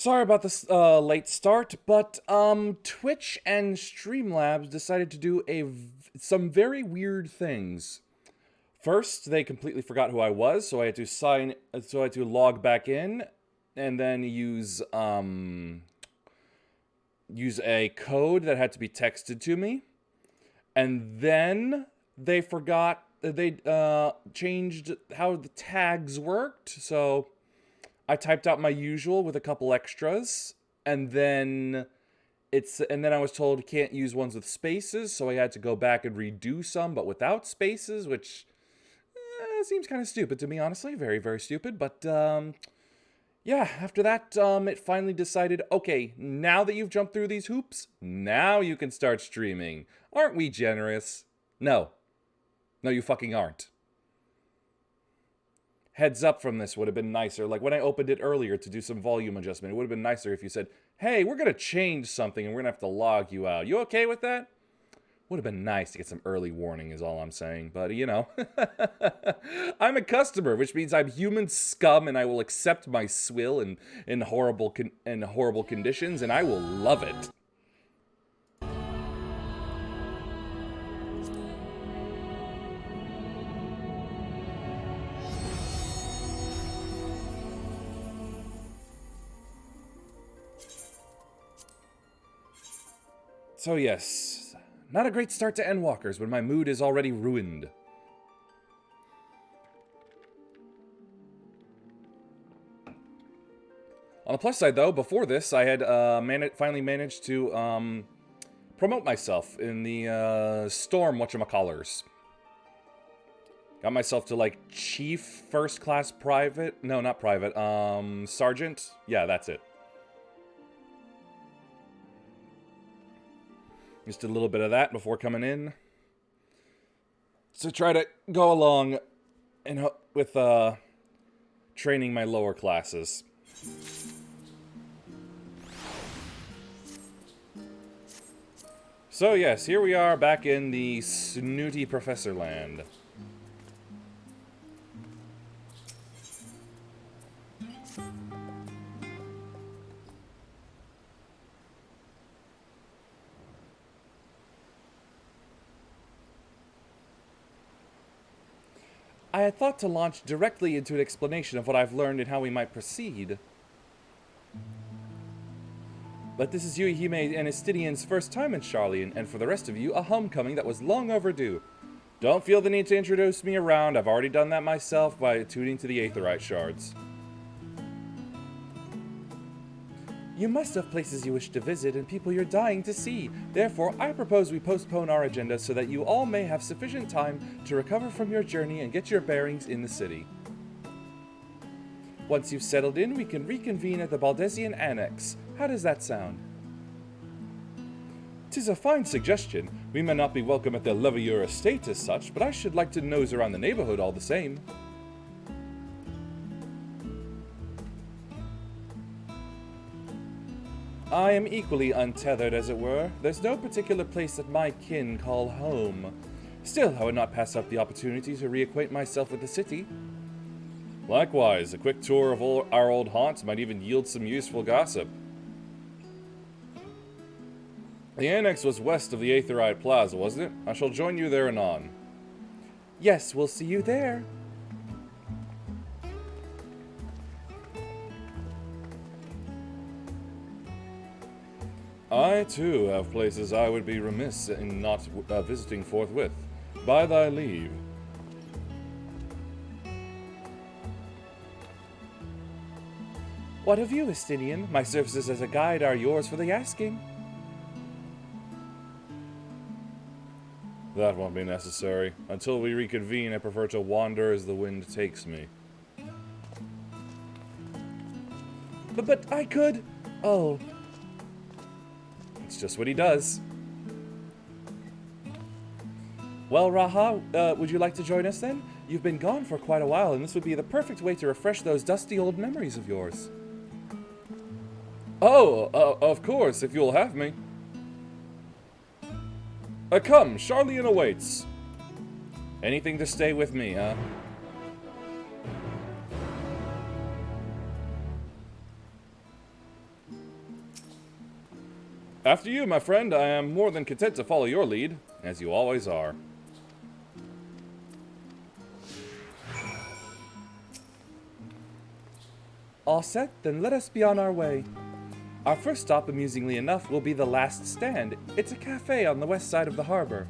Sorry about this late start, but Twitch and Streamlabs decided to do some very weird things. First, they completely forgot who I was, so I had to log back in, and then use a code that had to be texted to me, and then they forgot they changed how the tags worked, so I typed out my usual with a couple extras, and then I was told you can't use ones with spaces, so I had to go back and redo some, but without spaces, which seems kind of stupid to me, honestly. Very, very stupid. But yeah, after that, it finally decided, okay, now that you've jumped through these hoops, now you can start streaming. Aren't we generous? No. No, you fucking aren't. Heads up from this would have been nicer. Like when I opened it earlier to do some volume adjustment, it would have been nicer if you said, hey, we're going to change something and we're going to have to log you out. You okay with that? Would have been nice to get some early warning is all I'm saying. But, you know, I'm a customer, which means I'm human scum and I will accept my swill in horrible conditions and I will love it. So yes, not a great start to Endwalkers when my mood is already ruined. On the plus side though, before this I had finally managed to promote myself in the Storm whatchamacallers. Got myself to like Chief First Class Private, no not Private, Sergeant, yeah that's it. Just did a little bit of that before coming in. So try to go along with training my lower classes. So yes, here we are back in the snooty professor land. I had thought to launch directly into an explanation of what I've learned and how we might proceed. But this is Yuihime and Estidian's first time in Charlian, and for the rest of you, a homecoming that was long overdue. Don't feel the need to introduce me around, I've already done that myself by tuning to the Aetherite shards. You must have places you wish to visit and people you're dying to see. Therefore, I propose we postpone our agenda so that you all may have sufficient time to recover from your journey and get your bearings in the city. Once you've settled in, we can reconvene at the Baldesian Annex. How does that sound? 'Tis a fine suggestion. We may not be welcome at the Levier estate as such, but I should like to nose around the neighborhood all the same. I am equally untethered, as it were. There's no particular place that my kin call home. Still, I would not pass up the opportunity to reacquaint myself with the city. Likewise, a quick tour of our old haunts might even yield some useful gossip. The annex was west of the Aetherite Plaza, wasn't it? I shall join you there anon. Yes, we'll see you there. I, too, have places I would be remiss in not visiting forthwith. By thy leave. What of you, Estidian? My services as a guide are yours for the asking. That won't be necessary. Until we reconvene, I prefer to wander as the wind takes me. But I could... Oh... It's just what he does. Well, Raha, would you like to join us then? You've been gone for quite a while, and this would be the perfect way to refresh those dusty old memories of yours. Oh, of course, if you'll have me. Come, Charlian awaits. Anything to stay with me, huh? After you, my friend, I am more than content to follow your lead, as you always are. All set? Then let us be on our way. Our first stop, amusingly enough, will be the Last Stand. It's a cafe on the west side of the harbor.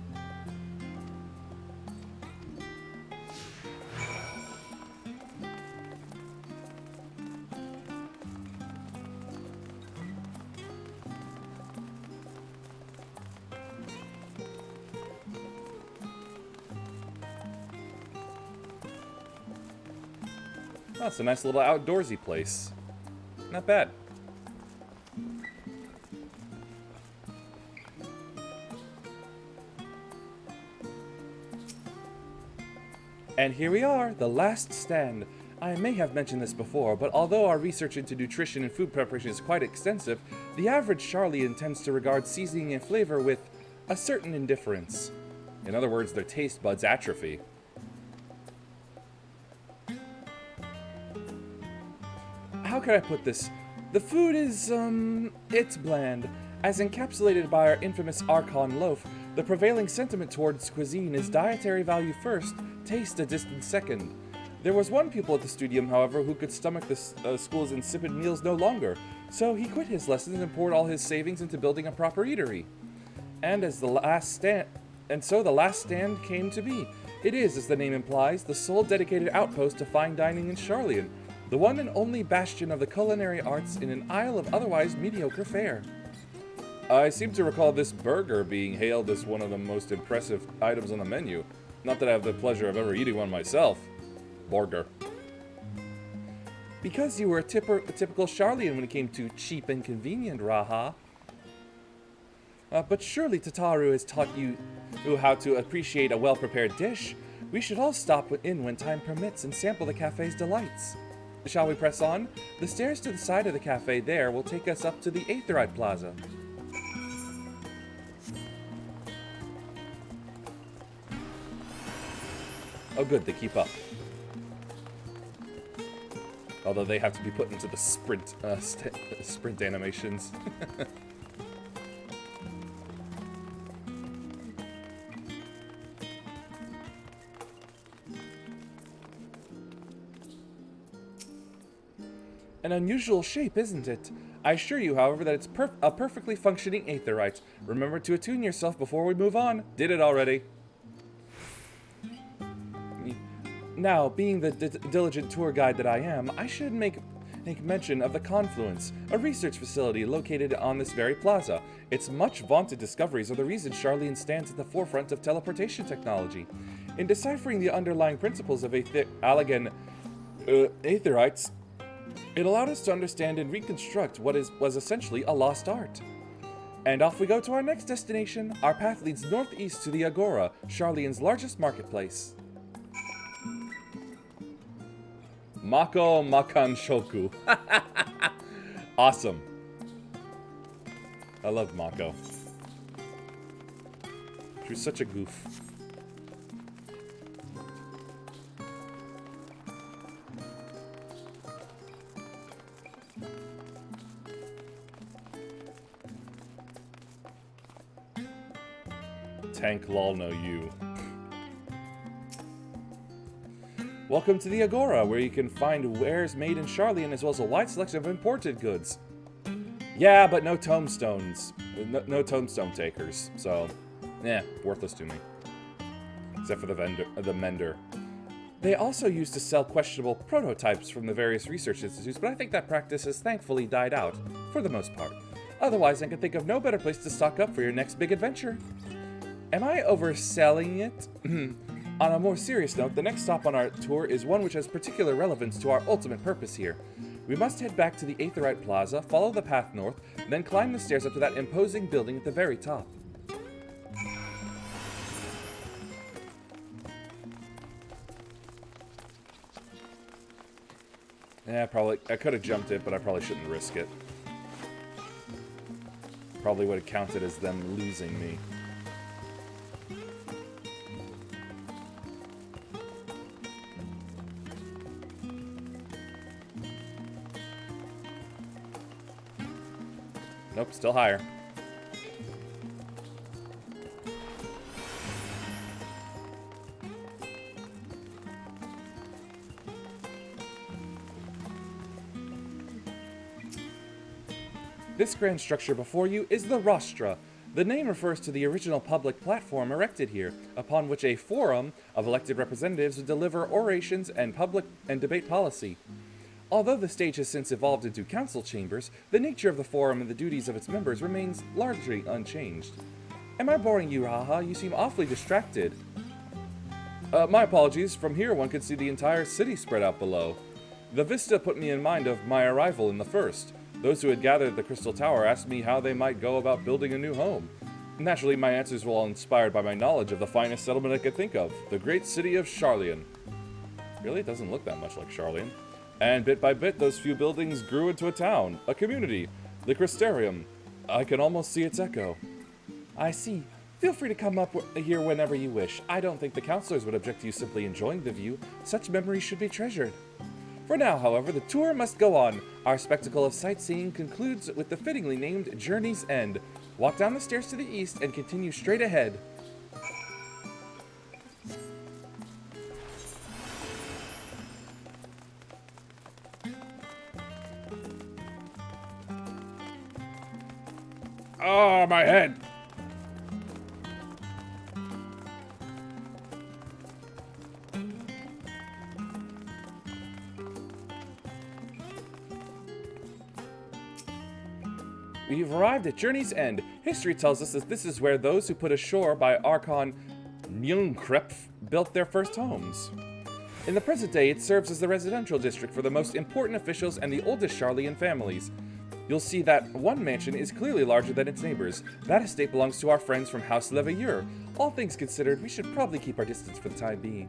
Oh, it's a nice little outdoorsy place. Not bad. And here we are, the Last Stand. I may have mentioned this before, but although our research into nutrition and food preparation is quite extensive, the average Charlian tends to regard seasoning and flavor with a certain indifference. In other words, their taste buds atrophy. How can I put this? The food is, it's bland. As encapsulated by our infamous Archon loaf, the prevailing sentiment towards cuisine is dietary value first, taste a distant second. There was one pupil at the studium, however, who could stomach the school's insipid meals no longer, so he quit his lessons and poured all his savings into building a proper eatery. And so the Last Stand came to be. It is, as the name implies, the sole dedicated outpost to fine dining in Charlian, the one and only bastion of the culinary arts in an isle of otherwise mediocre fare. I seem to recall this burger being hailed as one of the most impressive items on the menu. Not that I have the pleasure of ever eating one myself. Burger. Because you were a typical Charlian when it came to cheap and convenient, Raha. But surely Tataru has taught you how to appreciate a well-prepared dish. We should all stop in when time permits and sample the cafe's delights. Shall we press on? The stairs to the side of the cafe there will take us up to the Aetherite Plaza. Oh good, they keep up. Although they have to be put into the sprint animations. An unusual shape, isn't it? I assure you, however, that it's a perfectly functioning aetherite. Remember to attune yourself before we move on. Did it already. Now, being the diligent tour guide that I am, I should make mention of the Confluence, a research facility located on this very plaza. Its much vaunted discoveries are the reason Charlian stands at the forefront of teleportation technology. In deciphering the underlying principles of Allegan aetherites, it allowed us to understand and reconstruct what was essentially a lost art. And off we go to our next destination. Our path leads northeast to the Agora, Charlian's largest marketplace. Mako Makan Shoku. Awesome. I loved Mako. She was such a goof. Tank lol no you. Welcome to the Agora, where you can find wares made in Charlian as well as a wide selection of imported goods. Yeah, but no tombstones. No tombstone takers, so worthless to me. Except for the mender. They also used to sell questionable prototypes from the various research institutes, but I think that practice has thankfully died out, for the most part. Otherwise, I can think of no better place to stock up for your next big adventure. Am I overselling it? On a more serious note, the next stop on our tour is one which has particular relevance to our ultimate purpose here. We must head back to the Aetherite Plaza, follow the path north, then climb the stairs up to that imposing building at the very top. Probably. I could have jumped it, but I probably shouldn't risk it. Probably would have counted as them losing me. Nope, still higher. This grand structure before you is the rostra. The name refers to the original public platform erected here, upon which a forum of elected representatives would deliver orations and debate policy. Although the stage has since evolved into council chambers, the nature of the forum and the duties of its members remains largely unchanged. Am I boring you, Haha? You seem awfully distracted. My apologies. From here one can see the entire city spread out below. The vista put me in mind of my arrival in the first. Those who had gathered at the Crystal Tower asked me how they might go about building a new home. Naturally, my answers were all inspired by my knowledge of the finest settlement I could think of, the great city of Charlian. Really? It doesn't look that much like Charlian. And bit by bit, those few buildings grew into a town, a community, the Crystarium. I can almost see its echo. I see. Feel free to come up here whenever you wish. I don't think the counselors would object to you simply enjoying the view. Such memories should be treasured. For now, however, the tour must go on. Our spectacle of sightseeing concludes with the fittingly named Journey's End. Walk down the stairs to the east and continue straight ahead. Oh, my head! We've arrived at Journey's End. History tells us that this is where those who put ashore by Archon Mjolnir built their first homes. In the present day, it serves as the residential district for the most important officials and the oldest Charlian families. You'll see that one mansion is clearly larger than its neighbors. That estate belongs to our friends from House Leveilleur. All things considered, we should probably keep our distance for the time being.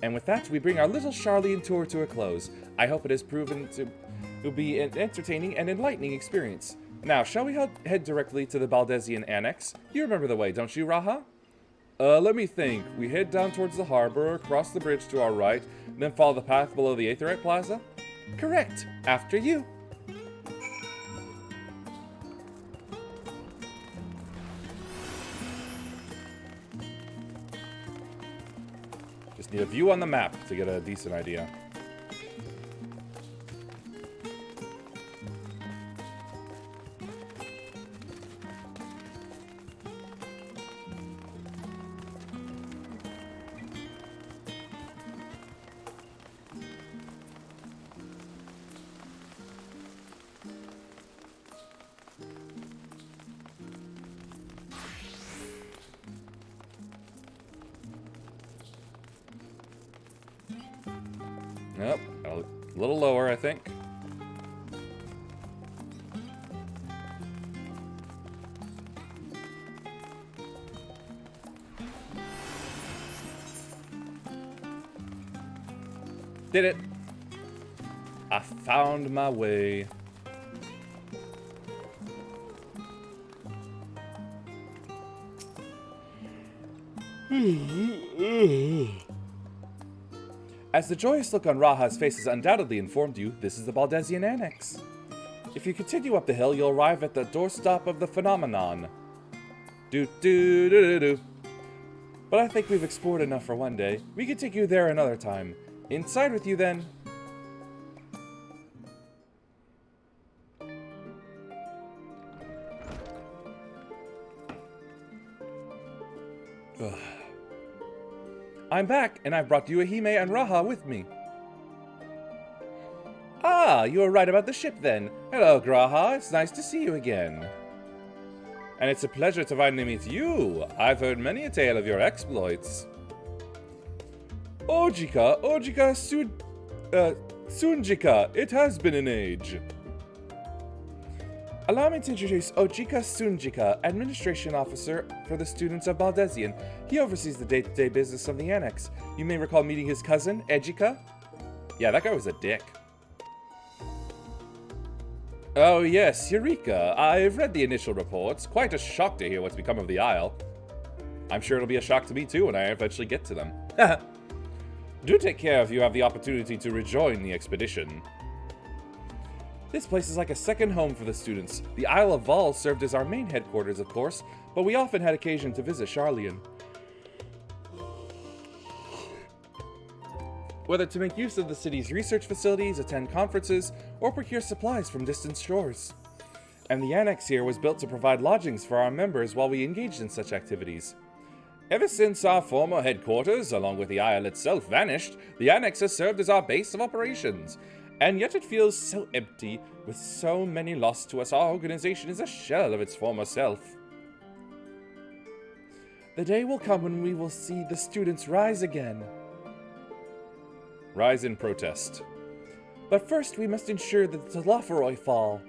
And with that, we bring our little Charlian tour to a close. I hope it has proven to be an entertaining and enlightening experience. Now, shall we head directly to the Baldesian Annex? You remember the way, don't you, Raha? Let me think. We head down towards the harbor, cross the bridge to our right, then follow the path below the Aetherite Plaza? Correct. After you. Just need a view on the map to get a decent idea. Yep, a little lower, I think. Did it! I found my way. As the joyous look on Raha's face has undoubtedly informed you, this is the Baldesian Annex. If you continue up the hill, you'll arrive at the doorstop of the phenomenon. Do-do-do-do-do. But I think we've explored enough for one day. We can take you there another time. Inside with you, then. Ugh. I'm back, and I've brought Yuahime and Raha with me. Ah, you were right about the ship then. Hello, Graha. It's nice to see you again. And it's a pleasure to finally meet you. I've heard many a tale of your exploits. Ojika, Sunjika, it has been an age. Allow me to introduce Ojika Sunjika, Administration Officer for the students of Baldesian. He oversees the day-to-day business of the Annex. You may recall meeting his cousin, Ejika. Yeah, that guy was a dick. Oh yes, Eureka. I've read the initial reports. Quite a shock to hear what's become of the Isle. I'm sure it'll be a shock to me too when I eventually get to them. Do take care if you have the opportunity to rejoin the expedition. This place is like a second home for the students. The Isle of Val served as our main headquarters, of course, but we often had occasion to visit Charlian. Whether to make use of the city's research facilities, attend conferences, or procure supplies from distant shores. and the annex here was built to provide lodgings for our members while we engaged in such activities. Ever since our former headquarters, along with the Isle itself, vanished, the annex has served as our base of operations. And yet it feels so empty, with so many lost to us. Our organization is a shell of its former self. The day will come when we will see the students rise again. Rise in protest. But first we must ensure that the Telophoroi fall.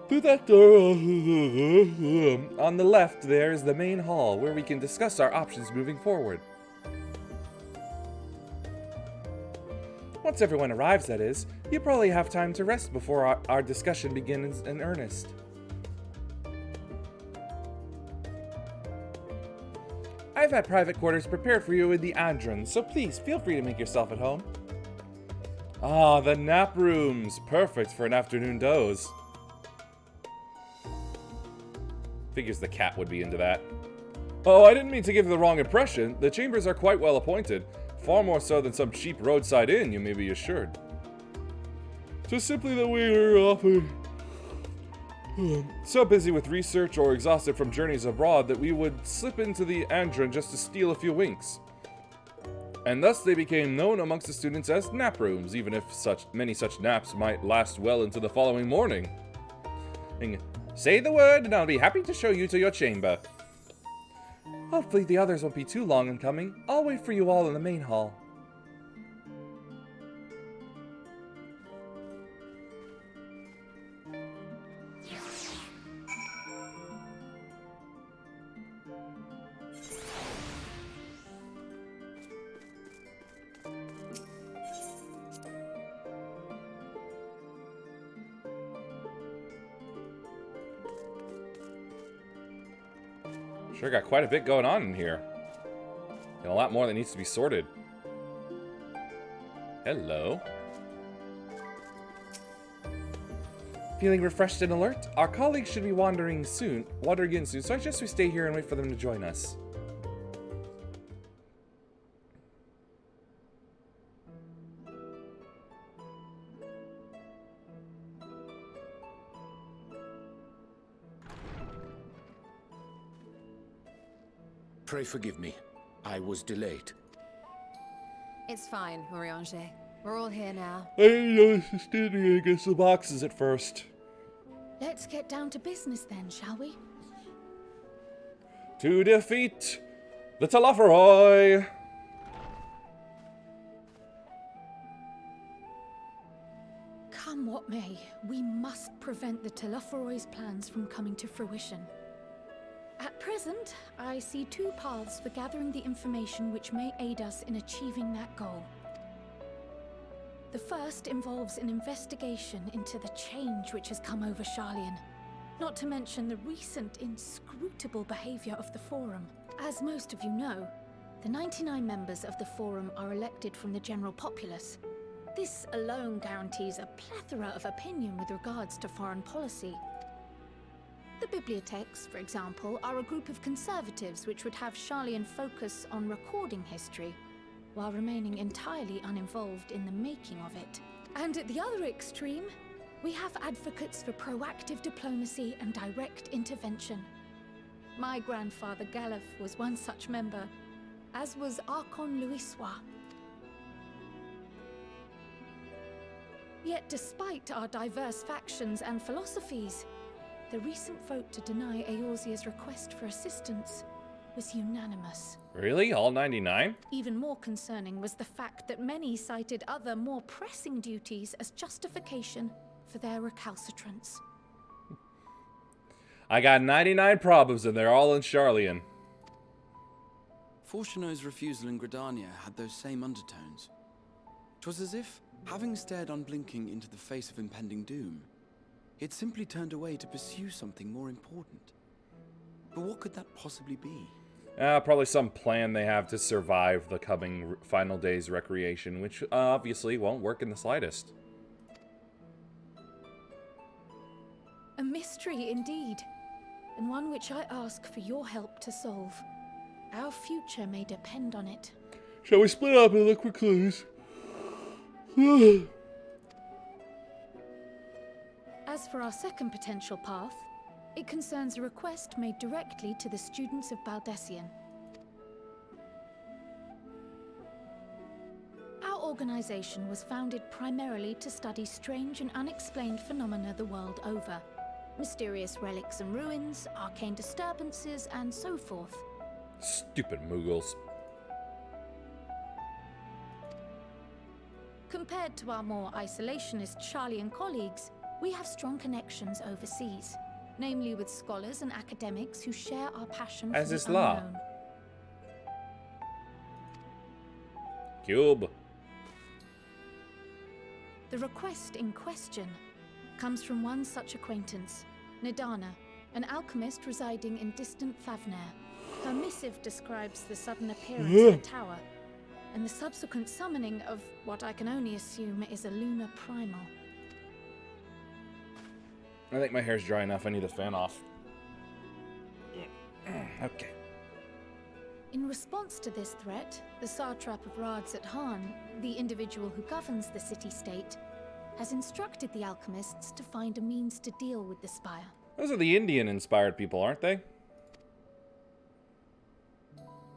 Through that door on the left there is the main hall, where we can discuss our options moving forward. Once everyone arrives, that is, you probably have time to rest before our discussion begins in earnest. I've had private quarters prepared for you in the Andron, so please feel free to make yourself at home. Ah, the nap rooms, perfect for an afternoon doze. Figures the cat would be into that. Oh, I didn't mean to give the wrong impression. The chambers are quite well appointed. Far more so than some cheap roadside inn, you may be assured. Just simply that we are often so busy with research or exhausted from journeys abroad that we would slip into the Andron just to steal a few winks. And thus they became known amongst the students as nap rooms, even if many such naps might last well into the following morning. Say the word and I'll be happy to show you to your chamber. Hopefully the others won't be too long in coming. I'll wait for you all in the main hall. Sure got quite a bit going on in here. And a lot more that needs to be sorted. Hello. Feeling refreshed and alert? Our colleagues should be wandering in soon, so I suggest we stay here and wait for them to join us. Pray forgive me. I was delayed. It's fine, Moriange. We're all here now. I was standing against the boxes at first. Let's get down to business then, shall we? To defeat the Telophoroi! Come what may, we must prevent the Telophoroi's plans from coming to fruition. At present, I see two paths for gathering the information which may aid us in achieving that goal. The first involves an investigation into the change which has come over Sharlayan, not to mention the recent inscrutable behavior of the Forum. As most of you know, the 99 members of the Forum are elected from the general populace. This alone guarantees a plethora of opinion with regards to foreign policy. The bibliotheques, for example, are a group of conservatives which would have Sharlayan focus on recording history, while remaining entirely uninvolved in the making of it. And at the other extreme, we have advocates for proactive diplomacy and direct intervention. My grandfather Galef was one such member, as was Archon Luiswa. Yet despite our diverse factions and philosophies, the recent vote to deny Eorzea's request for assistance was unanimous. Really? All 99? Even more concerning was the fact that many cited other, more pressing duties as justification for their recalcitrance. I got 99 problems and they're all in Sharlayan. Fortuno's refusal in Gridania had those same undertones. 'Twas as if, having stared unblinking into the face of impending doom, it simply turned away to pursue something more important. But what could that possibly be? Probably some plan they have to survive the coming final day's recreation, which obviously won't work in the slightest. A mystery indeed, and one which I ask for your help to solve. Our future may depend on it. Shall we split up and look for clues? As for our second potential path, it concerns a request made directly to the students of Baldessian. Our organization was founded primarily to study strange and unexplained phenomena the world over. Mysterious relics and ruins, arcane disturbances, and so forth. Stupid Mughals. Compared to our more isolationist Charlian colleagues, we have strong connections overseas, namely with scholars and academics who share our passion As for is the law. unknown. Cube. The request in question comes from one such acquaintance, Nidana, an alchemist residing in distant Thavnair. Her missive describes the sudden appearance of a tower, and the subsequent summoning of what I can only assume is a lunar primal. I think my hair's dry enough. I need the fan off. Okay. In response to this threat, the satrap of Radzat-Han, the individual who governs the city-state, has instructed the alchemists to find a means to deal with the spire. Those are the Indian-inspired people, aren't they?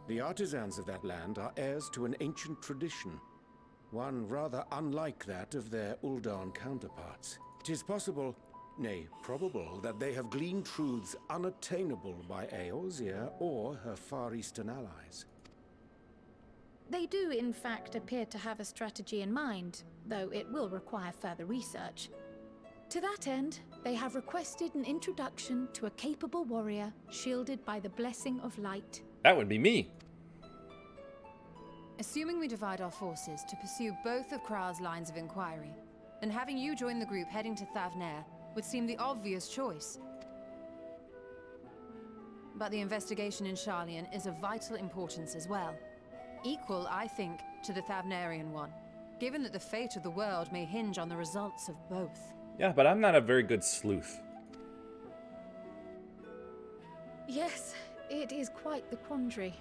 The artisans of that land are heirs to an ancient tradition, one rather unlike that of their Uldan counterparts. It is possible, nay, probable, that they have gleaned truths unattainable by Eorzea or her Far Eastern allies. They do, in fact, appear to have a strategy in mind, though it will require further research. To that end, they have requested an introduction to a capable warrior shielded by the blessing of light. That would be me. Assuming we divide our forces to pursue both of Kral's lines of inquiry, then having you join the group heading to Thavnair would seem the obvious choice. But the investigation in Charlian is of vital importance as well. Equal, I think, to the Thavnairian one, given that the fate of the world may hinge on the results of both. Yeah, but I'm not a very good sleuth. Yes, it is quite the quandary.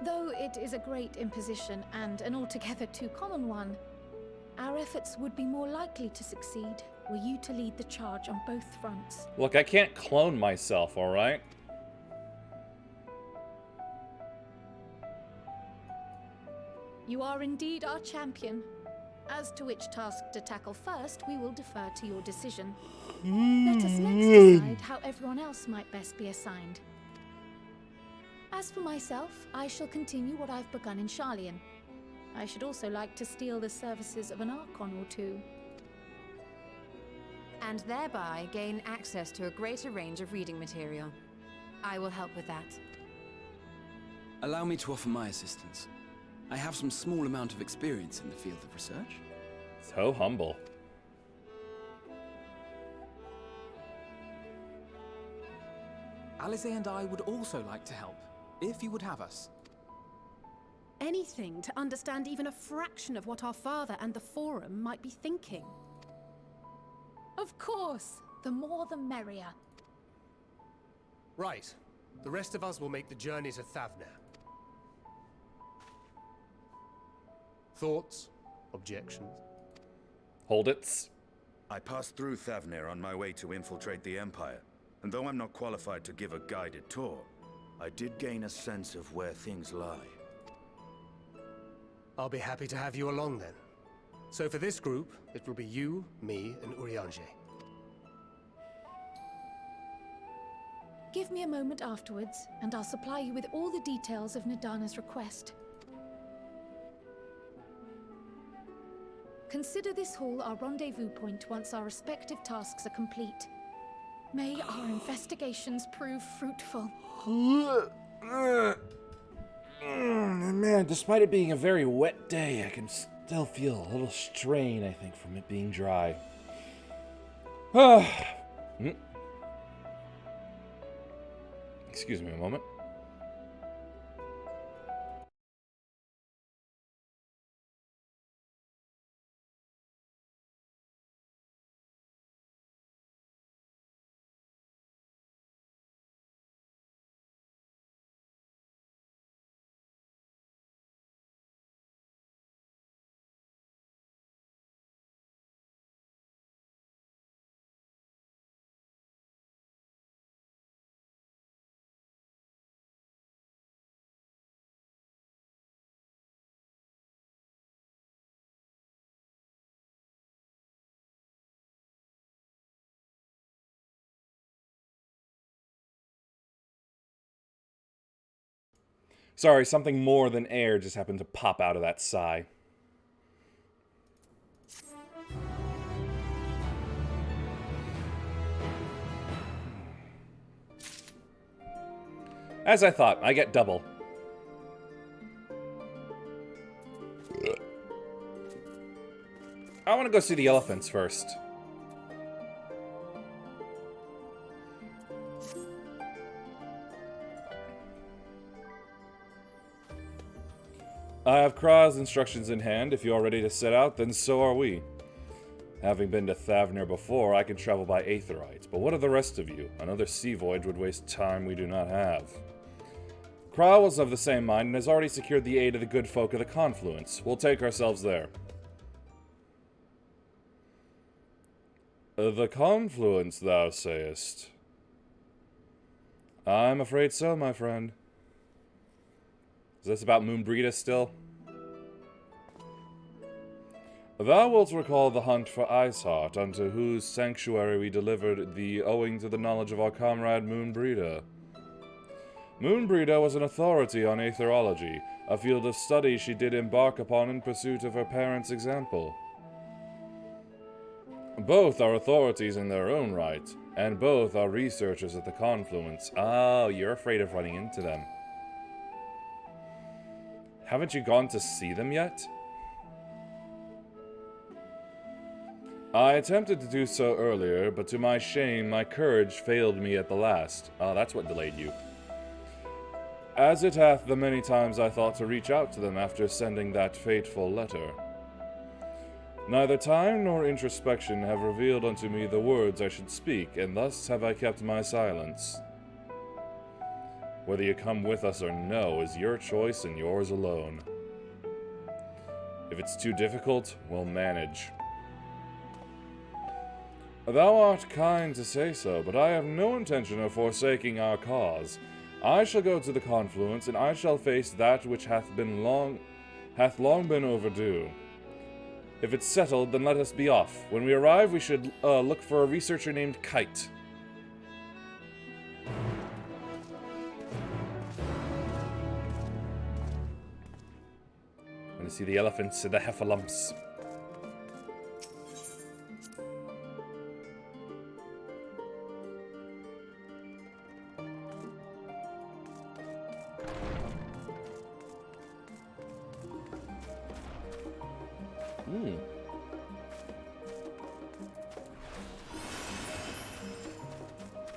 Though it is a great imposition and an altogether too common one, our efforts would be more likely to succeed were you to lead the charge on both fronts. Look, I can't clone myself, alright? You are indeed our champion. As to which task to tackle first, we will defer to your decision. Let us next decide how everyone else might best be assigned. As for myself, I shall continue what I've begun in Charlian. I should also like to steal the services of an Archon or two. And thereby gain access to a greater range of reading material. I will help with that. Allow me to offer my assistance. I have some small amount of experience in the field of research. So humble. Alize and I would also like to help, if you would have us. Anything to understand even a fraction of what our father and the Forum might be thinking. Of course, the more the merrier. Right. The rest of us will make the journey to Thavnair. Thoughts? Objections? Hold it. I passed through Thavnair on my way to infiltrate the Empire, and though I'm not qualified to give a guided tour, I did gain a sense of where things lie. I'll be happy to have you along then. So for this group, it will be you, me, and Urianger. Give me a moment afterwards, and I'll supply you with all the details of Nidana's request. Consider this hall our rendezvous point once our respective tasks are complete. May our investigations prove fruitful. Man, despite it being a very wet day, I can still feel a little strain, I think, from it being dry. Excuse me a moment. Sorry, something more than air just happened to pop out of that sigh. As I thought, I get double. I want to go see the elephants first. I have Kra's instructions in hand. If you are ready to set out, then so are we. Having been to Thavner before, I can travel by Aetheryte. But what of the rest of you? Another sea voyage would waste time we do not have. Kra was of the same mind and has already secured the aid of the good folk of the Confluence. We'll take ourselves there. The Confluence, thou sayest? I'm afraid so, my friend. Is this about Moonbrita still? Thou wilt recall the hunt for Iceheart, unto whose sanctuary we delivered thee owing to the knowledge of our comrade Moonbrita. Moonbrita was an authority on aetherology, a field of study she did embark upon in pursuit of her parents' example. Both are authorities in their own right, and both are researchers at the Confluence. Oh, you're afraid of running into them. Haven't you gone to see them yet? I attempted to do so earlier, but to my shame, my courage failed me at the last. Ah, that's what delayed you. As it hath the many times I thought to reach out to them after sending that fateful letter. Neither time nor introspection have revealed unto me the words I should speak, and thus have I kept my silence. Whether you come with us or no is your choice and yours alone. If it's too difficult, we'll manage. Thou art kind to say so, but I have no intention of forsaking our cause. I shall go to the Confluence, and I shall face that which hath long been overdue. If it's settled, then let us be off. When we arrive, we should look for a researcher named Kite. I'm gonna see the elephants and the heffalumps.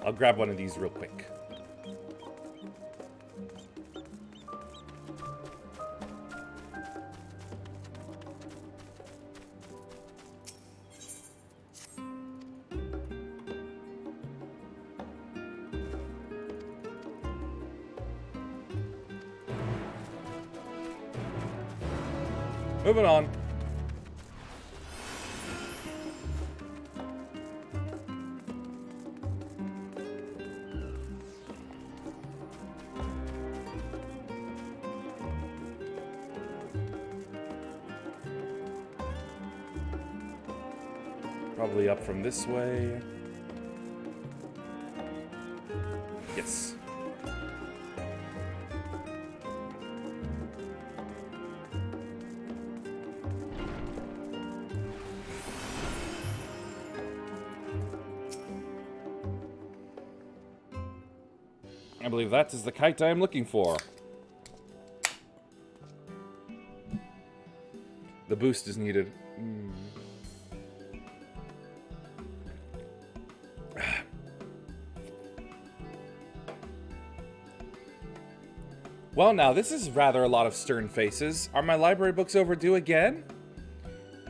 I'll grab one of these real quick. Moving on. Probably up from this way. Yes. I believe that is the kite I am looking for. The boost is needed. Well, now, this is rather a lot of stern faces. Are my library books overdue again?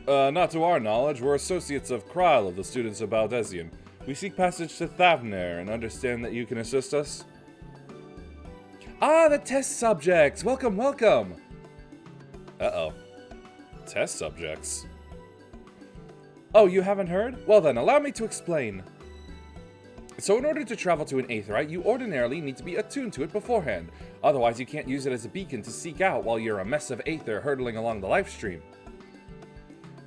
Not to our knowledge. We're associates of Kryle of the Students of Baldesion. We seek passage to Thavner and understand that you can assist us. Ah, the test subjects! Welcome, welcome! Uh-oh. Test subjects? Oh, you haven't heard? Well then, allow me to explain. So in order to travel to an Aetheryte, you ordinarily need to be attuned to it beforehand. Otherwise, you can't use it as a beacon to seek out while you're a mess of Aether hurtling along the lifestream.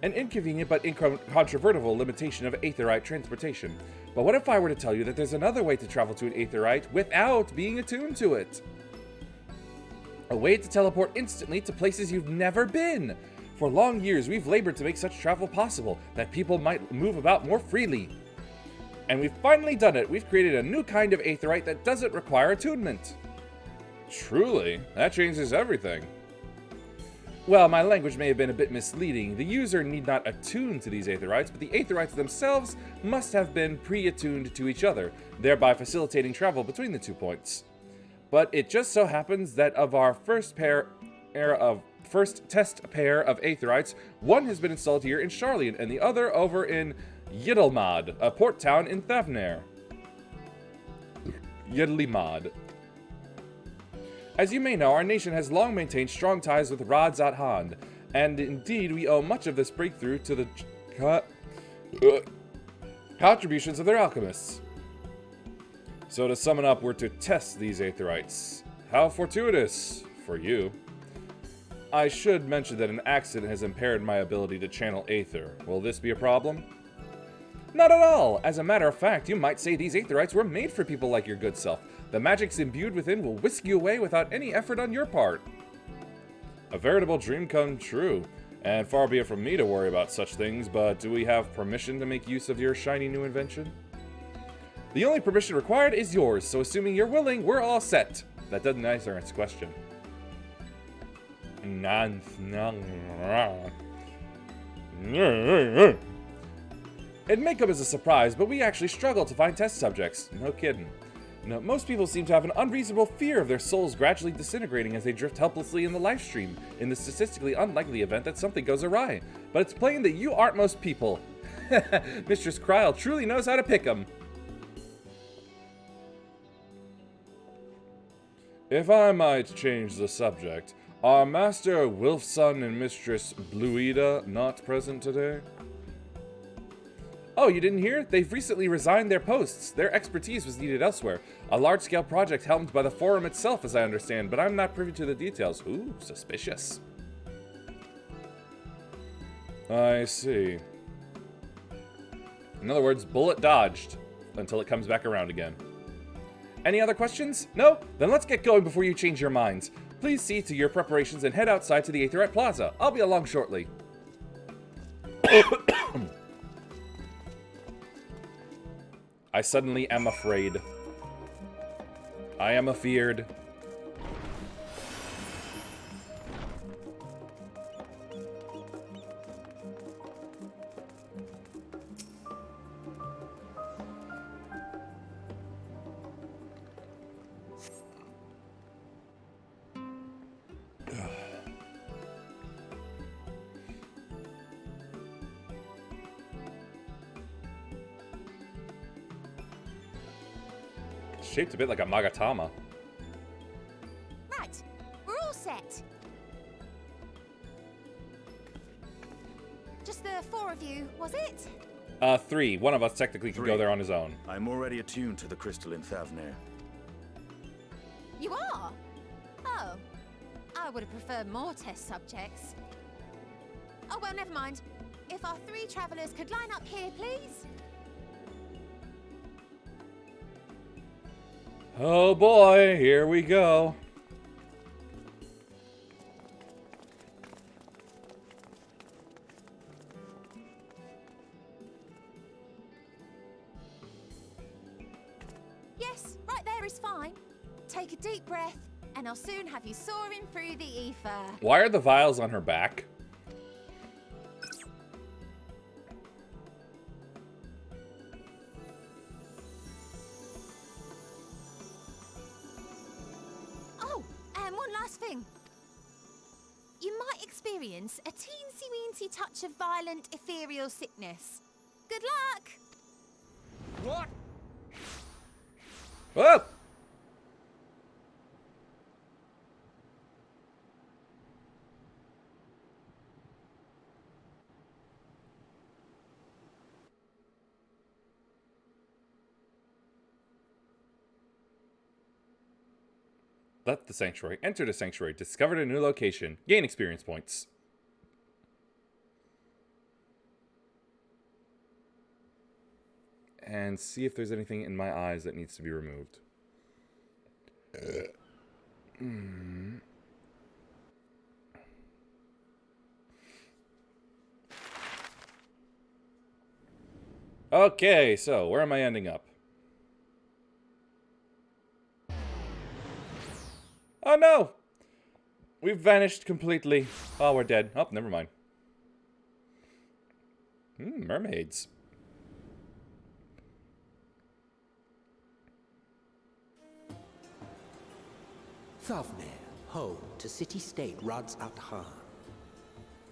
An inconvenient but incontrovertible limitation of Aetheryte transportation. But what if I were to tell you that there's another way to travel to an Aetheryte without being attuned to it? A way to teleport instantly to places you've never been. For long years, we've labored to make such travel possible, that people might move about more freely. And we've finally done it. We've created a new kind of aetheryte that doesn't require attunement. Truly, that changes everything. Well, my language may have been a bit misleading. The user need not attune to these aetherytes, but the aetherytes themselves must have been pre-attuned to each other, thereby facilitating travel between the 2 points. But it just so happens that of our first test pair of aetherytes, one has been installed here in Sharlayan, and the other over in Yiddelmad, a port town in Thavnair. Yidlimad. As you may know, our nation has long maintained strong ties with Radzat Hand, and indeed we owe much of this breakthrough to the contributions of their alchemists. So to sum it up, we're to test these aetherytes. How fortuitous for you. I should mention that an accident has impaired my ability to channel aether. Will this be a problem? Not at all! As a matter of fact, you might say these aetherytes were made for people like your good self. The magics imbued within will whisk you away without any effort on your part. A veritable dream come true. And far be it from me to worry about such things, but do we have permission to make use of your shiny new invention? The only permission required is yours, so assuming you're willing, we're all set. That doesn't answer its question. It may come as a surprise, but we actually struggle to find test subjects. No kidding. No, most people seem to have an unreasonable fear of their souls gradually disintegrating as they drift helplessly in the life stream, in the statistically unlikely event that something goes awry. But it's plain that you aren't most people. Mistress Kryl truly knows how to pick 'em. If I might change the subject, are Master Wilfson and Mistress Bluida not present today? Oh, you didn't hear? They've recently resigned their posts. Their expertise was needed elsewhere. A large-scale project helmed by the Forum itself, as I understand, but I'm not privy to the details. Ooh, suspicious. I see. In other words, bullet dodged until it comes back around again. Any other questions? No? Then let's get going before you change your minds. Please see to your preparations and head outside to the Aetherite Plaza. I'll be along shortly. I suddenly am afraid. I am afeared. Shaped a bit like a Magatama. Right, we're all set. Just the 4 of you, was it? 3. One of us technically could go there on his own. I'm already attuned to the crystal in Thavnair. You are? Oh, I would have preferred more test subjects. Oh, well, never mind. If our 3 travelers could line up here, please. Oh boy, here we go. Yes, right there is fine. Take a deep breath, and I'll soon have you soaring through the ether. Why are the vials on her back? Oh, and one last thing. You might experience a teensy-weensy touch of violent ethereal sickness. Good luck! What? Whoa! Left the sanctuary, entered a sanctuary, discovered a new location, gain experience points. And see if there's anything in my eyes that needs to be removed. Okay, so where am I ending up? Oh no! We've vanished completely. Oh, we're dead. Oh, never mind. Mermaids. Thavnir, home to city-state Rads at Han.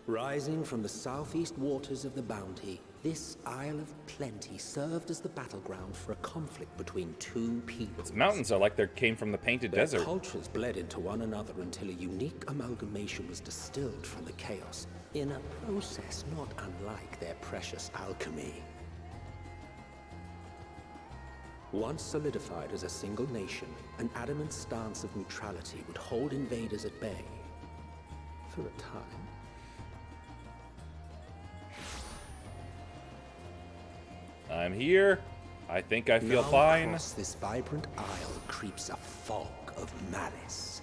Rising from the southeast waters of the Bounty, this Isle of Plenty served as the battleground for a conflict between two peoples. Its mountains are like they came from the Painted Their Desert. cultures bled into one another until a unique amalgamation was distilled from the chaos, in a process not unlike their precious alchemy. Once solidified as a single nation, an adamant stance of neutrality would hold invaders at bay for a time. I'm here. I think I feel Now fine. across this vibrant isle creeps a fog of malice.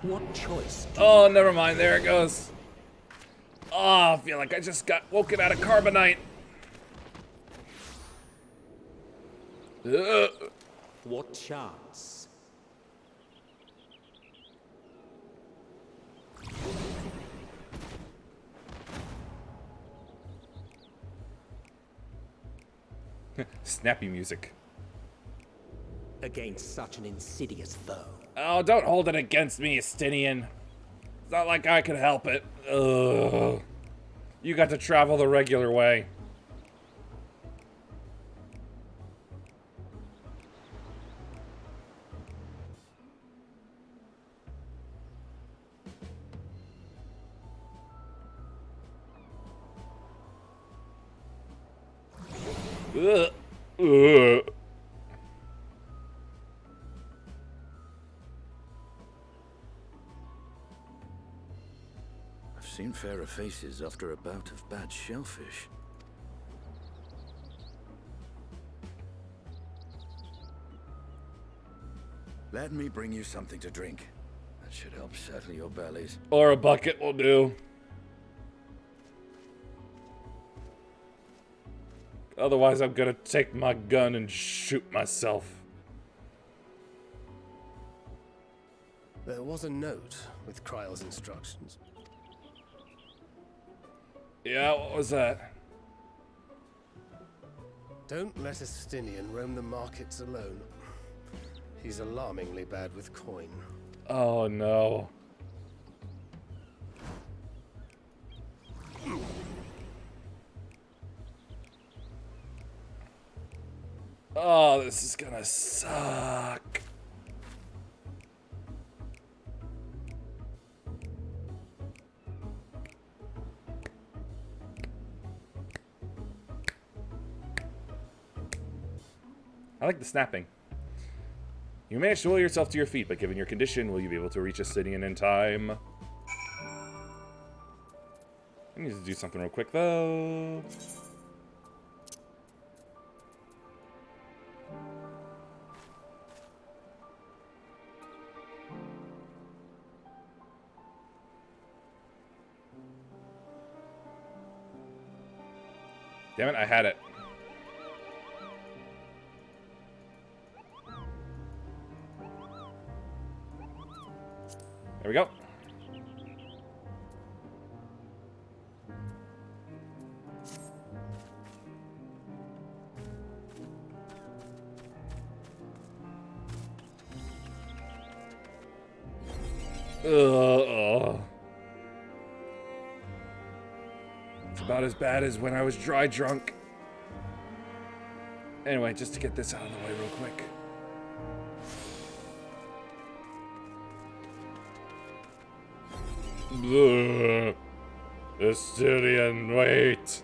What choice do Oh, never mind. There it goes. Oh, I feel like I just got woken out of carbonite. What chance? Snappy music. Against such an insidious foe. Oh, don't hold it against me, Estinian. It's not like I could help it. Ugh. You got to travel the regular way. Ugh. Ugh. I've seen fairer faces after a bout of bad shellfish. Let me bring you something to drink. That should help settle your bellies. Or a bucket will do. Otherwise, I'm gonna take my gun and shoot myself. There was a note with Kryle's instructions. Yeah, what was that? Don't let Estinian roam the markets alone. He's alarmingly bad with coin. Oh no. Oh, this is gonna suck. I like the snapping. You managed to will yourself to your feet, but given your condition, will you be able to reach Estinian in time? I need to do something real quick, though. Damn it, I had it. There we go. Ugh. It's about as bad as when I was dry drunk. Anyway, just to get this out of the way real quick. Ugh. Estinian, wait.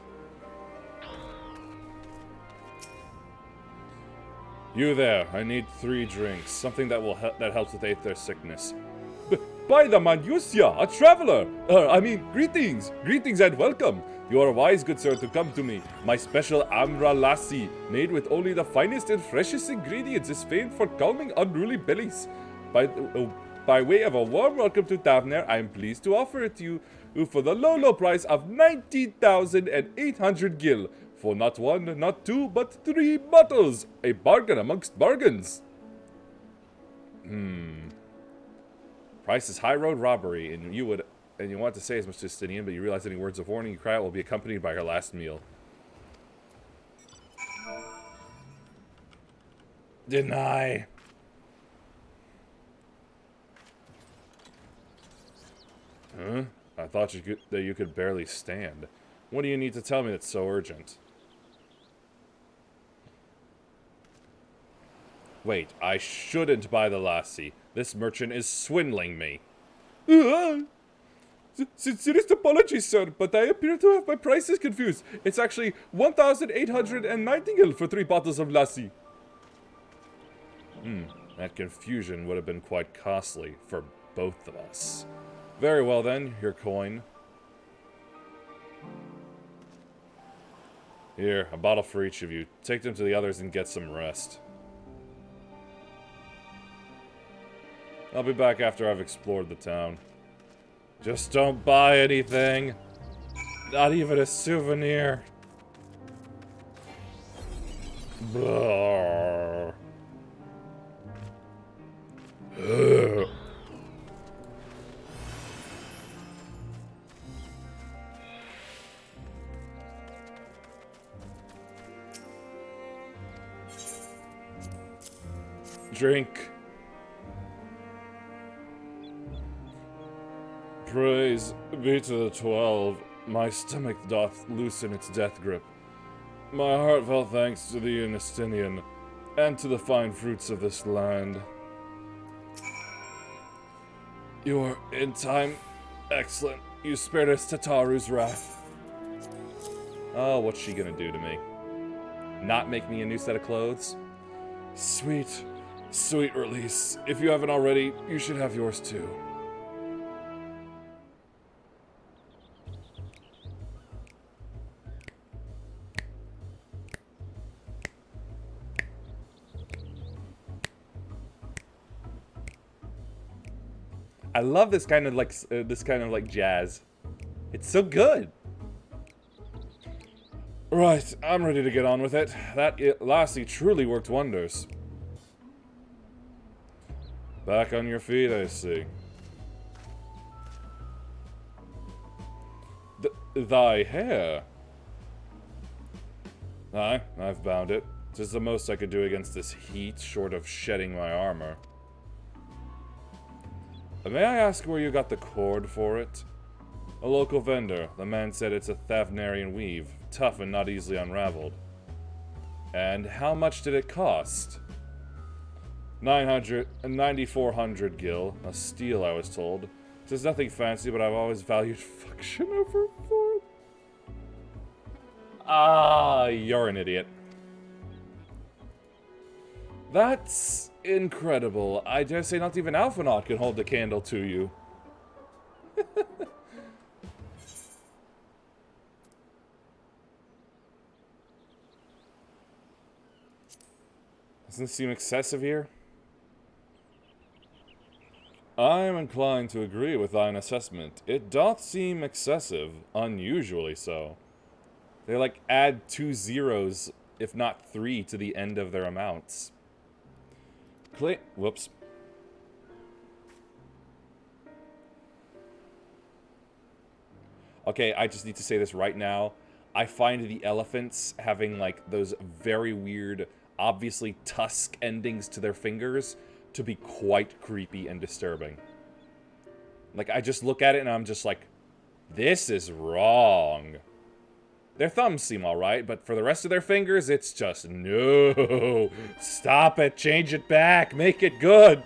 You there, I need 3 drinks. Something that will that helps with aether sickness. By the Manusia, a traveler! Greetings! Greetings and welcome! You are wise, good sir, to come to me. My special Amra Lassi, made with only the finest and freshest ingredients, is famed for calming unruly bellies. By way of a warm welcome to Thavnir, I am pleased to offer it to you for the low price of 19,800 gil. for not one, not two, but 3 bottles. A bargain amongst bargains. Price is high road robbery, and you want to say as much to Justinian, but you realize any words of warning you cry out will be accompanied by your last meal. Deny. Huh? I thought you could barely stand. What do you need to tell me that's so urgent? Wait, I shouldn't buy the lassie. This merchant is swindling me. Sincerest apologies, sir, but I appear to have my prices confused. It's actually 1,890 gil for 3 bottles of lassie. That confusion would have been quite costly for both of us. Very well then, your coin. Here, a bottle for each of you. Take them to the others and get some rest. I'll be back after I've explored the town. Just don't buy anything. Not even a souvenir. Blah. Drink. Praise be to the 12. My stomach doth loosen its death grip. My heartfelt thanks to thee, Justinian, and to the fine fruits of this land. You are in time. Excellent. You spared us Tataru's wrath. Oh, what's she gonna do to me? Not make me a new set of clothes? Sweet, sweet release. If you haven't already, you should have yours too. I love this kind of like jazz. It's so good. Right, I'm ready to get on with it. That lassie truly worked wonders. Back on your feet, I see. Thy hair. Aye, I've bound it. 'Tis the most I could do against this heat, short of shedding my armor. May I ask where you got the cord for it? A local vendor. The man said it's a Thavnarian weave, tough and not easily unraveled. And how much did it cost? 9,400 gil. A steal, I was told. It's nothing fancy, but I've always valued function over form. Ah, you're an idiot. That's incredible. I dare say not even Alphanaut can hold the candle to you. Doesn't it seem excessive here? I am inclined to agree with thine assessment. It doth seem excessive, unusually so. They like add 2 zeros, if not 3, to the end of their amounts. Whoops. Okay, I just need to say this right now. I find the elephants having like those very weird, obviously tusk endings to their fingers to be quite creepy and disturbing. Like, I just look at it and I'm just like, this is wrong. Their thumbs seem alright, but for the rest of their fingers, it's just, no. Stop it, change it back, make it good.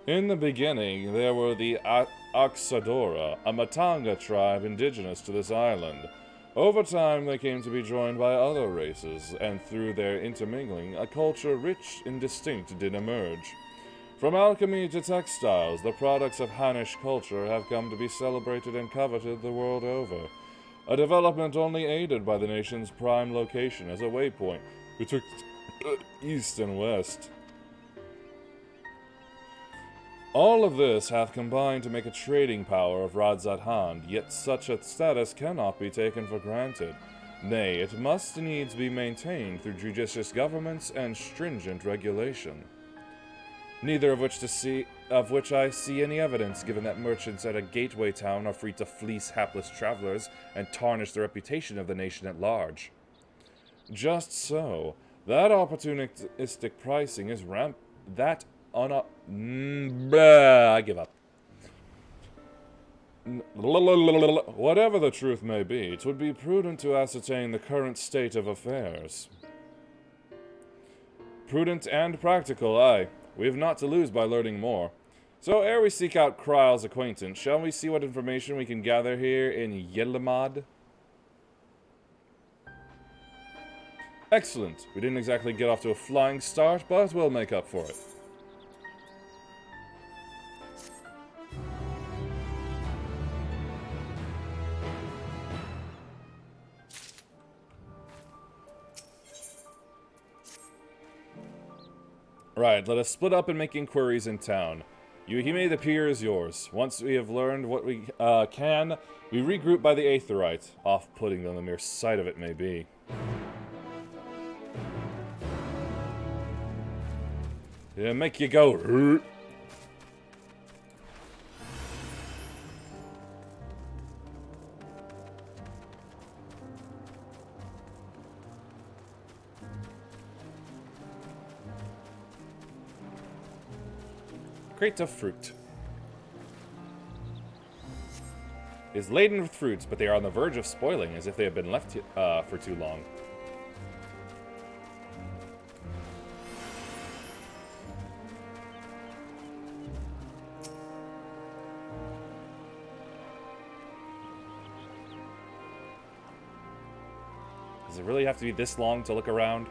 In the beginning, there were the Oxadora, a Matanga tribe indigenous to this island. Over time, they came to be joined by other races, and through their intermingling, a culture rich and distinct did emerge. From alchemy to textiles, the products of Hannish culture have come to be celebrated and coveted the world over. A development only aided by the nation's prime location as a waypoint betwixt east and west. All of this hath combined to make a trading power of Radzat Hand, yet such a status cannot be taken for granted. Nay, it must needs be maintained through judicious governments and stringent regulation. Neither of which I see any evidence, given that merchants at a gateway town are free to fleece hapless travelers and tarnish the reputation of the nation at large. Just so, that opportunistic pricing is I give up. Whatever the truth may be, it would be prudent to ascertain the current state of affairs. Prudent and practical, aye. We have not to lose by learning more. So, ere we seek out Kryle's acquaintance, shall we see what information we can gather here in Yelamad? Excellent. We didn't exactly get off to a flying start, but we'll make up for it. Right, let us split up and make inquiries in town. Yuhime, the pier is yours. Once we have learned what we can, we regroup by the Aetherite. Off-putting though the mere sight of it may be. Yeah, make you go. Crate of fruit. It is laden with fruits, but they are on the verge of spoiling, as if they have been left for too long. Does it really have to be this long to look around?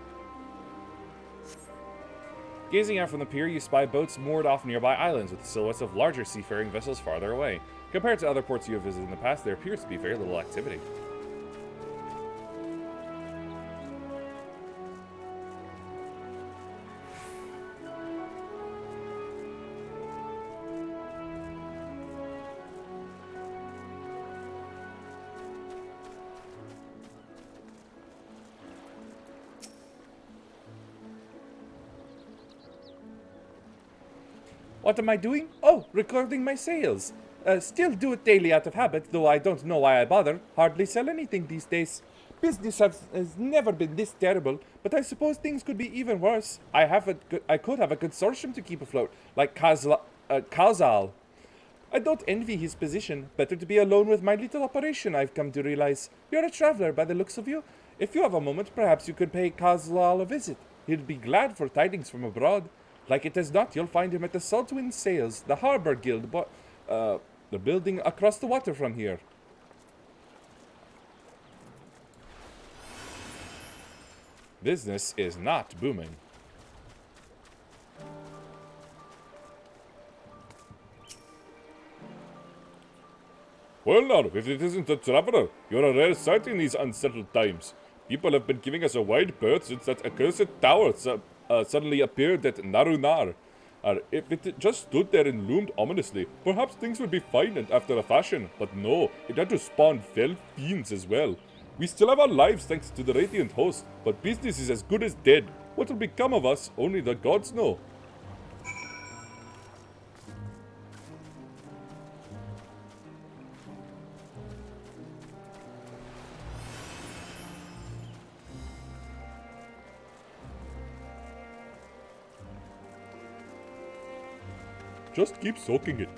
Gazing out from the pier, you spy boats moored off nearby islands with the silhouettes of larger seafaring vessels farther away. Compared to other ports you have visited in the past, there appears to be very little activity. What am I doing? Oh, recording my sales. Still do it daily out of habit, though I don't know why I bother. Hardly sell anything these days. Business has never been this terrible, but I suppose things could be even worse. I could have a consortium to keep afloat, like Kazal. I don't envy his position. Better to be alone with my little operation, I've come to realize. You're a traveler by the looks of you. If you have a moment, perhaps you could pay Kazal a visit. He'd be glad for tidings from abroad. Like it as not, you'll find him at the Saltwind Sails, the Harbor Guild, the building across the water from here. Business is not booming. Well now, if it isn't a traveler, you're a rare sight in these unsettled times. People have been giving us a wide berth since that accursed tower suddenly appeared at Narunar. If it just stood there and loomed ominously, perhaps things would be fine and after a fashion, but no, it had to spawn fell fiends as well. We still have our lives thanks to the Radiant Host, but business is as good as dead. What will become of us, only the gods know. Just keep soaking it.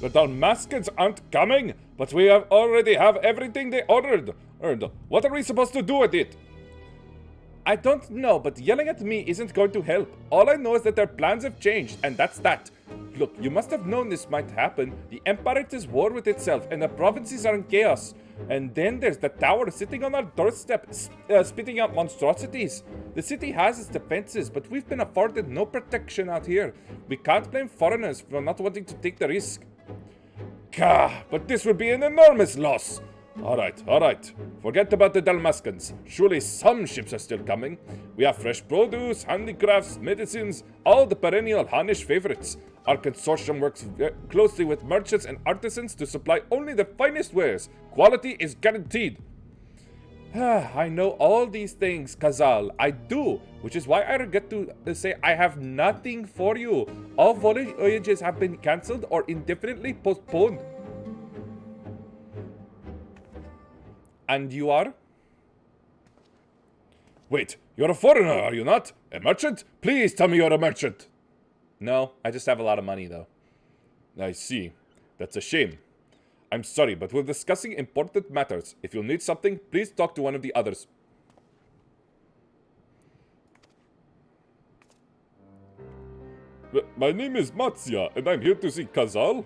The Dalmaskins aren't coming, but we already have everything they ordered. What are we supposed to do with it? I don't know, but yelling at me isn't going to help. All I know is that their plans have changed, and that's that. Look, you must have known this might happen. The Empire is at war with itself, and the provinces are in chaos. And then there's the tower sitting on our doorstep, spitting out monstrosities. The city has its defenses, but we've been afforded no protection out here. We can't blame foreigners for not wanting to take the risk. Gah, but this would be an enormous loss. Alright. Forget about the Dalmascans. Surely some ships are still coming. We have fresh produce, handicrafts, medicines, all the perennial Hanish favorites. Our consortium works closely with merchants and artisans to supply only the finest wares. Quality is guaranteed. I know all these things, Kazal. I do, which is why I regret to say I have nothing for you. All voyages have been cancelled or indefinitely postponed. And you are? Wait, you're a foreigner, are you not? A merchant? Please tell me you're a merchant. No, I just have a lot of money, though. I see. That's a shame. I'm sorry, but we're discussing important matters. If you'll need something, please talk to one of the others. My name is Matsya, and I'm here to see Kazal.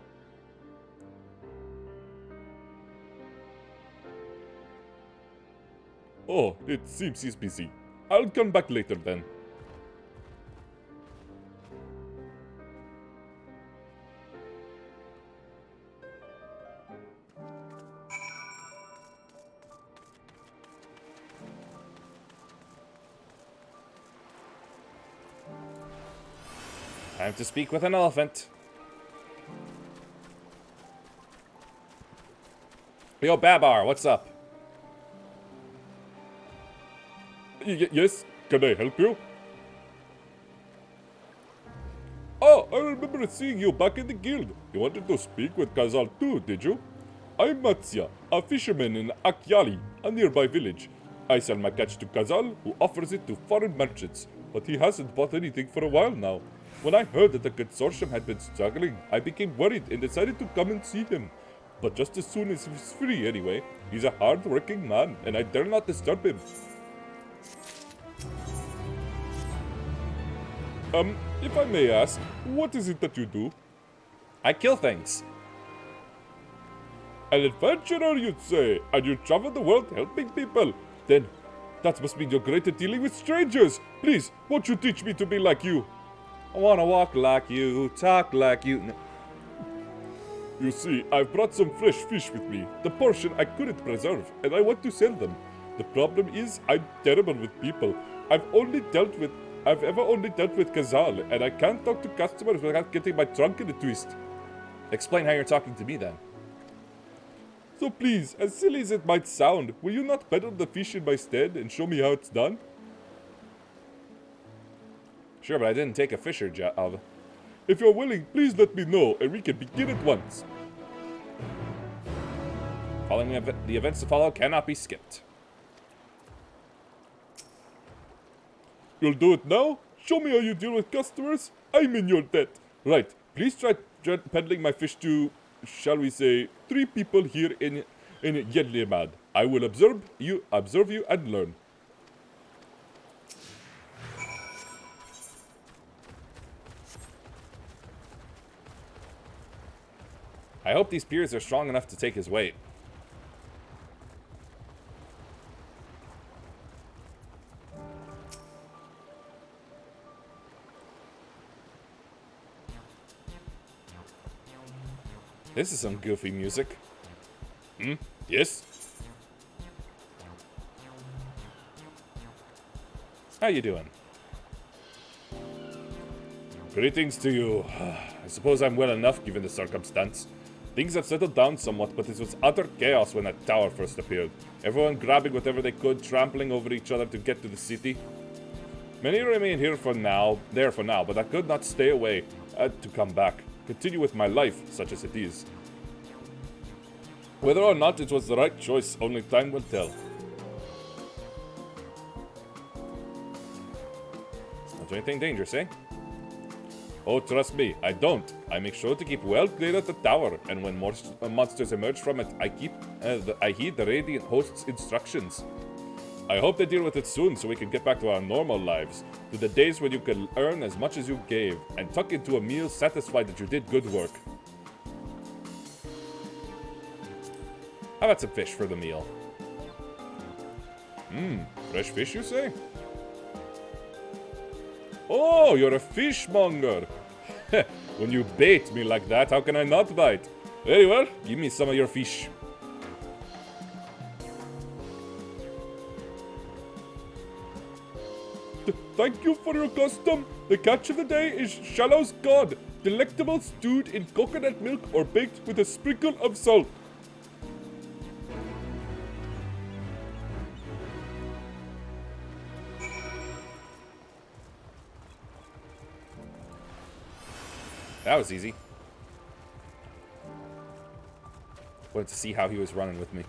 Oh, it seems he's busy. I'll come back later then. Time to speak with an elephant. Yo, Babar, what's up? Yes, can I help you? Oh, I remember seeing you back in the guild. You wanted to speak with Kazal too, did you? I'm Matsya, a fisherman in Akyali, a nearby village. I sell my catch to Kazal, who offers it to foreign merchants, but he hasn't bought anything for a while now. When I heard that the consortium had been struggling, I became worried and decided to come and see him. But just as soon as he's free anyway, he's a hard-working man, and I dare not disturb him. If I may ask, what is it that you do? I kill things. An adventurer, you'd say, and you travel the world helping people. Then, that must mean you're great at dealing with strangers. Please, won't you teach me to be like you? I wanna walk like you, talk like you. No. You see, I've brought some fresh fish with me, the portion I couldn't preserve, and I want to sell them. The problem is, I'm terrible with people. I've ever only dealt with Kazal, and I can't talk to customers without getting my trunk in a twist. Explain how you're talking to me then. So please, as silly as it might sound, will you not peddle the fish in my stead and show me how it's done? Sure, but I didn't take a fisher job. If you're willing, please let me know, and we can begin at once. Following the events to follow cannot be skipped. You'll do it now? Show me how you deal with customers? I'm in your debt. Right, please try peddling my fish to, shall we say, 3 people here in Yedlimad. I will observe you and learn. I hope these piers are strong enough to take his weight. This is some goofy music. Yes? How you doing? Greetings to you. I suppose I'm well enough given the circumstance. Things have settled down somewhat, but this was utter chaos when that tower first appeared. Everyone grabbing whatever they could, trampling over each other to get to the city. Many remain here for now, but I could not stay away. I had to come back, continue with my life, such as it is. Whether or not it was the right choice, only time will tell. Not do anything dangerous, eh? Oh, trust me, I don't. I make sure to keep well clear of the tower, and when monsters emerge from it, I heed the Radiant Host's instructions. I hope they deal with it soon so we can get back to our normal lives, to the days when you could earn as much as you gave, and tuck into a meal satisfied that you did good work. How about some fish for the meal? Fresh fish, you say? Oh, you're a fishmonger! When you bait me like that, how can I not bite? Very well, give me some of your fish. thank you for your custom. The catch of the day is Shallow's cod, delectable stewed in coconut milk or baked with a sprinkle of salt. That was easy. Wanted to see how he was running with me.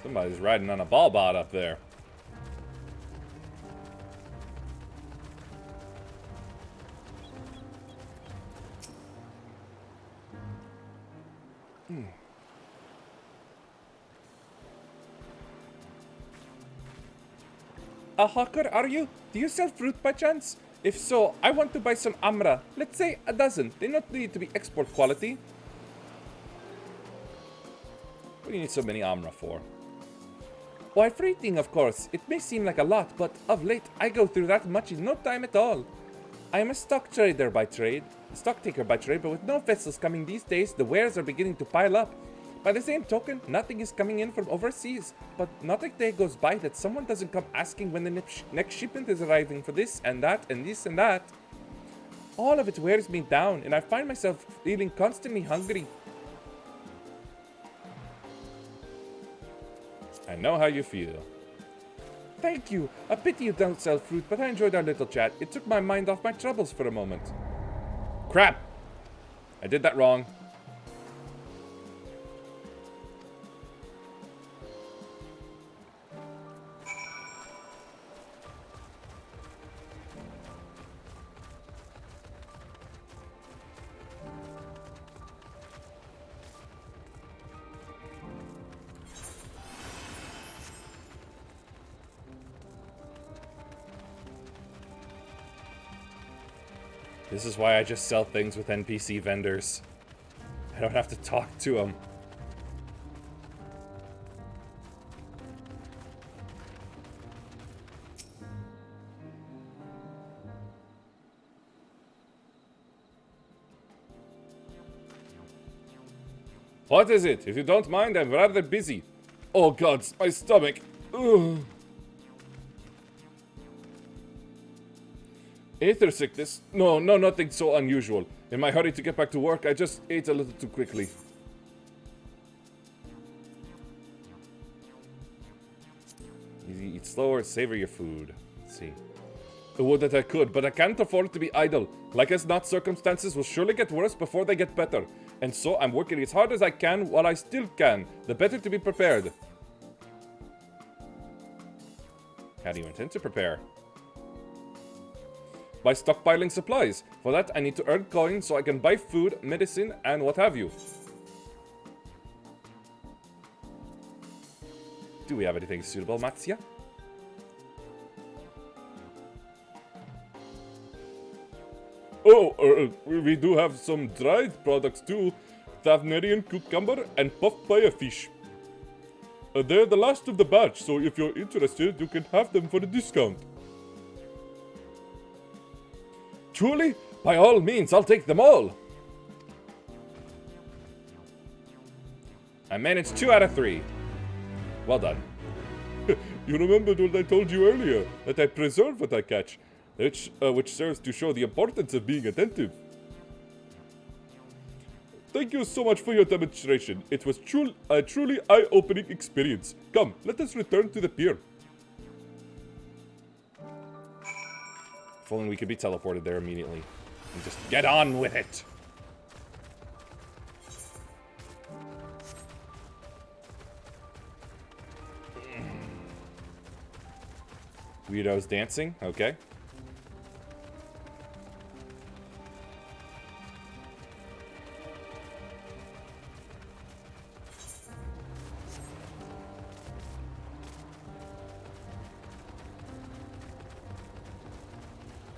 Somebody's riding on a ball bot up there. A hawker, are you? Do you sell fruit by chance? If so, I want to buy some amra. Let's say a dozen. They don't need to be export quality. What do you need so many amra for? Why, for eating, of course. It may seem like a lot, but of late, I go through that much in no time at all. I am a stock taker by trade, but with no vessels coming these days, the wares are beginning to pile up. By the same token, nothing is coming in from overseas, but not a day goes by that someone doesn't come asking when the next shipment is arriving for this and that and this and that. All of it wears me down, and I find myself feeling constantly hungry. I know how you feel. Thank you. A pity you don't sell fruit, but I enjoyed our little chat. It took my mind off my troubles for a moment. Crap! I did that wrong. This is why I just sell things with NPC vendors. I don't have to talk to them. What is it? If you don't mind, I'm rather busy. Oh god, my stomach. Ugh. Aether sickness? No, nothing so unusual. In my hurry to get back to work, I just ate a little too quickly. Easy, eat slower, savor your food. Let's see. I would that I could, but I can't afford to be idle. Like as not, circumstances will surely get worse before they get better. And so I'm working as hard as I can while I still can. The better to be prepared. How do you intend to prepare? By stockpiling supplies. For that, I need to earn coins so I can buy food, medicine, and what have you. Do we have anything suitable, Matsia? Oh, we do have some dried products too. Thavnerian cucumber and puffed by a fish. They're the last of the batch, so if you're interested, you can have them for a discount. Truly? By all means, I'll take them all. I managed 2 out of 3. Well done. You remembered what I told you earlier, that I preserve what I catch, which serves to show the importance of being attentive. Thank you so much for your demonstration. It was a truly eye-opening experience. Come, let us return to the pier. If only we could be teleported there immediately. And just get on with it! Weirdos dancing? Okay.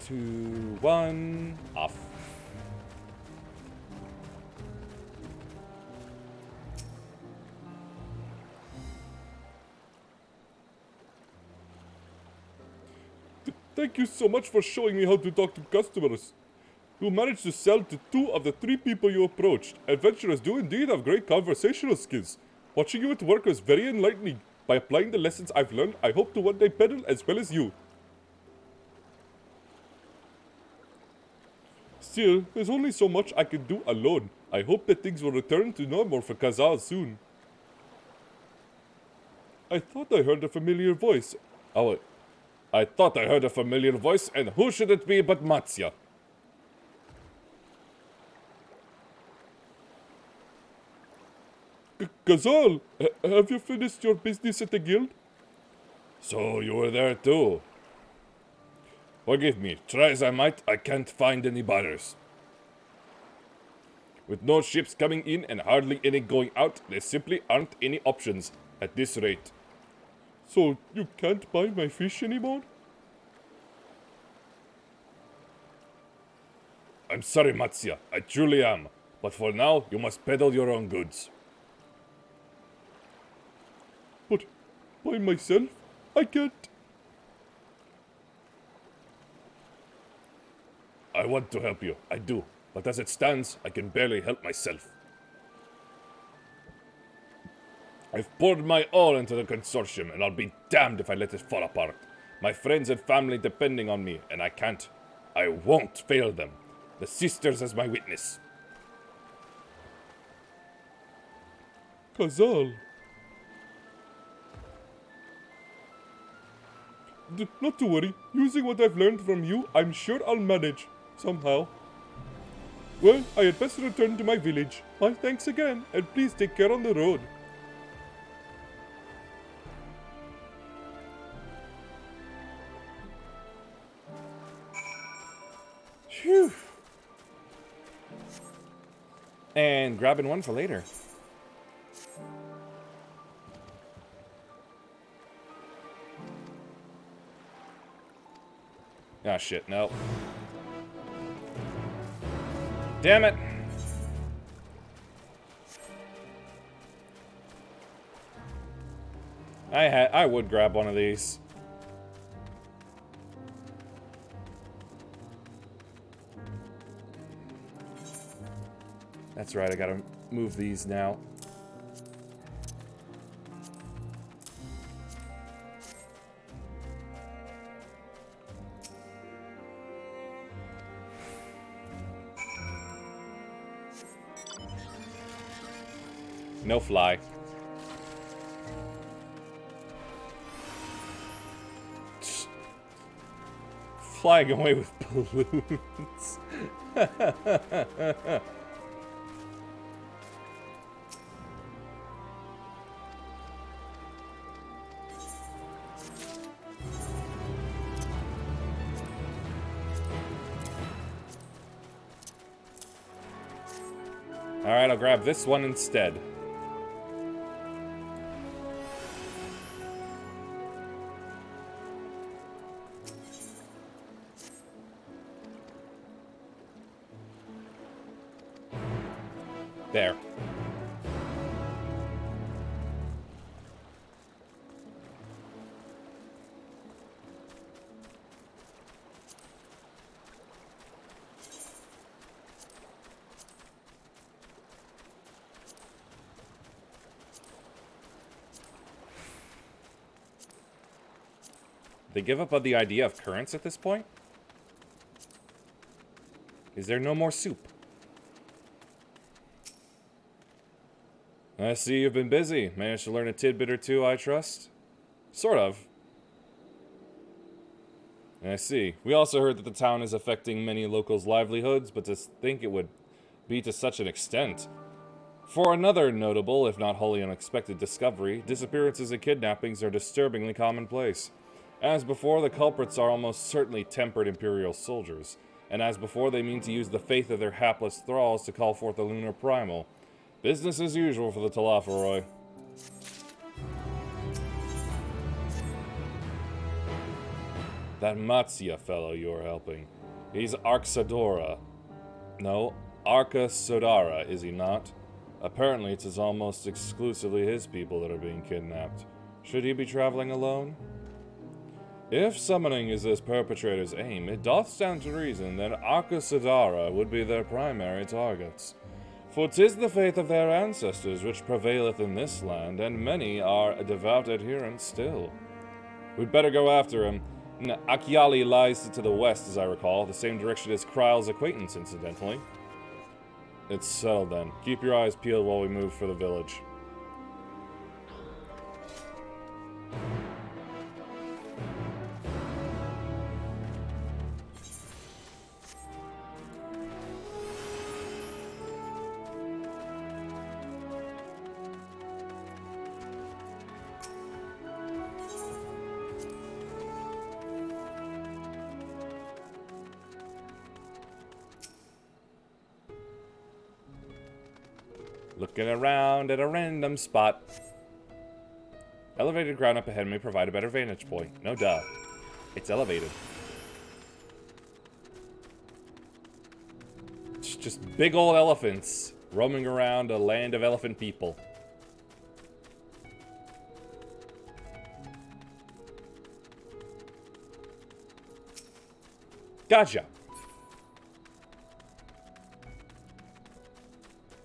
Two, one, off. Thank you so much for showing me how to talk to customers. You managed to sell to 2 of the 3 people you approached. Adventurers do indeed have great conversational skills. Watching you at work was very enlightening. By applying the lessons I've learned, I hope to one day peddle as well as you. Still, there's only so much I can do alone. I hope that things will return to normal for Kazal soon. I thought I heard a familiar voice. Oh, I thought I heard a familiar voice, and who should it be but Matsya? Kazal, have you finished your business at the guild? So you were there too. Forgive me, try as I might, I can't find any buyers. With no ships coming in and hardly any going out, there simply aren't any options at this rate. So you can't buy my fish anymore? I'm sorry, Matsya, I truly am. But for now, you must peddle your own goods. But by myself, I can't. I want to help you, I do. But as it stands, I can barely help myself. I've poured my all into the consortium, and I'll be damned if I let it fall apart. My friends and family depending on me, and I can't. I won't fail them. The sisters as my witness. Kazal. Not to worry. Using what I've learned from you, I'm sure I'll manage. Somehow. Well, I had best return to my village. My thanks again, and please take care on the road. Phew. And grabbing one for later. Ah, shit, no. Damn it! I would grab one of these. That's right, I gotta move these now. No fly. Flying away with balloons. Alright, I'll grab this one instead. There. They give up on the idea of currents at this point? Is there no more soup? I see you've been busy. Managed to learn a tidbit or two, I trust? Sort of. I see. We also heard that the town is affecting many locals' livelihoods, but to think it would be to such an extent. For another notable, if not wholly unexpected discovery, disappearances and kidnappings are disturbingly commonplace. As before, the culprits are almost certainly tempered Imperial soldiers, and as before, they mean to use the faith of their hapless thralls to call forth the lunar primal. Business as usual for the Talafaroi. That Matsya fellow you are helping. He's Arksadora. No, Arka Sodara, is he not? Apparently it is almost exclusively his people that are being kidnapped. Should he be traveling alone? If summoning is this perpetrator's aim, it doth stand to reason that Arcasadara would be their primary targets. For 'tis the faith of their ancestors which prevaileth in this land, and many are devout adherents still. We'd better go after him. Akiali lies to the west, as I recall, the same direction as Kryle's acquaintance, incidentally. It's settled then. Keep your eyes peeled while we move for the village. Looking around at a random spot. Elevated ground up ahead may provide a better vantage point. No duh. It's elevated. It's just big old elephants roaming around a land of elephant people. Gotcha.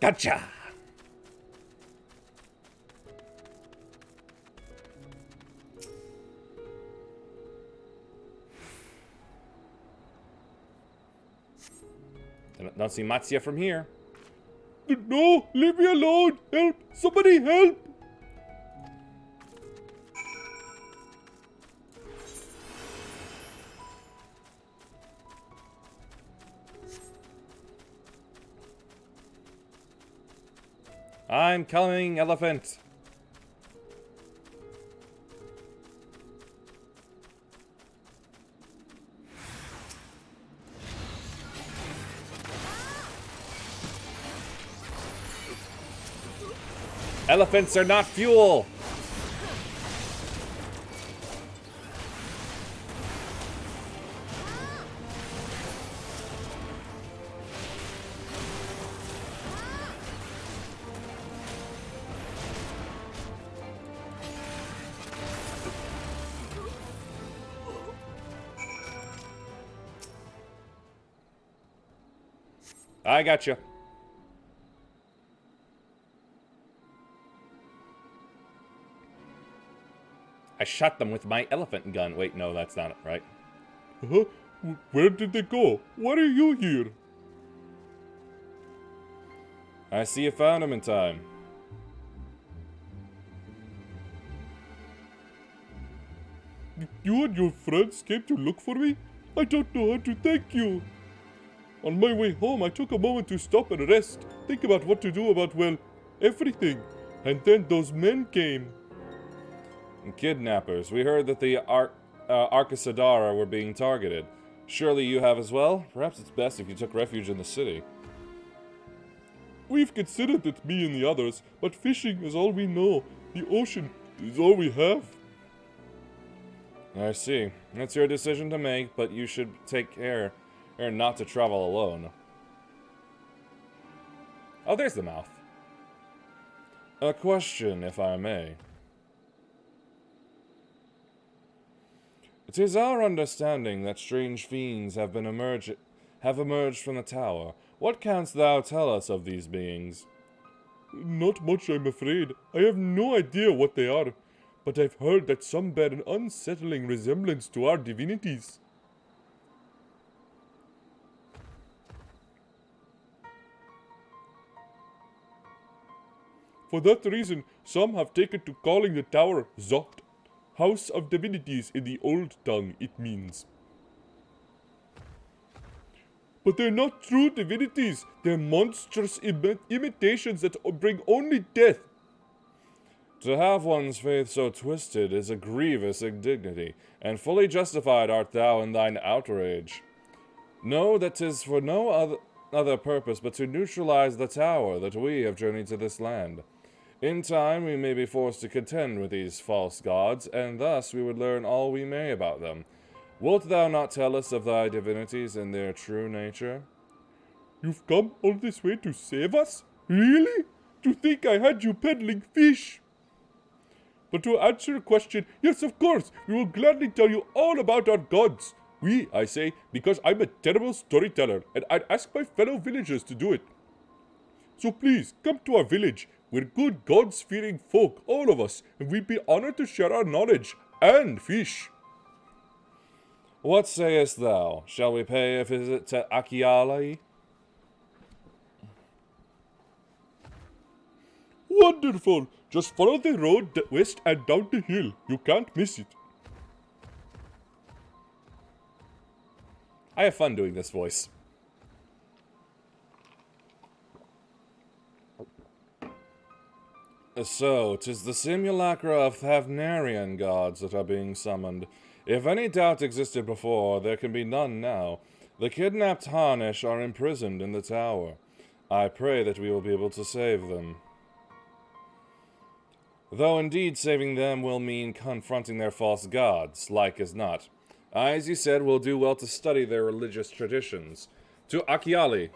Gotcha. Don't see Matsuya from here. No, leave me alone. Help. Somebody help. I'm coming, elephant. Elephants are not fuel! I got you. I shot them with my elephant gun. Wait, no, that's not it, right? Where did they go? What are you here? I see you found them in time. You and your friends came to look for me? I don't know how to thank you. On my way home, I took a moment to stop and rest, think about what to do about, well, everything. And then those men came. Kidnappers. We heard that the Arcasadara were being targeted. Surely you have as well? Perhaps it's best if you took refuge in the city. We've considered it, me and the others, but fishing is all we know. The ocean is all we have. I see. It's your decision to make, but you should take care not to travel alone. Oh, there's the mouth. A question, if I may. It is our understanding that strange fiends have emerged from the tower. What canst thou tell us of these beings? Not much, I'm afraid. I have no idea what they are, but I've heard that some bear an unsettling resemblance to our divinities. For that reason, some have taken to calling the tower Zot, House of Divinities in the old tongue, it means. But they're not true divinities, they're monstrous imitations that bring only death. To have one's faith so twisted is a grievous indignity, and fully justified art thou in thine outrage. Know that 'tis for no other purpose but to neutralize the tower that we have journeyed to this land. In time, we may be forced to contend with these false gods, and thus we would learn all we may about them. Wilt thou not tell us of thy divinities and their true nature? You've come all this way to save us? Really? To think I had you peddling fish? But to answer your question, yes, of course, we will gladly tell you all about our gods. We, I say, because I'm a terrible storyteller, and I'd ask my fellow villagers to do it. So please, come to our village. We're good gods-fearing folk, all of us, and we'd be honored to share our knowledge and fish. What sayest thou? Shall we pay a visit to Akiali? Wonderful! Just follow the road west and down the hill. You can't miss it. I have fun doing this voice. So, 'tis the simulacra of Thavnarian gods that are being summoned. If any doubt existed before, there can be none now. The kidnapped Harnish are imprisoned in the tower. I pray that we will be able to save them. Though indeed saving them will mean confronting their false gods, like as not. I, as you said, will do well to study their religious traditions. To Akiali.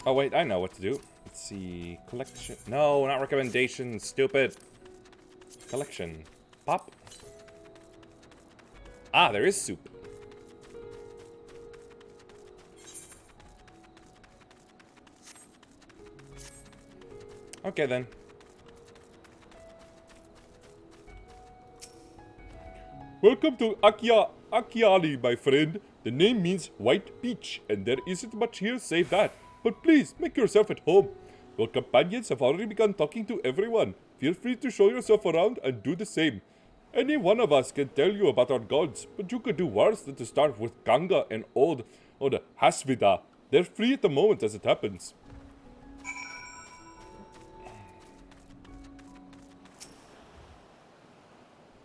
Oh wait, I know what to do. Let's see. Collection. No, not recommendations. Stupid. Collection. Pop. Ah, there is soup. Okay then. Welcome to Akiali, my friend. The name means white beach, and there isn't much here save that. But please, make yourself at home. Your companions have already begun talking to everyone. Feel free to show yourself around and do the same. Any one of us can tell you about our gods, but you could do worse than to start with Ganga and old Hasvida. They're free at the moment as it happens.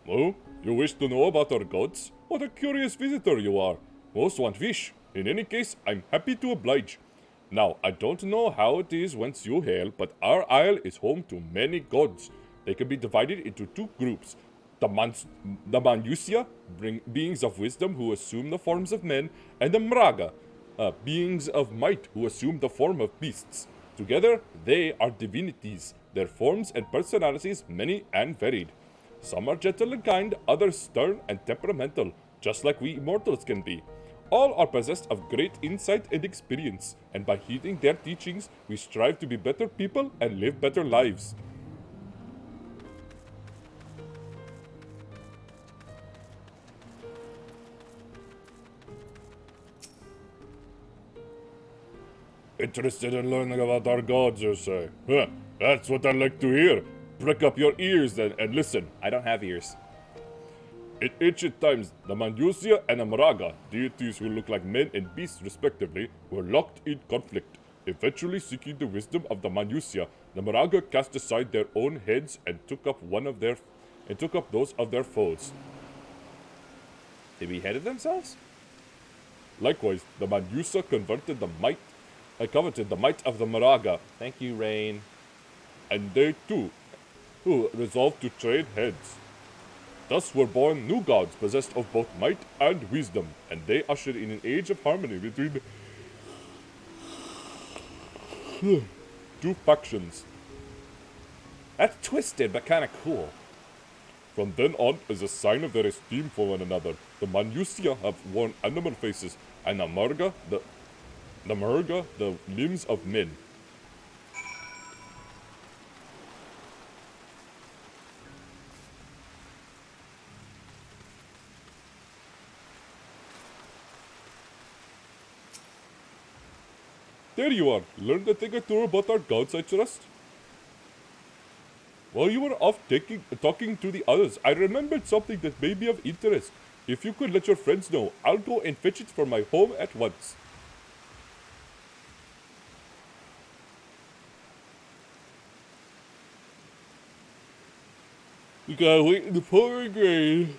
Oh, you wish to know about our gods? What a curious visitor you are. Most want fish. In any case, I'm happy to oblige. Now, I don't know how it is whence you hail, but our isle is home to many gods. They can be divided into two groups. The Manusia, beings of wisdom who assume the forms of men, and the Mraga, beings of might who assume the form of beasts. Together, they are divinities, their forms and personalities many and varied. Some are gentle and kind, others stern and temperamental, just like we immortals can be. All are possessed of great insight and experience, and by heeding their teachings, we strive to be better people and live better lives. Interested in learning about our gods, you say? Huh, that's what I like to hear. Prick up your ears then and listen. I don't have ears. In ancient times, the Manusia and the Maraga, deities who look like men and beasts respectively, were locked in conflict. Eventually seeking the wisdom of the Manusia, the Maraga cast aside their own heads and took up those of their foes. They beheaded themselves? Likewise, the Manusia coveted the might of the Maraga. Thank you, Rain. And they too, who resolved to trade heads. Thus were born new gods possessed of both might and wisdom, and they ushered in an age of harmony between the two factions. That's twisted, but kind of cool. From then on, as a sign of their esteem for one another, the Manusia have worn animal faces, and the Murga, the limbs of men. There you are. Learned a thing or two about our gods, I trust. While you were off talking to the others, I remembered something that may be of interest. If you could let your friends know, I'll go and fetch it from my home at once. You gotta wait in the pouring rain.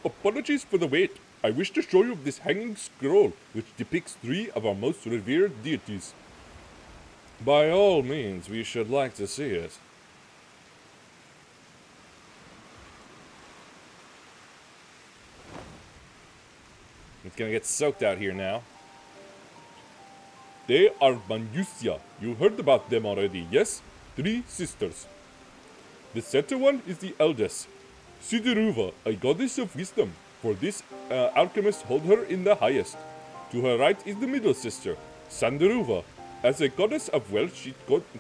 Apologies for the wait. I wish to show you this hanging scroll, which depicts 3 of our most revered deities. By all means, we should like to see it. It's gonna get soaked out here now. They are Manusya. You heard about them already, yes? 3 sisters. The center one is the eldest, Sidiruva, a goddess of wisdom. For this, alchemists hold her in the highest. To her right is the middle sister, Sandaruva. As a goddess of wealth, she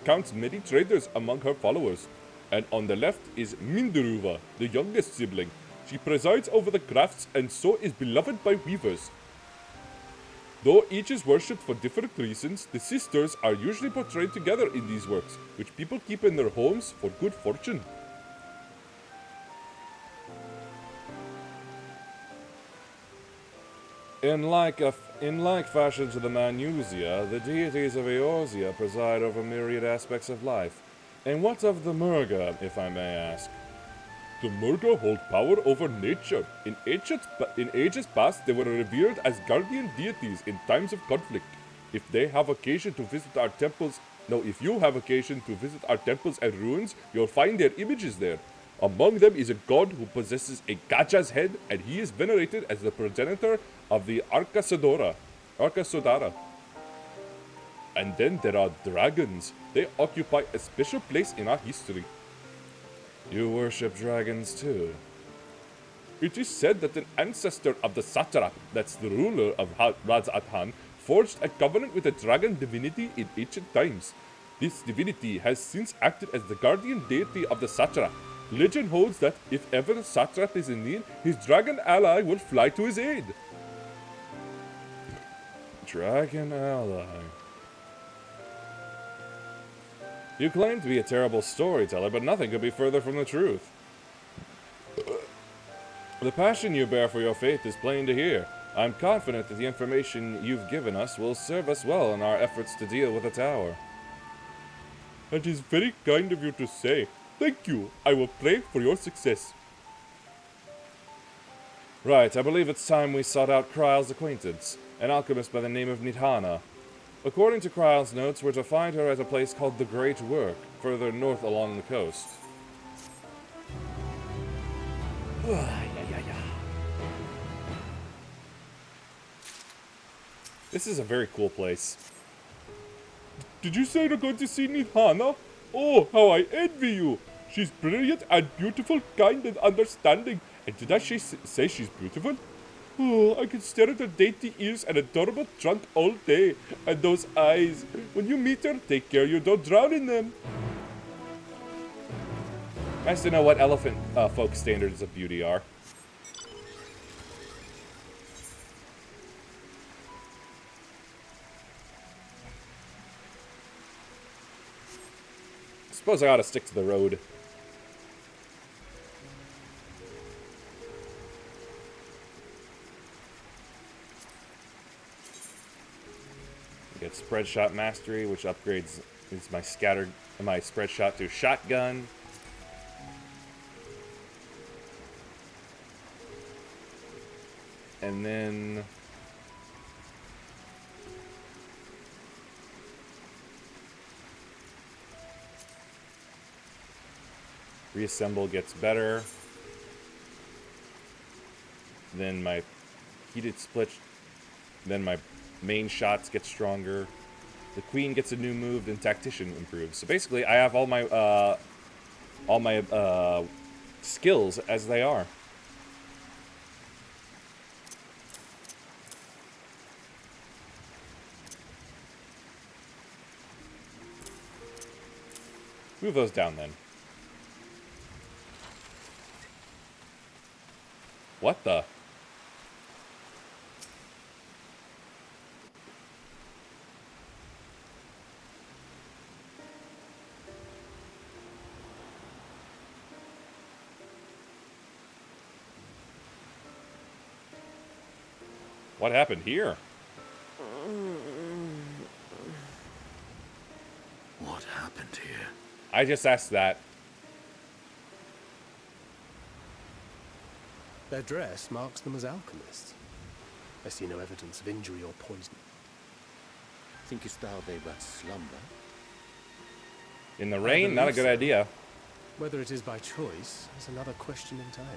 counts many traders among her followers. And on the left is Mindaruva, the youngest sibling. She presides over the crafts and so is beloved by weavers. Though each is worshipped for different reasons, the sisters are usually portrayed together in these works, which people keep in their homes for good fortune. In like fashion to the Manusia, the deities of Eorzea preside over myriad aspects of life. And what of the Murga, if I may ask? The Murga hold power over nature. In ages past, they were revered as guardian deities in times of conflict. If you have occasion to visit our temples and ruins, you'll find their images there. Among them is a god who possesses a Gaja's head, and he is venerated as the progenitor of the Arkasodara. And then there are dragons. They occupy a special place in our history. You worship dragons too? It is said that an ancestor of the satrap, that's the ruler of Radz-at-Han, forged a covenant with a dragon divinity in ancient times. This divinity has since acted as the guardian deity of the satrap. Legend holds that if ever the satrap is in need, his dragon ally will fly to his aid. Dragon ally. You claim to be a terrible storyteller, but nothing could be further from the truth. The passion you bear for your faith is plain to hear. I'm confident that the information you've given us will serve us well in our efforts to deal with the tower. That is very kind of you to say. Thank you. I will pray for your success. Right, I believe it's time we sought out Kryle's acquaintance, an alchemist by the name of Nidhana. According to Kryle's notes, we're to find her at a place called the Great Work, further north along the coast. This is a very cool place. Did you say you're going to see Nidhana? Oh, how I envy you! She's brilliant and beautiful, kind and understanding. And did I say she's beautiful? Oh, I can stare at her dainty ears and adorable trunk all day. And those eyes. When you meet her, take care you don't drown in them. Nice to know what elephant folk standards of beauty are. Suppose I ought to stick to the road. Get spread shot mastery, which upgrades my spread shot to shotgun. And then reassemble gets better. Then my heated split, then my main shots get stronger. The queen gets a new move, and tactician improves. So basically, I have all my skills as they are. Move those down then. What the? What happened here? What happened here? I just asked that. Their dress marks them as alchemists. I see no evidence of injury or poison. Thinkest thou they but slumber? In the rain? Not a good idea. Whether it is by choice is another question entirely.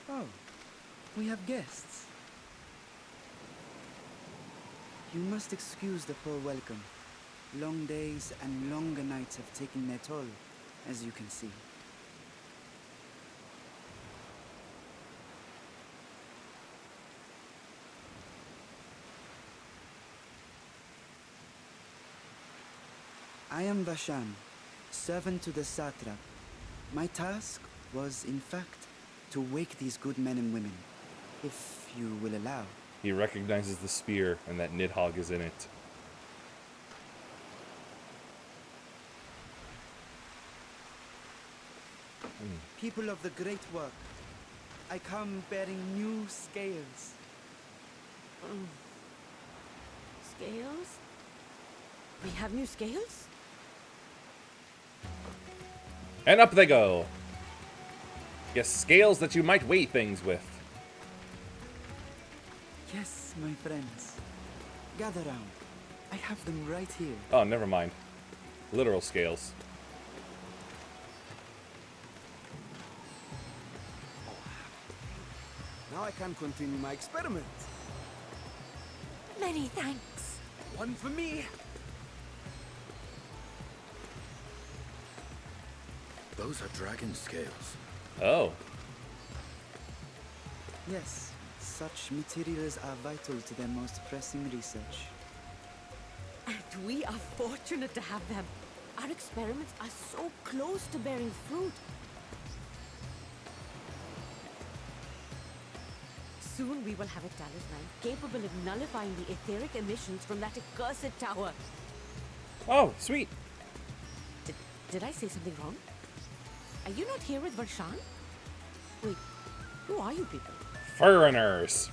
Oh, we have guests. You must excuse the poor welcome. Long days and longer nights have taken their toll, as you can see. I am Vashan, servant to the satrap. My task was, in fact, to wake these good men and women, if you will allow. He recognizes the spear and that Nidhogg is in it. People of the great work, I come bearing new scales. Scales? We have new scales? And up they go. Yes, scales that you might weigh things with. Yes, my friends. Gather round. I have them right here. Oh, never mind. Literal scales. Now I can continue my experiment. Many thanks. One for me. Those are dragon scales. Oh. Yes, such materials are vital to their most pressing research. And we are fortunate to have them. Our experiments are so close to bearing fruit. Soon we will have a talisman capable of nullifying the etheric emissions from that accursed tower. Oh, sweet. Did I say something wrong? Are you not here with Varshan? Wait, who are you people? Foreigners.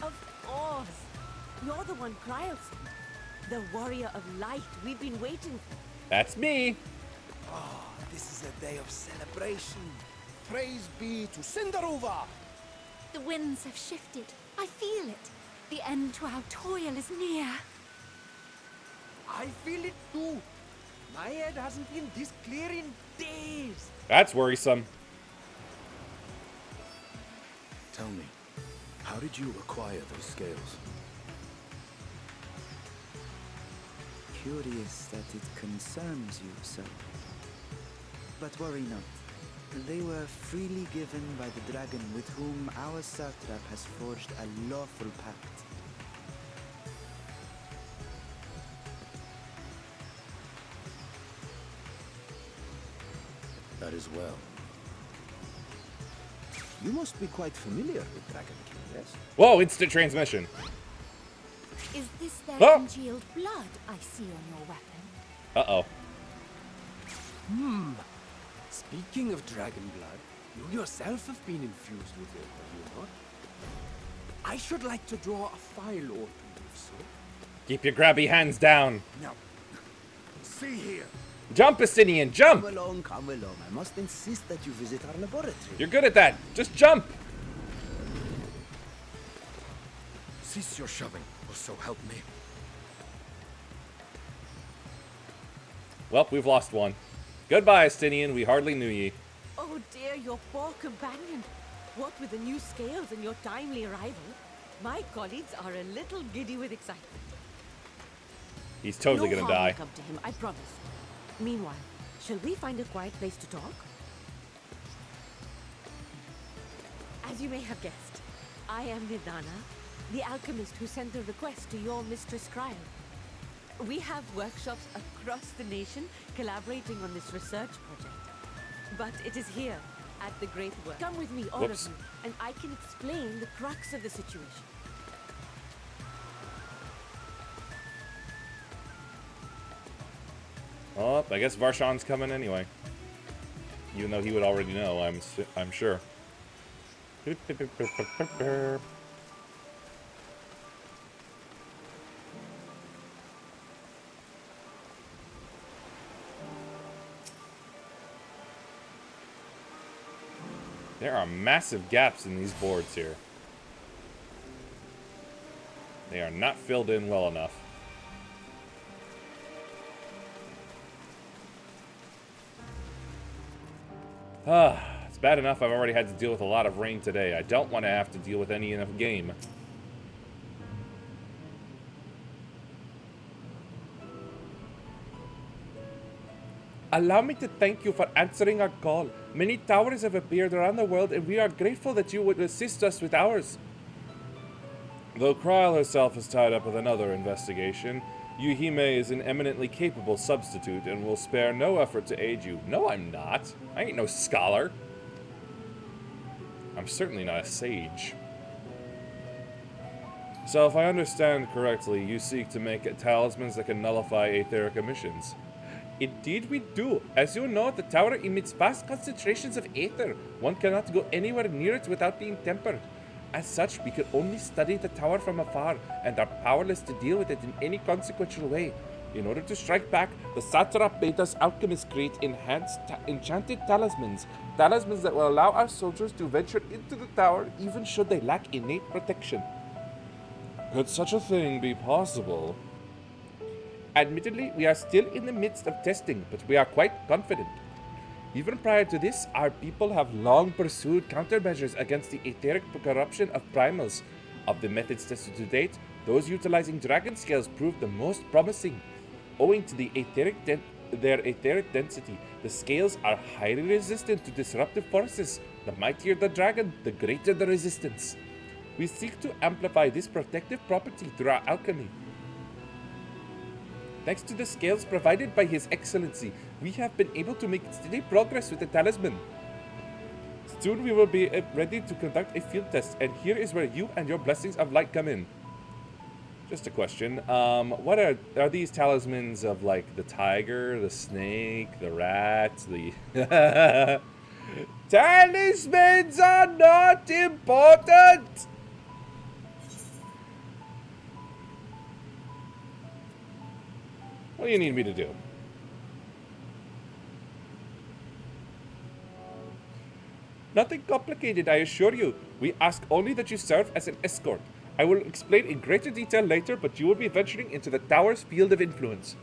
Of course. You're the one Kryl sent. The warrior of light we've been waiting for. That's me. Oh, this is a day of celebration. Praise be to Cinderova. The winds have shifted. I feel it. The end to our toil is near. I feel it too. My head hasn't been this clear in days. That's worrisome. Tell me, how did you acquire those scales? Curious that it concerns you so. But worry not. They were freely given by the dragon with whom our satrap has forged a lawful pact. That is well. You must be quite familiar with Dragon King, yes? Whoa, instant transmission. Is this their Oh! congealed blood I see on your weapon? Uh-oh. Speaking of dragon blood, you yourself have been infused with it, have you not? I should like to draw a file or two, if so. Keep your grabby hands down. Now, see here. Jump, Estinian, jump! Come along. I must insist that you visit our laboratory. You're good at that. Just jump. Cease your shoving, or so help me. Well, we've lost one. Goodbye, Estinian. We hardly knew ye. Oh dear, your poor companion. What with the new scales and your timely arrival, my colleagues are a little giddy with excitement. He's totally No gonna harm will die. come to him, I promise. Meanwhile, shall we find a quiet place to talk? As you may have guessed, I am Nidana, the alchemist who sent the request to your mistress Kryl. We have workshops across the nation collaborating on this research project. But it is here, at the Great Work. Come with me, all Whoops. of you, and I can explain the crux of the situation. Oh, I guess Varshan's coming anyway. Even though he would already know, I'm sure. There are massive gaps in these boards here. They are not filled in well enough. It's bad enough I've already had to deal with a lot of rain today. I don't want to have to deal with any in a game. Allow me to thank you for answering our call. Many towers have appeared around the world, and we are grateful that you would assist us with ours. Though Kryl herself is tied up with another investigation, Yuhime is an eminently capable substitute and will spare no effort to aid you. No, I'm not. I ain't no scholar. I'm certainly not a sage. So if I understand correctly, you seek to make talismans that can nullify etheric emissions. Indeed we do. As you know, the tower emits vast concentrations of aether. One cannot go anywhere near it without being tempered. As such, we can only study the tower from afar, and are powerless to deal with it in any consequential way. In order to strike back, the satrap made us alchemists create enhanced enchanted talismans. Talismans that will allow our soldiers to venture into the tower, even should they lack innate protection. Could such a thing be possible? Admittedly, we are still in the midst of testing, but we are quite confident. Even prior to this, our people have long pursued countermeasures against the etheric corruption of primals. Of the methods tested to date, those utilizing dragon scales proved the most promising. Owing to their etheric density, the scales are highly resistant to disruptive forces. The mightier the dragon, the greater the resistance. We seek to amplify this protective property through our alchemy. Thanks to the scales provided by His Excellency, we have been able to make steady progress with the talisman. Soon we will be ready to conduct a field test, and here is where you and your blessings of light come in. Just a question. What are these talismans of, like, the tiger, the snake, the rat, the... Talismans are not important! What do you need me to do? Nothing complicated, I assure you. We ask only that you serve as an escort. I will explain in greater detail later, but you will be venturing into the tower's field of influence.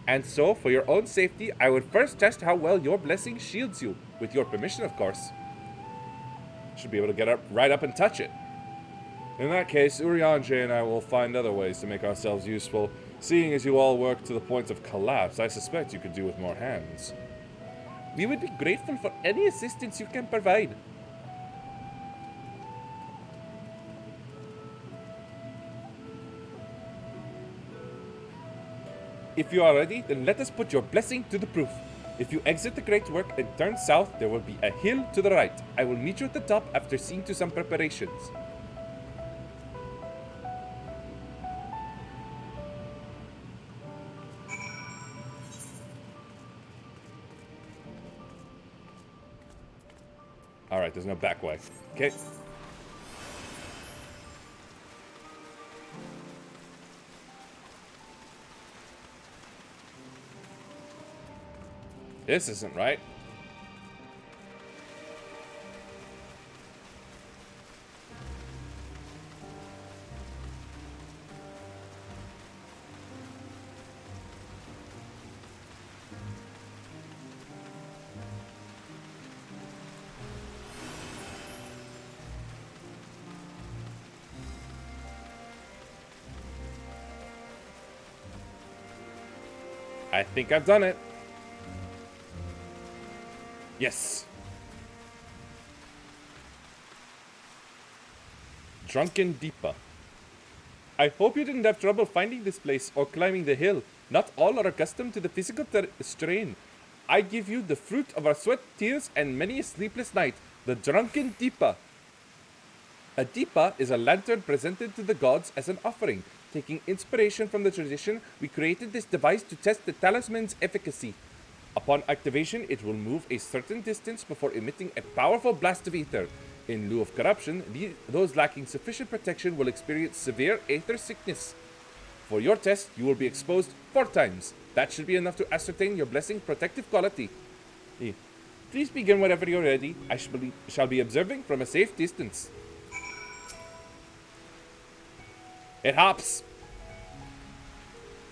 And so, for your own safety, I would first test how well your blessing shields you. With your permission, of course. Should be able to get right up and touch it. In that case, Urianger and I will find other ways to make ourselves useful. Seeing as you all work to the point of collapse, I suspect you could do with more hands. We would be grateful for any assistance you can provide. If you are ready, then let us put your blessing to the proof. If you exit the Great Work and turn south, there will be a hill to the right. I will meet you at the top after seeing to some preparations. Alright, there's no back way. Okay. This isn't right. I think I've done it. Yes. Drunken Deepa. I hope you didn't have trouble finding this place or climbing the hill. Not all are accustomed to the physical strain. I give you the fruit of our sweat, tears, and many a sleepless night, the Drunken Deepa. A Deepa is a lantern presented to the gods as an offering. Taking inspiration from the tradition, we created this device to test the talisman's efficacy. Upon activation, it will move a certain distance before emitting a powerful blast of ether. In lieu of corruption, those lacking sufficient protection will experience severe aether sickness. For your test, you will be exposed 4 times. That should be enough to ascertain your blessing's protective quality. Please begin whenever you're ready. I shall be observing from a safe distance. It hops.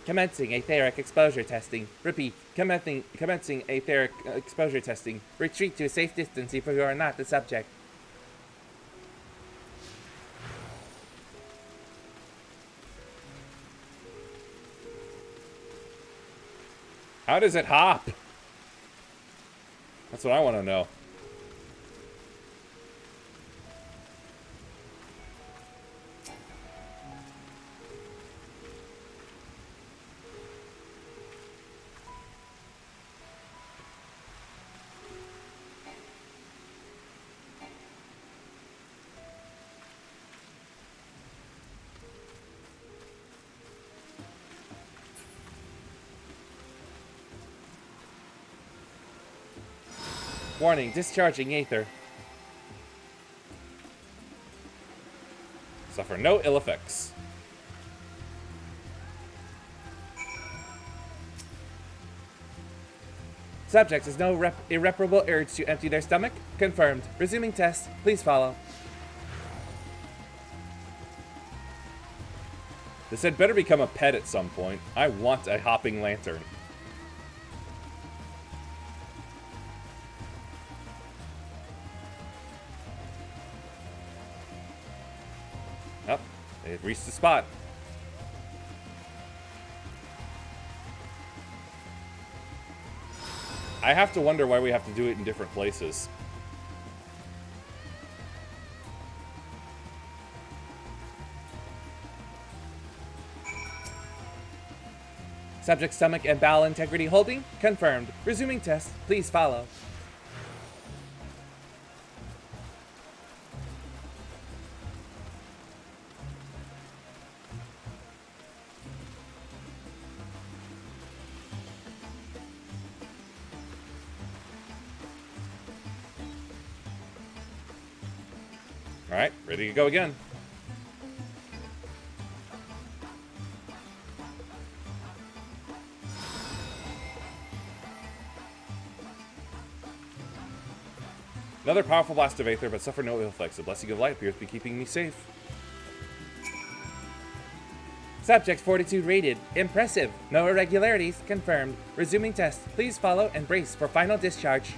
Commencing etheric exposure testing. Repeat. Commencing etheric exposure testing. Retreat to a safe distance if you are not the subject. How does it hop? That's what I want to know. Warning, discharging aether. Suffer no ill effects. Subject has no irreparable urge to empty their stomach. Confirmed. Resuming test. Please follow. This had better become a pet at some point. I want a hopping lantern. Oh, it reached the spot. I have to wonder why we have to do it in different places. Subject stomach and bowel integrity holding. Confirmed. Resuming test. Please follow. Alright, ready to go again. Another powerful blast of aether, but suffer no ill effects. The blessing of light appears to be keeping me safe. Subject fortitude rated. Impressive. No irregularities. Confirmed. Resuming test. Please follow and brace for final discharge.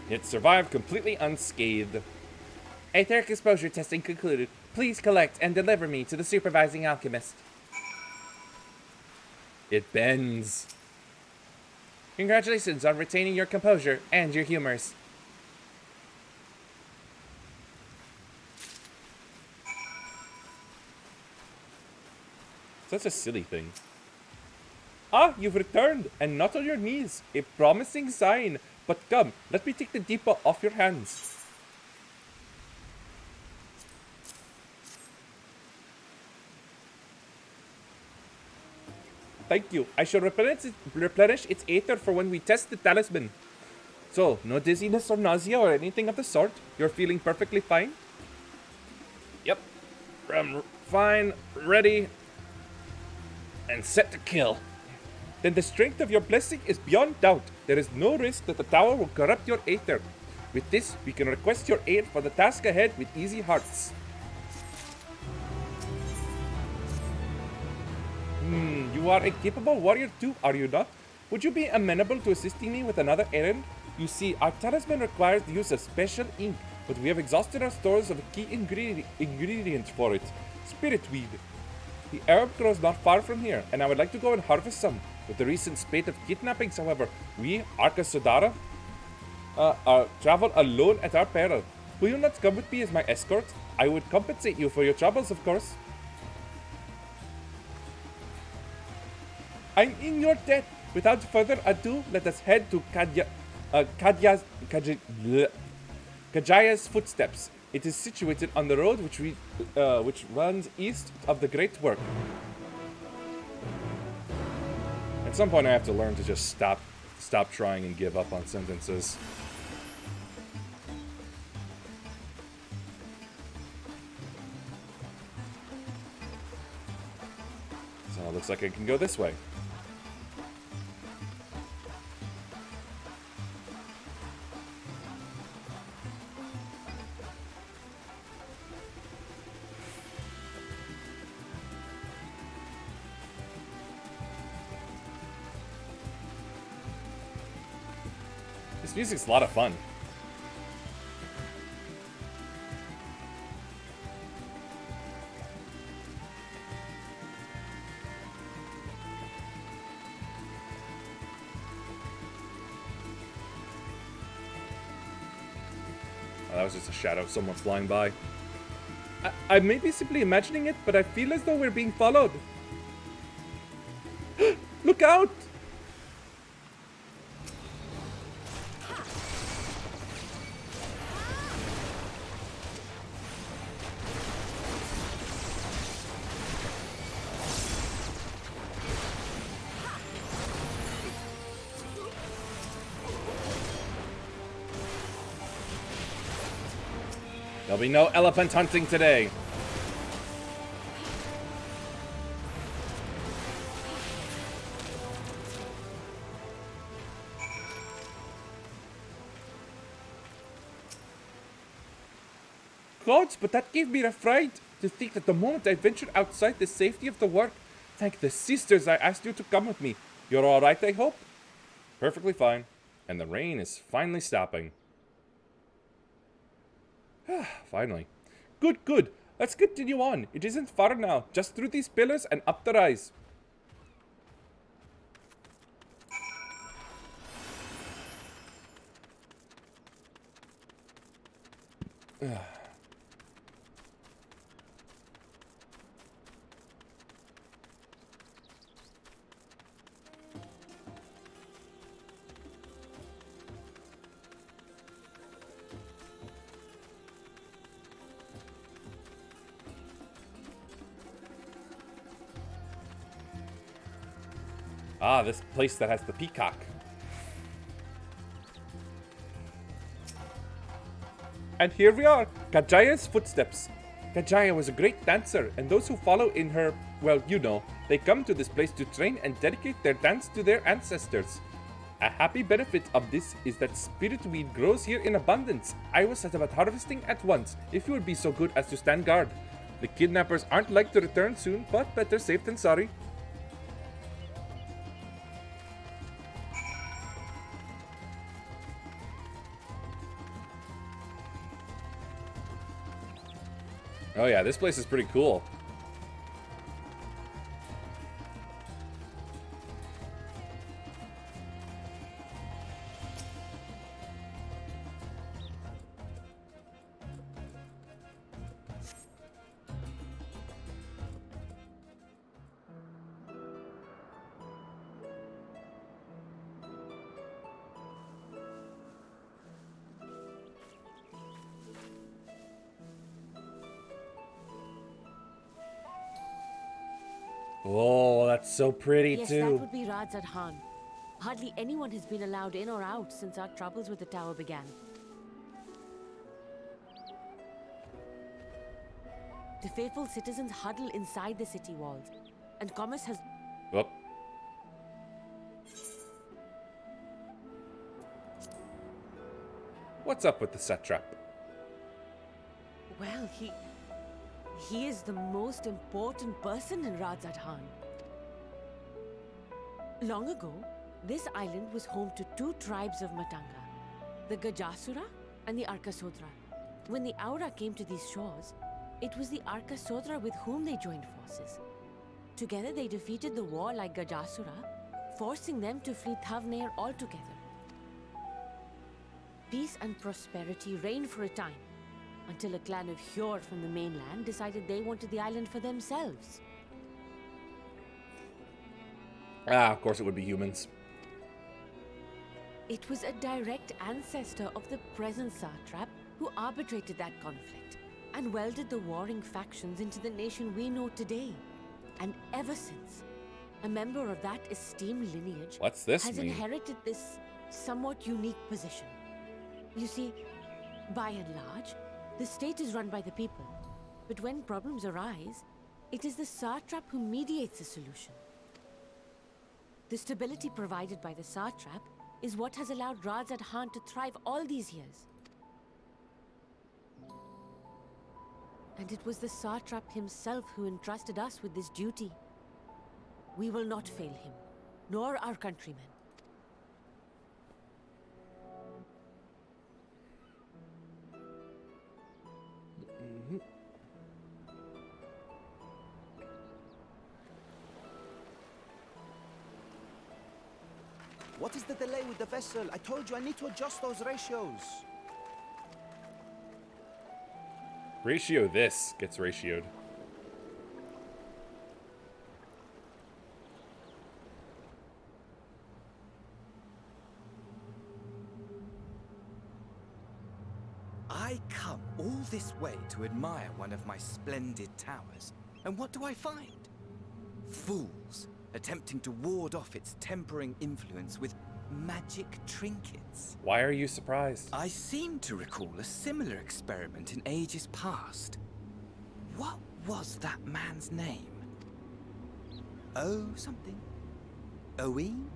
It survived completely unscathed. Aetheric exposure testing concluded. Please collect and deliver me to the supervising alchemist. It bends. Congratulations on retaining your composure and your humors. Such a silly thing. Ah, you've returned, and not on your knees. A promising sign. But come, let me take the deepa off your hands. Thank you. I shall replenish its aether for when we test the talisman. So, no dizziness or nausea or anything of the sort? You're feeling perfectly fine? Yep. I'm fine, ready, and set to kill. Then the strength of your blessing is beyond doubt. There is no risk that the tower will corrupt your aether. With this, we can request your aid for the task ahead with easy hearts. You are a capable warrior too, are you not? Would you be amenable to assisting me with another errand? You see, our talisman requires the use of special ink, but we have exhausted our stores of a key ingredient for it, spirit weed. The herb grows not far from here, and I would like to go and harvest some. With the recent spate of kidnappings, however, we, Arca Sodara, travel alone at our peril. Will you not come with me as my escort? I would compensate you for your troubles, of course. I'm in your debt. Without further ado, let us head to Kajaya's footsteps. It is situated on the road which runs east of the Great Work. At some point, I have to learn to just stop trying and give up on sentences. So it looks like I can go this way. This music's a lot of fun. Oh, that was just a shadow of someone flying by. I may be simply imagining it, but I feel as though we're being followed. Look out! There'll be no elephant hunting today. Gods, but that gave me a fright to think that the moment I ventured outside the safety of the work, thank the sisters I asked you to come with me. You're all right, I hope? Perfectly fine. And the rain is finally stopping. Finally. Good, good. Let's continue on. It isn't far now. Just through these pillars and up the rise. Ah, this place that has the peacock. And here we are, Kajaya's footsteps. Kajaya was a great dancer, and those who follow in her, well, you know, they come to this place to train and dedicate their dance to their ancestors. A happy benefit of this is that spirit weed grows here in abundance. I will set about harvesting at once, if you would be so good as to stand guard. The kidnappers aren't like to return soon, but better safe than sorry. Oh yeah, this place is pretty cool. Oh, that's so pretty Yes, too. that would be Radzad Khan. Hardly anyone has been allowed in or out since our troubles with the tower began. The faithful citizens huddle inside the city walls, and commerce has... Whoop. What's up with the satrap? Well, he is the most important person in Radzad Khan. Long ago, this island was home to two tribes of Matanga, the Gajasura and the Arkasodra. When the Aura came to these shores, it was the Arkasodra with whom they joined forces. Together they defeated the war-like Gajasura, forcing them to flee Thavnair altogether. Peace and prosperity reigned for a time, until a clan of Hjord from the mainland decided they wanted the island for themselves. Ah, of course it would be humans. It was a direct ancestor of the present satrap who arbitrated that conflict and welded the warring factions into the nation we know today. And ever since, a member of that esteemed lineage What's this has mean? inherited this somewhat unique position. You see, by and large, the state is run by the people. But when problems arise, it is the satrap who mediates a solution. The stability provided by the satrap is what has allowed Radzad Khan to thrive all these years. And it was the satrap himself who entrusted us with this duty. We will not fail him, nor our countrymen. What is the delay with the vessel? I told you I need to adjust those ratios. Ratio this gets ratioed. I come all this way to admire one of my splendid towers, and what do I find? Fools attempting to ward off its tempering influence with magic trinkets. Why are you surprised? I seem to recall a similar experiment in ages past. What was that man's name? Oh, something. Owen?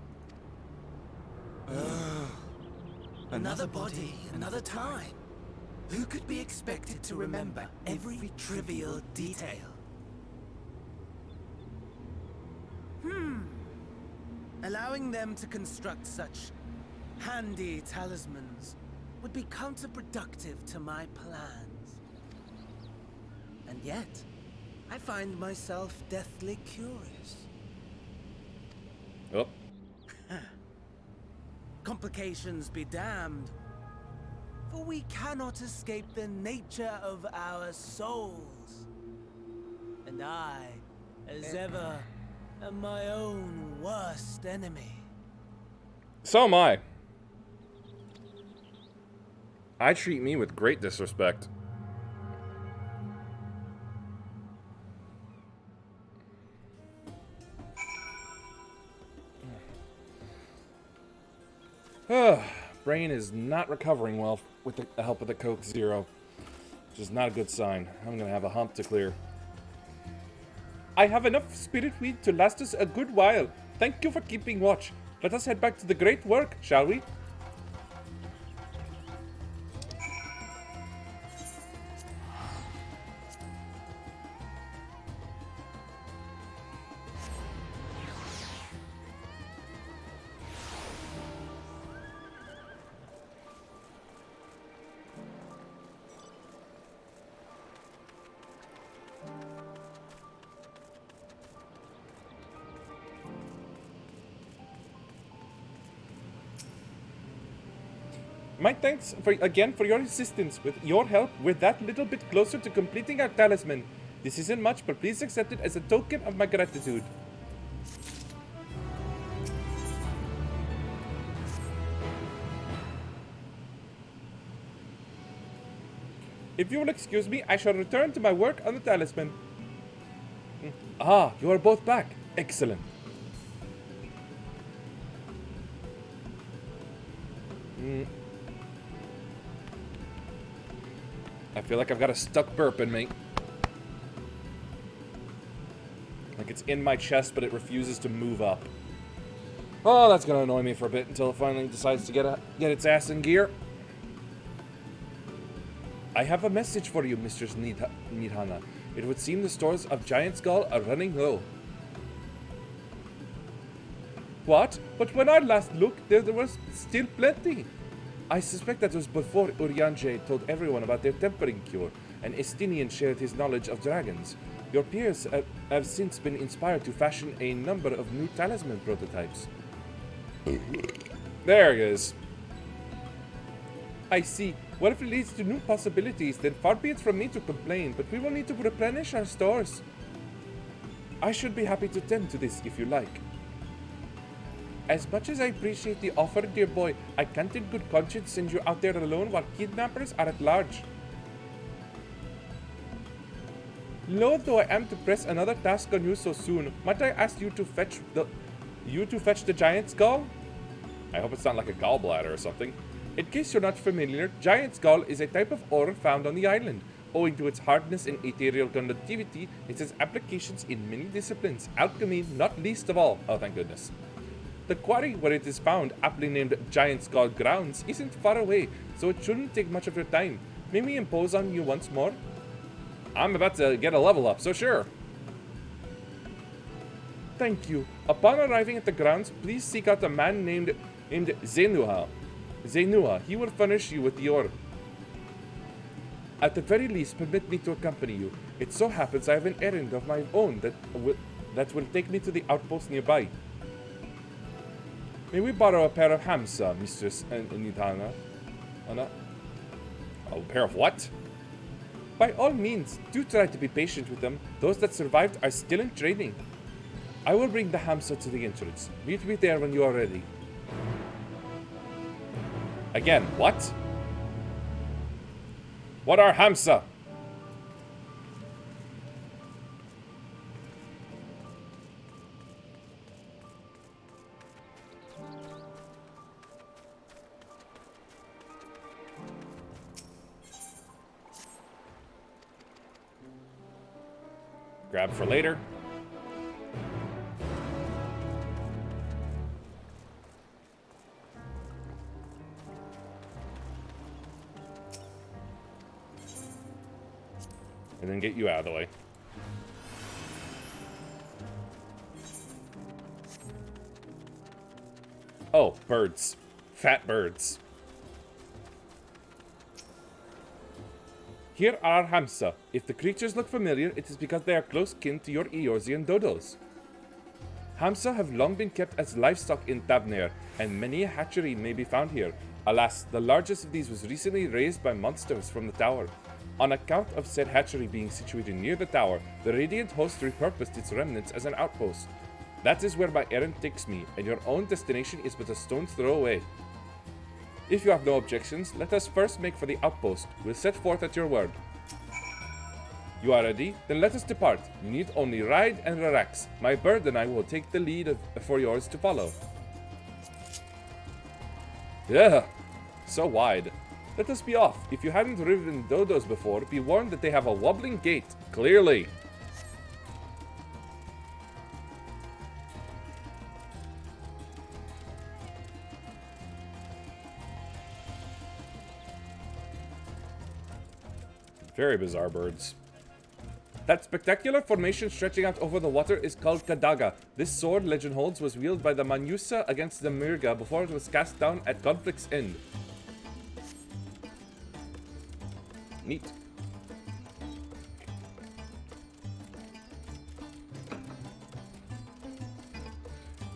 Another body, another time. Who could be expected to remember every trivial detail? Allowing them to construct such handy talismans would be counterproductive to my plans. And yet, I find myself deathly curious. Oh. Complications be damned, for we cannot escape the nature of our souls. And I, as ever, am my own worst enemy. So am I. I treat me with great disrespect. Brain is not recovering well with the help of the Coke Zero, which is not a good sign. I'm gonna have a hump to clear. I have enough spirit weed to last us a good while. Thank you for keeping watch. Let us head back to the great work, shall we? My thanks again for your assistance. With your help, we're that little bit closer to completing our talisman. This isn't much, but please accept it as a token of my gratitude. If you will excuse me, I shall return to my work on the talisman. Ah, you are both back. Excellent. I feel like I've got a stuck burp in me. Like it's in my chest, but it refuses to move up. Oh, that's gonna annoy me for a bit until it finally decides to get its ass in gear. I have a message for you, Mistress Nidhana. It would seem the stores of Giant Skull are running low. What? But when I last looked, there was still plenty. I suspect that was before Urianger told everyone about their tempering cure, and Estinian shared his knowledge of dragons. Your peers have since been inspired to fashion a number of new talisman prototypes. There it is. I see. Well, if it leads to new possibilities, then far be it from me to complain, but we will need to replenish our stores. I should be happy to tend to this if you like. As much as I appreciate the offer, dear boy, I can't in good conscience send you out there alone while kidnappers are at large. Loath though I am to press another task on you so soon, might I ask you to fetch the giant skull? I hope it's not like a gallbladder or something. In case you're not familiar, giant skull is a type of ore found on the island. Owing to its hardness and ethereal conductivity, it has applications in many disciplines, alchemy not least of all. Oh, thank goodness. The quarry where it is found, aptly named Giant Skull Grounds, isn't far away, so it shouldn't take much of your time. May we impose on you once more? I'm about to get a level up, so sure. Thank you. Upon arriving at the grounds, please seek out a man named Zenua. He will furnish you with the ore. At the very least, permit me to accompany you. It so happens I have an errand of my own that will take me to the outpost nearby. May we borrow a pair of hamsa, Mistress Nidana? A pair of what? By all means, do try to be patient with them. Those that survived are still in training. I will bring the hamsa to the entrance. Meet me there when you are ready. Again, what? What are hamsa? Grab for later. And then get you out of the way. Oh, birds. Fat birds. Here are hamsa. If the creatures look familiar, it is because they are close kin to your Eorzean dodos. Hamsa have long been kept as livestock in Tavnair, and many a hatchery may be found here. Alas, the largest of these was recently raised by monsters from the tower. On account of said hatchery being situated near the tower, the Radiant Host repurposed its remnants as an outpost. That is where my errand takes me, and your own destination is but a stone's throw away. If you have no objections, let us first make for the outpost. We'll set forth at your word. You are ready? Then let us depart. You need only ride and relax. My bird and I will take the lead for yours to follow. Yeah, so wide. Let us be off. If you hadn't ridden dodos before, be warned that they have a wobbling gait. Clearly. Very bizarre birds. That spectacular formation stretching out over the water is called Kadaga. This sword, legend holds, was wielded by the Manusa against the Mirga before it was cast down at conflict's end. Neat.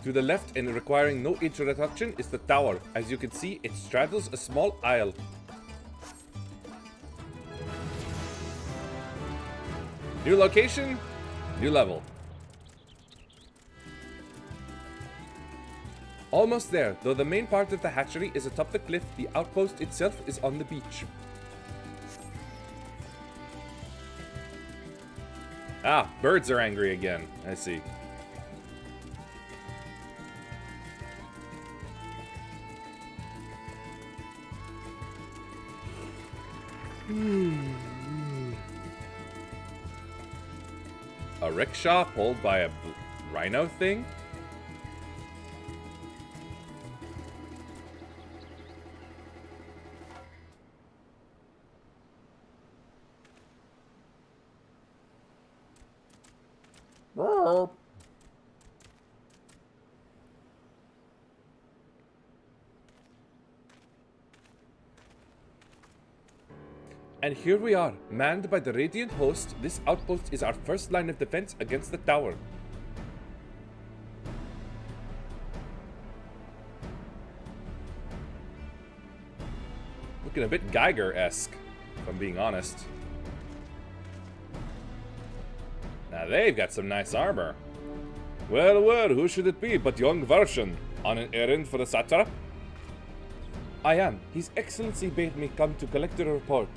To the left and requiring no introduction is the tower. As you can see, it straddles a small isle. New location, new level. Almost there, though the main part of the hatchery is atop the cliff, the outpost itself is on the beach. Ah, birds are angry again. I see. A rickshaw pulled by a rhino thing? And here we are, manned by the Radiant Host. This outpost is our first line of defense against the tower. Looking a bit Geiger-esque, if I'm being honest. Now they've got some nice armor. Well, well, who should it be but young Varshan, on an errand for the satrap? I am. His Excellency bade me come to collect a report.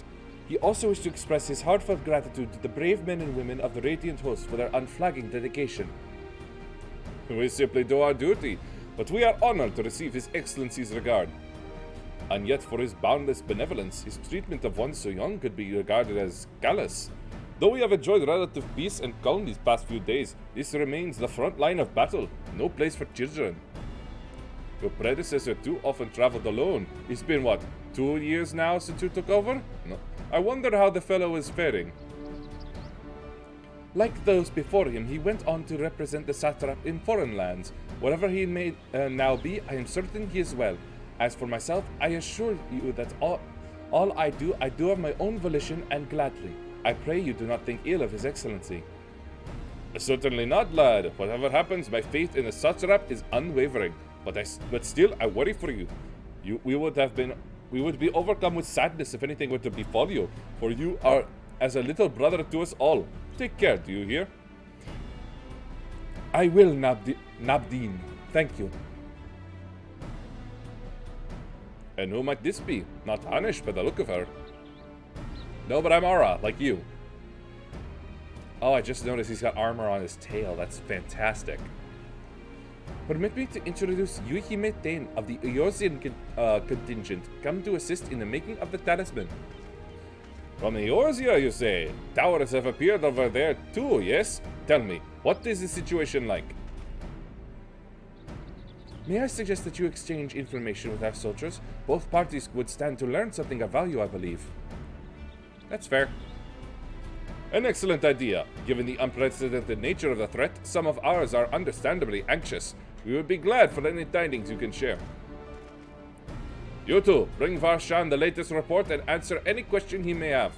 He also wished to express his heartfelt gratitude to the brave men and women of the Radiant Host for their unflagging dedication. We simply do our duty, but we are honored to receive His Excellency's regard. And yet, for his boundless benevolence, his treatment of one so young could be regarded as callous. Though we have enjoyed relative peace and calm these past few days, this remains the front line of battle, no place for children. Your predecessor too often traveled alone. It's been, what, 2 years now since you took over? No. I wonder how the fellow is faring. Like those before him, he went on to represent the satrap in foreign lands. Whatever he may now be, I am certain he is well. As for myself, I assure you that all I do of my own volition and gladly. I pray you do not think ill of His Excellency. Certainly not, lad. Whatever happens, my faith in the satrap is unwavering. But still, I worry for you. We would be overcome with sadness if anything were to befall you, for you are as a little brother to us all. Take care, do you hear? I will, Nabdeen. Thank you. And who might this be? Not Anish by the look of her. No, but I'm Aura, like you. Oh, I just noticed he's got armor on his tail. That's fantastic. Permit me to introduce Yuhime Tain of the Eorzean contingent, come to assist in the making of the talisman. From Eorzea, you say? Towers have appeared over there too, yes? Tell me, what is the situation like? May I suggest that you exchange information with our soldiers? Both parties would stand to learn something of value, I believe. That's fair. An excellent idea. Given the unprecedented nature of the threat, some of ours are understandably anxious. We would be glad for any tidings you can share. You two, bring Varshan the latest report and answer any question he may have.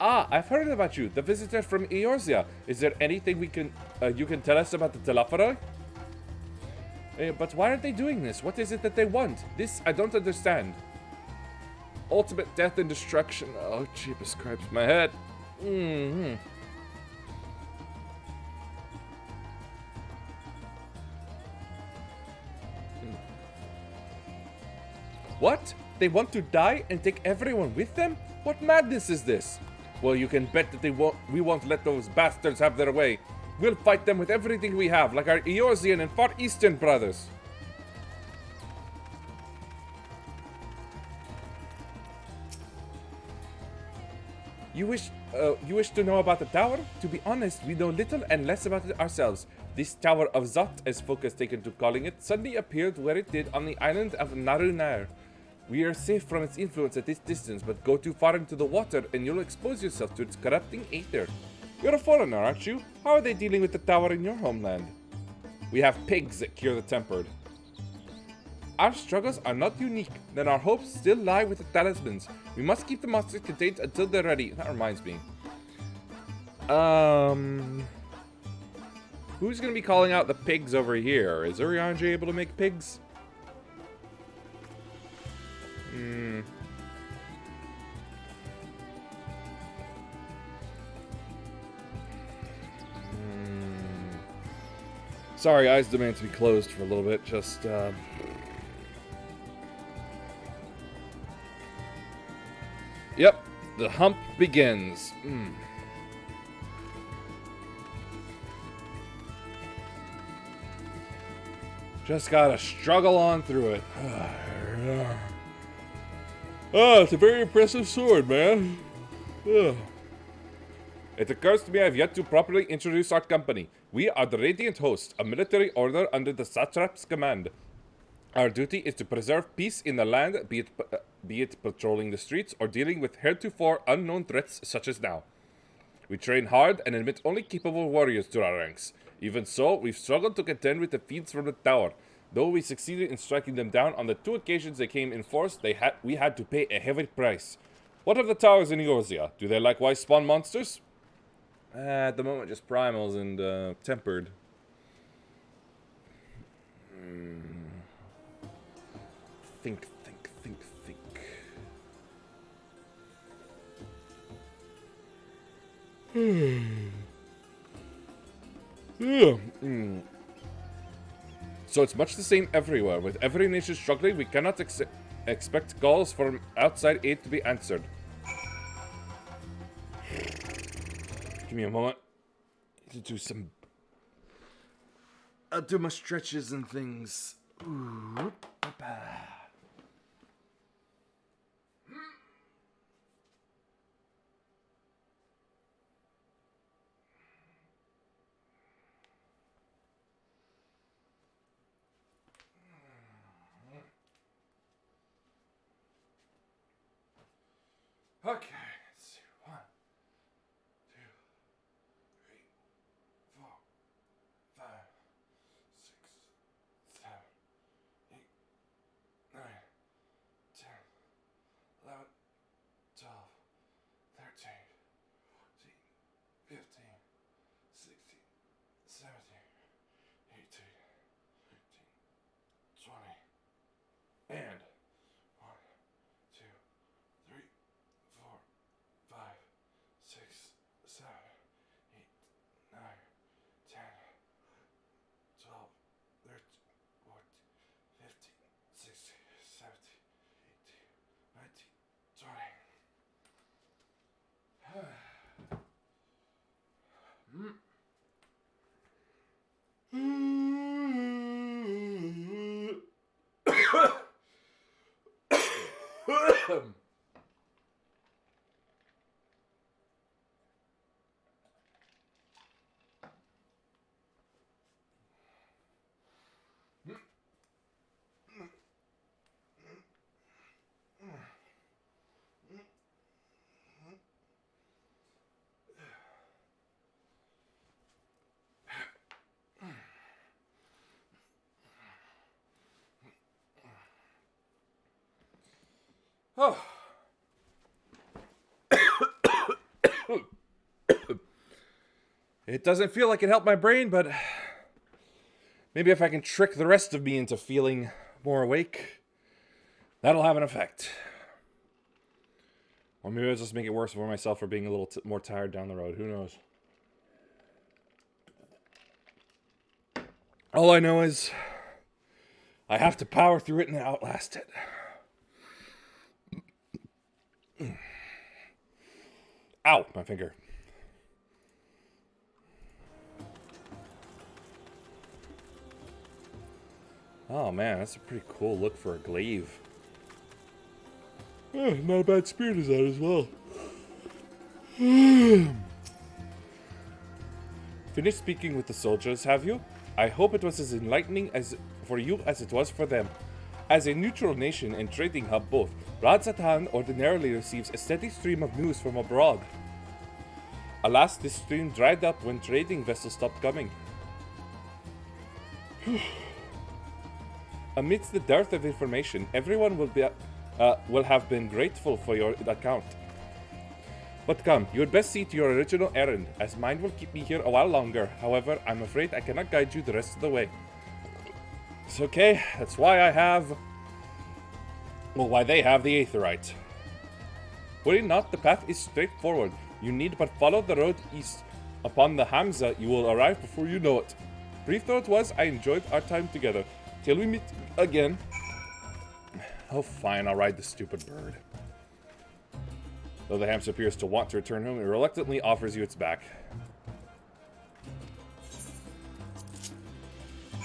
Ah, I've heard about you, the visitor from Eorzea. Is there anything you can tell us about the Telophoroi? But why are they doing this? What is it that they want? This I don't understand. Ultimate death and destruction. Oh, jeepers cripes, my head. What? They want to die and take everyone with them? What madness is this? Well, you can bet that we won't let those bastards have their way. We'll fight them with everything we have, like our Eorzean and Far Eastern brothers. You wish to know about the tower? To be honest, we know little and less about it ourselves. This Tower of Zot, as folk has taken to calling it, suddenly appeared where it did on the island of Narunar. We are safe from its influence at this distance, but go too far into the water and you'll expose yourself to its corrupting aether. You're a foreigner, aren't you? How are they dealing with the tower in your homeland? We have pigs that cure the tempered. Our struggles are not unique, then our hopes still lie with the talismans. We must keep the monsters contained until they're ready. That reminds me. Who's gonna be calling out the pigs over here? Is Urianger able to make pigs? Sorry, eyes demand to be closed for a little bit. Just, Yep, the hump begins. Just gotta struggle on through it. Oh, it's a very impressive sword, man. Ugh. It occurs to me I have yet to properly introduce our company. We are the Radiant Host, a military order under the Satrap's command. Our duty is to preserve peace in the land, be it patrolling the streets or dealing with heretofore unknown threats such as now. We train hard and admit only capable warriors to our ranks. Even so, we've struggled to contend with the feats from the tower. Though we succeeded in striking them down on the 2 occasions they came in force, we had to pay a heavy price. What of the towers in Eorzea? Do they likewise spawn monsters? At the moment, just primals and tempered. Think. So it's much the same everywhere. With every nation struggling, we cannot expect calls from outside aid to be answered. Give me a moment to do some... I'll do my stretches and things. Ooh. Okay, let's see. 1, 2, 3, 4, 5, 6, 7, 8, 9, 10, 11, 12, 13, 14, 15, 16, 17, 18, 19, 20, and 1, 2, 3, 4, 5, 6, 7, 8, 9, 10, 12, 13, 14, 15, 16, 17, 18, 19, 20. Oh. It doesn't feel like it helped my brain, but maybe if I can trick the rest of me into feeling more awake, that'll have an effect. Or maybe I'll just make it worse for myself for being a little more tired down the road. Who knows? All I know is I have to power through it and outlast it. Ow, my finger. Oh man, that's a pretty cool look for a glaive. Not a bad spear design as well. Finished speaking with the soldiers, have you? I hope it was as enlightening for you as it was for them. As a neutral nation and trading hub both, Radzatan ordinarily receives a steady stream of news from abroad. Alas, this stream dried up when trading vessels stopped coming. Amidst the dearth of information, everyone will have been grateful for your account. But come, you had best see to your original errand, as mine will keep me here a while longer. However, I'm afraid I cannot guide you the rest of the way. It's okay, that's why I have... Well, why they have the Aetherite. Worry not, the path is straightforward. You need but follow the road east. Upon the Hamza, you will arrive before you know it. Brief though it was, I enjoyed our time together. Till we meet again. Oh, fine, I'll ride the stupid bird. Though the hamster appears to want to return home, it reluctantly offers you its back.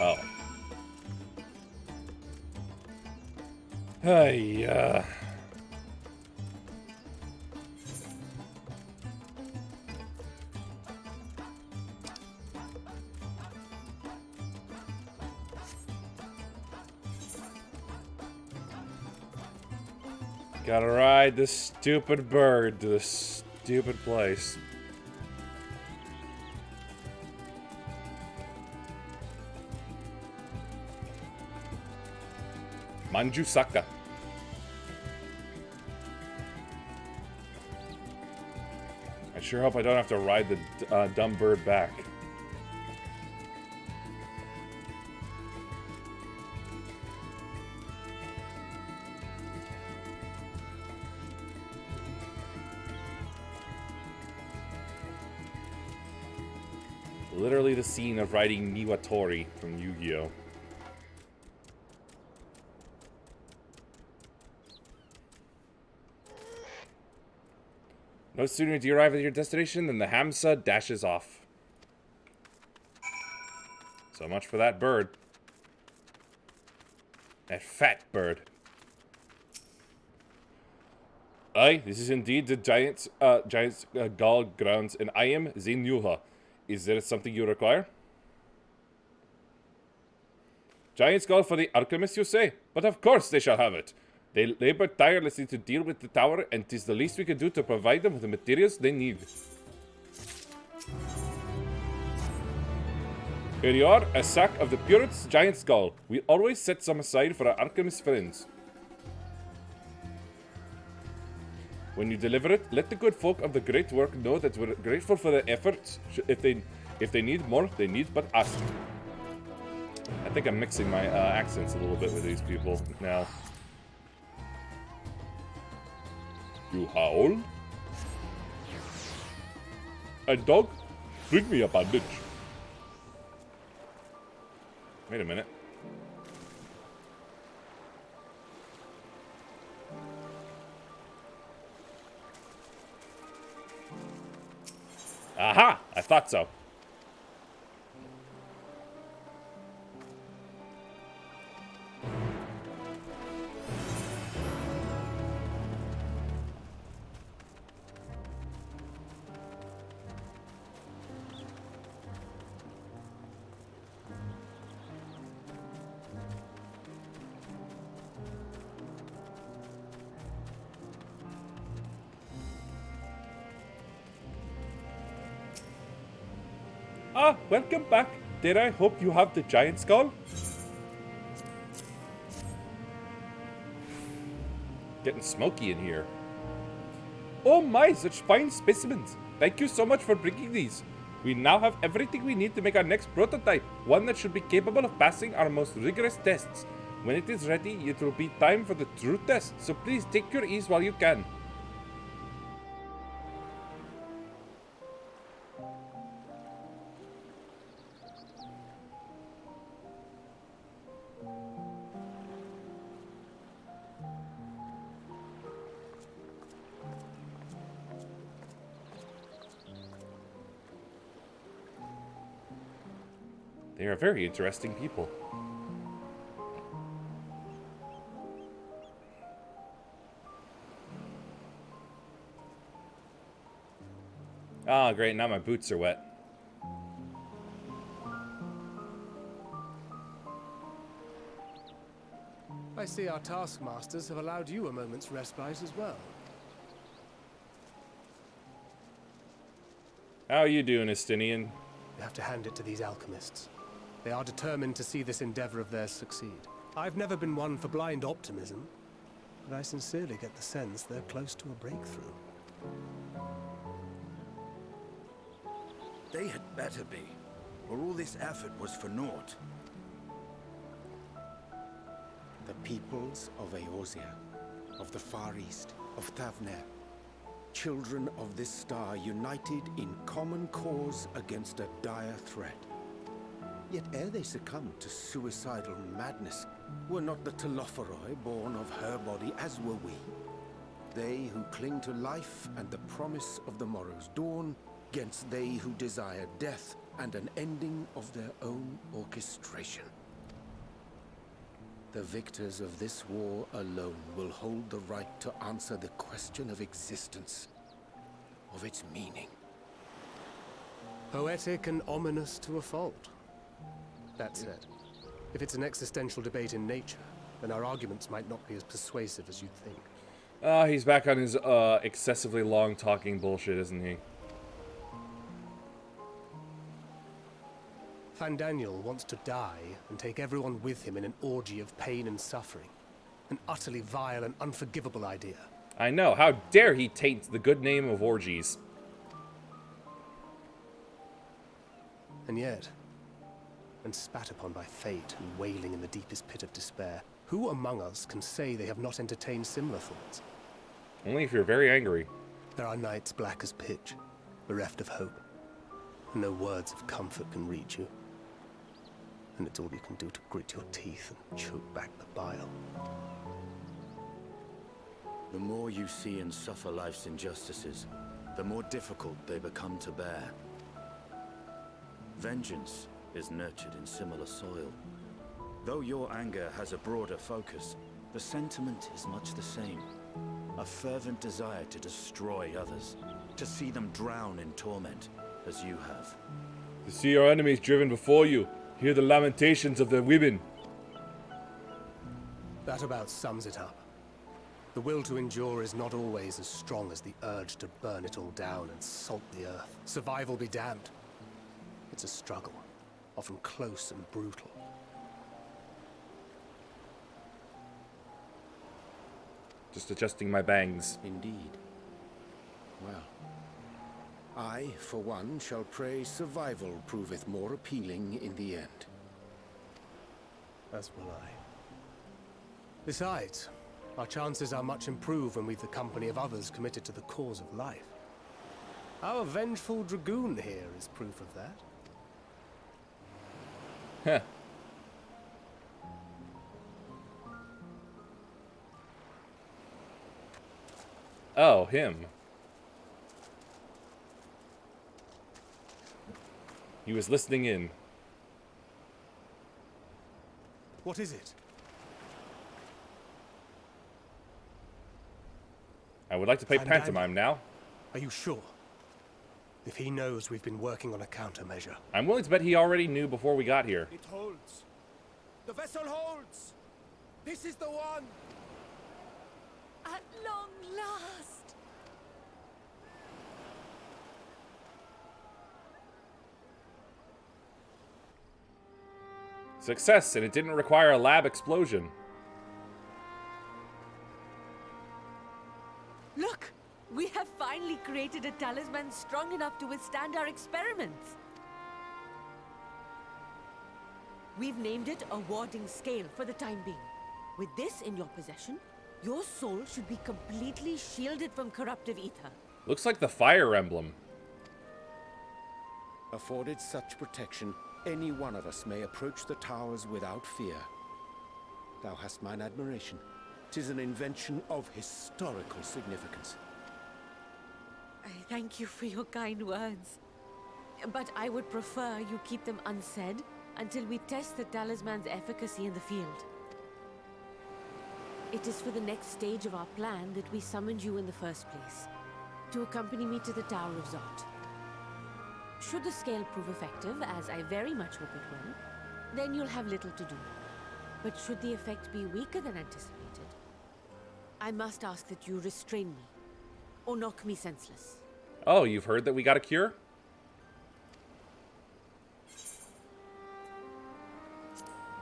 Oh. Hey, gotta ride this stupid bird to this stupid place. Manjusaka. I sure hope I don't have to ride the dumb bird back. Literally the scene of riding Niwatori from Yu-Gi-Oh! No sooner do you arrive at your destination than the Hamsa dashes off. So much for that bird. That fat bird. Aye, this is indeed the Giant's Gall grounds, and I am Zenuha. Is there something you require? Giant's Gall for the alchemist, you say? But of course they shall have it. They labor tirelessly to deal with the tower, and 'tis the least we can do to provide them with the materials they need. Here you are, a sack of the purest Giant's Gall. We always set some aside for our alchemist friends. When you deliver it, let the good folk of the great work know that we're grateful for their efforts. If they need more, they need but ask. I think I'm mixing my accents a little bit with these people now. You howl? A dog? Bring me a bandage. Wait a minute. Aha! I thought so. Ah, welcome back. Dare I hope you have the Giant's Gall? Getting smoky in here. Oh my, such fine specimens. Thank you so much for bringing these. We now have everything we need to make our next prototype, one that should be capable of passing our most rigorous tests. When it is ready, it will be time for the true test, so please take your ease while you can. They are very interesting people. Ah, great, now my boots are wet. I see our taskmasters have allowed you a moment's respite as well. How are you doing, Estinian? We have to hand it to these alchemists. They are determined to see this endeavor of theirs succeed. I've never been one for blind optimism, but I sincerely get the sense they're close to a breakthrough. They had better be, or all this effort was for naught. The peoples of Eorzea, of the Far East, of Thavner, children of this star united in common cause against a dire threat. Yet ere they succumbed to suicidal madness, were not the Telophoroi born of her body as were we? They who cling to life and the promise of the morrow's dawn, against they who desire death and an ending of their own orchestration. The victors of this war alone will hold the right to answer the question of existence, of its meaning. Poetic and ominous to a fault. That said, if it's an existential debate in nature, then our arguments might not be as persuasive as you'd think. He's back on his excessively long talking bullshit, isn't he? Fandaniel wants to die and take everyone with him in an orgy of pain and suffering. An utterly vile and unforgivable idea. I know. How dare he taint the good name of orgies? And yet, when spat upon by fate and wailing in the deepest pit of despair, who among us can say they have not entertained similar thoughts? Only if you're very angry. There are nights black as pitch, bereft of hope, and no words of comfort can reach you. And it's all you can do to grit your teeth and choke back the bile. The more you see and suffer life's injustices, the more difficult they become to bear. Vengeance is nurtured in similar soil. Though your anger has a broader focus, the sentiment is much the same. A fervent desire to destroy others, to see them drown in torment, as you have. To see your enemies driven before you, hear the lamentations of their women. That about sums it up. The will to endure is not always as strong as the urge to burn it all down and salt the earth. Survival be damned. It's a struggle, often close and brutal. Just adjusting my bangs. Indeed. Well, I, for one, shall pray survival proveth more appealing in the end. As will I. Besides, our chances are much improved when we've the company of others committed to the cause of life. Our vengeful dragoon here is proof of that. Heh. Oh, him. He was listening in. What is it? I would like to play Fandango. pantomime now. Are you sure? If he knows we've been working on a countermeasure. I'm willing to bet he already knew before we got here. It holds. The vessel holds. This is the one. At long last! Success, and it didn't require a lab explosion. Look! We have finally created a talisman strong enough to withstand our experiments. We've named it a warding scale for the time being. With this in your possession, your soul should be completely shielded from corruptive ether. Looks like the fire emblem. Afforded such protection, any one of us may approach the towers without fear. Thou hast mine admiration. 'Tis an invention of historical significance. I thank you for your kind words. But I would prefer you keep them unsaid until we test the talisman's efficacy in the field. It is for the next stage of our plan that we summoned you in the first place, to accompany me to the Tower of Zot. Should the scale prove effective, as I very much hope it will, then you'll have little to do. But should the effect be weaker than anticipated, I must ask that you restrain me, or knock me senseless. Oh, you've heard that we got a cure?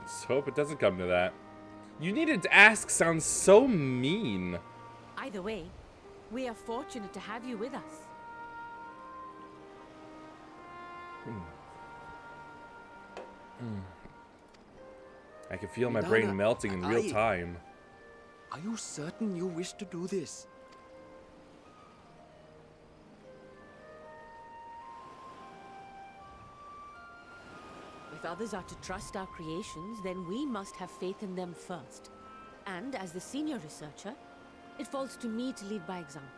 Let's hope it doesn't come to that. You needed to ask sounds so mean. Either way, we are fortunate to have you with us. I can feel my brain melting in real time. Are you certain you wish to do this? If others are to trust our creations, then we must have faith in them first. And as the senior researcher, it falls to me to lead by example.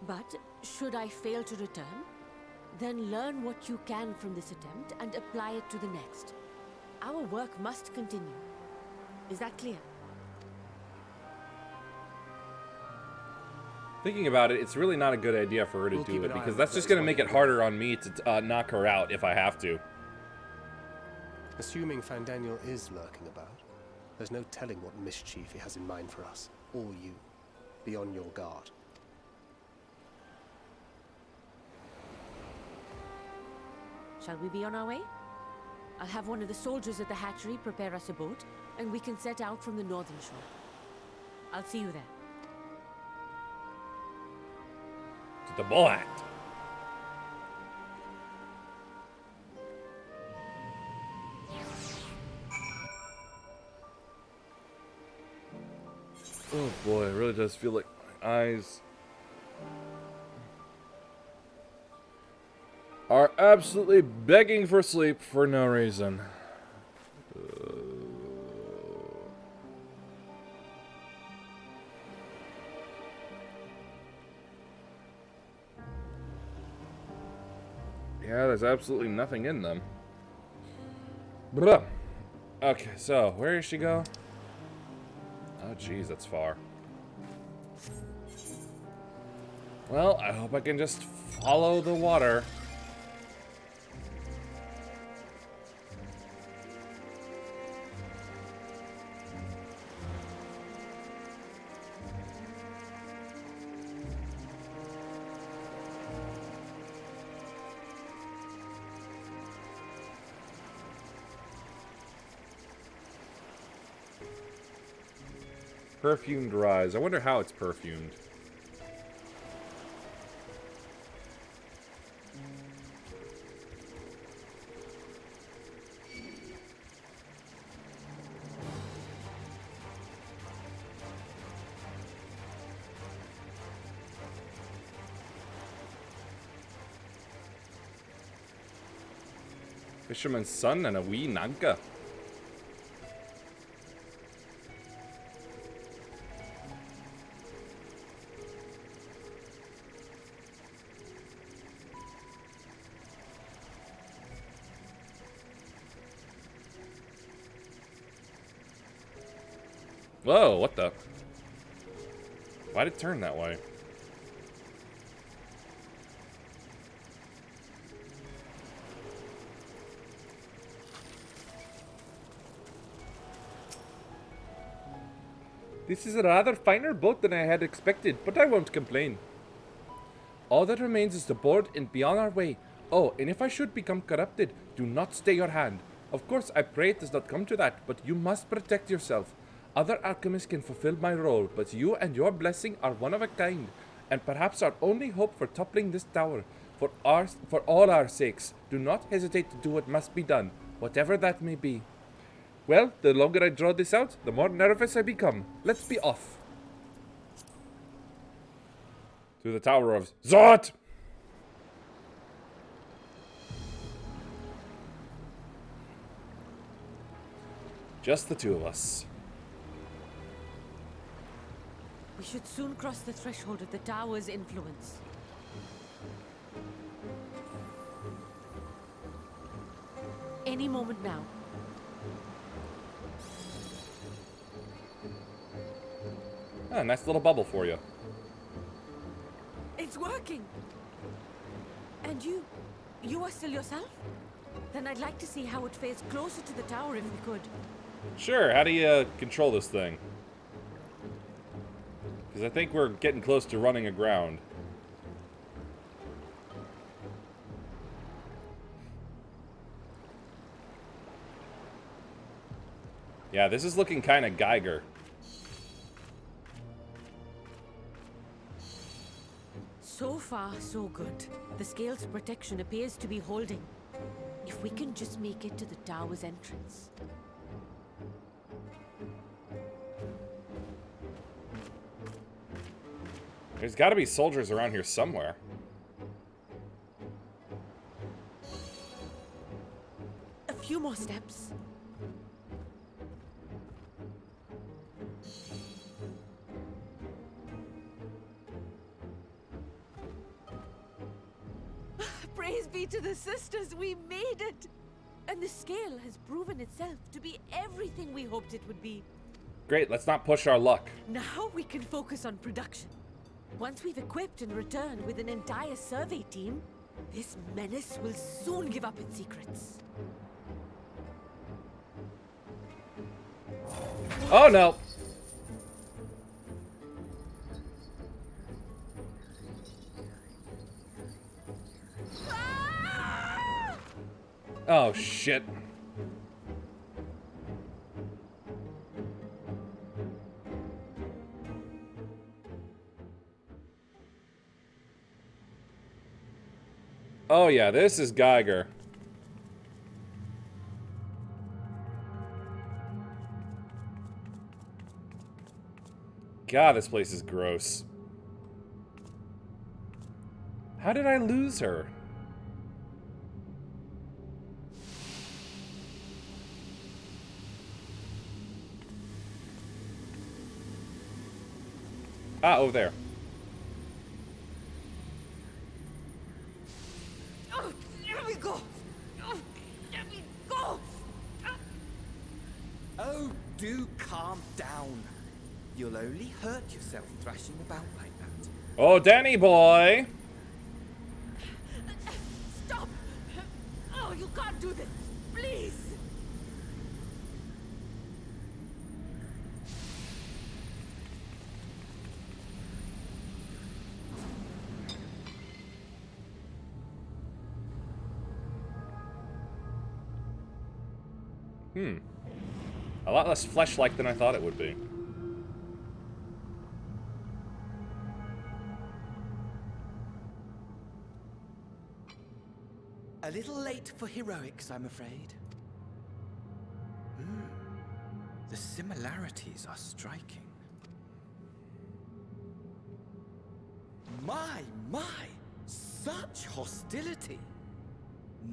But should I fail to return, then learn what you can from this attempt and apply it to the next. Our work must continue. Is that clear? Thinking about it, it's really not a good idea for her to do it, because that's just going to make it harder on me to knock her out if I have to. Assuming Fandaniel is lurking about, there's no telling what mischief he has in mind for us, or you. Be on your guard. Shall we be on our way? I'll have one of the soldiers at the hatchery prepare us a boat, and we can set out from the northern shore. I'll see you there. The bull act. Oh boy, it really does feel like my eyes are absolutely begging for sleep for no reason. Yeah, there's absolutely nothing in them. Blah. Okay, so where does she go? Oh, geez, that's far. Well, I hope I can just follow the water. Perfumed rise. I wonder how it's perfumed. Fisherman's son and a wee Nanka. Whoa, what the? Why'd it turn that way? This is a rather finer boat than I had expected, but I won't complain. All that remains is to board and be on our way. Oh, and if I should become corrupted, do not stay your hand. Of course, I pray it does not come to that, but you must protect yourself. Other alchemists can fulfill my role, but you and your blessing are one of a kind, and perhaps our only hope for toppling this tower. For all our sakes, do not hesitate to do what must be done, whatever that may be. Well, the longer I draw this out, the more nervous I become. Let's be off. To the Tower of Zot! Just the two of us. We should soon cross the threshold of the tower's influence. Any moment now. Ah, nice little bubble for you. It's working! And you are still yourself? Then I'd like to see how it fares closer to the tower if we could. Sure, how do you control this thing? Because I think we're getting close to running aground. Yeah, this is looking kind of Geiger. So far, so good. The scale's protection appears to be holding. If we can just make it to the tower's entrance. There's got to be soldiers around here somewhere. A few more steps. Praise be to the sisters, we made it! And the scale has proven itself to be everything we hoped it would be. Great, let's not push our luck. Now we can focus on production. Once we've equipped and returned with an entire survey team, this menace will soon give up its secrets. Oh no! Oh shit. Oh yeah, this is Geiger. God, this place is gross. How did I lose her? Ah, over there. Oh, let me go! Oh, let me go! Oh, do calm down. You'll only hurt yourself thrashing about like that. Oh, Danny boy! Stop! Oh, you can't do this! Please! A lot less flesh-like than I thought it would be. A little late for heroics, I'm afraid. The similarities are striking. My! Such hostility!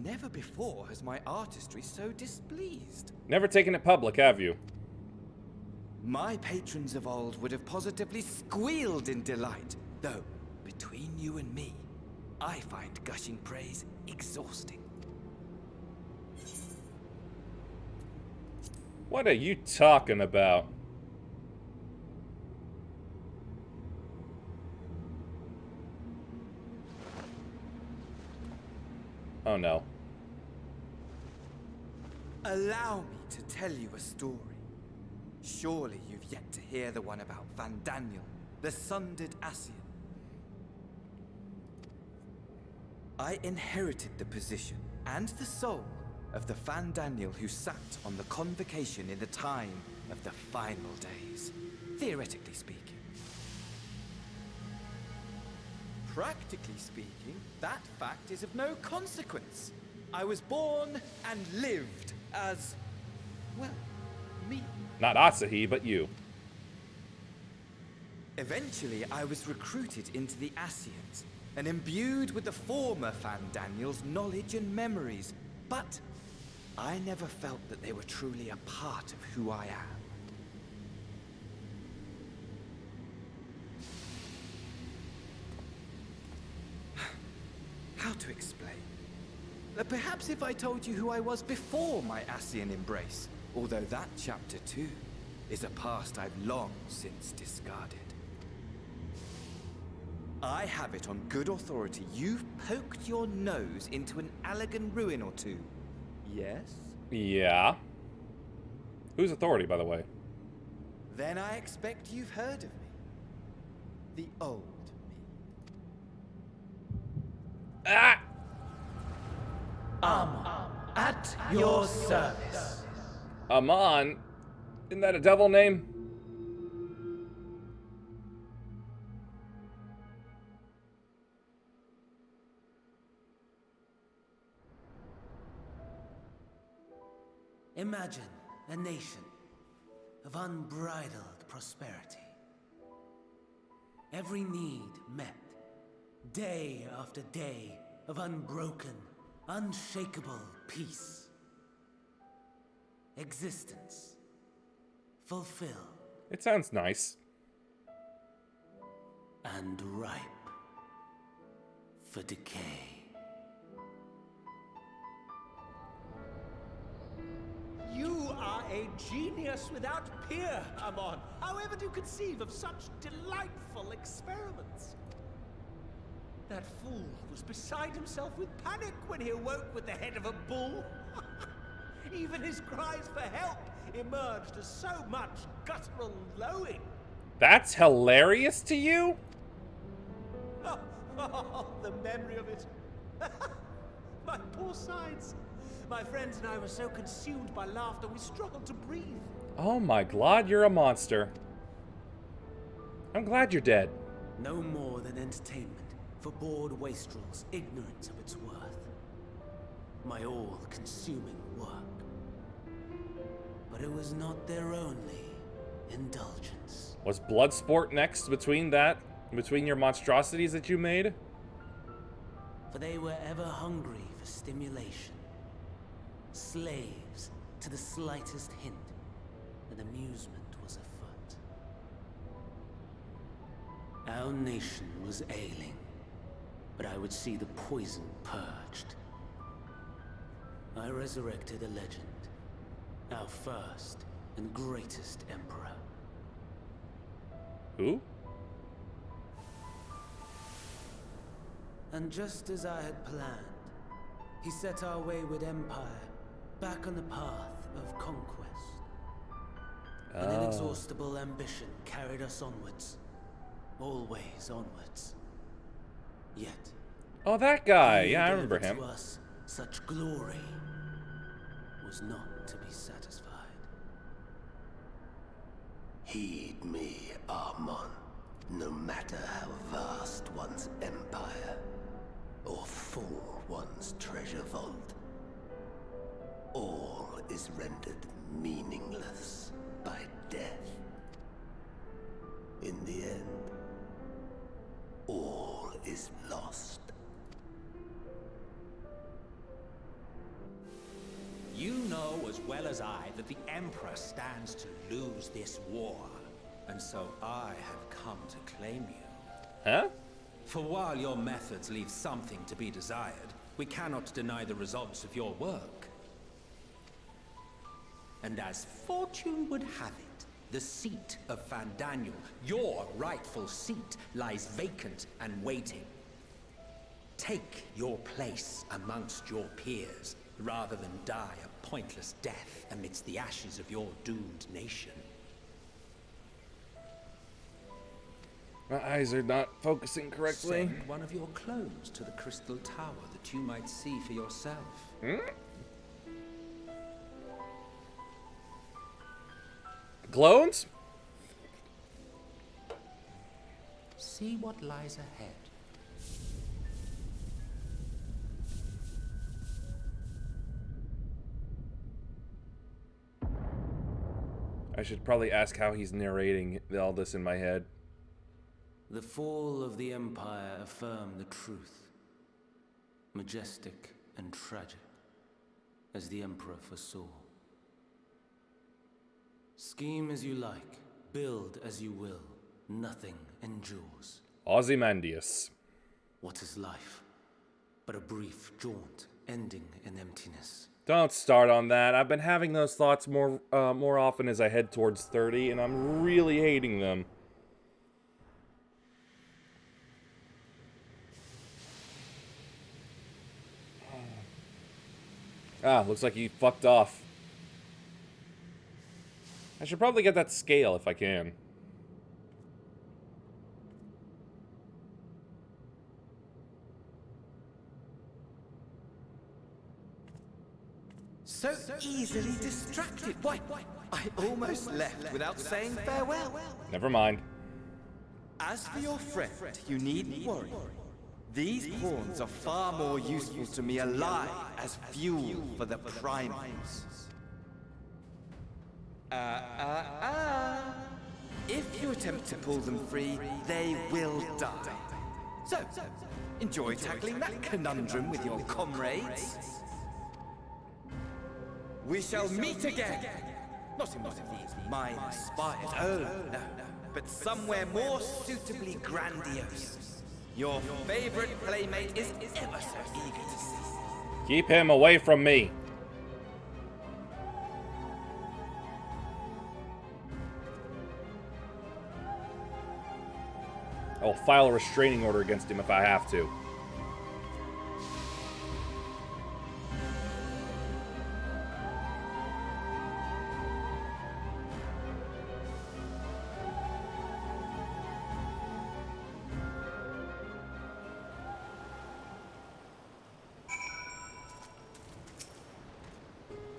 Never before has my artistry so displeased. Never taken it public, have you? My patrons of old would have positively squealed in delight, though, between you and me, I find gushing praise exhausting. What are you talking about? Oh no. Allow me to tell you a story. Surely you've yet to hear the one about Van Daniel, the sundered Ascian. I inherited the position and the soul of the Van Daniel who sat on the convocation in the time of the final days, theoretically speaking. Practically speaking, that fact is of no consequence. I was born and lived as, well, me. Not Asahi, but you. Eventually, I was recruited into the Ascians and imbued with the former Van Daniel's knowledge and memories, but I never felt that they were truly a part of who I am. How to explain? Perhaps if I told you who I was before my Ascian embrace, although that chapter too is a past I've long since discarded. I have it on good authority you've poked your nose into an Allegan ruin or two. Yes? Yeah. Who's authority, by the way? Then I expect you've heard of me. The old me. Ah! At your service. Amon? Isn't that a devil name? Imagine a nation of unbridled prosperity. Every need met, day after day of unbroken, unshakable peace. Existence fulfilled It sounds nice. and ripe for decay. You are a genius without peer, Amon. However do you conceive of such delightful experiments? That fool was beside himself with panic when he awoke with the head of a bull. Even his cries for help emerged as so much guttural lowing. That's hilarious to you? The memory of it. My poor sides. My friends and I were so consumed by laughter we struggled to breathe. Oh my god, you're a monster. I'm glad you're dead. No more than entertainment for bored wastrels ignorant of its worth. my all-consuming work. But it was not their only indulgence. Was Bloodsport next between your monstrosities that you made? For they were ever hungry for stimulation, slaves to the slightest hint that amusement was afoot. Our nation was ailing, but I would see the poison purged. I resurrected a legend, our first and greatest emperor. Who? And just as I had planned, he set our wayward empire back on the path of conquest. An inexhaustible ambition carried us onwards, always onwards. Yet, Oh, that guy. he Yeah, I who remember delivered him. to us such glory was not to be satisfied. Heed me, Armon. No matter how vast one's empire, or full one's treasure vault, all is rendered meaningless by death. In the end, all is lost. You know as well as I that the Emperor stands to lose this war. And so I have come to claim you. Huh? For while your methods leave something to be desired, we cannot deny the results of your work. And as fortune would have it, the seat of Van Daniel, your rightful seat, lies vacant and waiting. Take your place amongst your peers, rather than die a pointless death amidst the ashes of your doomed nation. My eyes are not focusing correctly. Send one of your clones to the Crystal Tower that you might see for yourself. Clones? See what lies ahead. I should probably ask how he's narrating all this in my head. The fall of the Empire affirmed the truth. Majestic and tragic, as the Emperor foresaw. Scheme as you like, build as you will, nothing endures. Ozymandias. What is life but a brief jaunt ending in emptiness? Don't start on that. I've been having those thoughts more often as I head towards 30, and I'm really hating them. Ah, looks like he fucked off. I should probably get that scale if I can. So easily distracted. Why, I almost left without saying farewell. Never mind. As for your friend, you needn't worry. These pawns are far more useful to me alive as fuel for the primaries. If you attempt to pull them free, they will die. So, enjoy tackling that conundrum with your comrades. We shall meet again! Not in one of these minor spires, oh no, but somewhere more suitably grandiose. Your favorite playmate is ever so eager to see. Keep him away from me. I'll file a restraining order against him if I have to.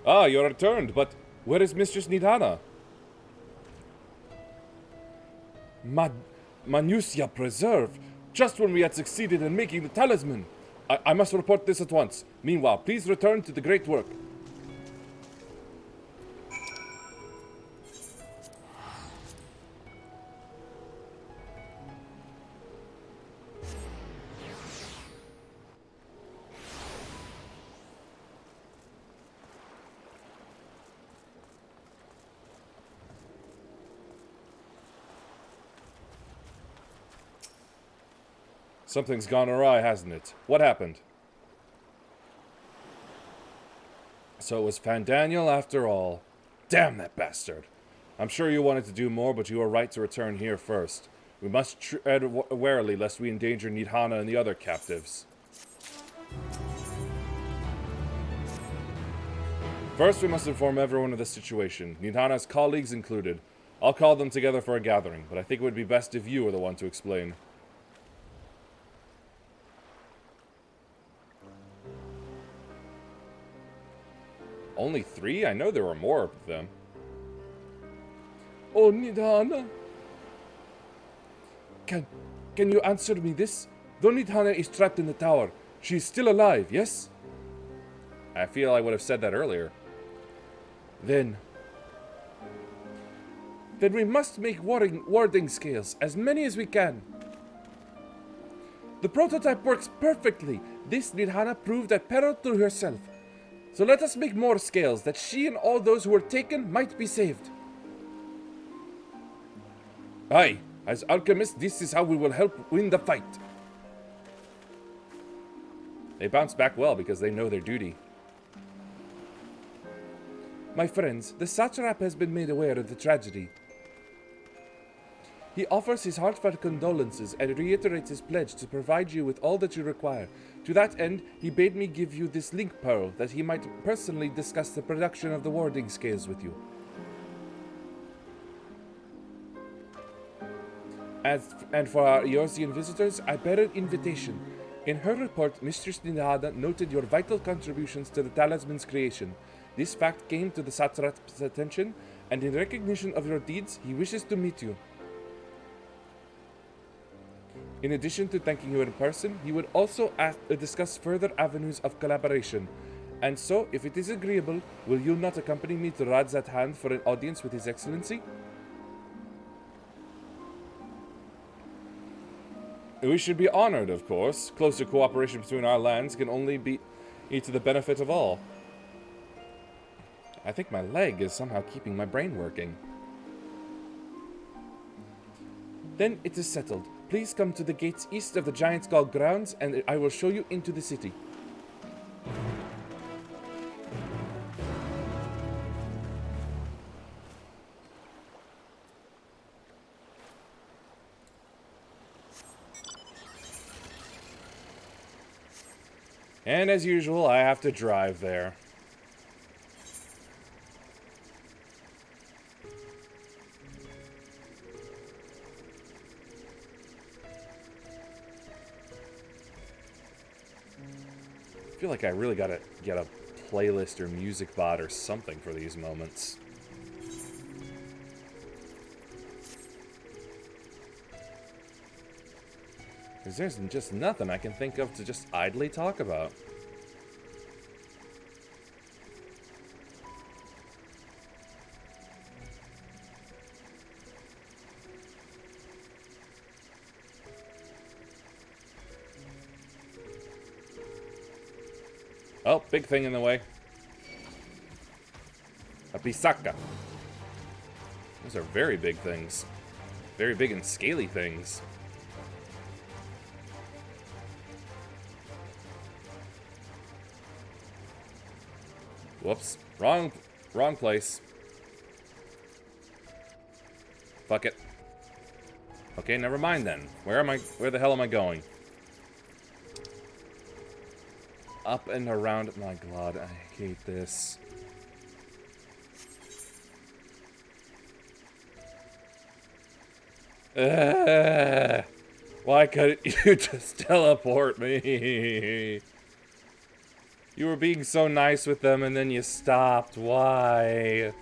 Ah, you're returned, but where is Mistress Nidana? Manusia Preserve, just when we had succeeded in making the talisman. I must report this at once. Meanwhile, please return to the great work. Something's gone awry, hasn't it? What happened? So it was Fandaniel after all. Damn that bastard. I'm sure you wanted to do more, but you were right to return here first. We must tread warily lest we endanger Nidhana and the other captives. First, we must inform everyone of the situation, Nidhana's colleagues included. I'll call them together for a gathering, but I think it would be best if you were the one to explain. Only 3? I know there were more of them. Oh, Nidhana. Can you answer me this? Though Nidhana is trapped in the tower, she is still alive, yes? I feel I would have said that earlier. Then we must make warding scales, as many as we can. The prototype works perfectly. This Nidhana proved at peril to herself. So let us make more scales, that she and all those who were taken might be saved. Aye, as alchemists, this is how we will help win the fight. They bounce back well because they know their duty. My friends, the satrap has been made aware of the tragedy. He offers his heartfelt condolences and reiterates his pledge to provide you with all that you require. To that end, he bade me give you this link pearl, that he might personally discuss the production of the warding scales with you. And for our Eorzean visitors, I bear an invitation. In her report, Mistress Nidhana noted your vital contributions to the talisman's creation. This fact came to the satrap's attention, and in recognition of your deeds, he wishes to meet you. In addition to thanking you in person, he would also discuss further avenues of collaboration. And so, if it is agreeable, will you not accompany me to Radzat Hand for an audience with His Excellency? We should be honored, of course. Closer cooperation between our lands can only be to the benefit of all. I think my leg is somehow keeping my brain working. Then it is settled. Please come to the gates east of the Giant Skull grounds, and I will show you into the city. And as usual, I have to drive there. I feel like I really gotta get a playlist or music bot or something for these moments. Because there's just nothing I can think of to just idly talk about. Oh, big thing in the way. A pisaka. Those are very big things. Very big and scaly things. Whoops. Wrong place. Fuck it. Okay, never mind then. Where the hell am I going? Up and around. My god, I hate this. Why couldn't you just teleport me? You were being so nice with them and then you stopped. Why?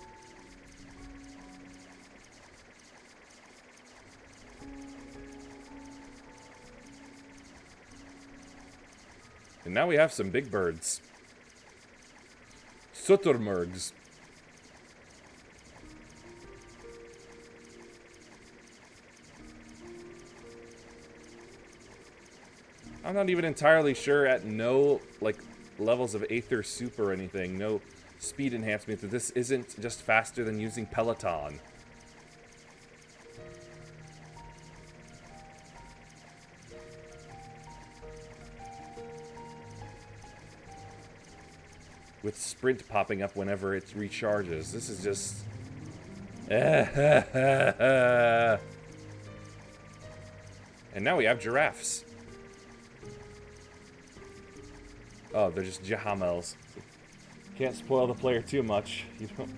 And now we have some big birds. Suttermurgs. I'm not even entirely sure at no, like, levels of Aether Soup or anything, no speed enhancement, that this isn't just faster than using Peloton. With Sprint popping up whenever it recharges. This is just... And now we have giraffes. Oh, they're just Jahamels. Can't spoil the player too much. You don't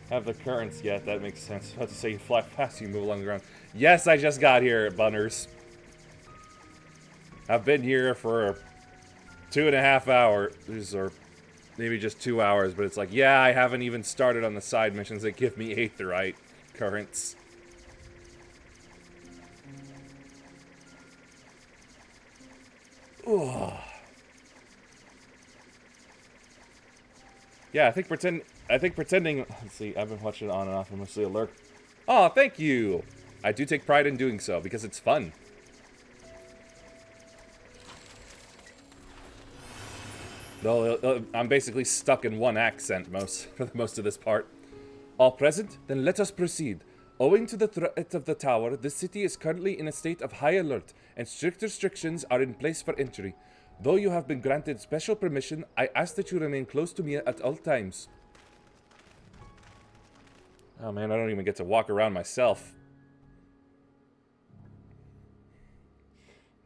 have the currents yet. That makes sense. I was about to say you fly fast, you move along the ground. Yes, I just got here, Bunners. I've been here for 2.5 hours, or maybe just 2 hours, but it's like, yeah, I haven't even started on the side missions that give me aetherite currents. Ugh. Yeah, I think pretending. Let's see, I've been watching it on and off. I'm mostly alert. Oh, thank you. I do take pride in doing so because it's fun. Though I'm basically stuck in one accent for most of this part. All present? Then let us proceed. Owing to the threat of the tower, the city is currently in a state of high alert, and strict restrictions are in place for entry. Though you have been granted special permission, I ask that you remain close to me at all times. Oh man, I don't even get to walk around myself.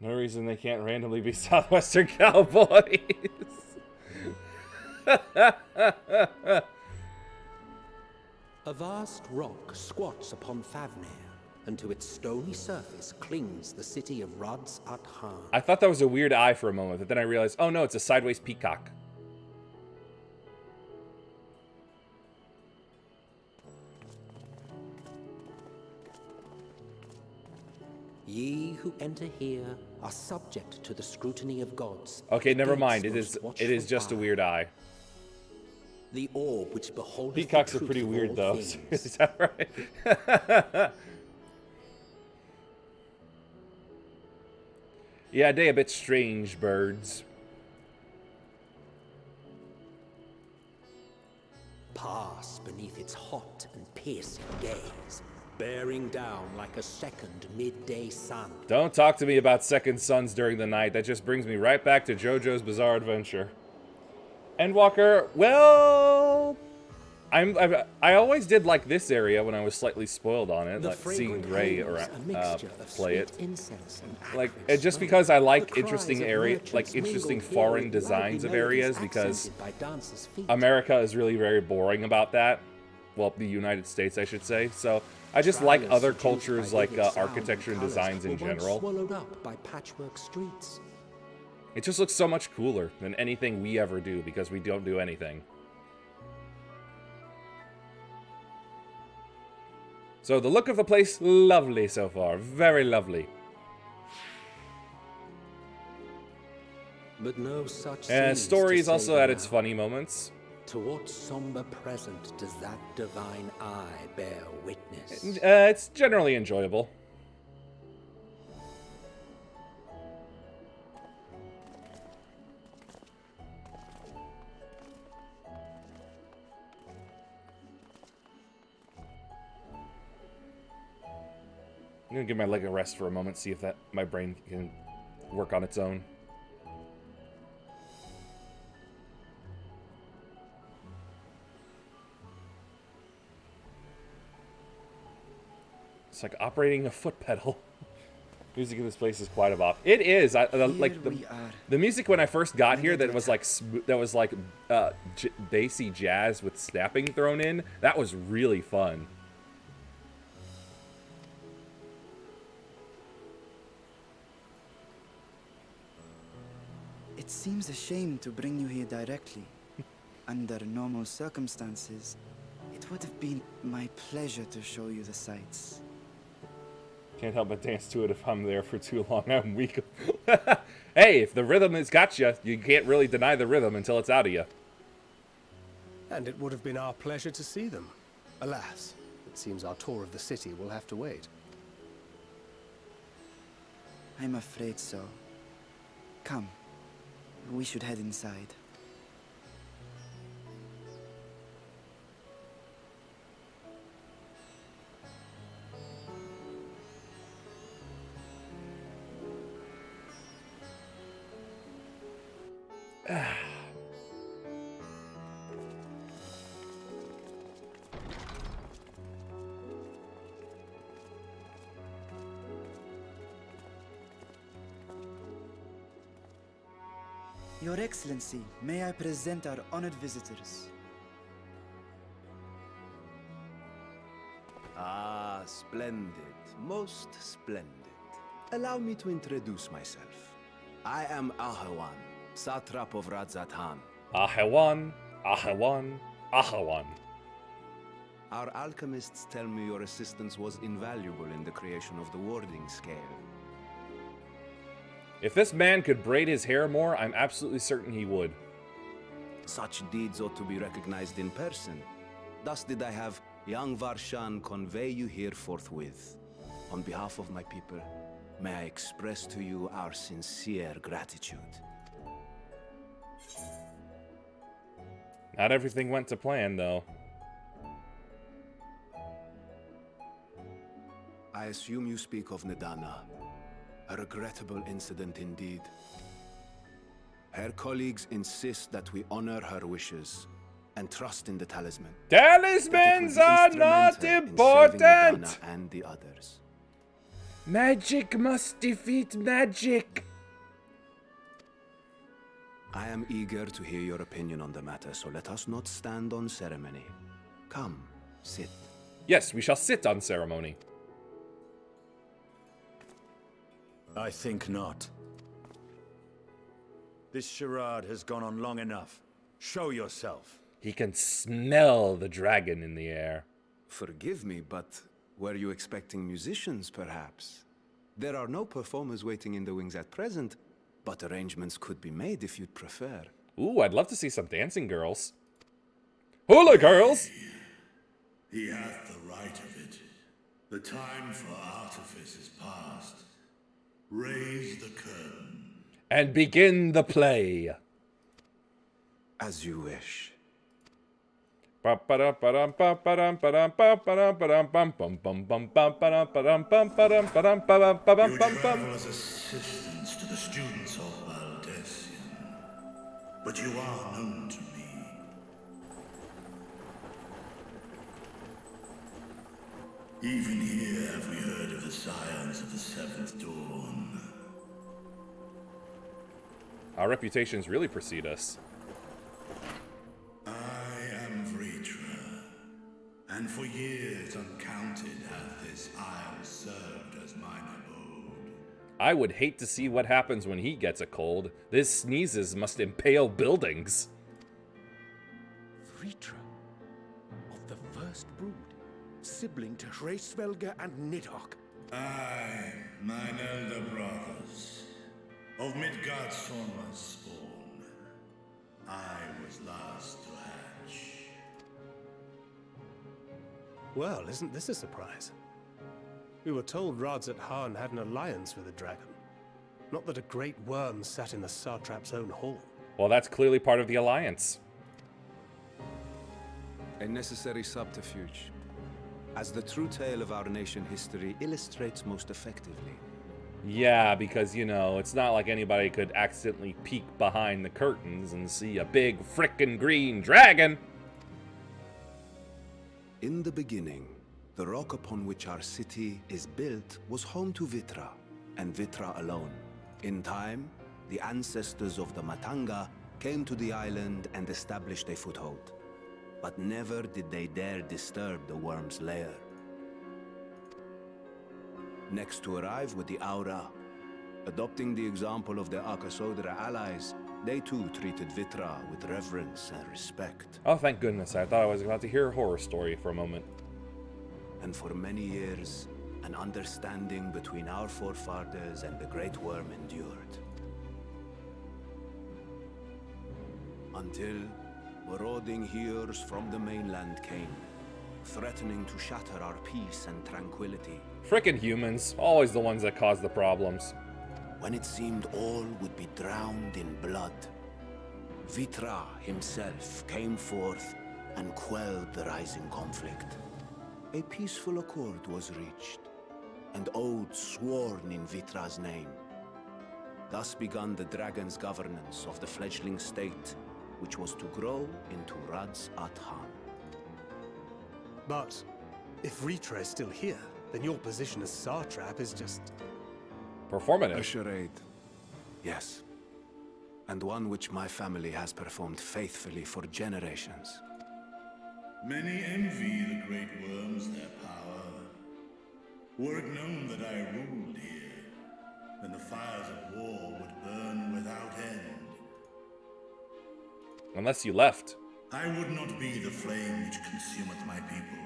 No reason they can't randomly be Southwestern cowboys. A vast rock squats upon Favnir, and to its stony surface clings the city of Rods at Han. I thought that was a weird eye for a moment, but then I realized, oh no, it's a sideways peacock. Ye who enter here are subject to the scrutiny of gods. Okay, never mind. It is just a weird eye. The orb which beholdeth Peacocks the are pretty truth of weird, all though. things. Is that right? Yeah, they a bit strange birds. Pass beneath its hot and piercing gaze, bearing down like a second midday sun. Don't talk to me about second suns during the night. That just brings me right back to JoJo's Bizarre Adventure. Endwalker, well, I always did like this area when I was slightly spoiled on it, like seeing Ray or play it. Like just because I like interesting interesting foreign designs of areas, because America is really very boring about that. Well, the United States, I should say. So I just like other cultures, like architecture and designs in general. Swallowed up by patchwork streets. It just looks so much cooler than anything we ever do, because we don't do anything. So the look of the place, lovely so far. Very lovely. But no such And story's also at its funny moments. To what somber present does that divine eye bear witness? It's generally enjoyable. I'm gonna give my leg a rest for a moment, see if my brain can work on its own. It's like operating a foot pedal. Music in this place is quite a bop. It is. Like the music when I first got here, that was like bassy jazz with snapping thrown in. That was really fun. It seems a shame to bring you here directly. Under normal circumstances, it would have been my pleasure to show you the sights. Can't help but dance to it if I'm there for too long. I'm weak. Hey, if the rhythm has got you, you can't really deny the rhythm until it's out of you. And it would have been our pleasure to see them. Alas, it seems our tour of the city will have to wait. I'm afraid so. Come, we should head inside. Your Excellency, may I present our honored visitors? Ah, splendid. Most splendid. Allow me to introduce myself. I am Ahawan, Satrap of Radzatan. Ahawan, Ahawan, Ahawan. Our alchemists tell me your assistance was invaluable in the creation of the warding scale. If this man could braid his hair more, I'm absolutely certain he would. Such deeds ought to be recognized in person. Thus did I have young Varshan convey you here forthwith. On behalf of my people, may I express to you our sincere gratitude. Not everything went to plan, though. I assume you speak of Nidana. A regrettable incident indeed. Her colleagues insist that we honor her wishes and trust in the talisman. Talismans are not important! And the others. Magic must defeat magic. I am eager to hear your opinion on the matter, so let us not stand on ceremony. Come, sit. Yes, we shall sit on ceremony. I think not. This charade has gone on long enough. Show yourself. He can smell the dragon in the air. Forgive me, but were you expecting musicians, perhaps? There are no performers waiting in the wings at present, but arrangements could be made if you'd prefer. Ooh, I'd love to see some dancing girls. Hula girls! He hath the right of it. The time for artifice is past. Raise the curtain. And begin the play. As you wish. Your travel as assistants to the students of Valdesian, but you are known to me. Even here have we heard of the scions of the Seventh Dawn. Our reputations really precede us. I am Vritra, and for years uncounted hath this isle served as mine abode. I would hate to see what happens when he gets a cold. His sneezes must impale buildings. Vritra, of the first brood, sibling to Hraesvelga and Nidhogg. Aye, mine elder brothers, of Midgardsormr's spawn. I was last to hatch. Well, isn't this a surprise? We were told Radzatan had an alliance with a dragon. Not that a great worm sat in the satrap's own hall. Well, that's clearly part of the alliance. A necessary subterfuge, as the true tale of our nation history illustrates most effectively. Yeah, because, you know, it's not like anybody could accidentally peek behind the curtains and see a big frickin' green dragon. In the beginning, the rock upon which our city is built was home to Vitra, and Vitra alone. In time, the ancestors of the Matanga came to the island and established a foothold. But never did they dare disturb the worm's lair. Next to arrive with the Aura, adopting the example of their Akasodra allies, they too treated Vitra with reverence and respect. Oh, thank goodness. I thought I was about to hear a horror story for a moment. And for many years, an understanding between our forefathers and the Great Worm endured. until marauding hears from the mainland came, threatening to shatter our peace and tranquility. Frickin' humans, always the ones that cause the problems. When it seemed all would be drowned in blood, Vitra himself came forth and quelled the rising conflict. A peaceful accord was reached, and oaths sworn in Vitra's name. Thus began the dragon's governance of the fledgling state, which was to grow into Radz at Han. But if Vitra is still here, then your position as Satrap is just... performative. A charade, yes. And one which my family has performed faithfully for generations. Many envy the great worms their power. Were it known that I ruled here, then the fires of war would burn without end. Unless you left. I would not be the flame which consumeth my people.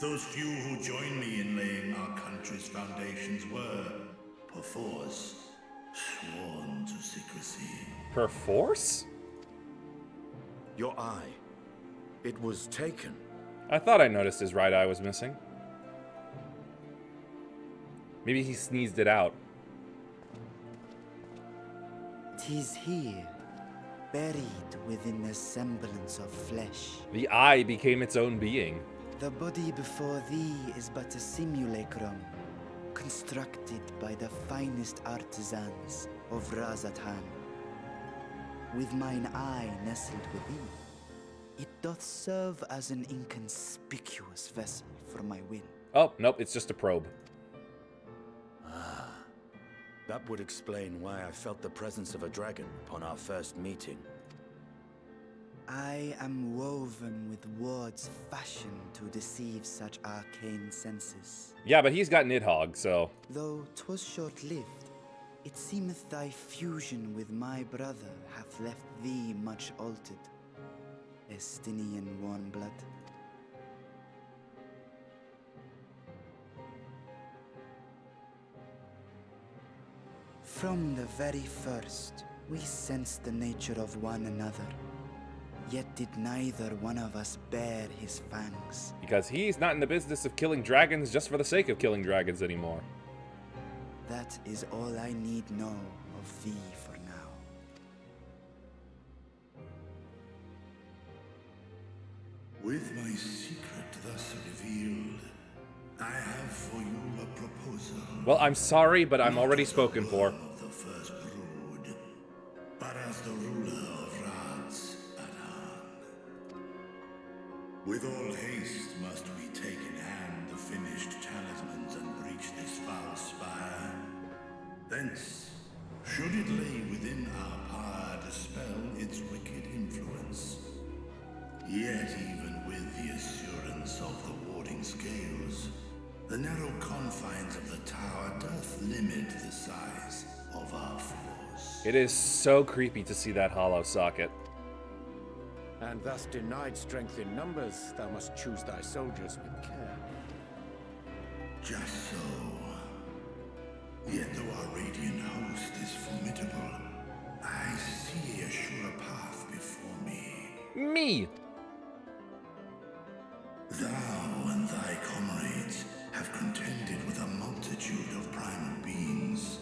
Those few who join me in laying our country's foundations were, perforce, sworn to secrecy. Perforce? Your eye. It was taken. I thought I noticed his right eye was missing. Maybe he sneezed it out. 'Tis here, buried within the semblance of flesh. The eye became its own being. The body before thee is but a simulacrum, constructed by the finest artisans of Razatan. With mine eye nestled within, it doth serve as an inconspicuous vessel for my will. Oh, nope, it's just a probe. Ah, that would explain why I felt the presence of a dragon upon our first meeting. I am woven with words fashioned to deceive such arcane senses. Yeah, but he's got Nidhogg, so... Though 'twas short-lived, it seemeth thy fusion with my brother hath left thee much altered. Estinian warm blood. From the very first, we sensed the nature of one another. Yet did neither one of us bear his fangs. Because he's not in the business of killing dragons just for the sake of killing dragons anymore. That is all I need know of thee for now. With my secret thus revealed, I have for you a proposal. Well, I'm sorry, but I'm already spoken for. Of the first brood, but as the ruler of Radz at Han. With all haste must we take in hand the finished talismans and breach this foul spire. Thence, should it lay within our power, dispel its wicked influence. Yet even with the assurance of the warding scales, the narrow confines of the tower doth limit the size of our force. It is so creepy to see that hollow socket. And thus denied strength in numbers, thou must choose thy soldiers with care. Just so. Yet though our radiant host is formidable, I see a sure path before me. Me! Thou and thy comrades have contended with a multitude of primal beings.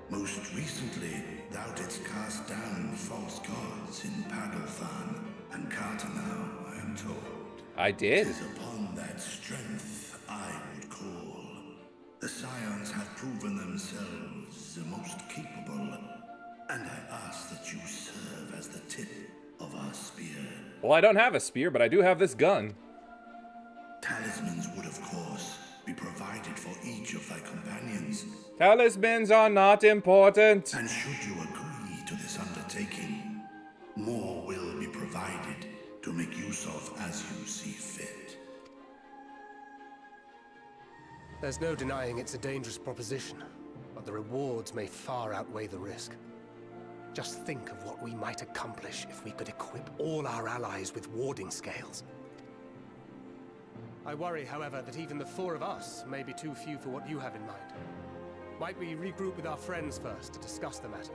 Most recently, thou didst cast down false gods in Pagalthan and Cartanau, I am told. I did. 'Tis upon that strength I would call. The Scions have proven themselves the most capable, and I ask that you serve as the tip of our spear. Well, I don't have a spear, but I do have this gun. Talismans would, of course, be provided for each of thy companions. Talismans are not important. And should you agree to this undertaking, more will be provided to make use of as you see fit. There's no denying it's a dangerous proposition, but the rewards may far outweigh the risk. Just think of what we might accomplish if we could equip all our allies with warding scales. I worry, however, that even the four of us may be too few for what you have in mind. Might we regroup with our friends first to discuss the matter?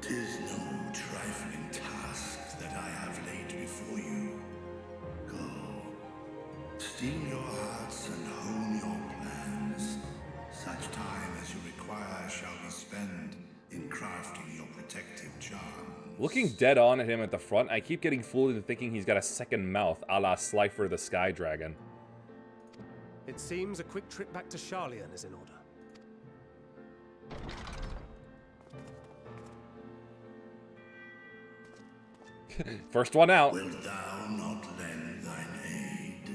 'Tis no trifling task that I have laid before you. Go, steel your hearts and hone your plans. Such time as you require shall be spent in crafting your protective charm. Looking dead on at him at the front, I keep getting fooled into thinking he's got a second mouth, a la Slifer the Sky Dragon. It seems a quick trip back to Charlian is in order. First one out. Wilt thou not lend thine aid?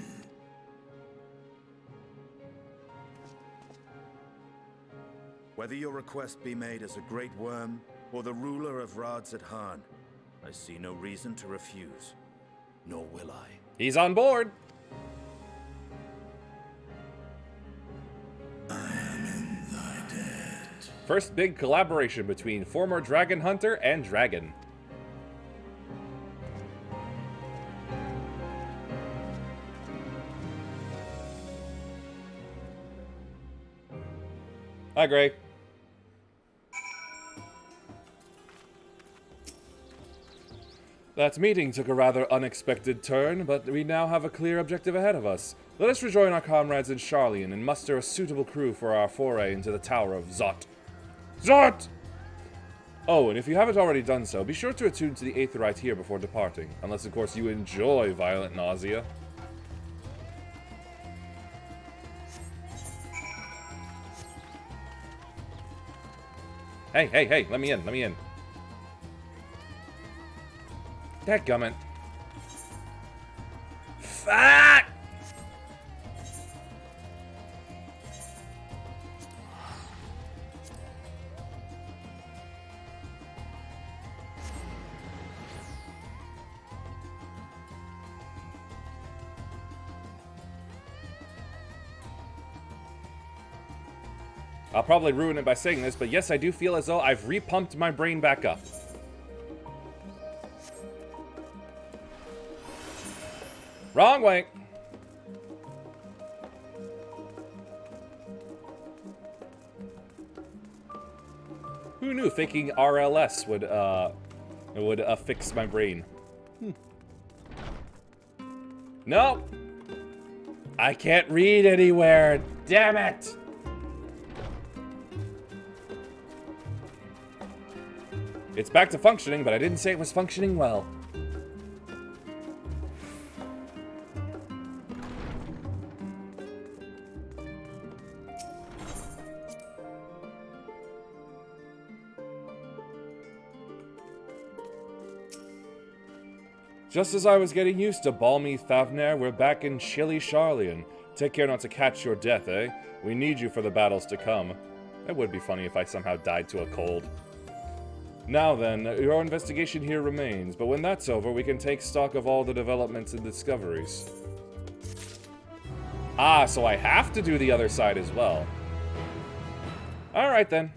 Whether your request be made as a great worm or the ruler of Rads at Han, I see no reason to refuse, nor will I. He's on board. I am in thy debt. First big collaboration between former dragon hunter and dragon. Hi, Gray. That meeting took a rather unexpected turn, but we now have a clear objective ahead of us. Let us rejoin our comrades in Charlian and muster a suitable crew for our foray into the Tower of Zot. Zot! Oh, and if you haven't already done so, be sure to attune to the Aetherite here before departing, unless of course you enjoy violent nausea. Hey, let me in. Dadgummit. Fuck! I'll probably ruin it by saying this, but yes, I do feel as though I've repumped my brain back up. Wrong way. Who knew faking RLS would fix my brain? No. I can't read anywhere. Damn it. It's back to functioning, but I didn't say it was functioning well. Just as I was getting used to balmy Thavner, we're back in chilly Charlian. Take care not to catch your death, eh? We need you for the battles to come. It would be funny if I somehow died to a cold. Now then, your investigation here remains, but when that's over, we can take stock of all the developments and discoveries. Ah, so I have to do the other side as well. Alright then.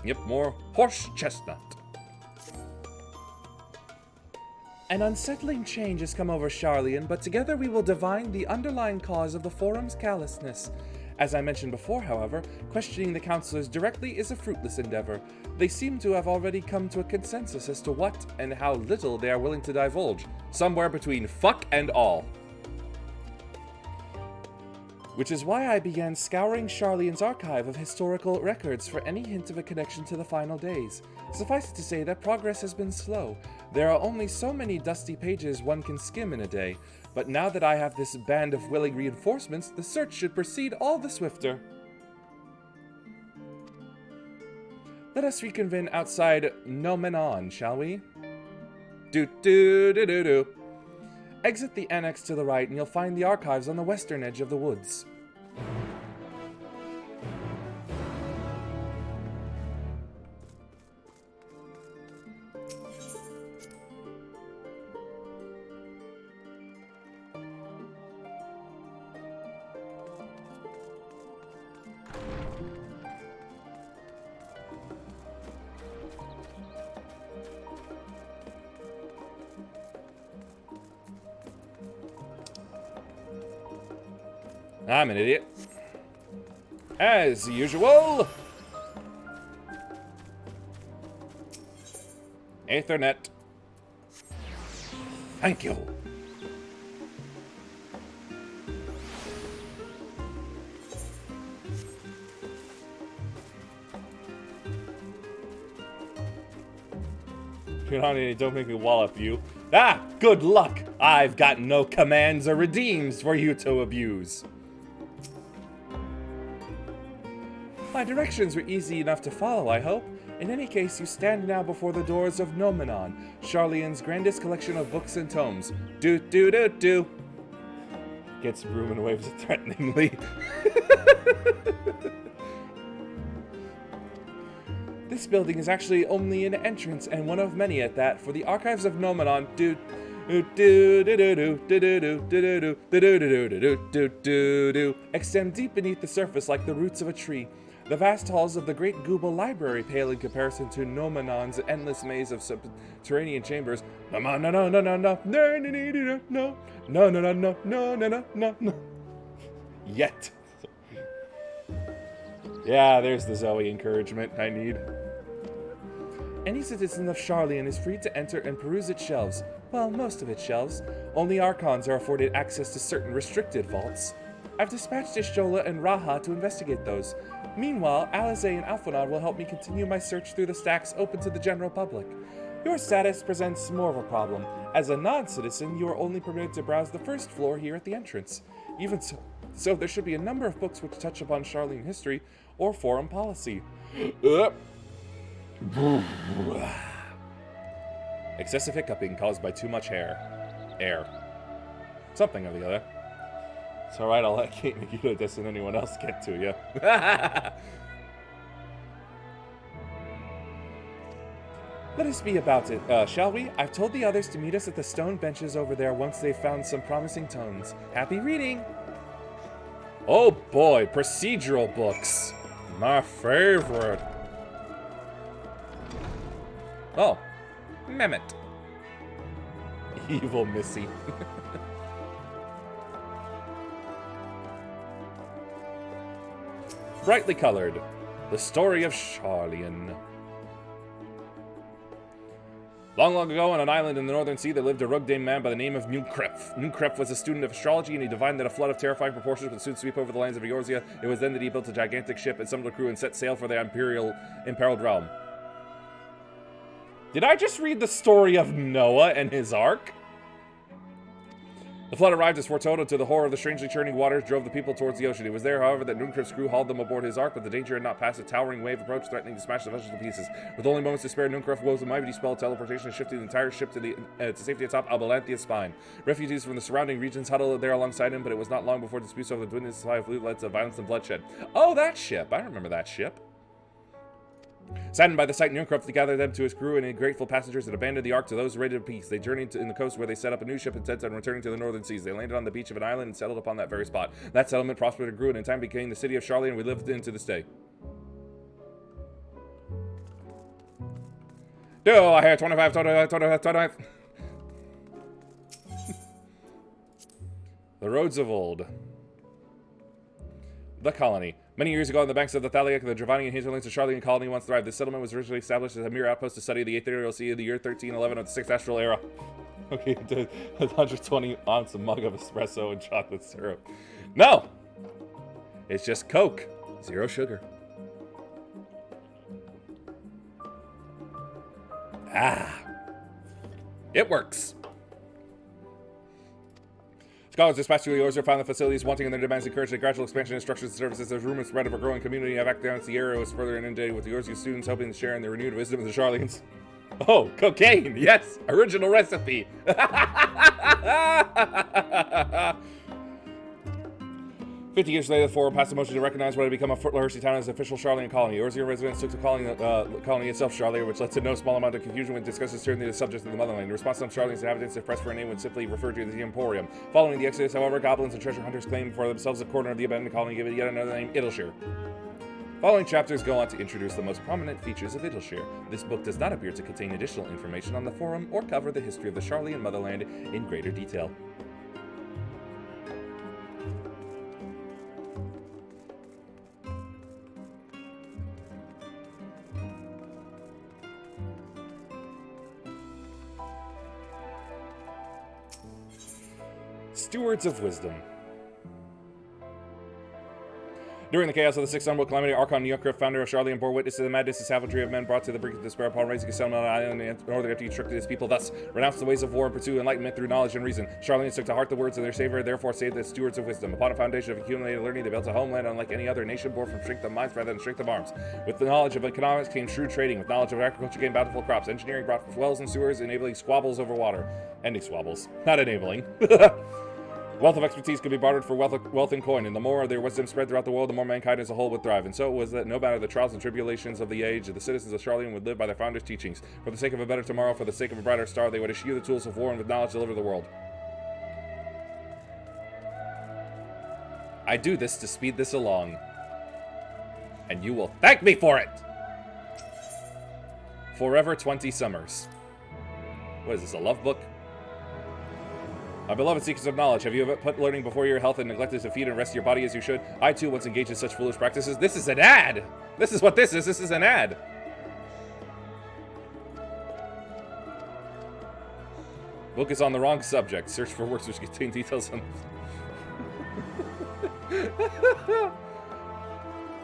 Yep, more horse chestnut. An unsettling change has come over Charlian, but together we will divine the underlying cause of the Forum's callousness. As I mentioned before, however, questioning the counselors directly is a fruitless endeavor. They seem to have already come to a consensus as to what and how little they are willing to divulge. Somewhere between fuck and all. Which is why I began scouring Charlian's archive of historical records for any hint of a connection to the final days. Suffice it to say that progress has been slow. There are only so many dusty pages one can skim in a day, but now that I have this band of willing reinforcements, the search should proceed all the swifter. Let us reconvene outside Nomenon, shall we? Do-do-do-do-do. Exit the annex to the right and you'll find the archives on the western edge of the woods. I'm an idiot. As usual. Ethernet. Thank you. Don't make me wallop you. Ah, good luck. I've got no commands or redeems for you to abuse. My directions were easy enough to follow, I hope. In any case, you stand now before the doors of Nomenon, Charlene's grandest collection of books and tomes. Do. Gets broom and waves it threateningly. This building is actually only an entrance, and one of many at that, for the archives of Nomenon extend deep beneath the surface like the roots of a tree. The vast halls of the Great Google Library pale in comparison to Nomenon's endless maze of subterranean chambers. No. Yet. Yeah, there's the Zoe encouragement I need. Any citizen of Charleon is free to enter and peruse its shelves. Well, most of its shelves. Only Archons are afforded access to certain restricted vaults. I've dispatched Ishjola and Raha to investigate those. Meanwhile, Alize and Alphonod will help me continue my search through the stacks open to the general public. Your status presents more of a problem. As a non-citizen, you are only permitted to browse the first floor here at the entrance. Even so, there should be a number of books which touch upon Charlean history or foreign policy. Excessive hiccuping caused by too much air. Something or the other. It's alright, I'll let Kate Nikita this and anyone else get to you. Let us be about it, shall we? I've told the others to meet us at the stone benches over there once they've found some promising tones. Happy reading! Oh boy, procedural books. My favorite. Oh, Mehmet. Evil Missy. Brightly colored. The story of Charleon. Long, long ago, on an island in the northern sea, there lived a rugged man by the name of Nunkrep. Nunkrep was a student of astrology, and he divined that a flood of terrifying proportions would soon sweep over the lands of Eorzea. It was then that he built a gigantic ship, assembled a crew, and set sail for the imperiled realm. Did I just read the story of Noah and his ark? The flood arrived as foretold, and to the horror of the strangely churning waters drove the people towards the ocean. It was there, however, that Nunkrep's crew hauled them aboard his ark, but the danger had not passed. A towering wave approached, threatening to smash the vessel to pieces. With only moments to spare, Nunkrep wove a mighty spell of teleportation and shifted the entire ship to safety atop Abalanthia's spine. Refugees from the surrounding regions huddled there alongside him, but it was not long before disputes over the dwindling supply of loot led to violence and bloodshed. Oh, that ship! I remember that ship. Saddened by the sight, Nunkrep gathered them to his crew and grateful passengers and abandoned the ark to those ready to peace. They journeyed in the coast where they set up a new ship intent on returning to the northern seas. They landed on the beach of an island and settled upon that very spot. That settlement prospered and grew, and in time became the city of Charleon, and we lived in to this day. I hear 25. The roads of old. The colony. Many years ago, on the banks of the Thaliak, the Dravanian hinterlands of Charleon colony once thrived. This settlement was originally established as a mere outpost to study the ethereal sea in the year 1311 of the 6th astral era. Okay, 120 ounce a mug of espresso and chocolate syrup. No! It's just Coke. 0 sugar. Ah. It works. Scholars dispatched to Eorzea found the facilities wanting in their demands encouraged a gradual expansion of structures and services. As rumors spread of a growing community of academics, the area was further inundated with Eorzea students hoping to share in the renewed wisdom of the Charleans. Oh, cocaine! Yes! Original recipe! 50 years later, the Forum passed a motion to recognize what had become a Footlohersey town as an official Charlean colony. Eorzea residents took to calling the colony itself Charleia, which led to no small amount of confusion when discussions turned to the subject of the motherland. In response, some Charleans inhabitants, if pressed for a name, would simply refer to it as the Emporium. Following the Exodus, however, goblins and treasure hunters claimed for themselves a corner of the abandoned colony, giving it yet another name, Idleshire. Following chapters go on to introduce the most prominent features of Idleshire. This book does not appear to contain additional information on the Forum or cover the history of the Charlean motherland in greater detail. Stewards of Wisdom. During the chaos of the Sixth Umbral Calamity, Archon Neocrypt, founder of Charlian, bore witness to the madness of savagery of men brought to the brink of despair upon raising a settlement on an island in northern after he instructed his people. Thus, renounced the ways of war and pursue enlightenment through knowledge and reason. Charlians took to heart the words of their savior, therefore saved the stewards of wisdom. Upon a foundation of accumulated learning, they built a homeland unlike any other nation, born from strength of minds rather than strength of arms. With the knowledge of economics came shrewd trading. With knowledge of agriculture came bountiful crops. Engineering brought wells and sewers, enabling squabbles over water. Ending squabbles. Not enabling. Wealth of expertise could be bartered for wealth and coin, and the more their wisdom spread throughout the world, the more mankind as a whole would thrive. And so it was that no matter the trials and tribulations of the age, the citizens of Charlian would live by their founders' teachings. For the sake of a better tomorrow, for the sake of a brighter star, they would eschew the tools of war and with knowledge deliver the world. I do this to speed this along. And you will thank me for it! Forever 20 Summers. What is this, a love book? My beloved seekers of knowledge, have you ever put learning before your health and neglected to feed and rest your body as you should? I too once engaged in such foolish practices. This is an ad! This is what this is. This is an ad. Book is on the wrong subject. Search for works which contain details on...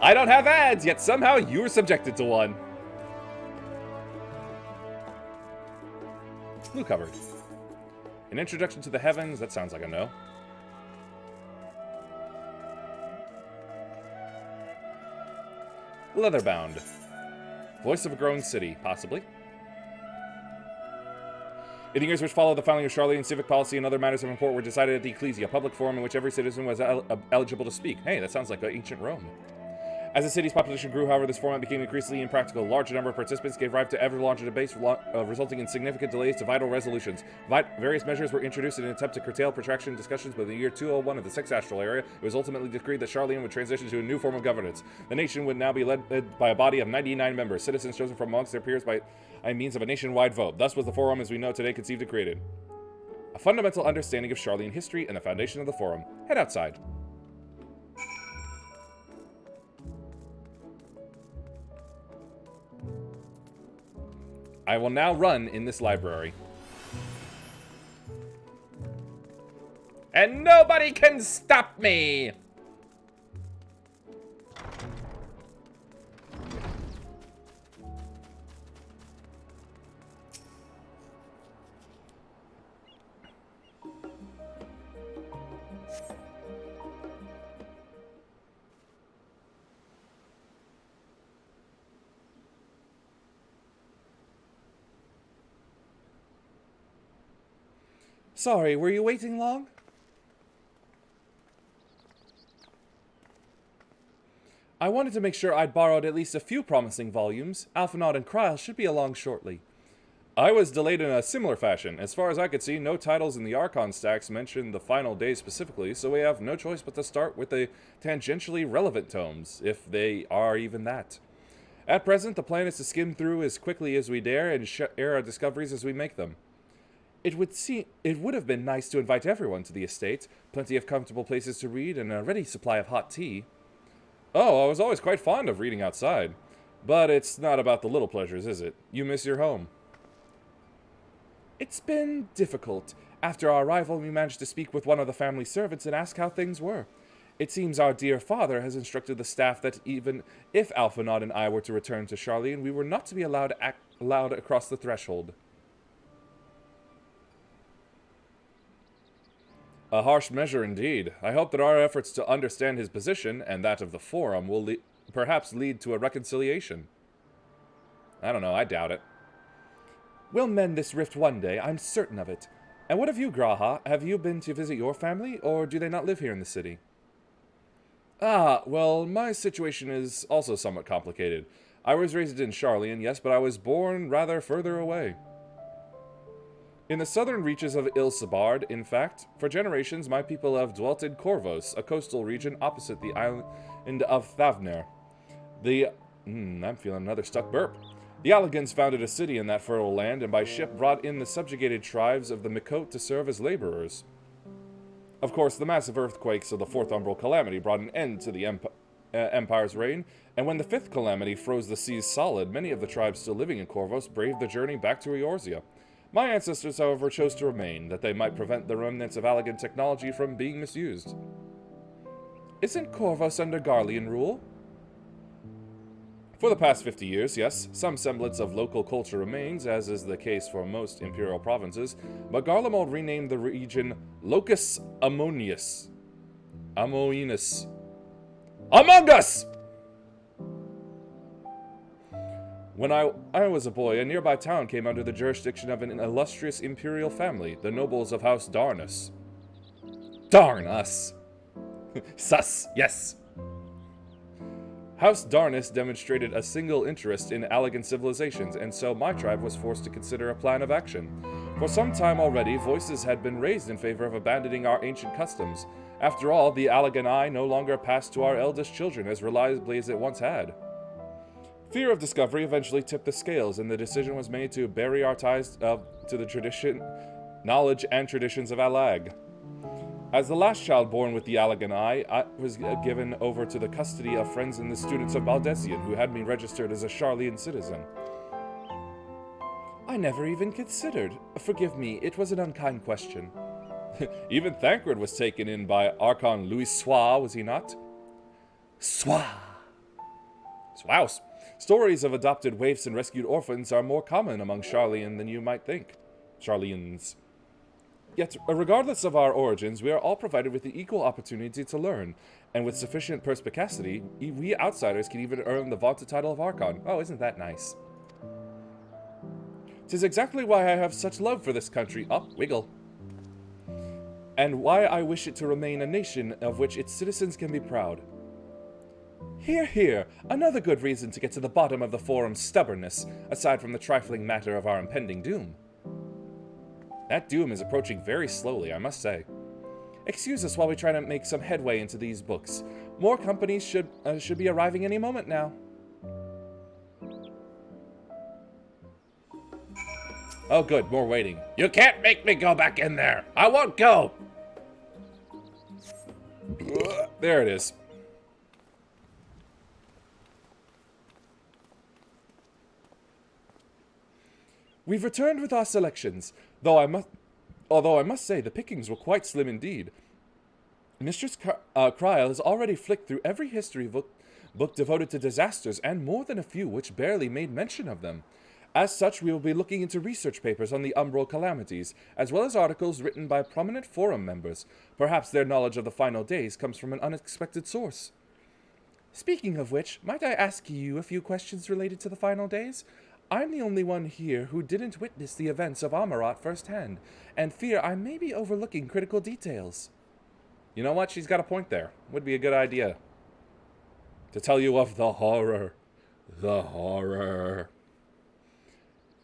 I don't have ads, yet somehow you were subjected to one. Blue covered. An introduction to the heavens, that sounds like a no. Leatherbound. Voice of a growing city, possibly. In the years which followed the founding of Charlian, civic policy and other matters of import were decided at the Ecclesia, a public forum in which every citizen was eligible to speak. Hey, that sounds like ancient Rome. As the city's population grew, however, this format became increasingly impractical. A large number of participants gave rise to ever-larger debates, resulting in significant delays to vital resolutions. Various measures were introduced in an attempt to curtail protraction discussions, but in the year 201 of the Sixth Astral Area, it was ultimately decreed that Charlian would transition to a new form of governance. The nation would now be led by a body of 99 members, citizens chosen from amongst their peers by means of a nationwide vote. Thus was the Forum as we know it today conceived and created. A fundamental understanding of Charlian history and the foundation of the Forum. Head outside. I will now run in this library. And nobody can stop me! Sorry, were you waiting long? I wanted to make sure I'd borrowed at least a few promising volumes. Alphinaud and Kryl should be along shortly. I was delayed in a similar fashion. As far as I could see, no titles in the Archon stacks mentioned the final day specifically, so we have no choice but to start with the tangentially relevant tomes, if they are even that. At present, the plan is to skim through as quickly as we dare and share our discoveries as we make them. It would have been nice to invite everyone to the estate, plenty of comfortable places to read, and a ready supply of hot tea. Oh, I was always quite fond of reading outside. But it's not about the little pleasures, is it? You miss your home. It's been difficult. After our arrival, we managed to speak with one of the family servants and ask how things were. It seems our dear father has instructed the staff that even if Alphinaud and I were to return to Charlian, we were not to be allowed across the threshold. A harsh measure indeed. I hope that our efforts to understand his position, and that of the Forum, will perhaps lead to a reconciliation. I don't know, I doubt it. We'll mend this rift one day, I'm certain of it. And what of you, Graha? Have you been to visit your family, or do they not live here in the city? Ah, well, my situation is also somewhat complicated. I was raised in Charlian, yes, but I was born rather further away. In the southern reaches of Ilsabard, in fact, for generations my people have dwelt in Corvos, a coastal region opposite the island of Thavner. I'm feeling another stuck burp. The Alligans founded a city in that fertile land, and by ship brought in the subjugated tribes of the Mikot to serve as laborers. Of course, the massive earthquakes of the Fourth Umbral Calamity brought an end to the Empire's reign, and when the Fifth Calamity froze the seas solid, many of the tribes still living in Corvos braved the journey back to Eorzea. My ancestors, however, chose to remain, that they might prevent the remnants of Allagan technology from being misused. Isn't Corvus under Garlean rule? For the past 50 years, yes, some semblance of local culture remains, as is the case for most imperial provinces, but Garlemald renamed the region Locus Ammonius. Among Us! When I was a boy, a nearby town came under the jurisdiction of an illustrious imperial family, the nobles of House Darnus. Darn us! Sus, yes! House Darnus demonstrated a single interest in Allagan civilizations, and so my tribe was forced to consider a plan of action. For some time already, voices had been raised in favor of abandoning our ancient customs. After all, the Allagan Eye no longer passed to our eldest children as reliably as it once had. Fear of discovery eventually tipped the scales, and the decision was made to bury our ties to the knowledge and traditions of Allag. As the last child born with the Allagan Eye, I was given over to the custody of friends and the students of Baldesian, who had me registered as a Sharlayan citizen. I never even considered. Forgive me, it was an unkind question. Even Thancred was taken in by Archon Louis Sois, was he not? Sois! Swouse! Stories of adopted waifs and rescued orphans are more common among Sharlayan than you might think. Sharlayans. Yet, regardless of our origins, we are all provided with the equal opportunity to learn, and with sufficient perspicacity, we outsiders can even earn the vaunted title of Archon. Oh, isn't that nice? 'Tis exactly why I have such love for this country, wiggle, and why I wish it to remain a nation of which its citizens can be proud. Hear, hear, another good reason to get to the bottom of the forum's stubbornness, aside from the trifling matter of our impending doom. That doom is approaching very slowly, I must say. Excuse us while we try to make some headway into these books. More companies should be arriving any moment now. Oh good, more waiting. You can't make me go back in there! I won't go! There it is. We've returned with our selections, although I must say the pickings were quite slim indeed. Mistress Kryal has already flicked through every history book devoted to disasters, and more than a few which barely made mention of them. As such, we will be looking into research papers on the umbral calamities, as well as articles written by prominent forum members. Perhaps their knowledge of the final days comes from an unexpected source. Speaking of which, might I ask you a few questions related to the final days? I'm the only one here who didn't witness the events of Amarat firsthand, and fear I may be overlooking critical details. You know what? She's got a point there. Would be a good idea. To tell you of the horror. The horror.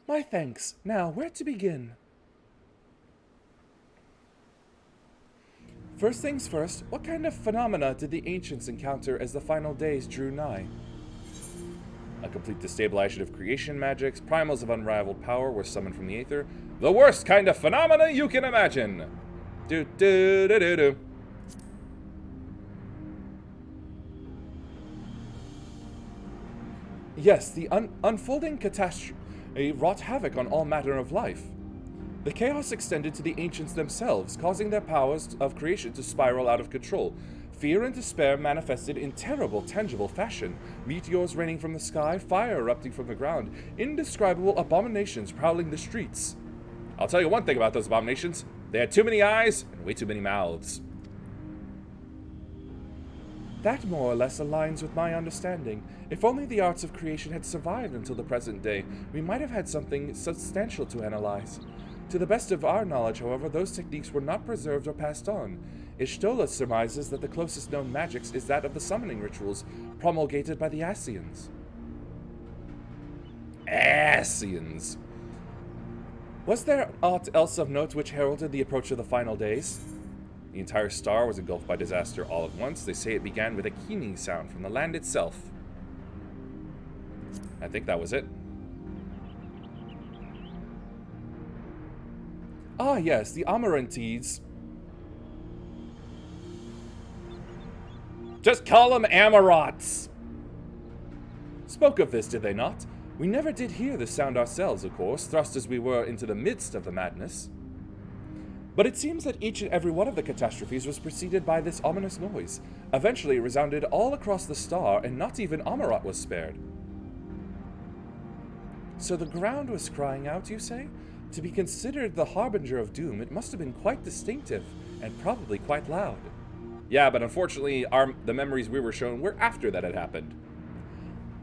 My thanks. Now, where to begin? First things first, what kind of phenomena did the ancients encounter as the final days drew nigh? A complete destabilization of creation magics, primals of unrivaled power were summoned from the aether. The worst kind of phenomena you can imagine! Do-do-do-do-do. Yes, the unfolding catastrophe wrought havoc on all matter of life. The chaos extended to the ancients themselves, causing their powers of creation to spiral out of control. Fear and despair manifested in terrible, tangible fashion. Meteors raining from the sky, fire erupting from the ground, indescribable abominations prowling the streets. I'll tell you one thing about those abominations. They had too many eyes and way too many mouths. That more or less aligns with my understanding. If only the arts of creation had survived until the present day, we might have had something substantial to analyze. To the best of our knowledge, however, those techniques were not preserved or passed on. Ishtola surmises that the closest known magics is that of the summoning rituals promulgated by the Ascians. Ascians. Was there aught else of note which heralded the approach of the final days? The entire star was engulfed by disaster all at once. They say it began with a keening sound from the land itself. I think that was it. Ah, yes, the Amarantides. Just call them Amarots! Spoke of this, did they not? We never did hear the sound ourselves, of course, thrust as we were into the midst of the madness. But it seems that each and every one of the catastrophes was preceded by this ominous noise. Eventually it resounded all across the star, and not even Amarat was spared. So the ground was crying out, you say? To be considered the harbinger of doom, it must have been quite distinctive, and probably quite loud. Yeah, but unfortunately, the memories we were shown were after that had happened.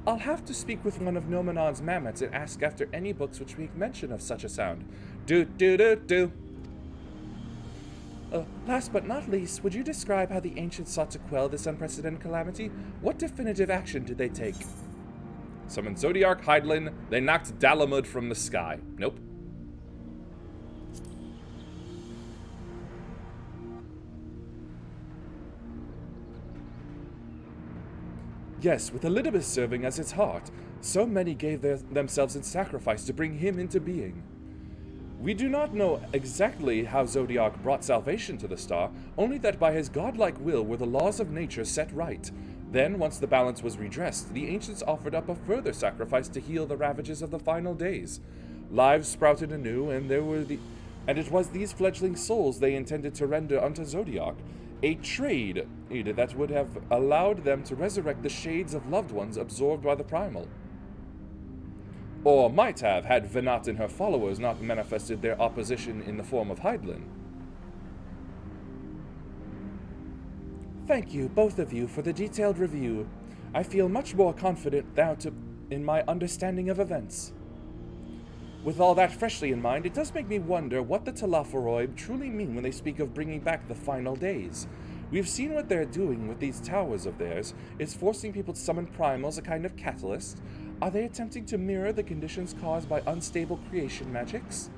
I'll have to speak with one of Nomenon's mammoths and ask after any books which make mention of such a sound. Do. Last but not least, would you describe how the ancients sought to quell this unprecedented calamity? What definitive action did they take? Summoned Zodiark, Hydaelyn, they knocked Dalamud from the sky. Nope. Yes, with Elidibus serving as its heart, so many gave themselves in sacrifice to bring him into being. We do not know exactly how Zodiark brought salvation to the star, only that by his godlike will were the laws of nature set right. Then, once the balance was redressed, the ancients offered up a further sacrifice to heal the ravages of the final days. Lives sprouted anew, and it was these fledgling souls they intended to render unto Zodiark, a trade that would have allowed them to resurrect the shades of loved ones absorbed by the primal. Or might have, had Venat and her followers not manifested their opposition in the form of Hydaelyn. Thank you, both of you, for the detailed review. I feel much more confident now in my understanding of events. With all that freshly in mind, it does make me wonder what the Telophoroi truly mean when they speak of bringing back the final days. We've seen what they're doing with these towers of theirs. Is forcing people to summon primals a kind of catalyst? Are they attempting to mirror the conditions caused by unstable creation magics?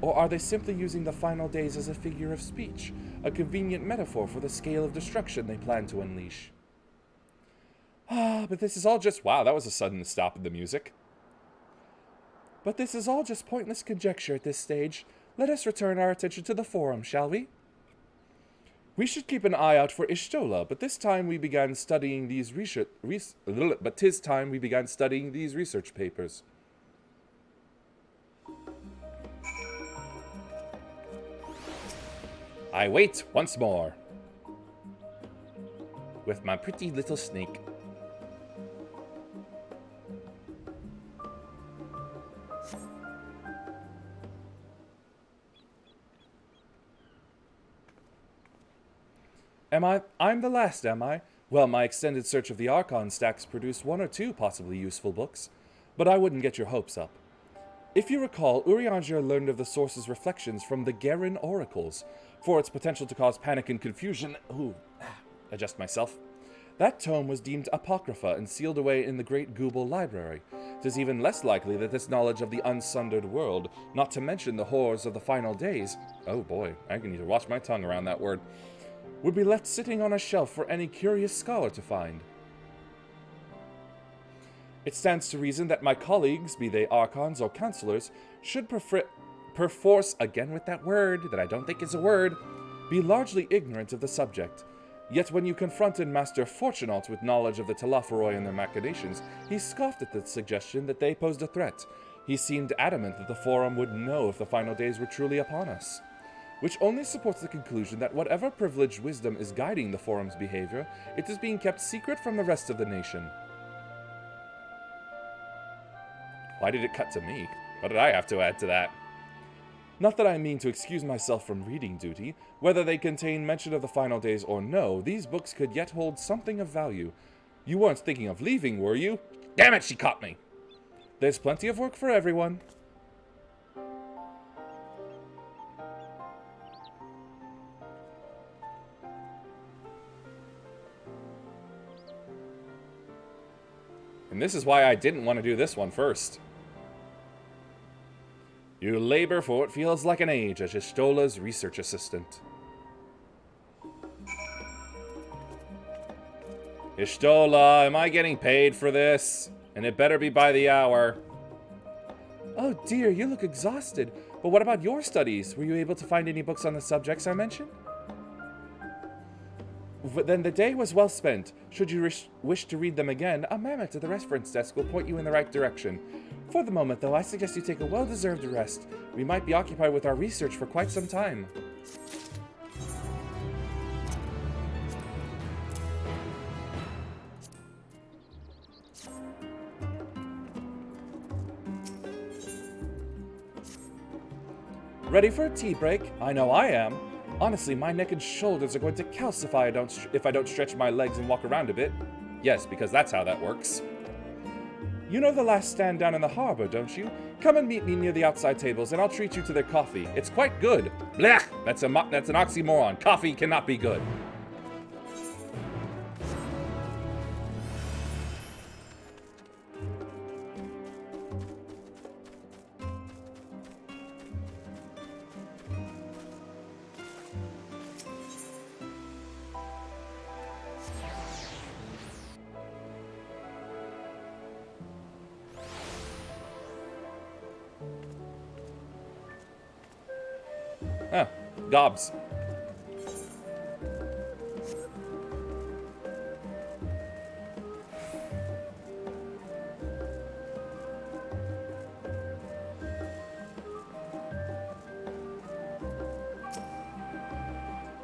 Or are they simply using the final days as a figure of speech, a convenient metaphor for the scale of destruction they plan to unleash? But this is all just... Wow, that was a sudden stop in the music. But this is all just pointless conjecture at this stage. Let us return our attention to the forum, shall we? We should keep an eye out for Ishtola, but this time we began studying these research papers. I wait once more with my pretty little snake. I'm the last, am I? Well, my extended search of the Archon stacks produced one or two possibly useful books, but I wouldn't get your hopes up. If you recall, Urianger learned of the source's reflections from the Garen oracles, for its potential to cause panic and confusion. Adjust myself. That tome was deemed apocrypha and sealed away in the Great Google Library. 'Tis even less likely that this knowledge of the unsundered world, not to mention the horrors of the final days, oh boy, I need to watch my tongue around that word, would be left sitting on a shelf for any curious scholar to find. It stands to reason that my colleagues, be they archons or counselors, should perforce, again with that word that I don't think is a word, be largely ignorant of the subject. Yet when you confronted Master Fortunault with knowledge of the Telophoroi and their machinations, he scoffed at the suggestion that they posed a threat. He seemed adamant that the Forum would know if the final days were truly upon us. Which only supports the conclusion that whatever privileged wisdom is guiding the Forum's behavior, it is being kept secret from the rest of the nation. Why did it cut to me? What did I have to add to that? Not that I mean to excuse myself from reading duty. Whether they contain mention of the final days or no, these books could yet hold something of value. You weren't thinking of leaving, were you? Damn it, she caught me! There's plenty of work for everyone. And this is why I didn't want to do this one first. You labor for what feels like an age as Ishtola's research assistant. Ishtola, am I getting paid for this? And it better be by the hour. Oh dear, you look exhausted. But what about your studies? Were you able to find any books on the subjects I mentioned? Then the day was well spent. Should you wish to read them again, a mammoth at the reference desk will point you in the right direction. For the moment, though, I suggest you take a well-deserved rest. We might be occupied with our research for quite some time. Ready for a tea break? I know I am. Honestly, my neck and shoulders are going to calcify if I don't stretch my legs and walk around a bit. Yes, because that's how that works. You know the last stand down in the harbor, don't you? Come and meet me near the outside tables, and I'll treat you to their coffee. It's quite good. Blech! That's an oxymoron. Coffee cannot be good. Ah, gobs.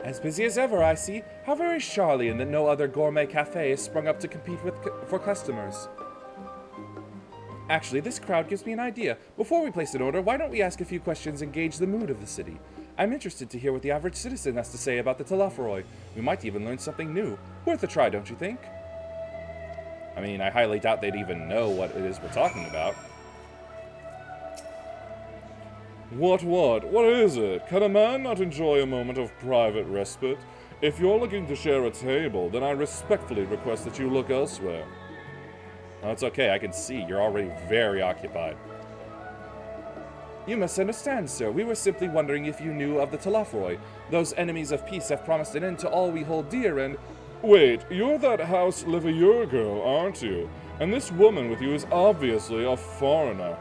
As busy as ever, I see. How very Charlian that no other gourmet cafe has sprung up to compete for customers. Actually, this crowd gives me an idea. Before we place an order, why don't we ask a few questions and gauge the mood of the city? I'm interested to hear what the average citizen has to say about the Telophoroi. We might even learn something new. Worth a try, don't you think? I mean, I highly doubt they'd even know what it is we're talking about. What? What is it? Can a man not enjoy a moment of private respite? If you're looking to share a table, then I respectfully request that you look elsewhere. Oh, it's okay, I can see. You're already very occupied. You must understand, sir. We were simply wondering if you knew of the Telophoroi. Those enemies of peace have promised an end to all we hold dear and... Wait, you're that House Leveilleur girl, aren't you? And this woman with you is obviously a foreigner.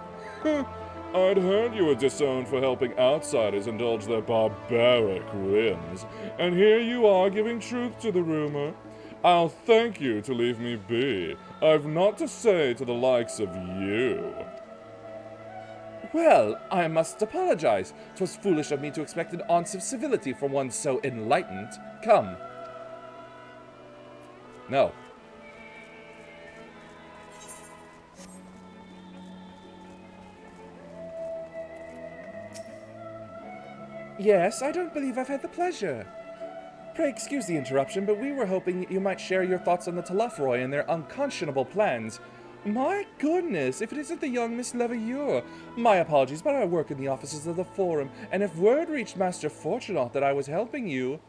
I'd heard you were disowned for helping outsiders indulge their barbaric whims, and here you are giving truth to the rumor. I'll thank you to leave me be. I've naught to say to the likes of you. Well, I must apologize. 'Twas foolish of me to expect an ounce of civility from one so enlightened. Come. No. Yes, I don't believe I've had the pleasure. Pray excuse the interruption, but we were hoping you might share your thoughts on the Telophoroi and their unconscionable plans. My goodness, if it isn't the young Miss Leveilleur. My apologies, but I work in the offices of the Forum, and if word reached Master Fortunaut that I was helping you...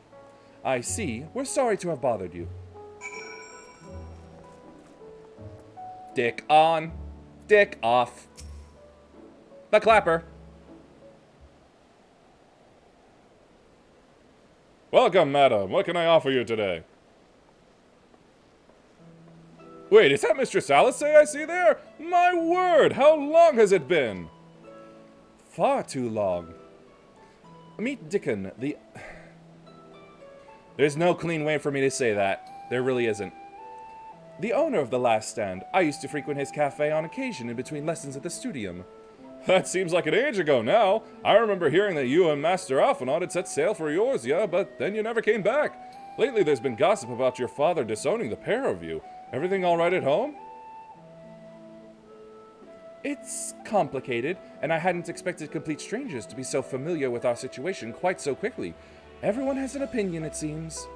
I see. We're sorry to have bothered you. Dick on. Dick off. The clapper. Welcome, madam. What can I offer you today? Wait, is that Mistress Alice I see there? My word, how long has it been? Far too long. Meet Dickon, the... There's no clean way for me to say that. There really isn't. The owner of the last stand. I used to frequent his cafe on occasion in between lessons at the studium. That seems like an age ago now. I remember hearing that you and Master Alphinaud had set sail for Eorzea, but then you never came back. Lately there's been gossip about your father disowning the pair of you. Everything all right at home? It's complicated, and I hadn't expected complete strangers to be so familiar with our situation quite so quickly. Everyone has an opinion, it seems.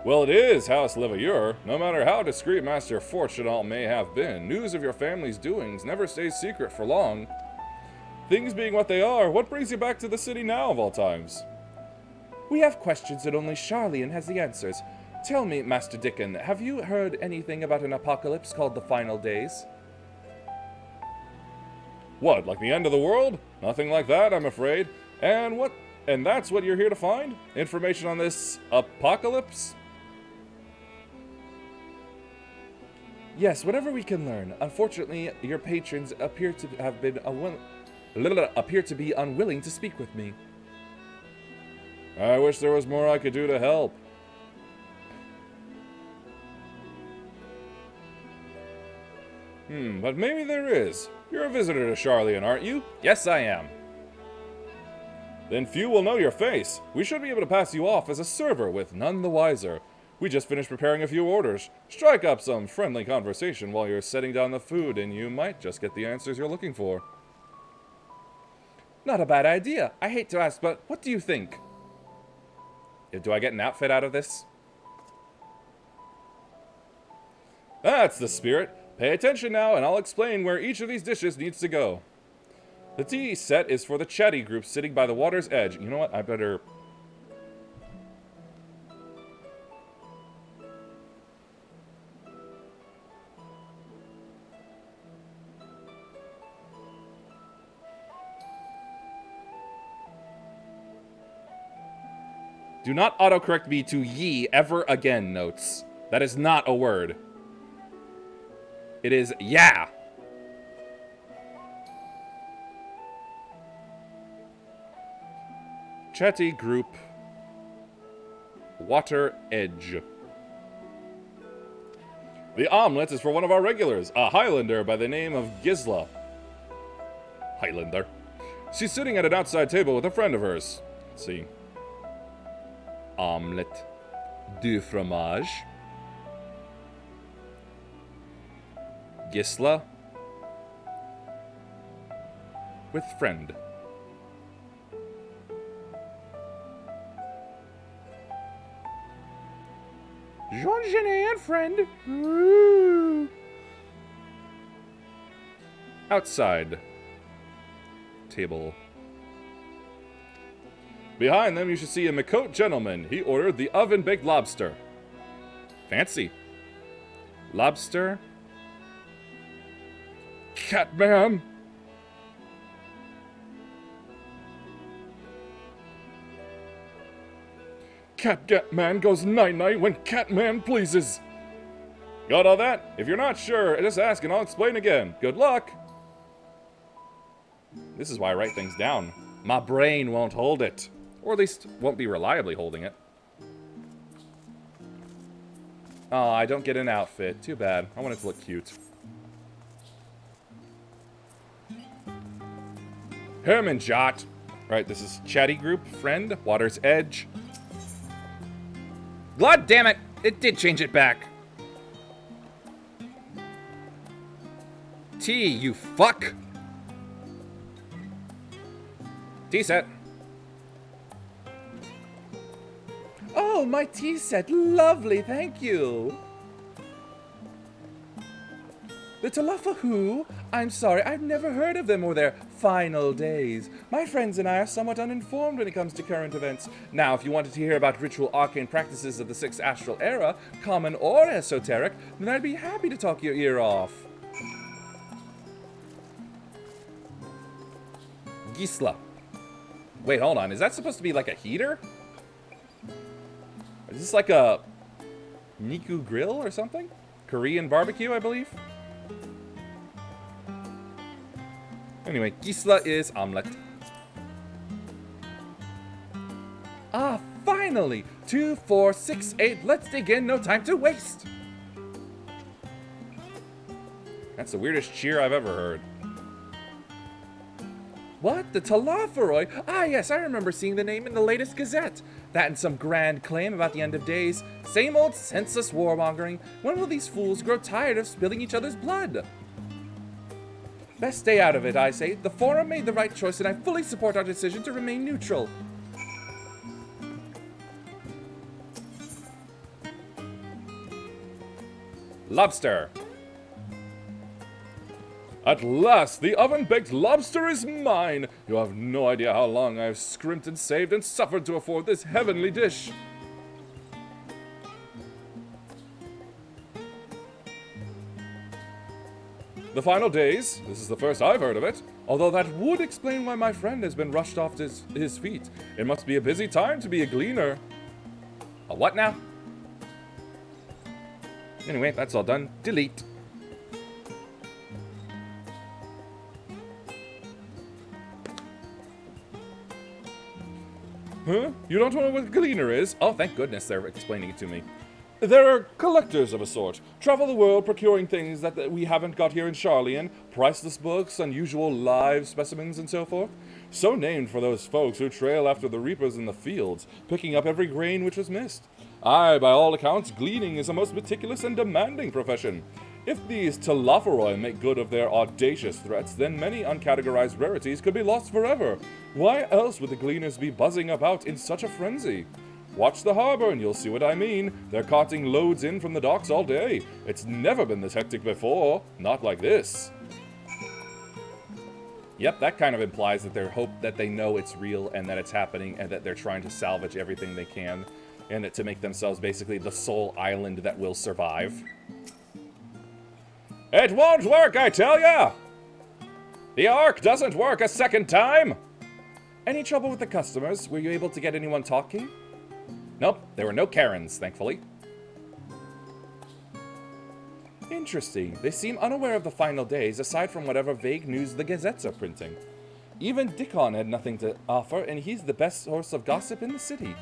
Well, it is House Leveilleur. No matter how discreet Master Fortunaut may have been, news of your family's doings never stays secret for long. Things being what they are, what brings you back to the city now of all times? We have questions that only Charlian has the answers. Tell me, Master Dickon, have you heard anything about an apocalypse called the Final Days? What, like the end of the world? Nothing like that, I'm afraid. And that's what you're here to find? Information on this apocalypse? Yes, whatever we can learn. Unfortunately, your patrons appear to be unwilling to speak with me. I wish there was more I could do to help. But maybe there is. You're a visitor to Charlian, aren't you? Yes, I am. Then few will know your face. We should be able to pass you off as a server with none the wiser. We just finished preparing a few orders. Strike up some friendly conversation while you're setting down the food, and you might just get the answers you're looking for. Not a bad idea. I hate to ask, but what do you think? Do I get an outfit out of this? That's the spirit. Pay attention now, and I'll explain where each of these dishes needs to go. The tea set is for the chatty group sitting by the water's edge. You know what? I better... Do not autocorrect me to ye ever again, notes. That is not a word. It is yeah. Chatty group. Water edge. The omelet is for one of our regulars, a Highlander by the name of Gisla. Highlander. She's sitting at an outside table with a friend of hers. Let's see. Omelette du fromage. Gisla. With friend. Jean Genet and friend. Woo. Outside. Table. Behind them, you should see a Macote gentleman. He ordered the oven-baked lobster. Fancy. Lobster. Catman. Catman goes night-night when Catman pleases. Got all that? If you're not sure, just ask and I'll explain again. Good luck. This is why I write things down. My brain won't hold it. Or at least won't be reliably holding it. Oh, I don't get an outfit. Too bad. I want it to look cute. Hermanjot. Right, this is chatty group, friend, water's edge. God damn it! It did change it back. T, you fuck. Tea set. Oh, my tea set. Lovely, thank you. The Talafa who? I'm sorry, I've never heard of them or their final days. My friends and I are somewhat uninformed when it comes to current events. Now, if you wanted to hear about ritual arcane practices of the 6th Astral Era, common or esoteric, then I'd be happy to talk your ear off. Gisla. Wait, hold on. Is that supposed to be like a heater? Is this like a Niku grill or something? Korean barbecue, I believe? Anyway, Gisla is omelette. Ah, finally! 2, 4, 6, 8. Let's dig in. No time to waste. That's the weirdest cheer I've ever heard. What? The Talaferoi? Ah, yes, I remember seeing the name in the latest Gazette. That and some grand claim about the end of days. Same old senseless warmongering. When will these fools grow tired of spilling each other's blood? Best stay out of it, I say. The Forum made the right choice, and I fully support our decision to remain neutral. Lobster. At last, the oven-baked lobster is mine! You have no idea how long I've scrimped and saved and suffered to afford this heavenly dish. The final days, this is the first I've heard of it, although that would explain why my friend has been rushed off his feet. It must be a busy time to be a gleaner. A what now? Anyway, that's all done. Delete. Huh? You don't know what a gleaner is? Oh, thank goodness they're explaining it to me. They're collectors of a sort. Travel the world procuring things that we haven't got here in Charlian. Priceless books, unusual live specimens, and so forth. So named for those folks who trail after the reapers in the fields, picking up every grain which was missed. Aye, by all accounts, gleaning is a most meticulous and demanding profession. If these Telophoroi make good of their audacious threats, then many uncategorized rarities could be lost forever. Why else would the gleaners be buzzing about in such a frenzy? Watch the harbor and you'll see what I mean. They're carting loads in from the docks all day. It's never been this hectic before. Not like this. Yep, that kind of implies that they know it's real and that it's happening and that they're trying to salvage everything they can and to make themselves basically the sole island that will survive. It won't work, I tell ya! The Ark doesn't work a second time! Any trouble with the customers? Were you able to get anyone talking? Nope, there were no Karens, thankfully. Interesting. They seem unaware of the final days, aside from whatever vague news the gazettes are printing. Even Dickon had nothing to offer, and he's the best source of gossip in the city.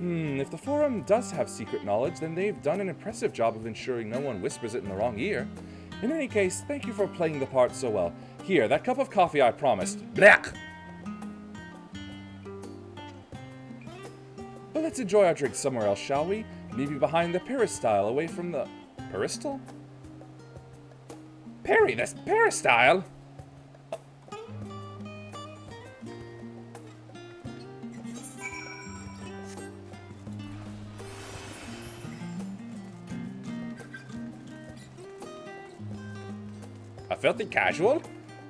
If the Forum does have secret knowledge, then they've done an impressive job of ensuring no one whispers it in the wrong ear. In any case, thank you for playing the part so well. Here, that cup of coffee I promised. Blech! But let's enjoy our drink somewhere else, shall we? Maybe behind the peristyle, away from the... Peristyle? Perry, this peristyle? A filthy casual?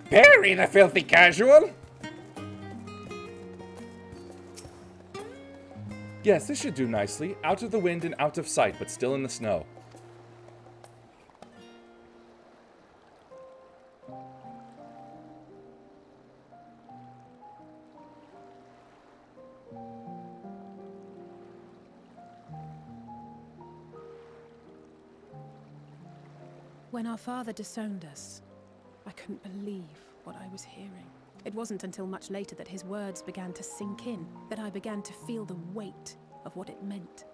Perry, the filthy casual? Yes, this should do nicely. Out of the wind and out of sight, but still in the snow. When our father disowned us, I couldn't believe what I was hearing. It wasn't until much later that his words began to sink in, that I began to feel the weight of what it meant.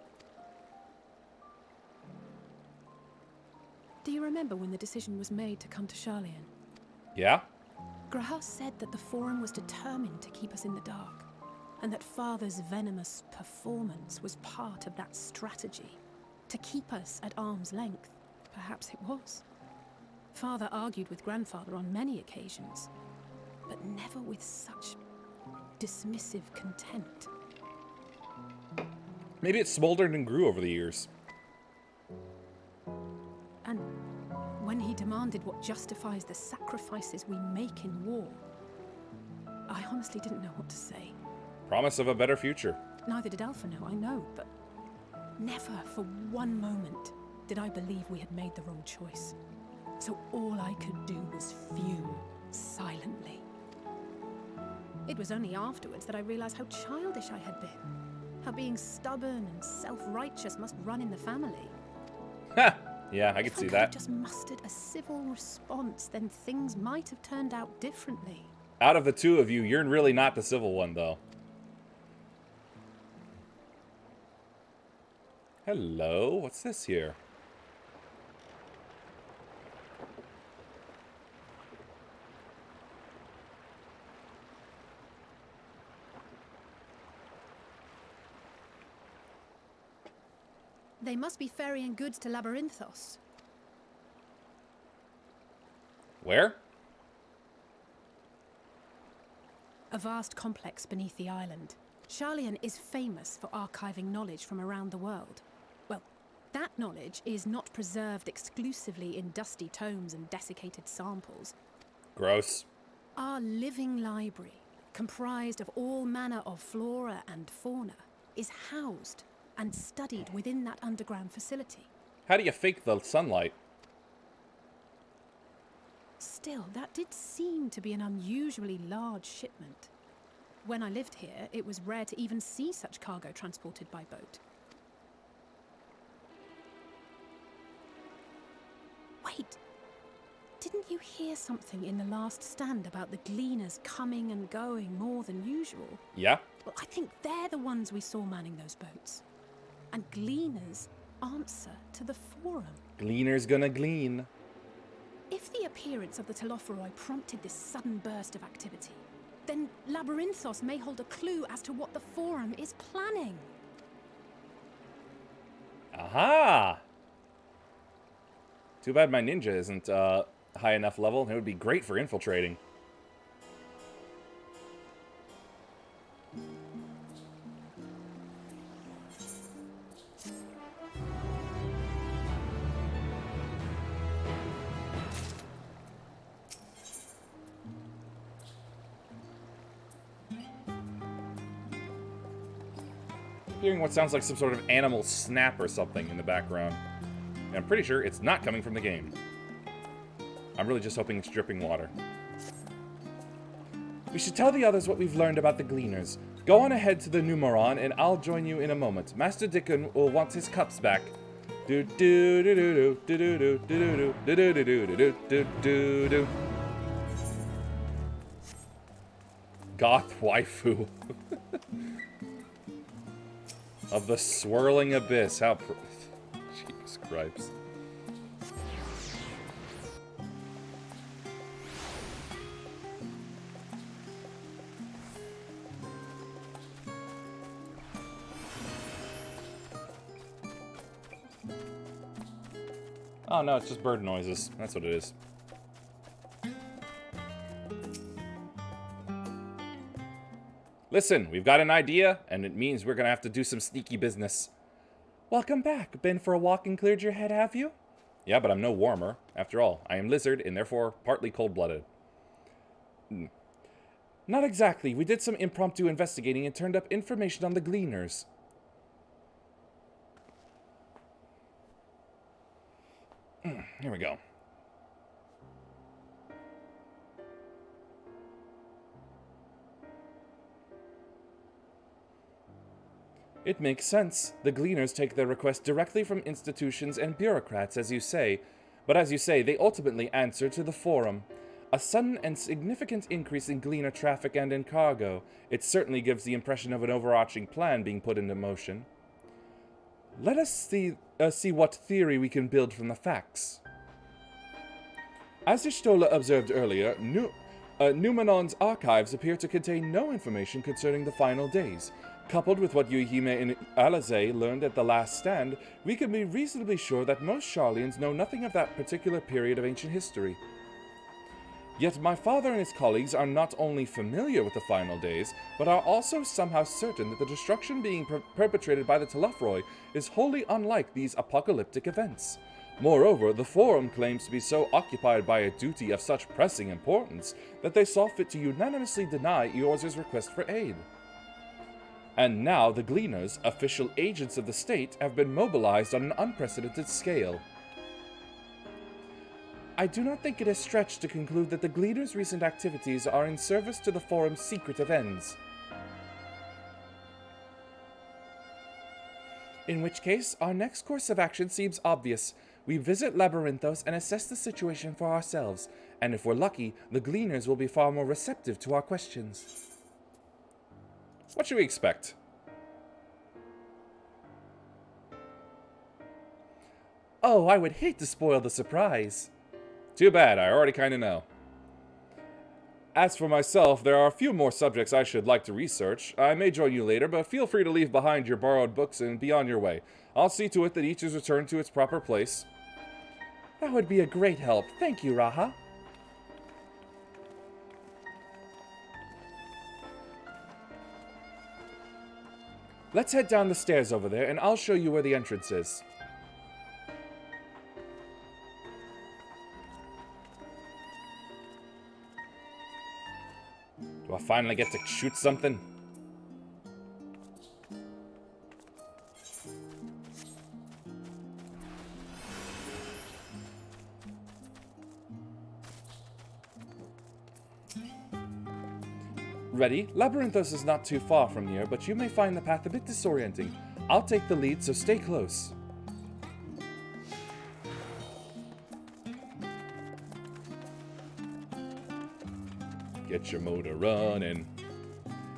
Do you remember when the decision was made to come to Charlian? Yeah? Graham said that the Forum was determined to keep us in the dark, and that Father's venomous performance was part of that strategy, to keep us at arm's length. Perhaps it was. Father argued with Grandfather on many occasions, but never with such dismissive contempt. Maybe it smoldered and grew over the years. And when he demanded what justifies the sacrifices we make in war, I honestly didn't know what to say. Promise of a better future. Neither did Alpha know, I know, but never for one moment did I believe we had made the wrong choice. So all I could do was fume silently. It was only afterwards that I realized how childish I had been. How being stubborn and self-righteous must run in the family. Ha! Yeah, I could see If I could that. have just mustered a civil response, then things might have turned out differently. Out of the two of you, you're really not the civil one, though. Hello? What's this here? They must be ferrying goods to Labyrinthos. Where? A vast complex beneath the island. Charlian is famous for archiving knowledge from around the world. Well, that knowledge is not preserved exclusively in dusty tomes and desiccated samples. Gross. Our living library, comprised of all manner of flora and fauna, is housed and studied within that underground facility. How do you fake the sunlight? Still, that did seem to be an unusually large shipment. When I lived here, it was rare to even see such cargo transported by boat. Wait! Didn't you hear something in the last stand about the gleaners coming and going more than usual? Yeah? Well, I think they're the ones we saw manning those boats. And gleaners answer to the Forum. Gleaner's gonna glean. If the appearance of the Telophoroi prompted this sudden burst of activity, then Labyrinthos may hold a clue as to what the Forum is planning. Aha! Too bad my ninja isn't high enough level. It would be great for infiltrating. Hearing what sounds like some sort of animal snap or something in the background. And I'm pretty sure it's not coming from the game. I'm really just hoping it's dripping water. We should tell the others what we've learned about the Gleaners. Go on ahead to the Numeron, and I'll join you in a moment. Master Dickon will want his cups back. Do do do do do do do do do do do do do do do do. Goth waifu of the swirling abyss. How Jesus Christ. Oh no, it's just bird noises. That's what it is. Listen, we've got an idea, and it means we're gonna have to do some sneaky business. Welcome back. Been for a walk and cleared your head, have you? Yeah, but I'm no warmer. After all, I am lizard, and therefore partly cold-blooded. Not exactly. We did some impromptu investigating and turned up information on the Gleaners. Here we go. It makes sense. The Gleaners take their requests directly from institutions and bureaucrats, as you say. But as you say, they ultimately answer to the Forum. A sudden and significant increase in Gleaner traffic and in cargo. It certainly gives the impression of an overarching plan being put into motion. Let us see what theory we can build from the facts. As Ishtola observed earlier, Numenon's archives appear to contain no information concerning the final days. Coupled with what Yuhime and Alize learned at the Last Stand, we can be reasonably sure that most Sharlians know nothing of that particular period of ancient history. Yet my father and his colleagues are not only familiar with the final days, but are also somehow certain that the destruction being perpetrated by the Telophoroi is wholly unlike these apocalyptic events. Moreover, the Forum claims to be so occupied by a duty of such pressing importance that they saw fit to unanimously deny Eorzur's request for aid. And now the Gleaners, official agents of the state, have been mobilized on an unprecedented scale. I do not think it is stretched to conclude that the Gleaners' recent activities are in service to the Forum's secretive ends. In which case, our next course of action seems obvious. We visit Labyrinthos and assess the situation for ourselves, and if we're lucky, the Gleaners will be far more receptive to our questions. What should we expect? Oh, I would hate to spoil the surprise. Too bad, I already kinda know. As for myself, there are a few more subjects I should like to research. I may join you later, but feel free to leave behind your borrowed books and be on your way. I'll see to it that each is returned to its proper place. That would be a great help. Thank you, Raha. Let's head down the stairs over there, and I'll show you where the entrance is. Do I finally get to shoot something? Ready? Labyrinthos is not too far from here, but you may find the path a bit disorienting. I'll take the lead, so stay close. Get your motor running.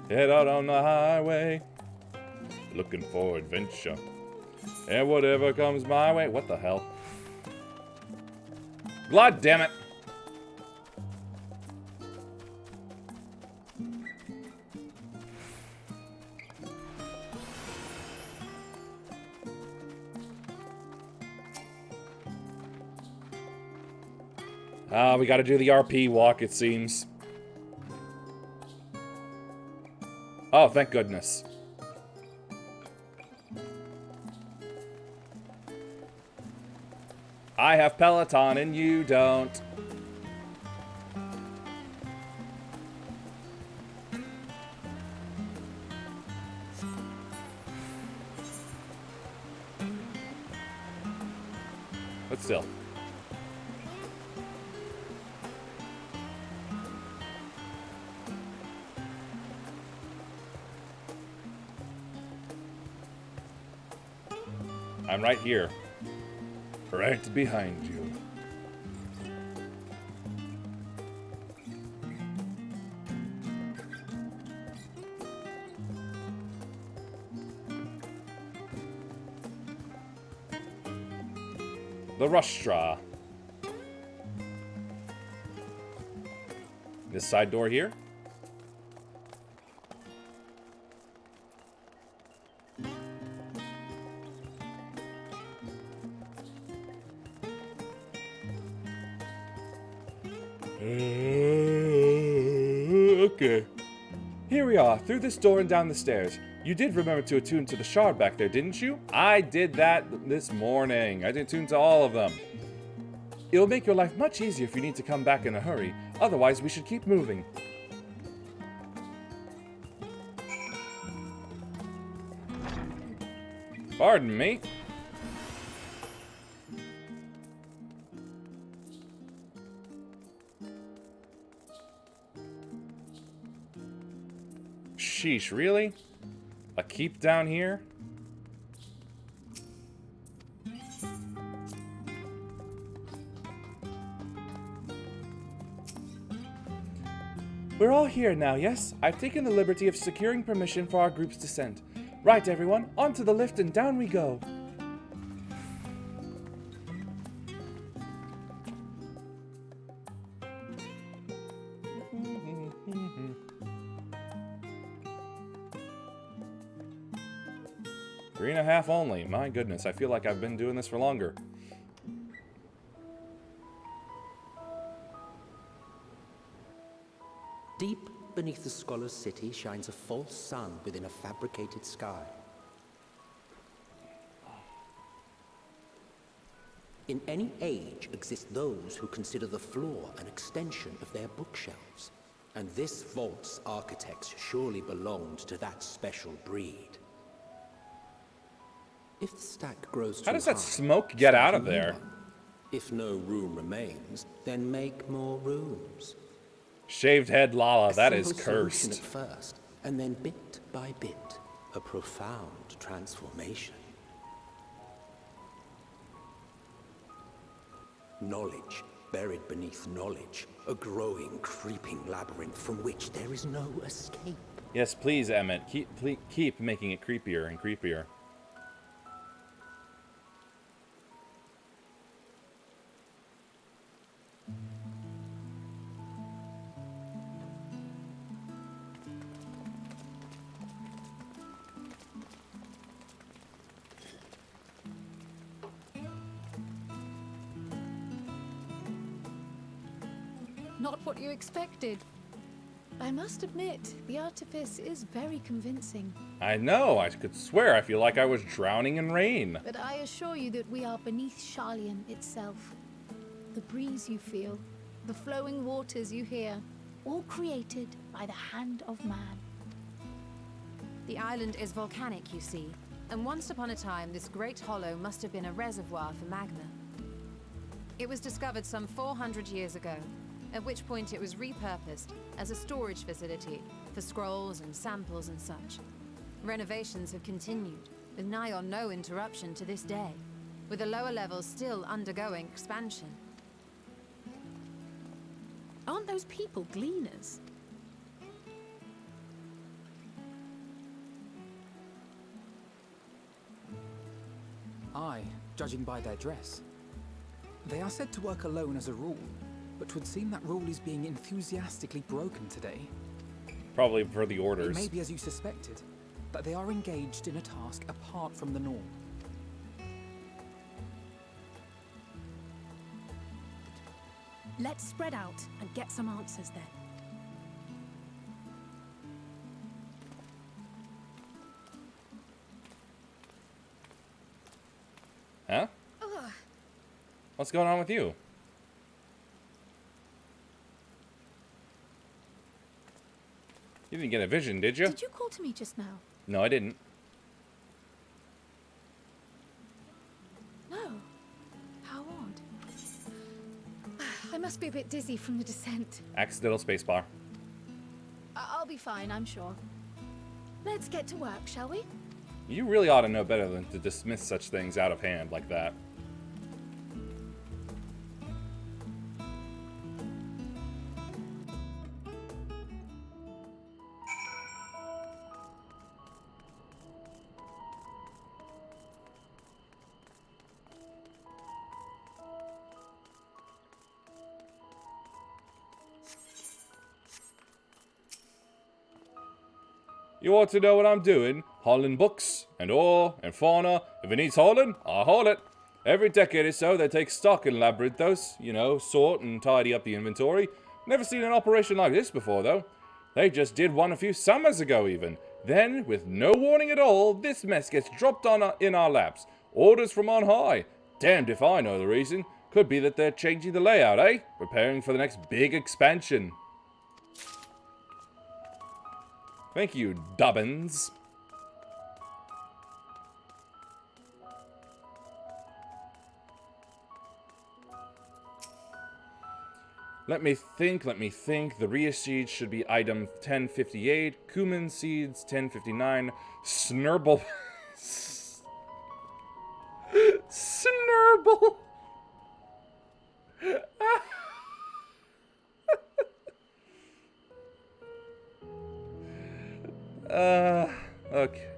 Head out on the highway. Looking for adventure. And whatever comes my way. What the hell? God damn it. Ah, we gotta do the RP walk, it seems. Oh, thank goodness. I have Peloton and you don't. But still. I'm right here. Right behind you. The Rustra. This side door here. Okay. Here we are, through this door and down the stairs. You did remember to attune to the shard back there, didn't you? I did that this morning. I did attune to all of them. It'll make your life much easier if you need to come back in a hurry. Otherwise, we should keep moving. Pardon me. Sheesh, really? A keep down here? We're all here now, yes? I've taken the liberty of securing permission for our group's descent. Right, everyone, onto the lift and down we go. Three and a half only. My goodness, I feel like I've been doing this for longer. Deep beneath the scholar's city shines a false sun within a fabricated sky. In any age exist those who consider the floor an extension of their bookshelves. And this vault's architects surely belonged to that special breed. If the stack grows too high, how does that smoke get out of there? If no room remains, then make more rooms. Shaved head Lala, that is simple solution cursed. at first, and then bit by bit, a profound transformation. Knowledge buried beneath knowledge, a growing, creeping labyrinth from which there is no escape. Yes, please, Emmett. Keep making it creepier and creepier. Not what you expected. I must admit, the artifice is very convincing. I know, I could swear I feel like I was drowning in rain. But I assure you that we are beneath Sharlayan itself. The breeze you feel, the flowing waters you hear, all created by the hand of man. The island is volcanic, you see, and once upon a time this great hollow must have been a reservoir for magma. It was discovered some 400 years ago, at which point it was repurposed as a storage facility for scrolls and samples and such. Renovations have continued, with nigh on no interruption to this day, with the lower levels still undergoing expansion. Aren't those people gleaners? Aye, judging by their dress. They are said to work alone as a rule, but 'twould seem that rule is being enthusiastically broken today. Probably for the It orders. may be as you suspected, that they are engaged in a task apart from the norm. Let's spread out and get some answers then. Huh? What's going on with you? You didn't get a vision, did you? Did you call to me just now? No, I didn't. No. How odd. I must be a bit dizzy from the descent. Accidental spacebar. I'll be fine, I'm sure. Let's get to work, shall we? You really ought to know better than to dismiss such things out of hand like that. You ought to know what I'm doing. Hauling books, and ore, and fauna. If it needs hauling, I'll haul it. Every decade or so, they take stock in labyrinthos. You know, sort and tidy up the inventory. Never seen an operation like this before, though. They just did one a few summers ago, even. Then, with no warning at all, this mess gets dropped on in our laps. Orders from on high. Damned if I know the reason. Could be that they're changing the layout, eh? Preparing for the next big expansion. Thank you, Dobbins. Let me think. The Rhea seeds should be item 1058. Cumin seeds 1059. Snurble. Snurble. Okay.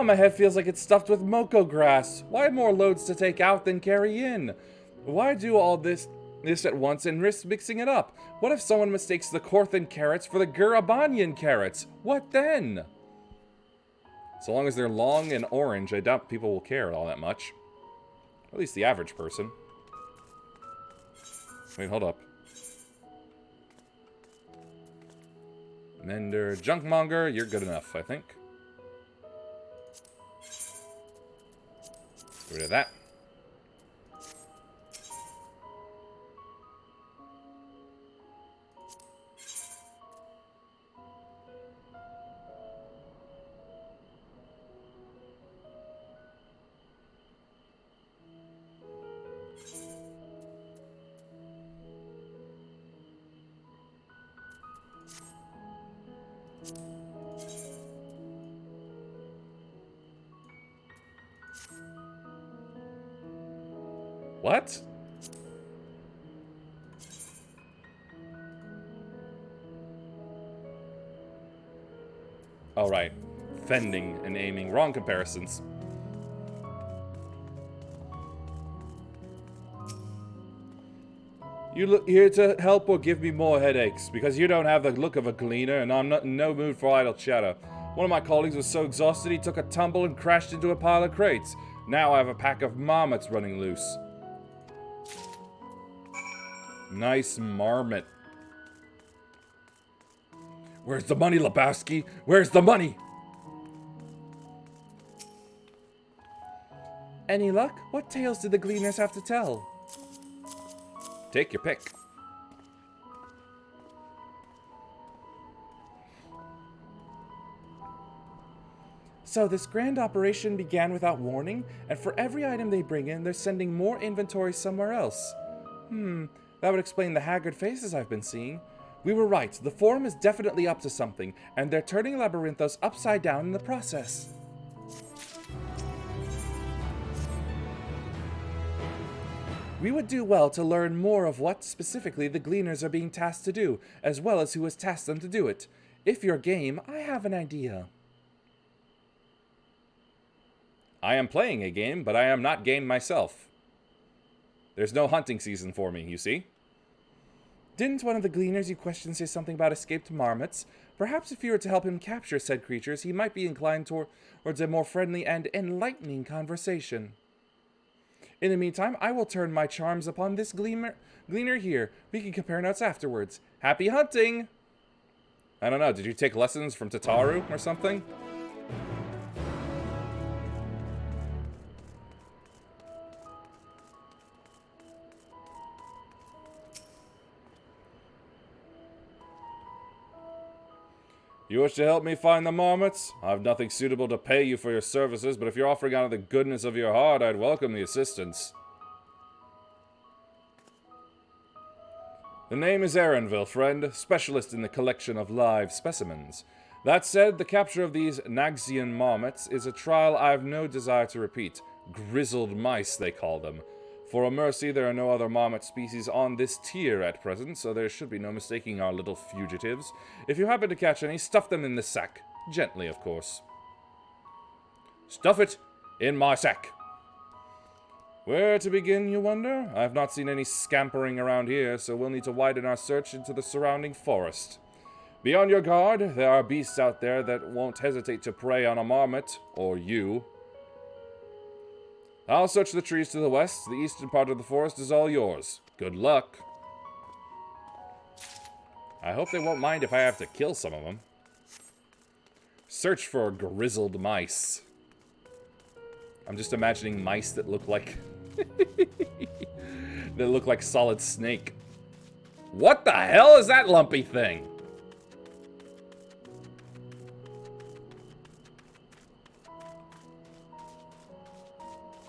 My head feels like it's stuffed with moko grass. Why more loads to take out than carry in? Why do all this at once and risk mixing it up? What if someone mistakes the Corthan carrots for the Gurabanian carrots? What then? So long as they're long and orange, I doubt people will care all that much. At least the average person. Wait, hold up. Mender, Junkmonger, you're good enough, I think. Get rid of that. What? All right. Fending and aiming. Wrong comparisons. You look here to help or give me more headaches, because you don't have the look of a gleaner, and I'm not in no mood for idle chatter. One of my colleagues was so exhausted he took a tumble and crashed into a pile of crates. Now I have a pack of marmots running loose. Nice marmot. Where's the money, Lebowski? Where's the money? Any luck? What tales did the gleaners have to tell? Take your pick. So this grand operation began without warning, and for every item they bring in, they're sending more inventory somewhere else. That would explain the haggard faces I've been seeing. We were right, the Forum is definitely up to something, and they're turning Labyrinthos upside down in the process. We would do well to learn more of what specifically the Gleaners are being tasked to do, as well as who has tasked them to do it. If you're game, I have an idea. I am playing a game, but I am not game myself. There's no hunting season for me, you see? Didn't one of the gleaners you questioned say something about escaped marmots? Perhaps if you were to help him capture said creatures, he might be inclined towards a more friendly and enlightening conversation. In the meantime, I will turn my charms upon this gleaner here. We can compare notes afterwards. Happy hunting! I don't know, did you take lessons from Tataru or something? You wish to help me find the marmots? I have nothing suitable to pay you for your services, but if you're offering out of the goodness of your heart, I'd welcome the assistance. The name is Erenville, friend, specialist in the collection of live specimens. That said, the capture of these Nagsian marmots is a trial I have no desire to repeat. Grizzled mice, they call them. For a mercy, there are no other marmot species on this tier at present, so there should be no mistaking our little fugitives. If you happen to catch any, stuff them in the sack. Gently, of course. Stuff it in my sack. Where to begin, you wonder? I have not seen any scampering around here, so we'll need to widen our search into the surrounding forest. Be on your guard. There are beasts out there that won't hesitate to prey on a marmot, or you. I'll search the trees to the west. The eastern part of the forest is all yours. Good luck. I hope they won't mind if I have to kill some of them. Search for grizzled mice. I'm just imagining mice that look like... that look like Solid Snake. What the hell is that lumpy thing?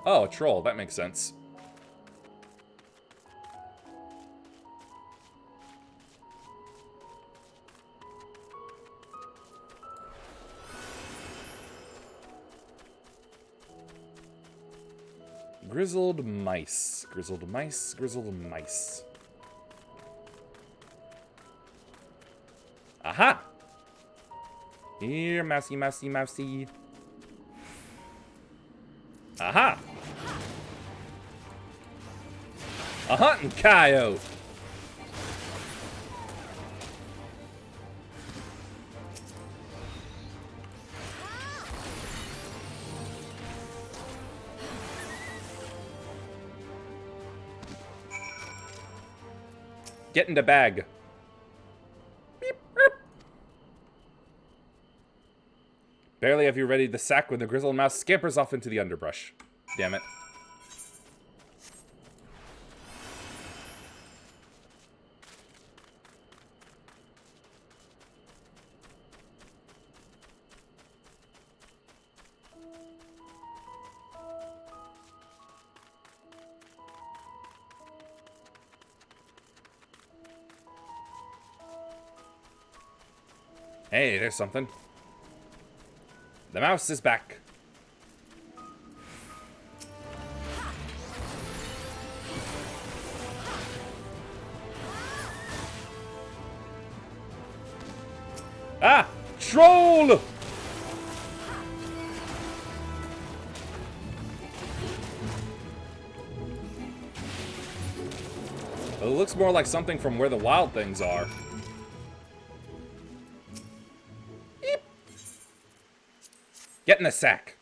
Oh, a troll. That makes sense. Grizzled mice. Grizzled mice. Grizzled mice. Aha! Here, mousey, mousey, mousey. Aha! A hunting coyote! Get in the bag. Beep, beep. Barely have you readied the sack when the grizzled mouse scampers off into the underbrush. Damn it. Hey, there's something. The mouse is back. Ah! Troll! It looks more like something from where the wild things are. Beep. Get in the sack.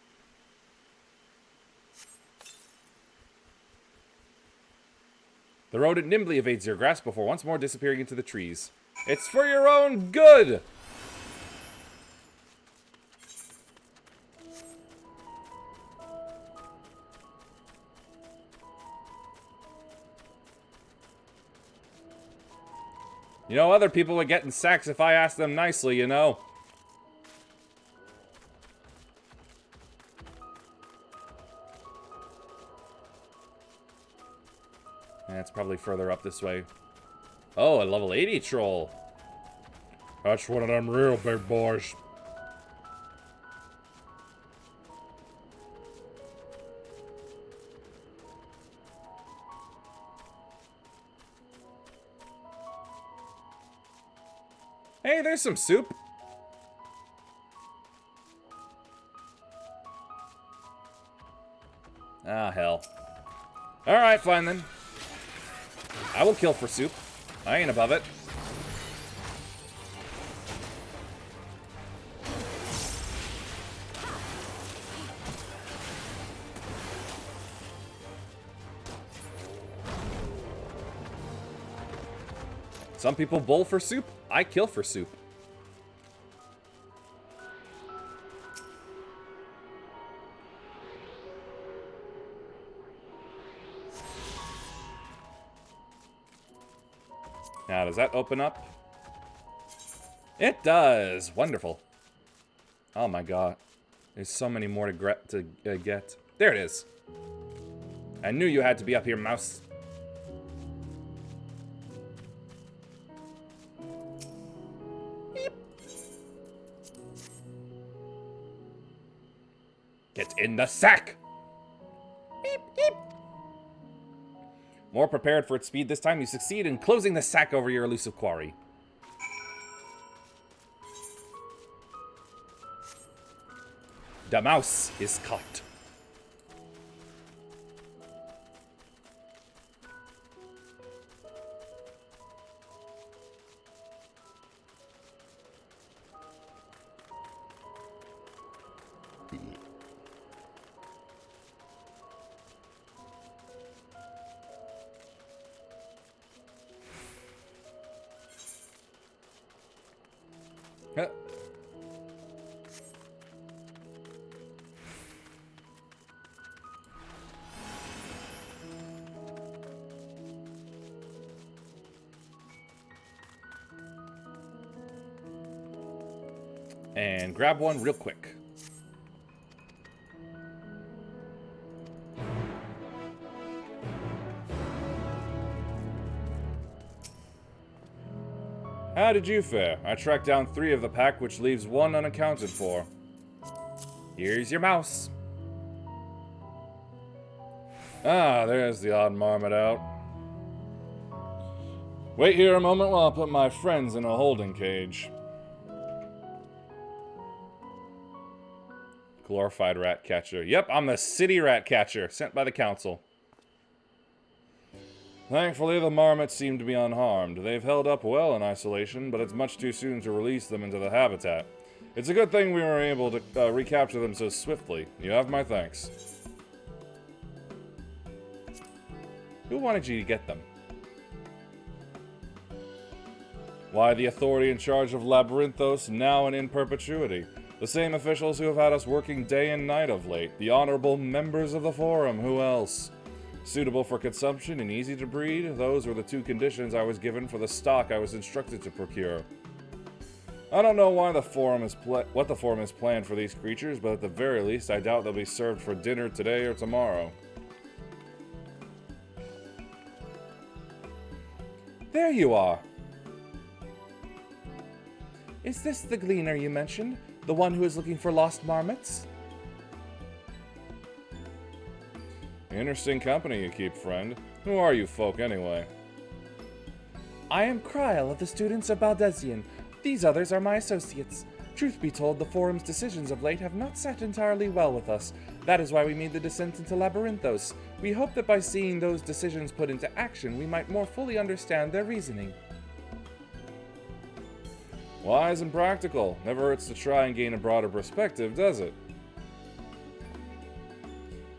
The rodent nimbly evades your grasp before once more disappearing into the trees. It's for your own good! You know, other people would get in sacks if I asked them nicely, you know. Yeah, it's probably further up this way. Oh, a level 80 troll. That's one of them real big boys. Hey, there's some soup. Ah, hell. Alright, fine then. I will kill for soup. I ain't above it. Some people bowl for soup. I kill for soup. Now, does that open up? It does. Wonderful. Oh my god. There's so many more to get. There it is. I knew you had to be up here, mouse. Beep. Get in the sack! Beep, beep. More prepared for its speed this time, you succeed in closing the sack over your elusive quarry. The mouse is caught. Huh. And grab one real quick. How did you fare? I tracked down 3 of the pack, which leaves 1 unaccounted for. Here's your mouse. Ah, there's the odd marmot out. Wait here a moment while I put my friends in a holding cage. Glorified rat catcher. Yep, I'm the city rat catcher, sent by the council. Thankfully, the marmots seem to be unharmed. They've held up well in isolation, but it's much too soon to release them into the habitat. It's a good thing we were able to recapture them so swiftly. You have my thanks. Who wanted you to get them? Why, the authority in charge of Labyrinthos, now and in perpetuity. The same officials who have had us working day and night of late. The honorable members of the Forum, who else? Suitable for consumption and easy to breed, those were the 2 conditions I was given for the stock I was instructed to procure. I don't know why the Forum is what the Forum has planned for these creatures, but at the very least, I doubt they'll be served for dinner today or tomorrow. There you are! Is this the gleaner you mentioned? The one who is looking for lost marmots? Interesting company you keep, friend. Who are you folk, anyway? I am Kryl of the students of Baldesion. These others are my associates. Truth be told, the Forum's decisions of late have not sat entirely well with us. That is why we made the descent into Labyrinthos. We hope that by seeing those decisions put into action, we might more fully understand their reasoning. Wise and practical. Never hurts to try and gain a broader perspective, does it?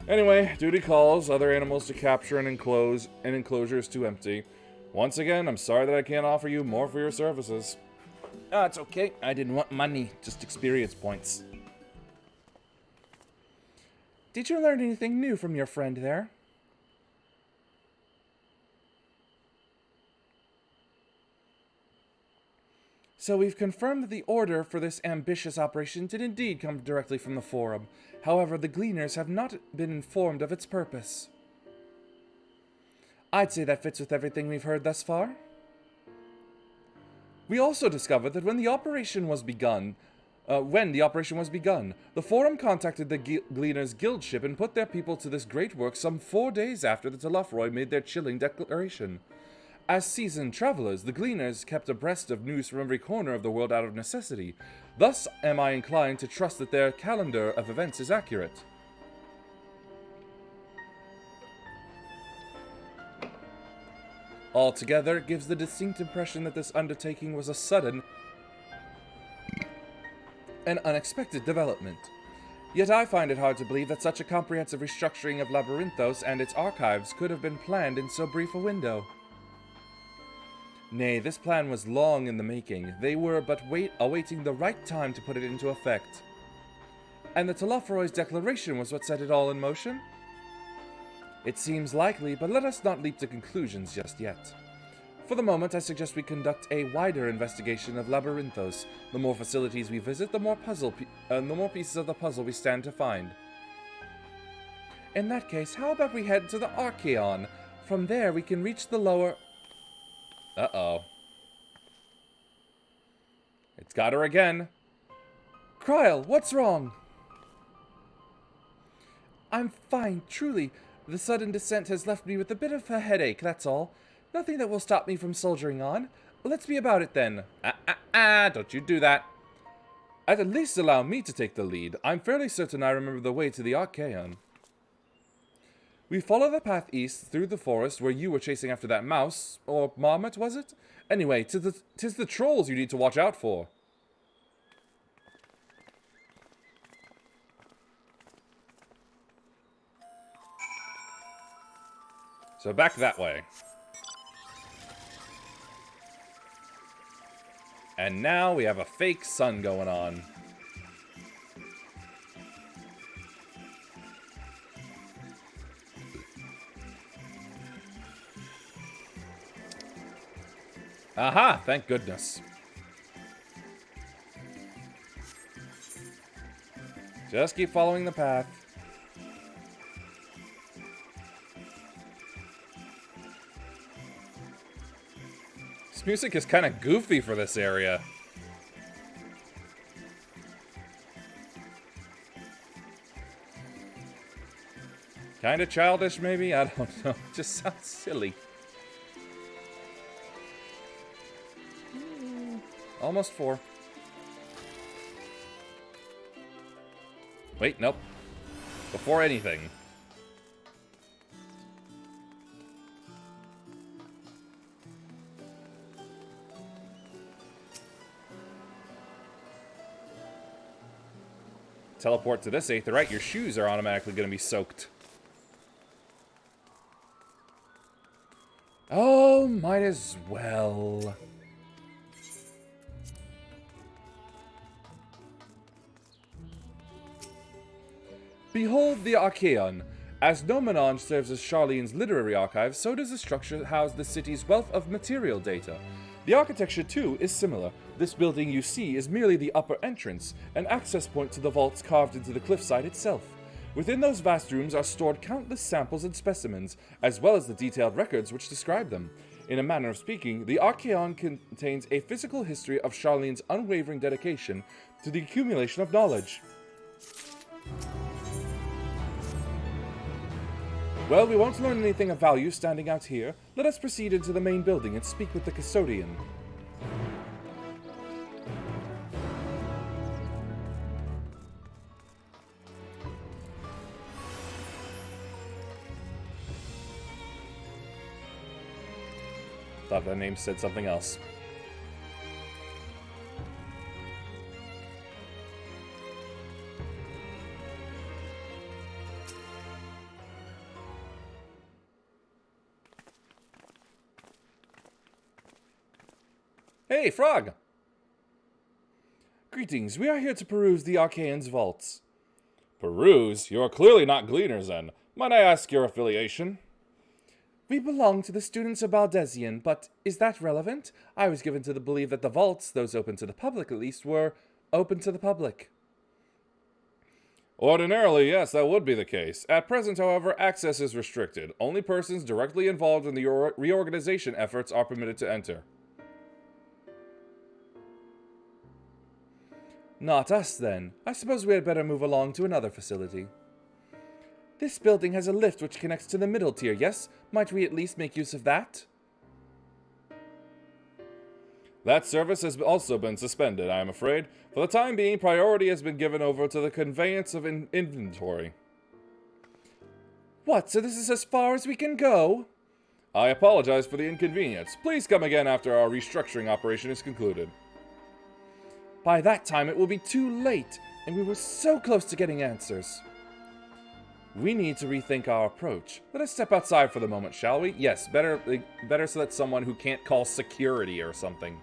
Anyway, duty calls, other animals to capture and enclose, and enclosures to empty. Once again, I'm sorry that I can't offer you more for your services. Ah, it's okay. I didn't want money, just experience points. Did you learn anything new from your friend there? So we've confirmed that the order for this ambitious operation did indeed come directly from the Forum. However, the Gleaners have not been informed of its purpose. I'd say that fits with everything we've heard thus far. We also discovered that when the operation was begun, the Forum contacted the Gleaners' guild ship and put their people to this great work some 4 days after the Telefroi made their chilling declaration. As seasoned travelers, the Gleaners kept abreast of news from every corner of the world out of necessity. Thus am I inclined to trust that their calendar of events is accurate. Altogether, it gives the distinct impression that this undertaking was a sudden and unexpected development. Yet I find it hard to believe that such a comprehensive restructuring of Labyrinthos and its archives could have been planned in so brief a window. Nay, this plan was long in the making. They were but awaiting the right time to put it into effect. And the Telophoroi's declaration was what set it all in motion? It seems likely, but let us not leap to conclusions just yet. For the moment, I suggest we conduct a wider investigation of Labyrinthos. The more facilities we visit, the more pieces of the puzzle we stand to find. In that case, how about we head to the Archaeon? From there, we can reach the lower... Uh-oh. It's got her again. Kryl, what's wrong? I'm fine, truly. The sudden descent has left me with a bit of a headache, that's all. Nothing that will stop me from soldiering on. Let's be about it then. Don't you do that. At least allow me to take the lead. I'm fairly certain I remember the way to the Archaeon. We follow the path east through the forest where you were chasing after that mouse, or marmot, was it? Anyway, tis the trolls you need to watch out for. So back that way. And now we have a fake sun going on. Aha! Thank goodness. Just keep following the path. This music is kind of goofy for this area. Kind of childish, maybe? I don't know. It just sounds silly. Almost 4. Wait, nope. Before anything. Teleport to this aetheryte, your shoes are automatically going to be soaked. Oh, might as well. Behold the Archaeon. As Nomenon serves as Charlene's literary archive, so does the structure house the city's wealth of material data. The architecture, too, is similar. This building you see is merely the upper entrance, an access point to the vaults carved into the cliffside itself. Within those vast rooms are stored countless samples and specimens, as well as the detailed records which describe them. In a manner of speaking, the Archaeon contains a physical history of Charlene's unwavering dedication to the accumulation of knowledge. Well, we won't learn anything of value standing out here. Let us proceed into the main building and speak with the custodian. Thought that name said something else. Hey, Frog! Greetings, we are here to peruse the Archaeon's vaults. Peruse? You're clearly not gleaners, then. Might I ask your affiliation? We belong to the students of Baldesian, but is that relevant? I was given to the belief that the vaults, those open to the public at least, were open to the public. Ordinarily, yes, that would be the case. At present, however, access is restricted. Only persons directly involved in the reorganization efforts are permitted to enter. Not us, then. I suppose we had better move along to another facility. This building has a lift which connects to the middle tier, yes? Might we at least make use of that? That service has also been suspended, I am afraid. For the time being, priority has been given over to the conveyance of inventory. What, so this is as far as we can go? I apologize for the inconvenience. Please come again after our restructuring operation is concluded. By that time, it will be too late, and we were so close to getting answers. We need to rethink our approach. Let us step outside for the moment, shall we? Yes, better so that someone who can't call security or something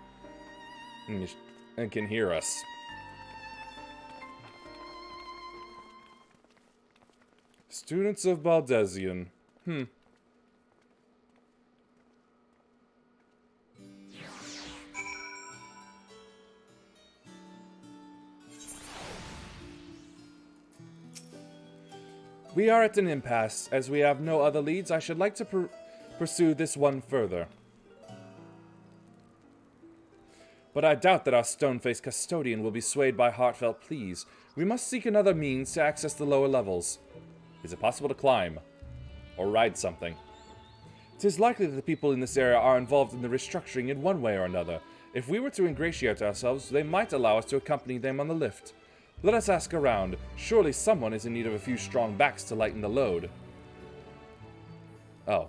and can hear us. Students of Baldesion. We are at an impasse. As we have no other leads, I should like to pursue this one further. But I doubt that our stone-faced custodian will be swayed by heartfelt pleas. We must seek another means to access the lower levels. Is it possible to climb? Or ride something? 'Tis likely that the people in this area are involved in the restructuring in one way or another. If we were to ingratiate ourselves, they might allow us to accompany them on the lift. Let us ask around. Surely someone is in need of a few strong backs to lighten the load. Oh.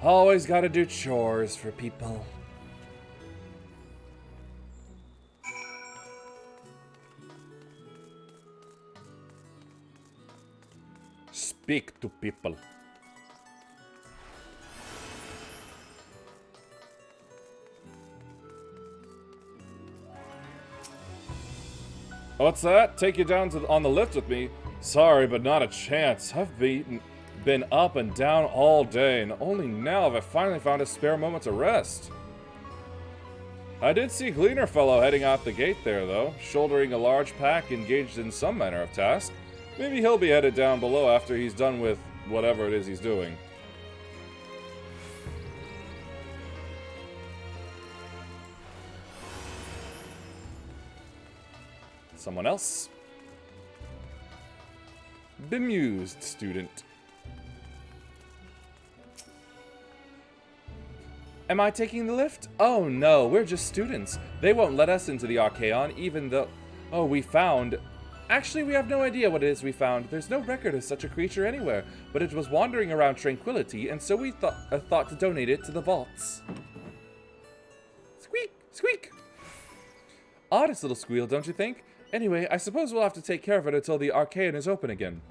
Always gotta do chores for people. Speak to people. What's that? Take you down on the lift with me? Sorry, but not a chance. I've been up and down all day, and only now have I finally found a spare moment to rest. I did see Gleaner fellow heading out the gate there, though, shouldering a large pack engaged in some manner of task. Maybe he'll be headed down below after he's done with whatever it is he's doing. Someone else? Bemused student. Am I taking the lift? Oh no, we're just students. They won't let us into the Archaeon, even though... Oh, we found... Actually, we have no idea what it is we found. There's no record of such a creature anywhere, but it was wandering around Tranquility, and so we thought to donate it to the vaults. Squeak! Squeak! Oddest little squeal, don't you think? Anyway, I suppose we'll have to take care of it until the Archaeon is open again.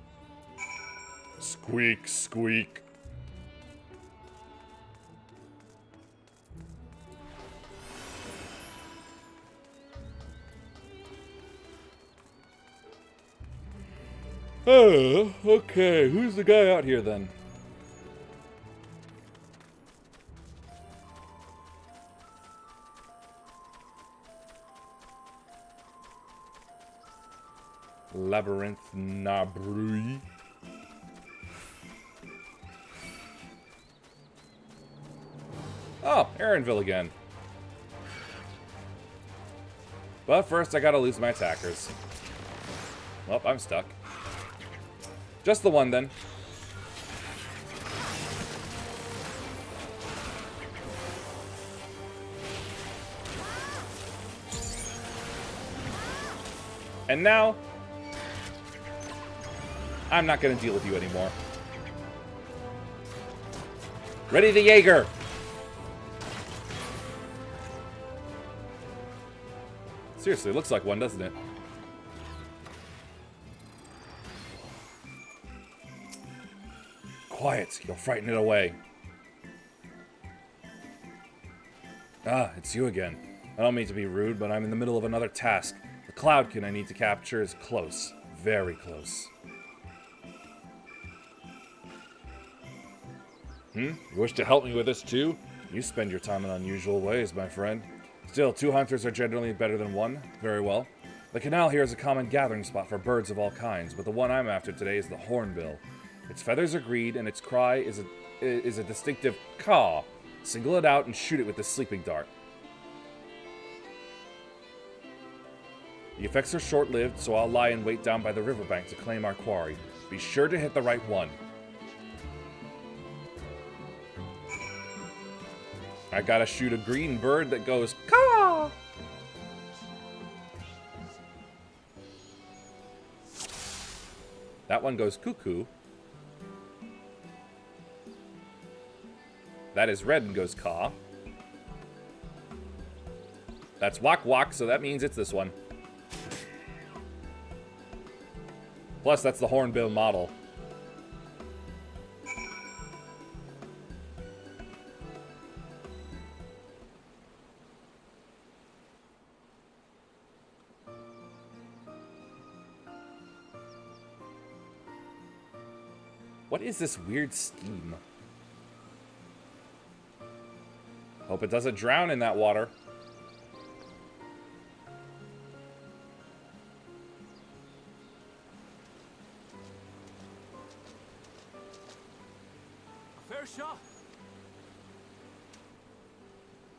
Squeak, squeak. Oh, okay. Who's the guy out here then? Labyrinth Nabrui. Oh, Aaronville again. But first, I gotta lose my attackers. Well, I'm stuck. Just the one, then. And now, I'm not going to deal with you anymore. Ready the Jaeger! Seriously, looks like one, doesn't it? Quiet, you'll frighten it away. Ah, it's you again. I don't mean to be rude, but I'm in the middle of another task. The Cloudkin I need to capture is close. Very close. You wish to help me with this too? You spend your time in unusual ways, my friend. Still, 2 hunters are generally better than 1. Very well. The canal here is a common gathering spot for birds of all kinds, but the one I'm after today is the hornbill. Its feathers are green, and its cry is a distinctive caw. Single it out and shoot it with the sleeping dart. The effects are short-lived, so I'll lie in wait down by the riverbank to claim our quarry. Be sure to hit the right one. I gotta shoot a green bird that goes caw. That one goes cuckoo. That is red and goes caw. That's wok wok, so that means it's this one. Plus, that's the hornbill model. What is this weird steam? Hope it doesn't drown in that water. A fair shot.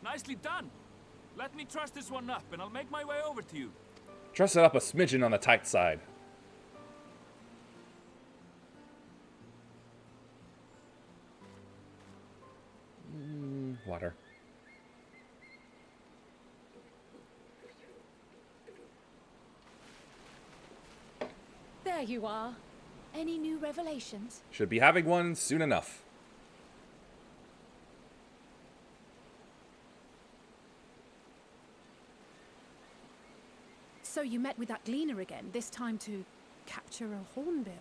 Nicely done. Let me truss this one up, and I'll make my way over to you. Truss it up a smidgen on the tight side. Water. There you are. Any new revelations? Should be having one soon enough. So you met with that gleaner again, this time to capture a hornbill.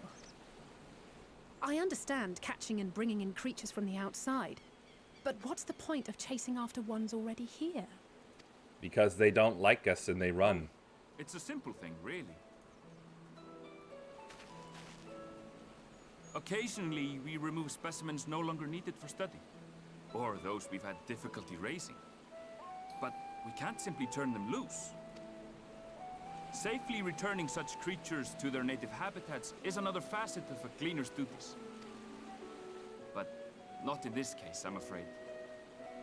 I understand catching and bringing in creatures from the outside, but what's the point of chasing after ones already here? Because they don't like us and they run. It's a simple thing, really. Occasionally, we remove specimens no longer needed for study, or those we've had difficulty raising. But we can't simply turn them loose. Safely returning such creatures to their native habitats is another facet of a cleaner's duties. But not in this case, I'm afraid.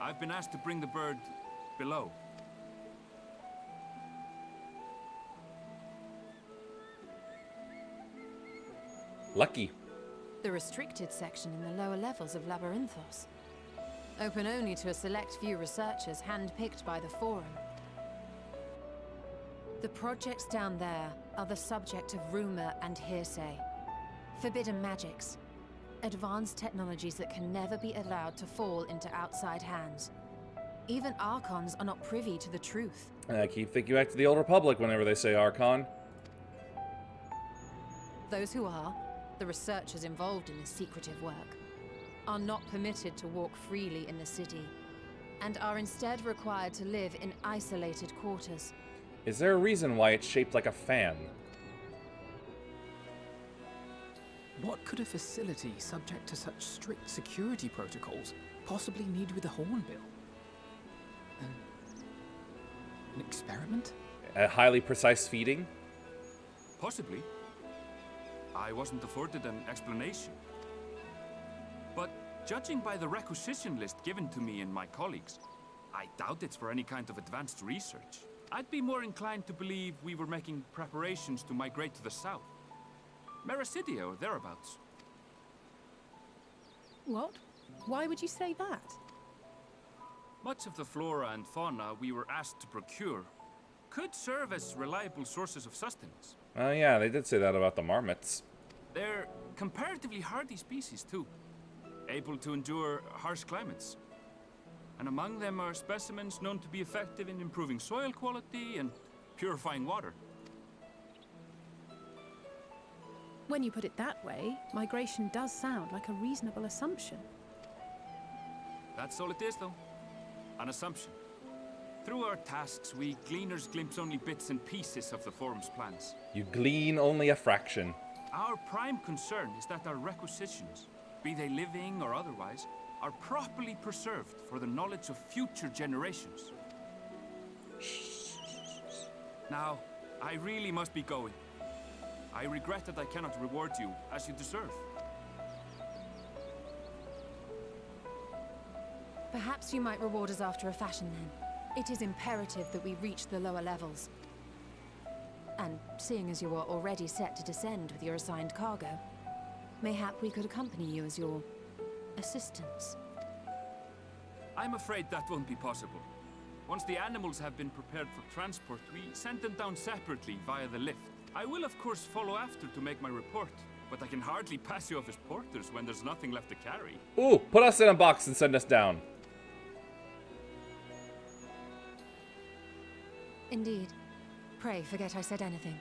I've been asked to bring the bird below. Lucky. The restricted section in the lower levels of Labyrinthos. Open only to a select few researchers handpicked by the Forum. The projects down there are the subject of rumor and hearsay. Forbidden magics. Advanced technologies that can never be allowed to fall into outside hands. Even Archons are not privy to the truth. I keep thinking back to the Old Republic whenever they say Archon. Those who are, the researchers involved in this secretive work, are not permitted to walk freely in the city, and are instead required to live in isolated quarters. Is there a reason why it's shaped like a fan? What could a facility subject to such strict security protocols possibly need with a hornbill? An experiment? A highly precise feeding? Possibly. I wasn't afforded an explanation. But judging by the requisition list given to me and my colleagues, I doubt it's for any kind of advanced research. I'd be more inclined to believe we were making preparations to migrate to the south. Mericidia or thereabouts. What? Why would you say that? Much of the flora and fauna we were asked to procure could serve as reliable sources of sustenance. Oh yeah, they did say that about the marmots. They're comparatively hardy species too, able to endure harsh climates. And among them are specimens known to be effective in improving soil quality and purifying water. When you put it that way, migration does sound like a reasonable assumption. That's all it is, though. An assumption. Through our tasks, we gleaners glimpse only bits and pieces of the Forum's plans. You glean only a fraction. Our prime concern is that our requisitions, be they living or otherwise, are properly preserved for the knowledge of future generations. Now, I really must be going. I regret that I cannot reward you as you deserve. Perhaps you might reward us after a fashion then. It is imperative that we reach the lower levels. And seeing as you are already set to descend with your assigned cargo, mayhap we could accompany you as your assistants. I'm afraid that won't be possible. Once the animals have been prepared for transport, we send them down separately via the lift. I will of course follow after to make my report, but I can hardly pass you off as porters when there's nothing left to carry. Ooh, put us in a box and send us down. Indeed. Pray forget I said anything.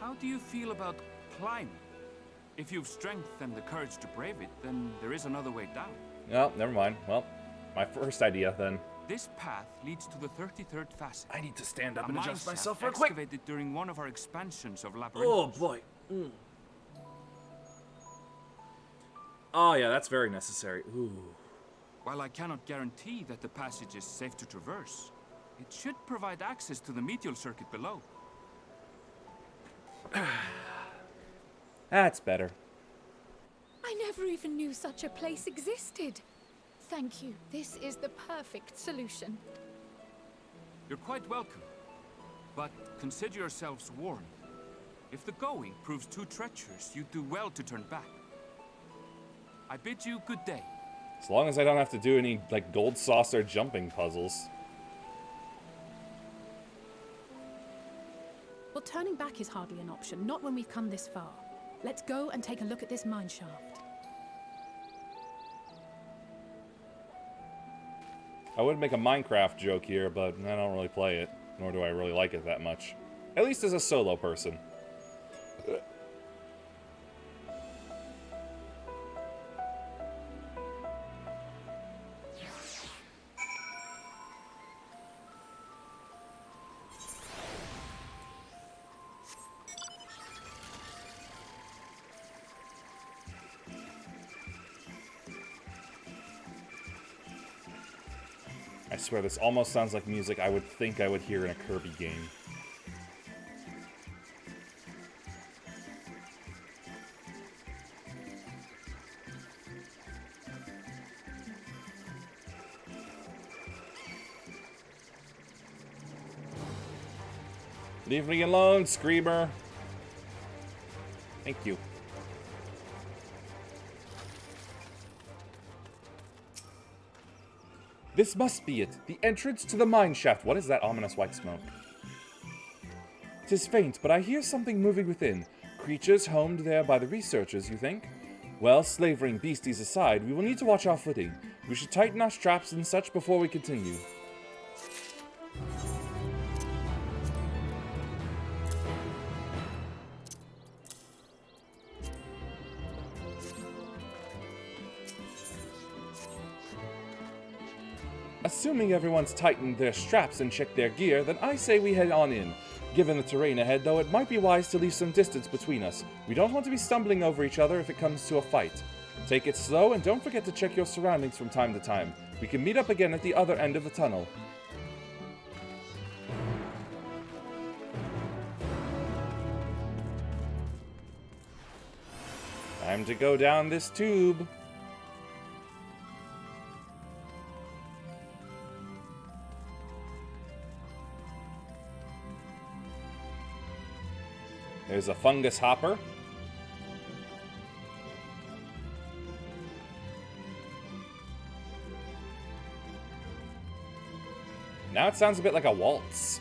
How do you feel about climbing? If you've strength and the courage to brave it, then there is another way down. No, never mind. Well, my first idea then. This path leads to the 33rd facet. I need to stand up A and mine adjust shaft myself real quick. excavated during one of our expansions of Labyrinth. Oh boy. Oh yeah, that's very necessary. Ooh. While I cannot guarantee that the passage is safe to traverse, it should provide access to the medial circuit below. That's better. I never even knew such a place existed. Thank you. This is the perfect solution. You're quite welcome, but consider yourselves warned. If the going proves too treacherous, you'd do well to turn back. I bid you good day. As long as I don't have to do any, like, gold saucer jumping puzzles. Well, turning back is hardly an option, not when we've come this far. Let's go and take a look at this mine shaft. I would make a Minecraft joke here, but I don't really play it, nor do I really like it that much. At least as a solo person. I swear, this almost sounds like music I would think I would hear in a Kirby game. Leave me alone, Screamer. Thank you. This must be it. The entrance to the mine shaft. What is that ominous white smoke? 'Tis faint, but I hear something moving within. Creatures homed there by the researchers, you think? Well, slavering beasties aside, we will need to watch our footing. We should tighten our straps and such before we continue. Assuming everyone's tightened their straps and checked their gear, then I say we head on in. Given the terrain ahead, though, it might be wise to leave some distance between us. We don't want to be stumbling over each other if it comes to a fight. Take it slow, and don't forget to check your surroundings from time to time. We can meet up again at the other end of the tunnel. Time to go down this tube. There's a fungus hopper. Now it sounds a bit like a waltz.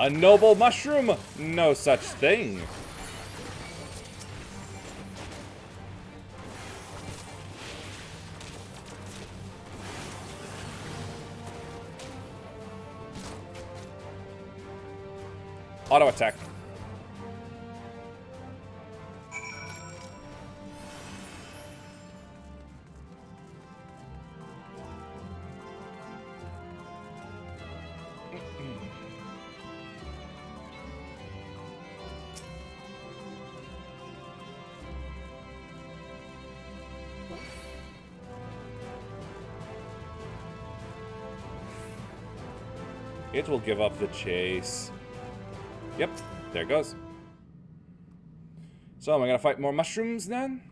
A noble mushroom? No such thing. Auto attack. It will give up the chase. Yep, there it goes. So, am I gonna fight more mushrooms then?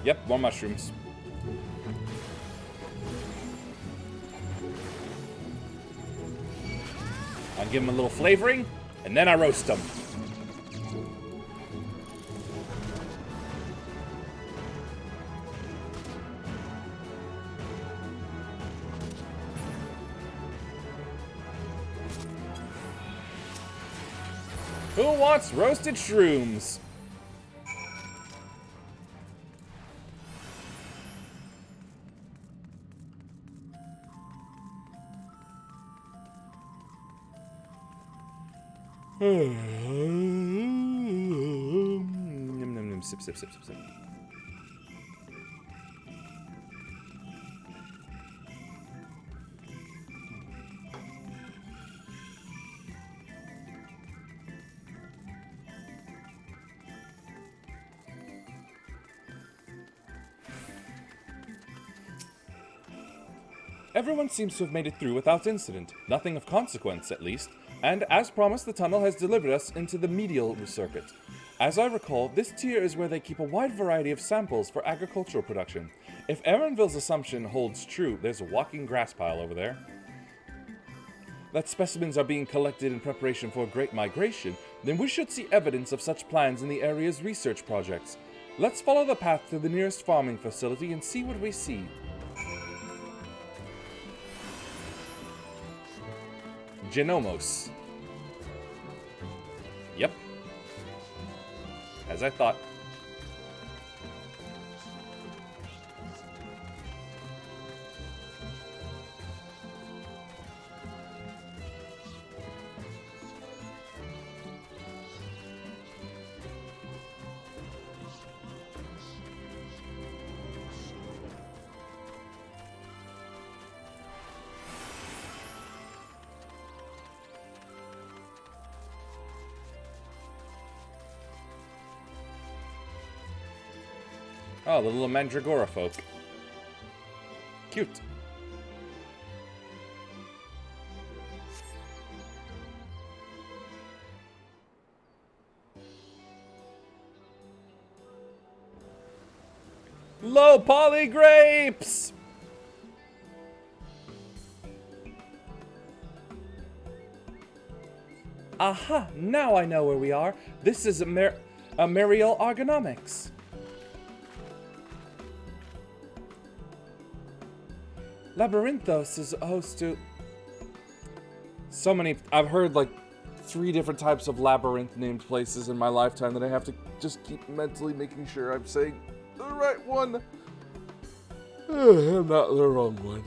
Yep, more mushrooms. I give them a little flavoring, and then I roast them. Who wants roasted shrooms? Sip, sip, sip, sip, sip. Everyone seems to have made it through without incident, nothing of consequence at least, and as promised the tunnel has delivered us into the medial circuit. As I recall, this tier is where they keep a wide variety of samples for agricultural production. If Erenville's assumption holds true, there's a walking grass pile over there, that specimens are being collected in preparation for a great migration, then we should see evidence of such plans in the area's research projects. Let's follow the path to the nearest farming facility and see what we see. Genomos. Yep. As I thought. Oh, the little Mandragora folk. Cute. Low poly grapes! Aha! Now I know where we are. This is Mariel Ergonomics. Labyrinthos is host to so many. I've heard like 3 different types of labyrinth named places in my lifetime that I have to just keep mentally making sure I'm saying the right one. Not the wrong one.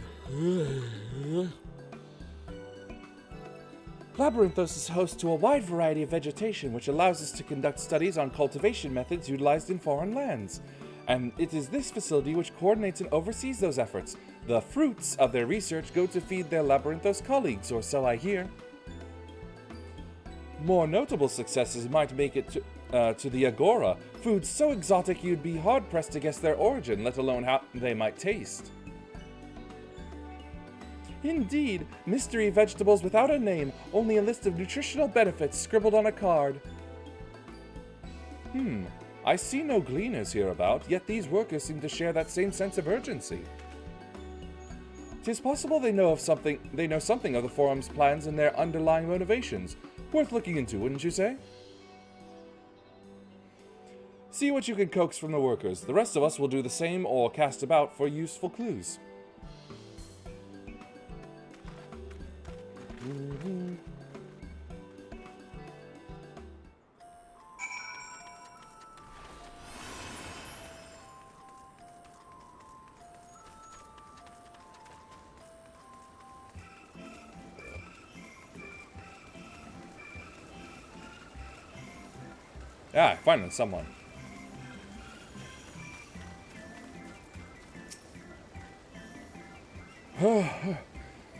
Labyrinthos is host to a wide variety of vegetation, which allows us to conduct studies on cultivation methods utilized in foreign lands. And it is this facility which coordinates and oversees those efforts. The fruits of their research go to feed their Labyrinthos colleagues, or so I hear. More notable successes might make it to the Agora, foods so exotic you'd be hard-pressed to guess their origin, let alone how they might taste. Indeed, mystery vegetables without a name, only a list of nutritional benefits scribbled on a card. I see no gleaners hereabout, yet these workers seem to share that same sense of urgency. 'Tis possible they know something of the forum's plans and their underlying motivations. Worth looking into, wouldn't you say? See what you can coax from the workers. The rest of us will do the same or cast about for useful clues. Ah, finally someone.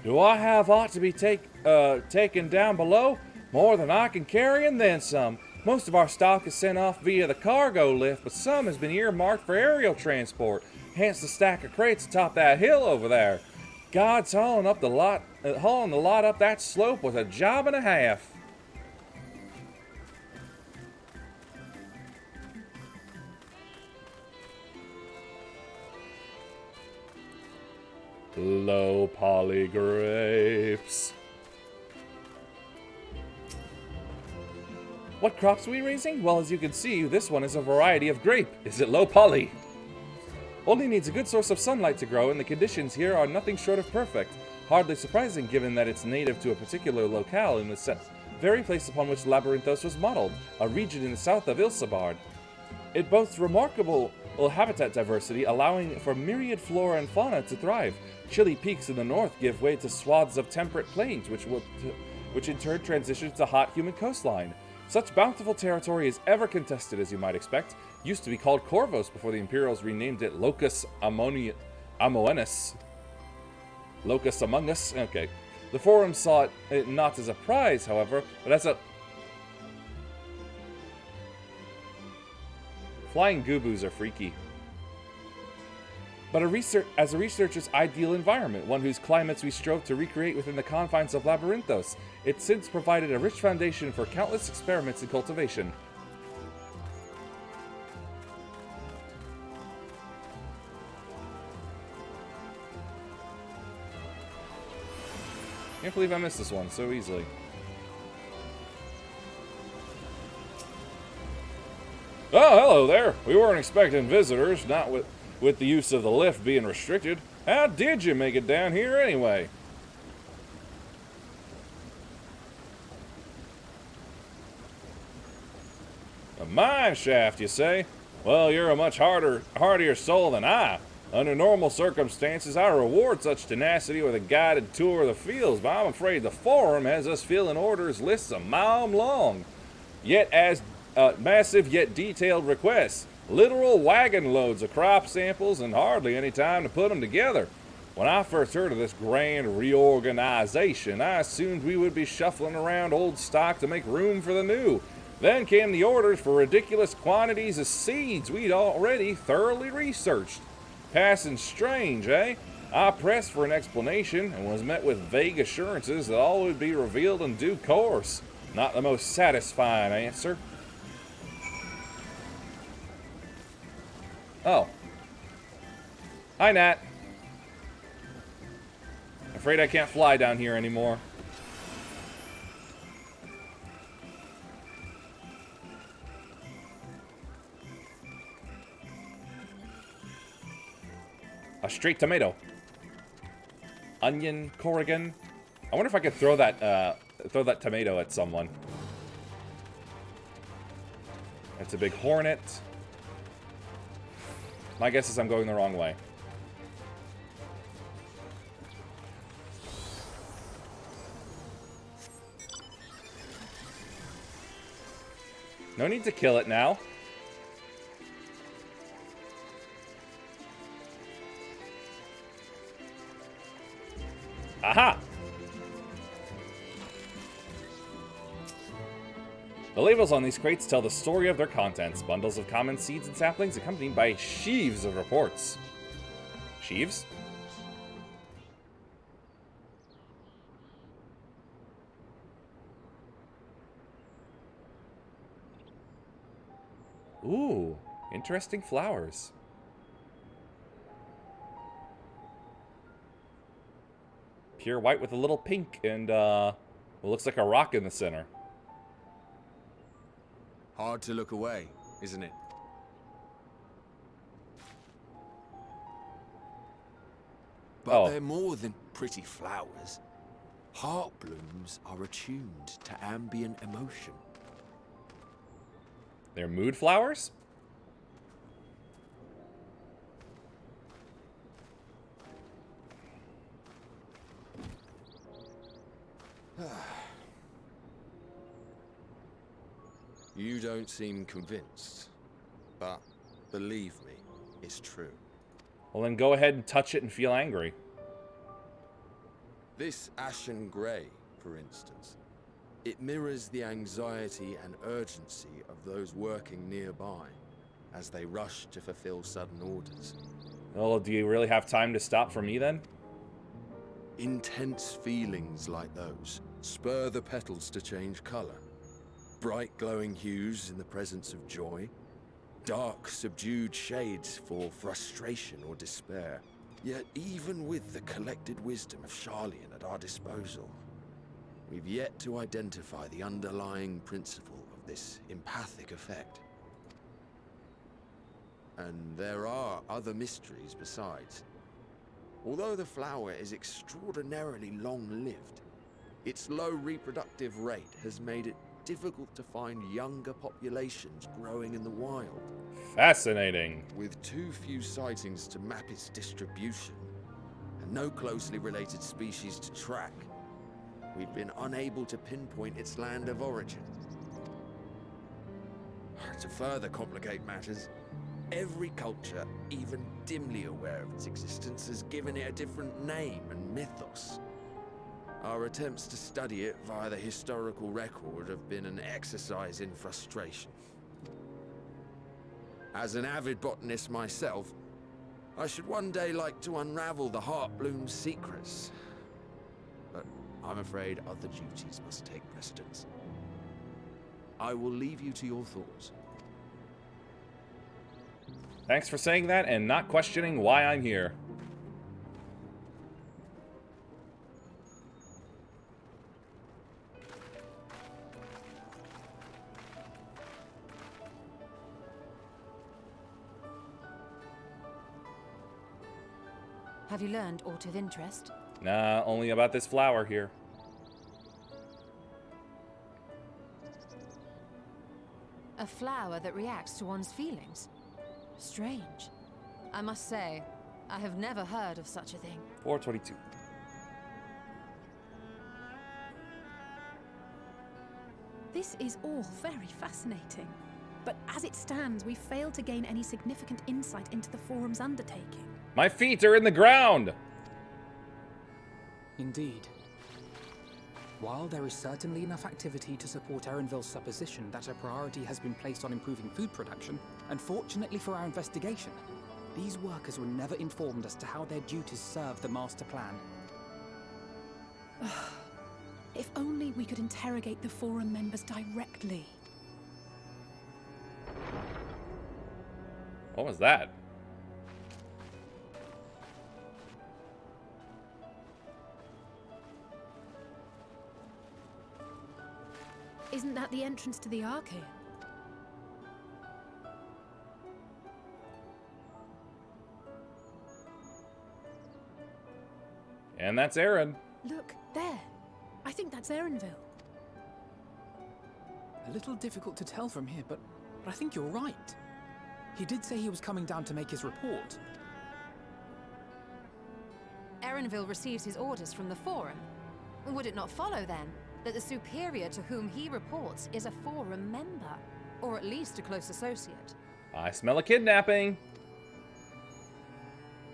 Do I have aught to be taken down below? More than I can carry and then some. Most of our stock is sent off via the cargo lift, but some has been earmarked for aerial transport. Hence the stack of crates atop that hill over there. God's hauling the lot up that slope was a job and a half. Low poly grapes. What crops are we raising? Well, as you can see, this one is a variety of grape. Is it low poly? Only needs a good source of sunlight to grow, and the conditions here are nothing short of perfect. Hardly surprising given that it's native to a particular locale in the very place upon which Labyrinthos was modeled, a region in the south of Ilsabard. It boasts remarkable habitat diversity, allowing for myriad flora and fauna to thrive. Chilly peaks in the north give way to swaths of temperate plains, which in turn transition to hot, humid coastline. Such bountiful territory is ever contested, as you might expect. Used to be called Corvos before the Imperials renamed it Locus Amoenus. Locus Among Us? Okay. The Forum saw it not as a prize, however, but as a... Flying Goobus are freaky. But as a researcher's ideal environment, one whose climates we strove to recreate within the confines of Labyrinthos, it's since provided a rich foundation for countless experiments in cultivation. Can't believe I missed this one so easily. Oh, hello there. We weren't expecting visitors, not with the use of the lift being restricted. How did you make it down here anyway? A mine shaft, you say? Well, you're a much hardier soul than I. Under normal circumstances, I reward such tenacity with a guided tour of the fields, but I'm afraid the Forum has us filling orders lists a mile long. Yet as massive yet detailed requests. Literal wagon loads of crop samples and hardly any time to put them together. When I first heard of this grand reorganization, I assumed we would be shuffling around old stock to make room for the new. Then came the orders for ridiculous quantities of seeds we'd already thoroughly researched. Passing strange, eh? I pressed for an explanation and was met with vague assurances that all would be revealed in due course. Not the most satisfying answer. Oh. Hi, Nat. Afraid I can't fly down here anymore. A straight tomato. Onion, Corrigan. I wonder if I could throw that tomato at someone. That's a big hornet. My guess is I'm going the wrong way. No need to kill it now. Aha! The labels on these crates tell the story of their contents. Bundles of common seeds and saplings accompanied by sheaves of reports. Sheaves? Ooh, interesting flowers. Pure white with a little pink and what looks like a rock in the center. Hard to look away, isn't it? But they're more than pretty flowers. Heart blooms are attuned to ambient emotion. They're mood flowers? You don't seem convinced, but believe me, it's true. Well, then go ahead and touch it and feel angry. This ashen grey, for instance, it mirrors the anxiety and urgency of those working nearby as they rush to fulfill sudden orders. Well, do you really have time to stop for me then? Intense feelings like those spur the petals to change colour. Bright glowing hues in the presence of joy. Dark subdued shades for frustration or despair. Yet even with the collected wisdom of Charlian at our disposal, we've yet to identify the underlying principle of this empathic effect. And there are other mysteries besides. Although the flower is extraordinarily long-lived, its low reproductive rate has made it difficult to find younger populations growing in the wild. Fascinating. With too few sightings to map its distribution, and no closely related species to track, we've been unable to pinpoint its land of origin. To further complicate matters, every culture, even dimly aware of its existence, has given it a different name and mythos. Our attempts to study it via the historical record have been an exercise in frustration. As an avid botanist myself, I should one day like to unravel the Heartbloom's secrets. But I'm afraid other duties must take precedence. I will leave you to your thoughts. Thanks for saying that and not questioning why I'm here. Have you learned aught of interest? Nah, only about this flower here. A flower that reacts to one's feelings? Strange. I must say, I have never heard of such a thing. 422. This is all very fascinating. But as it stands, we've failed to gain any significant insight into the Forum's undertaking. My feet are in the ground! Indeed. While there is certainly enough activity to support Erenville's supposition that a priority has been placed on improving food production, unfortunately for our investigation, these workers were never informed as to how their duties serve the master plan. If only we could interrogate the Forum members directly. What was that? Isn't that the entrance to the Arcade? And that's Eren. Look, there. I think that's Erenville. A little difficult to tell from here, but I think you're right. He did say he was coming down to make his report. Erenville receives his orders from the Forum. Would it not follow, then, that the superior to whom he reports is a Forum member? Or at least a close associate? I smell a kidnapping.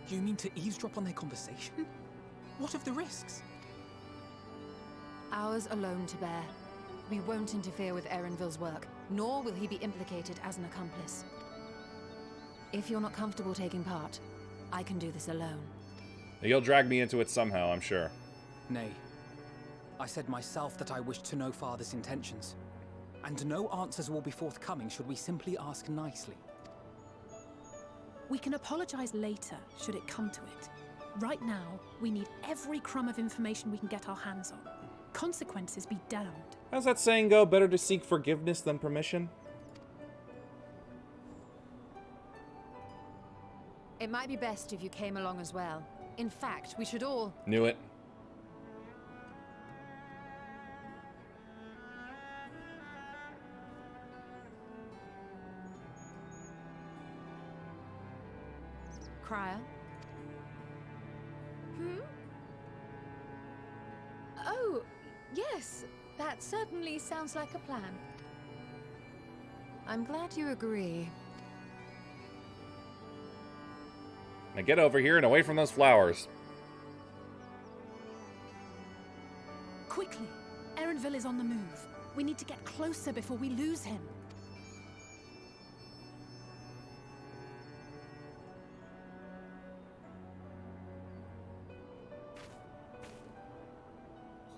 You mean to eavesdrop on their conversation? What of the risks? Ours alone to bear. We won't interfere with Erenville's work, nor will he be implicated as an accomplice. If you're not comfortable taking part, I can do this alone. You'll drag me into it somehow, I'm sure. Nay. I said myself that I wished to know Father's intentions. And no answers will be forthcoming should we simply ask nicely. We can apologize later, should it come to it. Right now, we need every crumb of information we can get our hands on. Consequences be damned. How's that saying go? Better to seek forgiveness than permission? It might be best if you came along as well. In fact, we should all... Knew it. Crier? Oh, yes. That certainly sounds like a plan. I'm glad you agree. Now get over here and away from those flowers. Quickly! Erenville is on the move. We need to get closer before we lose him.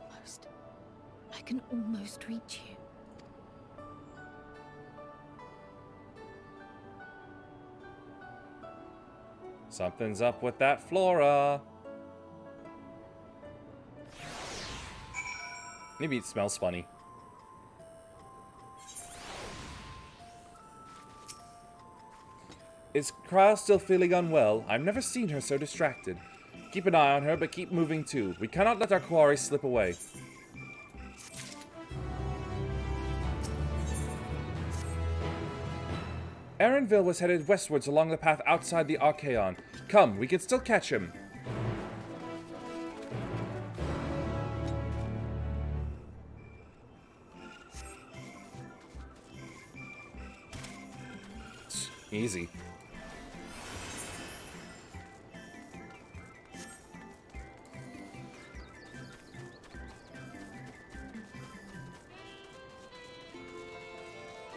Almost. I can almost reach you. Something's up with that flora. Maybe it smells funny. Is Kryle still feeling unwell? I've never seen her so distracted. Keep an eye on her, but keep moving too. We cannot let our quarry slip away. Erenville was headed westwards along the path outside the Archaeon. Come, we can still catch him. Easy.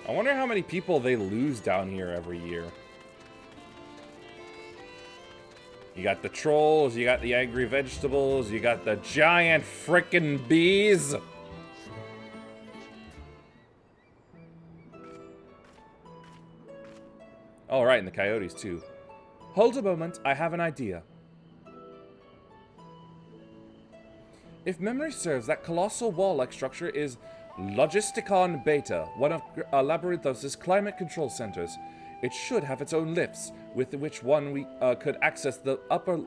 I wonder how many people they lose down here every year. You got the trolls, you got the angry vegetables, you got the giant frickin' bees. Oh, right, and the coyotes too. Hold a moment, I have an idea. If memory serves, that colossal wall-like structure is Logisticon Beta, one of Labyrinthos' climate control centers. It should have its own lifts, with which we could access the upper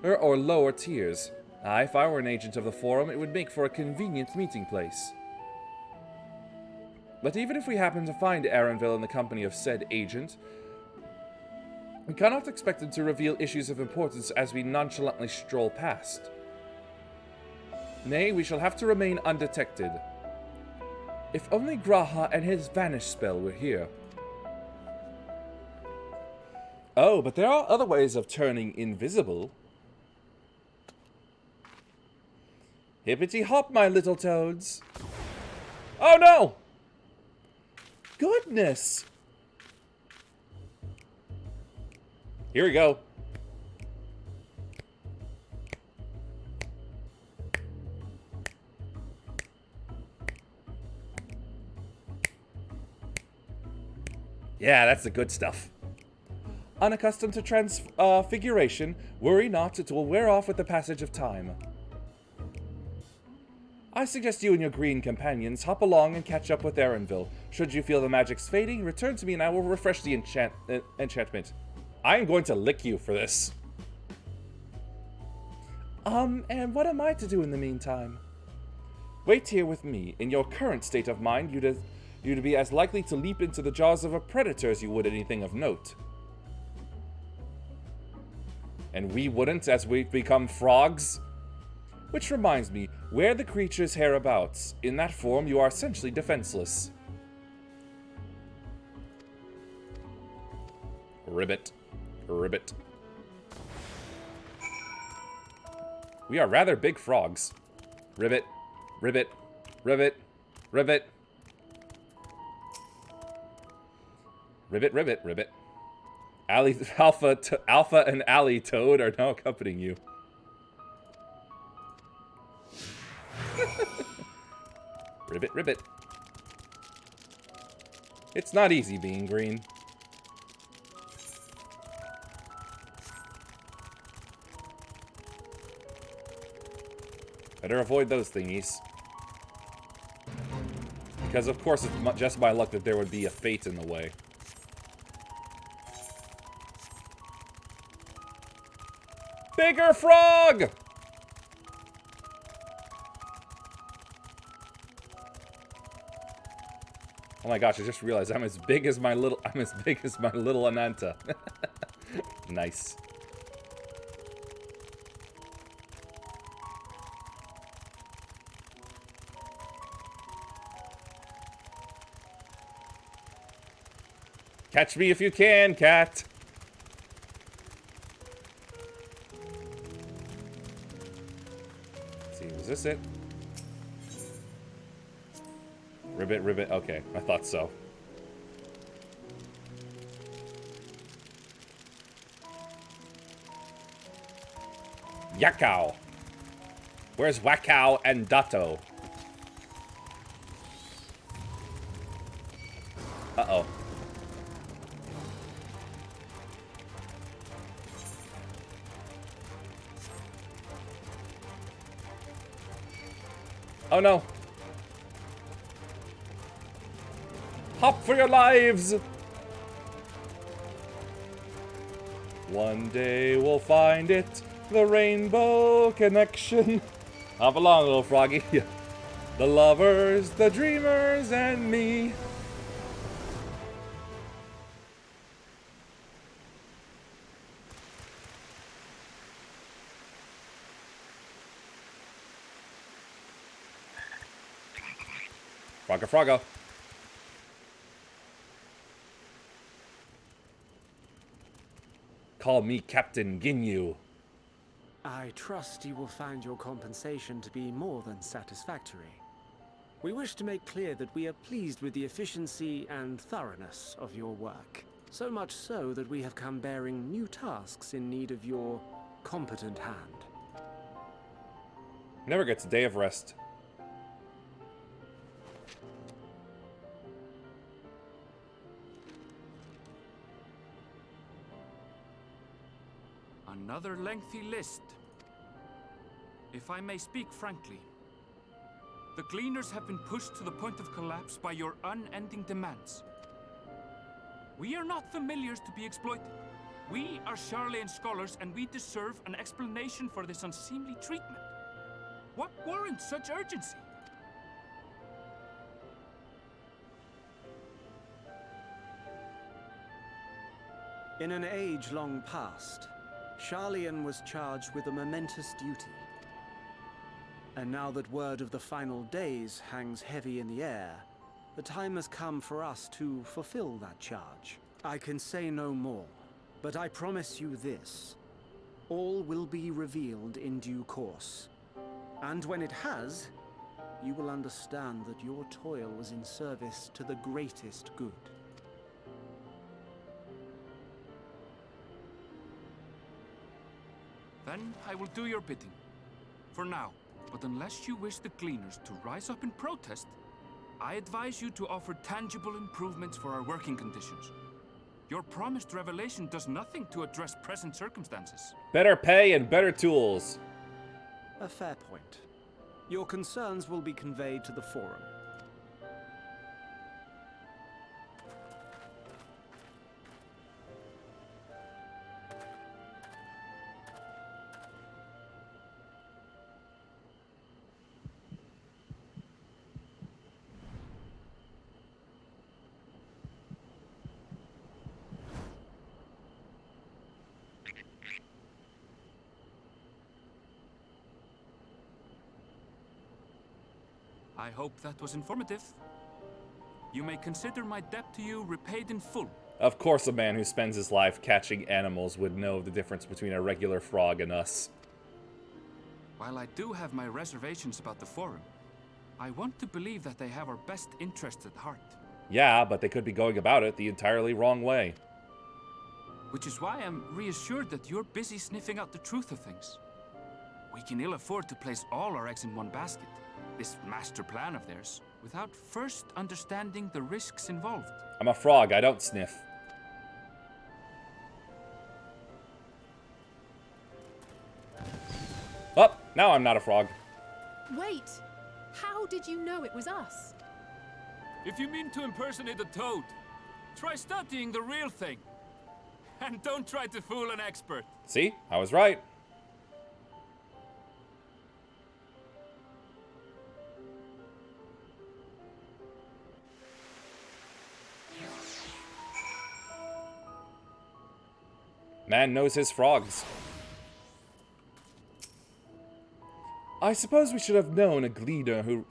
or lower tiers. If I were an agent of the Forum, it would make for a convenient meeting place. But even if we happen to find Erenville in the company of said agent, we cannot expect him to reveal issues of importance as we nonchalantly stroll past. Nay, we shall have to remain undetected. If only Graha and his vanish spell were here. Oh, but there are other ways of turning invisible. Hippity hop, my little toads. Oh no! Goodness! Here we go. Yeah, that's the good stuff. Unaccustomed to transfiguration, worry not, it will wear off with the passage of time. I suggest you and your green companions hop along and catch up with Erenville. Should you feel the magic's fading, return to me and I will refresh the enchantment. I am going to lick you for this. And what am I to do in the meantime? Wait here with me. In your current state of mind, you'd be as likely to leap into the jaws of a predator as you would anything of note. And we wouldn't, as we've become frogs? Which reminds me, wear the creature's hereabouts. In that form, you are essentially defenseless. Ribbit. Ribbit. We are rather big frogs. Ribbit. Ribbit. Ribbit. Ribbit. Ribbit, ribbit, ribbit. Alpha and Allie Toad are now accompanying you. Ribbit, ribbit. It's not easy being green. Better avoid those thingies. Because of course it's just my luck that there would be a fate in the way. Bigger frog! Oh my gosh, I just realized I'm as big as my little Ananta. Nice. Catch me if you can, cat. Let's see, was this it? Ribbit, ribbit. Okay, I thought so. Yakao. Where's Wakao and Dato? Uh-oh. Oh no. Hop for your lives! One day we'll find it, the rainbow connection. Hop along, little froggy. The lovers, the dreamers, and me. Frogga frogga. Call me Captain Ginyu. I trust you will find your compensation to be more than satisfactory. We wish to make clear that we are pleased with the efficiency and thoroughness of your work. So much so that we have come bearing new tasks in need of your competent hand. Never gets a day of rest. Another lengthy list. If I may speak frankly, the Gleaners have been pushed to the point of collapse by your unending demands. We are not familiars to be exploited. We are Charlian scholars, and we deserve an explanation for this unseemly treatment. What warrants such urgency? In an age long past, Charlian was charged with a momentous duty. And now that word of the final days hangs heavy in the air, the time has come for us to fulfill that charge. I can say no more, but I promise you this. All will be revealed in due course. And when it has, you will understand that your toil was in service to the greatest good. Then I will do your bidding. For now. But unless you wish the Gleaners to rise up in protest, I advise you to offer tangible improvements for our working conditions. Your promised revelation does nothing to address present circumstances. Better pay and better tools. A fair point. Your concerns will be conveyed to the Forum. I hope that was informative. You may consider my debt to you repaid in full. Of course a man who spends his life catching animals would know the difference between a regular frog and us. While I do have my reservations about the Forum, I want to believe that they have our best interests at heart. Yeah, but they could be going about it the entirely wrong way. Which is why I'm reassured that you're busy sniffing out the truth of things. We can ill afford to place all our eggs in one basket, this master plan of theirs, without first understanding the risks involved. I'm a frog, I don't sniff. Oh, now I'm not a frog. Wait! How did you know it was us? If you mean to impersonate a toad, try studying the real thing. And don't try to fool an expert. See? I was right. Man knows his frogs. I suppose we should have known a gleaner who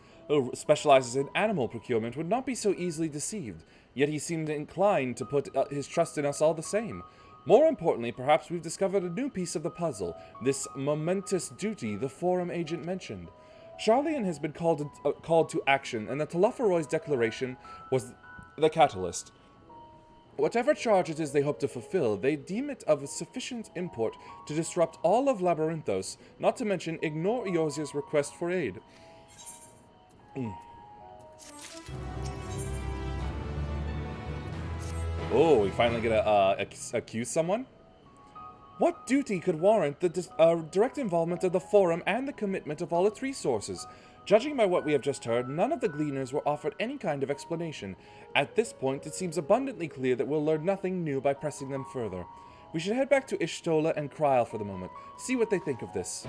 specializes in animal procurement would not be so easily deceived, yet he seemed inclined to put his trust in us all the same. More importantly, perhaps we've discovered a new piece of the puzzle, this momentous duty the Forum agent mentioned. Charlian has been called to action, and the Telophoroid's declaration was the catalyst. Whatever charge it is they hope to fulfill, they deem it of sufficient import to disrupt all of Labyrinthos, not to mention ignore Eorzea's request for aid. Oh, we finally get to accuse someone? What duty could warrant the direct involvement of the Forum and the commitment of all its resources? Judging by what we have just heard, none of the Gleaners were offered any kind of explanation. At this point, it seems abundantly clear that we'll learn nothing new by pressing them further. We should head back to Ishtola and Kryl for the moment. See what they think of this.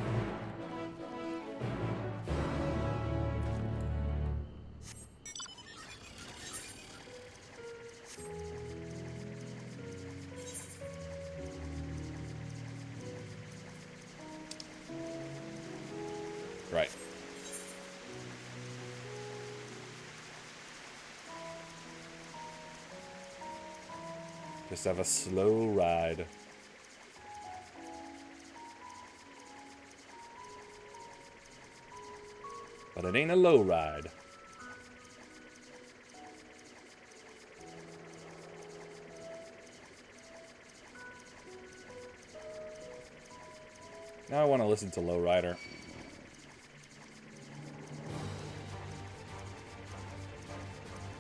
Right. Just have a slow ride. But it ain't a low ride. Now I want to listen to Lowrider.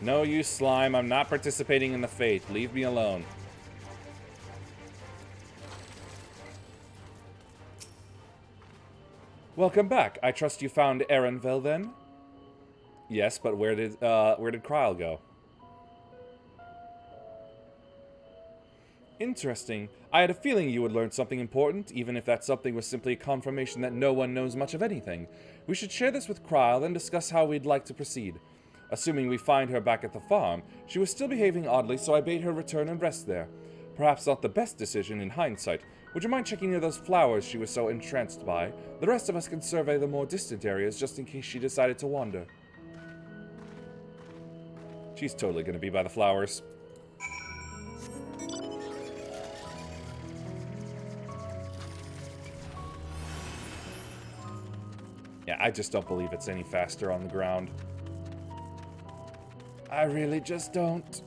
No, you slime. I'm not participating in the fate. Leave me alone. Welcome back. I trust you found Erenvel then? Yes, but where did Kryl go? Interesting. I had a feeling you would learn something important, even if that something was simply a confirmation that no one knows much of anything. We should share this with Kryl, then discuss how we'd like to proceed. Assuming we find her back at the farm, she was still behaving oddly, so I bade her return and rest there. Perhaps not the best decision in hindsight. Would you mind checking near those flowers she was so entranced by? The rest of us can survey the more distant areas just in case she decided to wander. She's totally gonna be by the flowers. Yeah, I just don't believe it's any faster on the ground. I really just don't.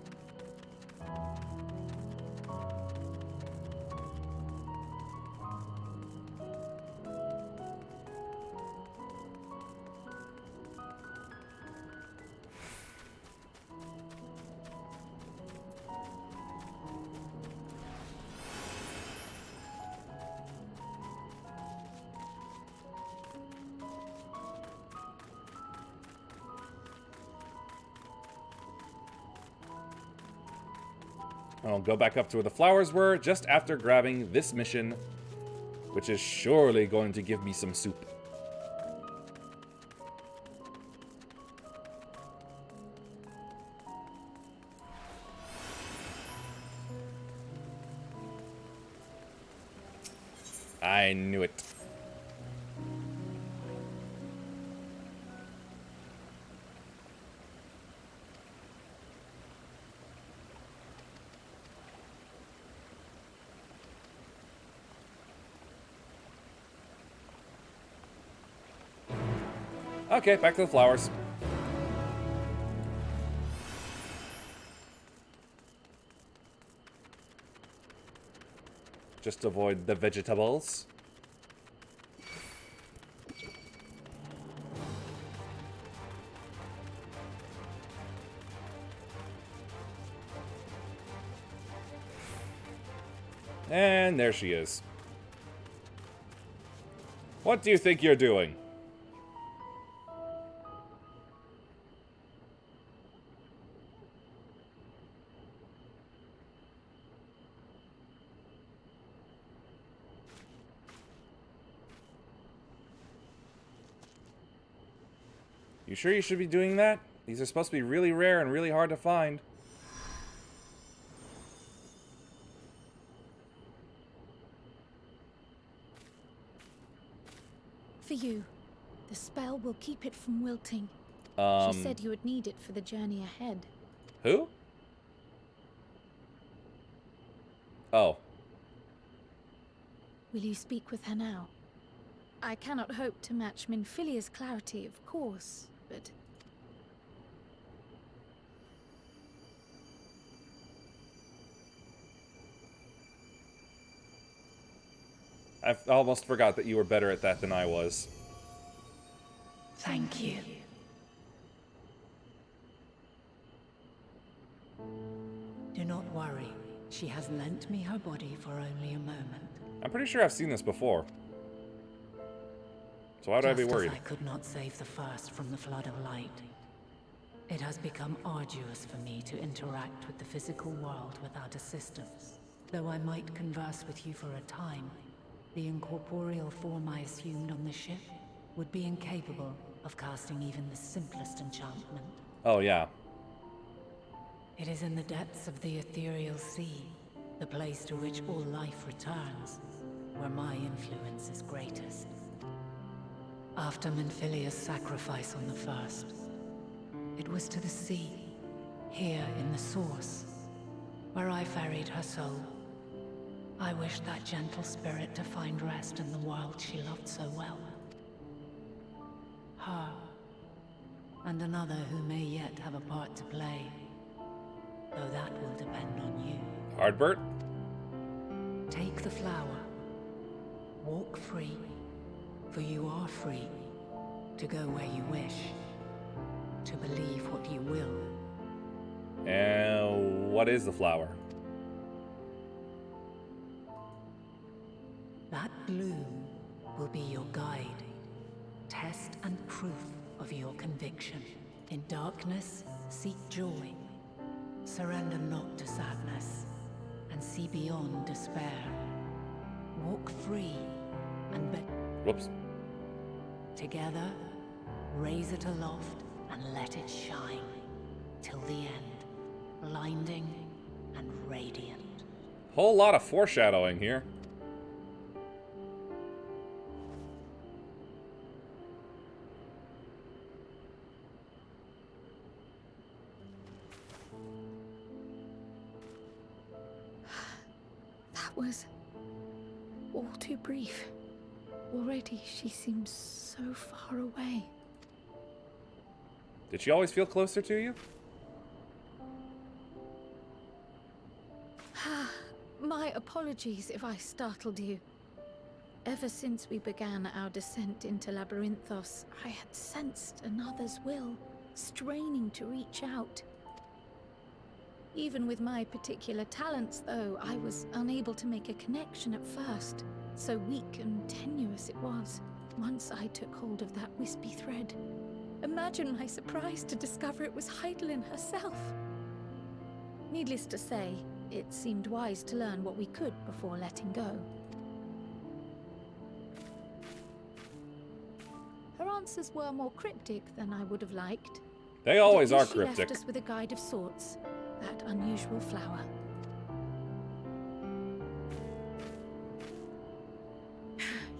I'll go back up to where the flowers were just after grabbing this mission, which is surely going to give me some soup. I knew it. Okay, back to the flowers. Just avoid the vegetables. And there she is. What do you think you're doing? You sure you should be doing that? These are supposed to be really rare and really hard to find. For you. The spell will keep it from wilting. She said you would need it for the journey ahead. Who? Oh. Will you speak with her now? I cannot hope to match Minfilia's clarity, of course, but... I almost forgot that you were better at that than I was. Thank you. Do not worry. She has lent me her body for only a moment. I'm pretty sure I've seen this before. So why would I be worried? Just as I could not save the first from the flood of light, it has become arduous for me to interact with the physical world without assistance. Though I might converse with you for a time, the incorporeal form I assumed on the ship would be incapable of casting even the simplest enchantment. Oh, yeah. It is in the depths of the ethereal sea, the place to which all life returns, where my influence is greatest. After Menphilia's sacrifice on the first, it was to the sea, here in the source, where I ferried her soul. I wished that gentle spirit to find rest in the world she loved so well. Her, and another who may yet have a part to play, though that will depend on you. Hardbert? Take the flower. Walk free, for you are free to go where you wish, to believe what you will. And what is the flower? That bloom will be your guide, test and proof of your conviction. In darkness, seek joy. Surrender not to sadness, and see beyond despair. Walk free and Whoops. Together, raise it aloft and let it shine till the end, blinding and radiant. Whole lot of foreshadowing here. That was all too brief. Already she seems so far away. Did she always feel closer to you? My apologies if I startled you. Ever since we began our descent into Labyrinthos, I had sensed another's will, straining to reach out. Even with my particular talents, though, I was unable to make a connection at first. So weak and tenuous it was, once I took hold of that wispy thread. Imagine my surprise to discover it was Heidelin herself. Needless to say, it seemed wise to learn what we could before letting go. Her answers were more cryptic than I would have liked. They always But at are least she cryptic. left us with a guide of sorts, that unusual flower.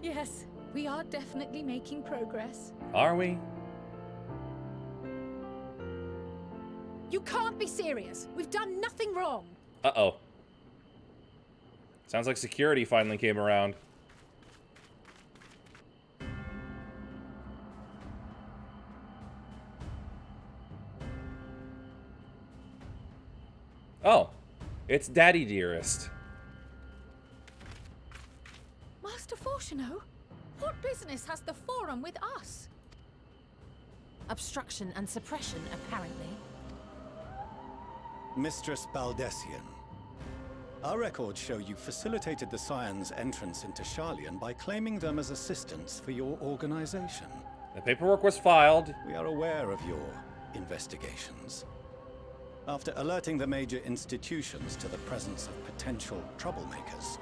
Yes, we are definitely making progress. Are we? You can't be serious. We've done nothing wrong. Uh-oh. Sounds like security finally came around. Oh, it's Daddy Dearest. Master Fortuno, what business has the Forum with us? Obstruction and suppression, apparently. Mistress Baldessian, our records show you facilitated the Scions' entrance into Sharlayan by claiming them as assistants for your organization. The paperwork was filed. We are aware of your investigations. After alerting the major institutions to the presence of potential troublemakers,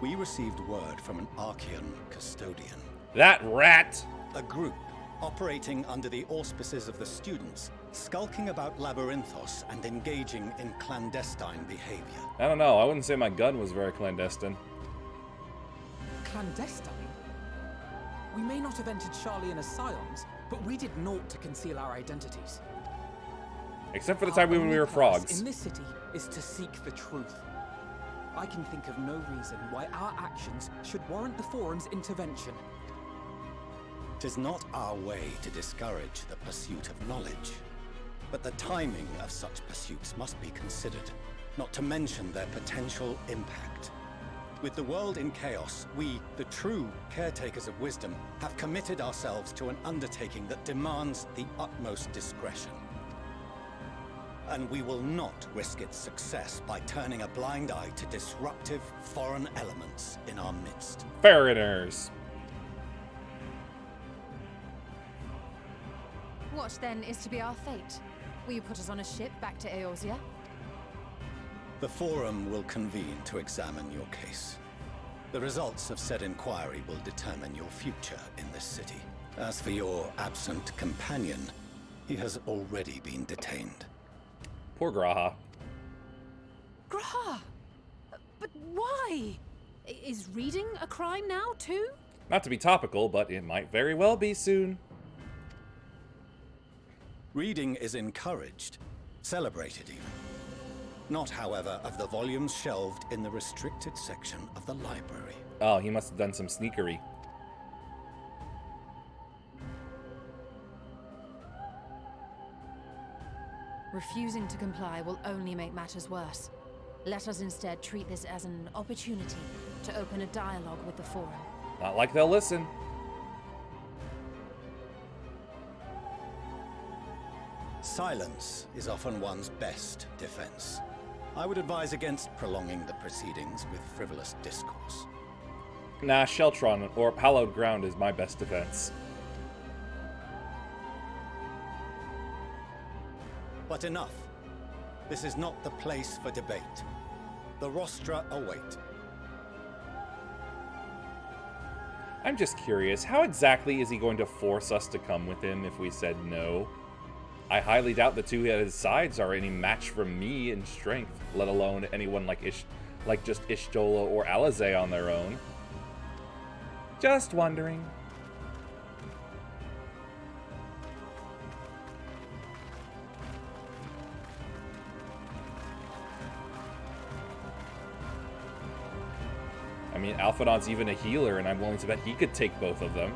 we received word from an Archean custodian. That rat! A group operating under the auspices of the students, skulking about Labyrinthos and engaging in clandestine behavior. I don't know. I wouldn't say my gun was very clandestine. Clandestine? We may not have entered Sharlayan as Scions, but we did naught to conceal our identities. Except for the time when we were frogs. In this city is to seek the truth. I can think of no reason why our actions should warrant the Forum's intervention. 'Tis not our way to discourage the pursuit of knowledge, but the timing of such pursuits must be considered, not to mention their potential impact. With the world in chaos, we, the true caretakers of wisdom, have committed ourselves to an undertaking that demands the utmost discretion. And we will not risk its success by turning a blind eye to disruptive foreign elements in our midst. Foreigners. What then is to be our fate? Will you put us on a ship back to Eorzea? The Forum will convene to examine your case. The results of said inquiry will determine your future in this city. As for your absent companion, he has already been detained. Poor Graha. Graha! But why? Is reading a crime now, too? Not to be topical, but it might very well be soon. Reading is encouraged, celebrated even. Not, however, of the volumes shelved in the restricted section of the library. Oh, he must have done some sneakery. Refusing to comply will only make matters worse. Let us instead treat this as an opportunity to open a dialogue with the Forum. Not like they'll listen. Silence is often one's best defense. I would advise against prolonging the proceedings with frivolous discourse. Nah, Sheltron or Hallowed Ground is my best defense. But enough. This is not the place for debate. The rostra await. I'm just curious, how exactly is he going to force us to come with him if we said no? I highly doubt the two at his sides are any match for me in strength, let alone anyone like just Ishtola or Alizé on their own. Just wondering. I mean, Alphinaud's even a healer, and I'm willing to bet he could take both of them.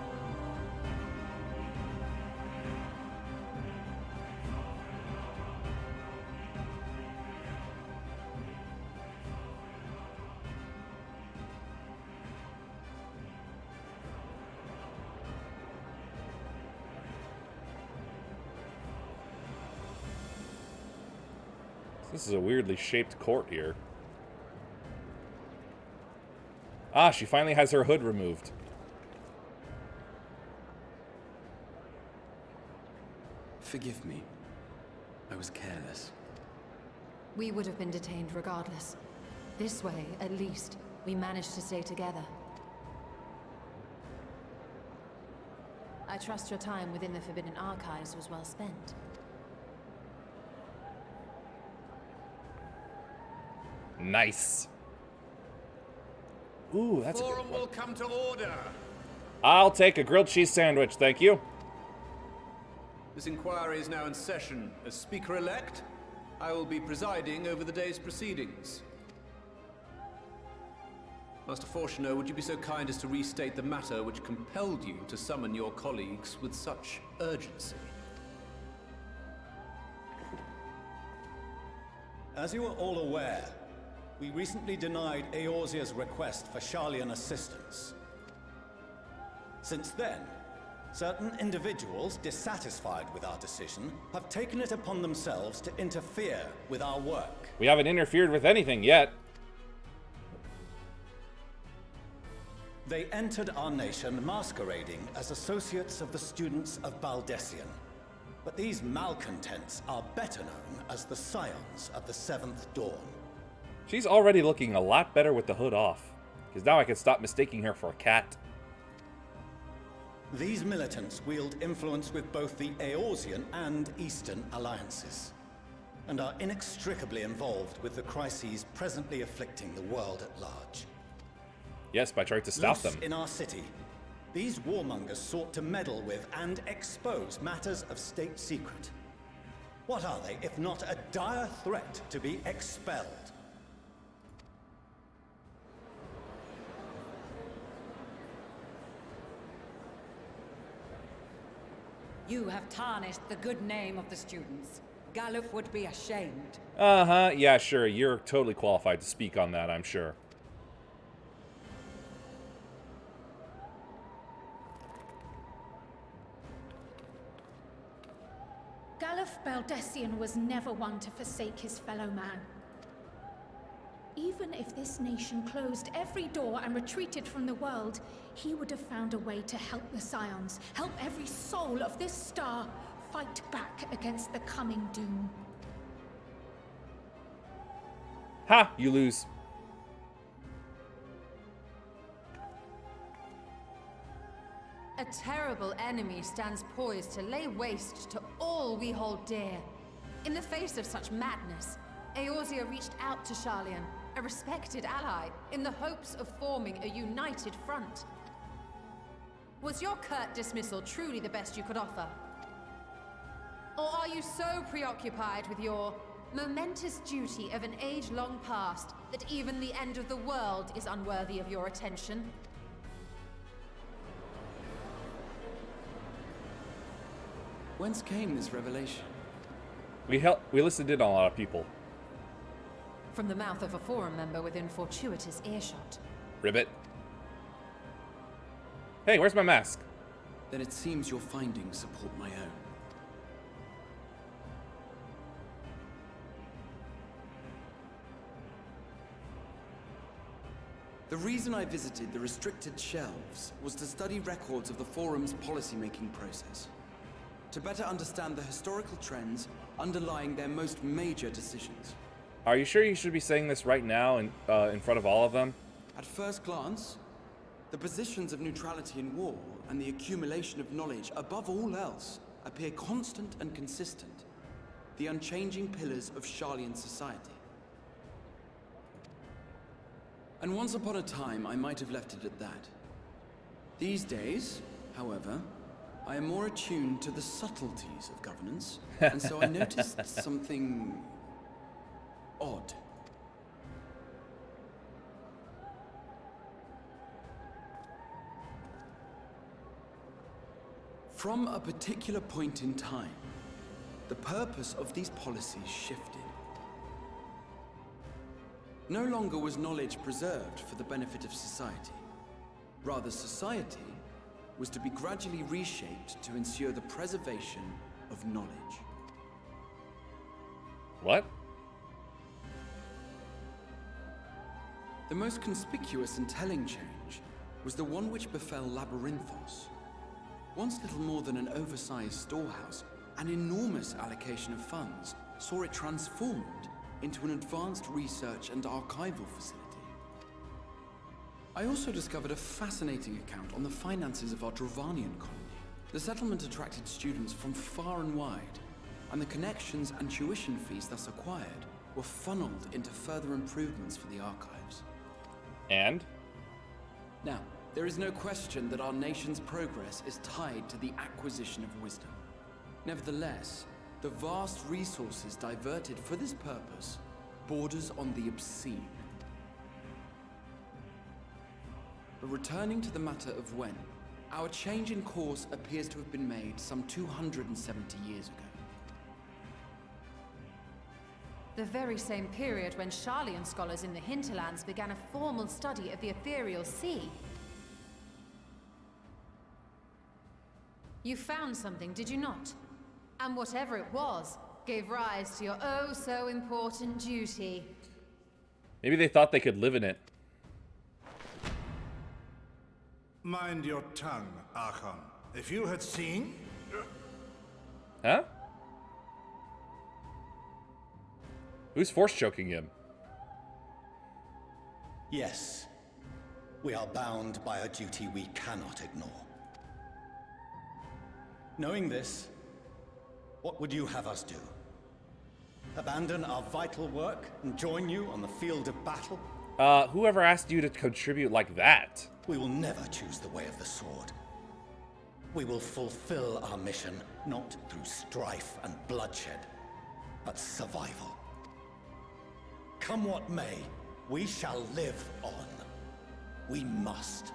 This is a weirdly shaped court here. Ah, she finally has her hood removed. Forgive me. I was careless. We would have been detained regardless. This way, at least, we managed to stay together. I trust your time within the Forbidden Archives was well spent. Nice. Ooh, that's Forum a good one. will come to order. I'll take a grilled cheese sandwich, thank you. This inquiry is now in session. As Speaker-elect, I will be presiding over the day's proceedings. Master Fortuner, would you be so kind as to restate the matter which compelled you to summon your colleagues with such urgency? As you are all aware, we recently denied Eorzea's request for Sharlayan assistance. Since then, certain individuals dissatisfied with our decision have taken it upon themselves to interfere with our work. We haven't interfered with anything yet. They entered our nation masquerading as associates of the students of Baldessian. But these malcontents are better known as the Scions of the Seventh Dawn. She's already looking a lot better with the hood off, because now I can stop mistaking her for a cat. These militants wield influence with both the Eorzean and Eastern alliances, and are inextricably involved with the crises presently afflicting the world at large. Yes, by trying to stop them. In our city, these warmongers sought to meddle with and expose matters of state secret. What are they, if not a dire threat to be expelled? You have tarnished the good name of the students. Galuf would be ashamed. Uh-huh, yeah, sure. You're totally qualified to speak on that, I'm sure. Galuf Baldessian was never one to forsake his fellow man. Even if this nation closed every door and retreated from the world, he would have found a way to help the Scions, help every soul of this star fight back against the coming doom. Ha! You lose. A terrible enemy stands poised to lay waste to all we hold dear. In the face of such madness, Eorzea reached out to Sharlayan, a respected ally, in the hopes of forming a united front. Was your curt dismissal truly the best you could offer? Or are you so preoccupied with your momentous duty of an age long past that even the end of the world is unworthy of your attention? Whence came this revelation? We listened in on a lot of people. From the mouth of a forum member within fortuitous earshot. Ribbit. Hey, where's my mask? Then it seems your findings support my own. The reason I visited the restricted shelves was to study records of the Forum's policymaking process, to better understand the historical trends underlying their most major decisions. Are you sure you should be saying this right now in front of all of them? At first glance, the positions of neutrality in war and the accumulation of knowledge above all else appear constant and consistent, the unchanging pillars of Sharlayan society. And once upon a time, I might have left it at that. These days, however, I am more attuned to the subtleties of governance, and so I noticed something odd. From a particular point in time, the purpose of these policies shifted. No longer was knowledge preserved for the benefit of society. Rather, society was to be gradually reshaped to ensure the preservation of knowledge. What? The most conspicuous and telling change was the one which befell Labyrinthos. Once little more than an oversized storehouse, an enormous allocation of funds saw it transformed into an advanced research and archival facility. I also discovered a fascinating account on the finances of our Dravanian colony. The settlement attracted students from far and wide, and the connections and tuition fees thus acquired were funneled into further improvements for the archives. And? Now, there is no question that our nation's progress is tied to the acquisition of wisdom. Nevertheless, the vast resources diverted for this purpose borders on the obscene. But returning to the matter of when, our change in course appears to have been made some 270 years ago. The very same period when Sharlayan scholars in the hinterlands began a formal study of the ethereal sea. You found something, did you not? And whatever it was, gave rise to your oh-so-important duty. Maybe they thought they could live in it. Mind your tongue, Archon. If you had seen... Huh? Who's force choking him? Yes. We are bound by a duty we cannot ignore. Knowing this, what would you have us do? Abandon our vital work and join you on the field of battle? Whoever asked you to contribute like that? We will never choose the way of the sword. We will fulfill our mission, not through strife and bloodshed, but survival. Come what may, we shall live on. We must.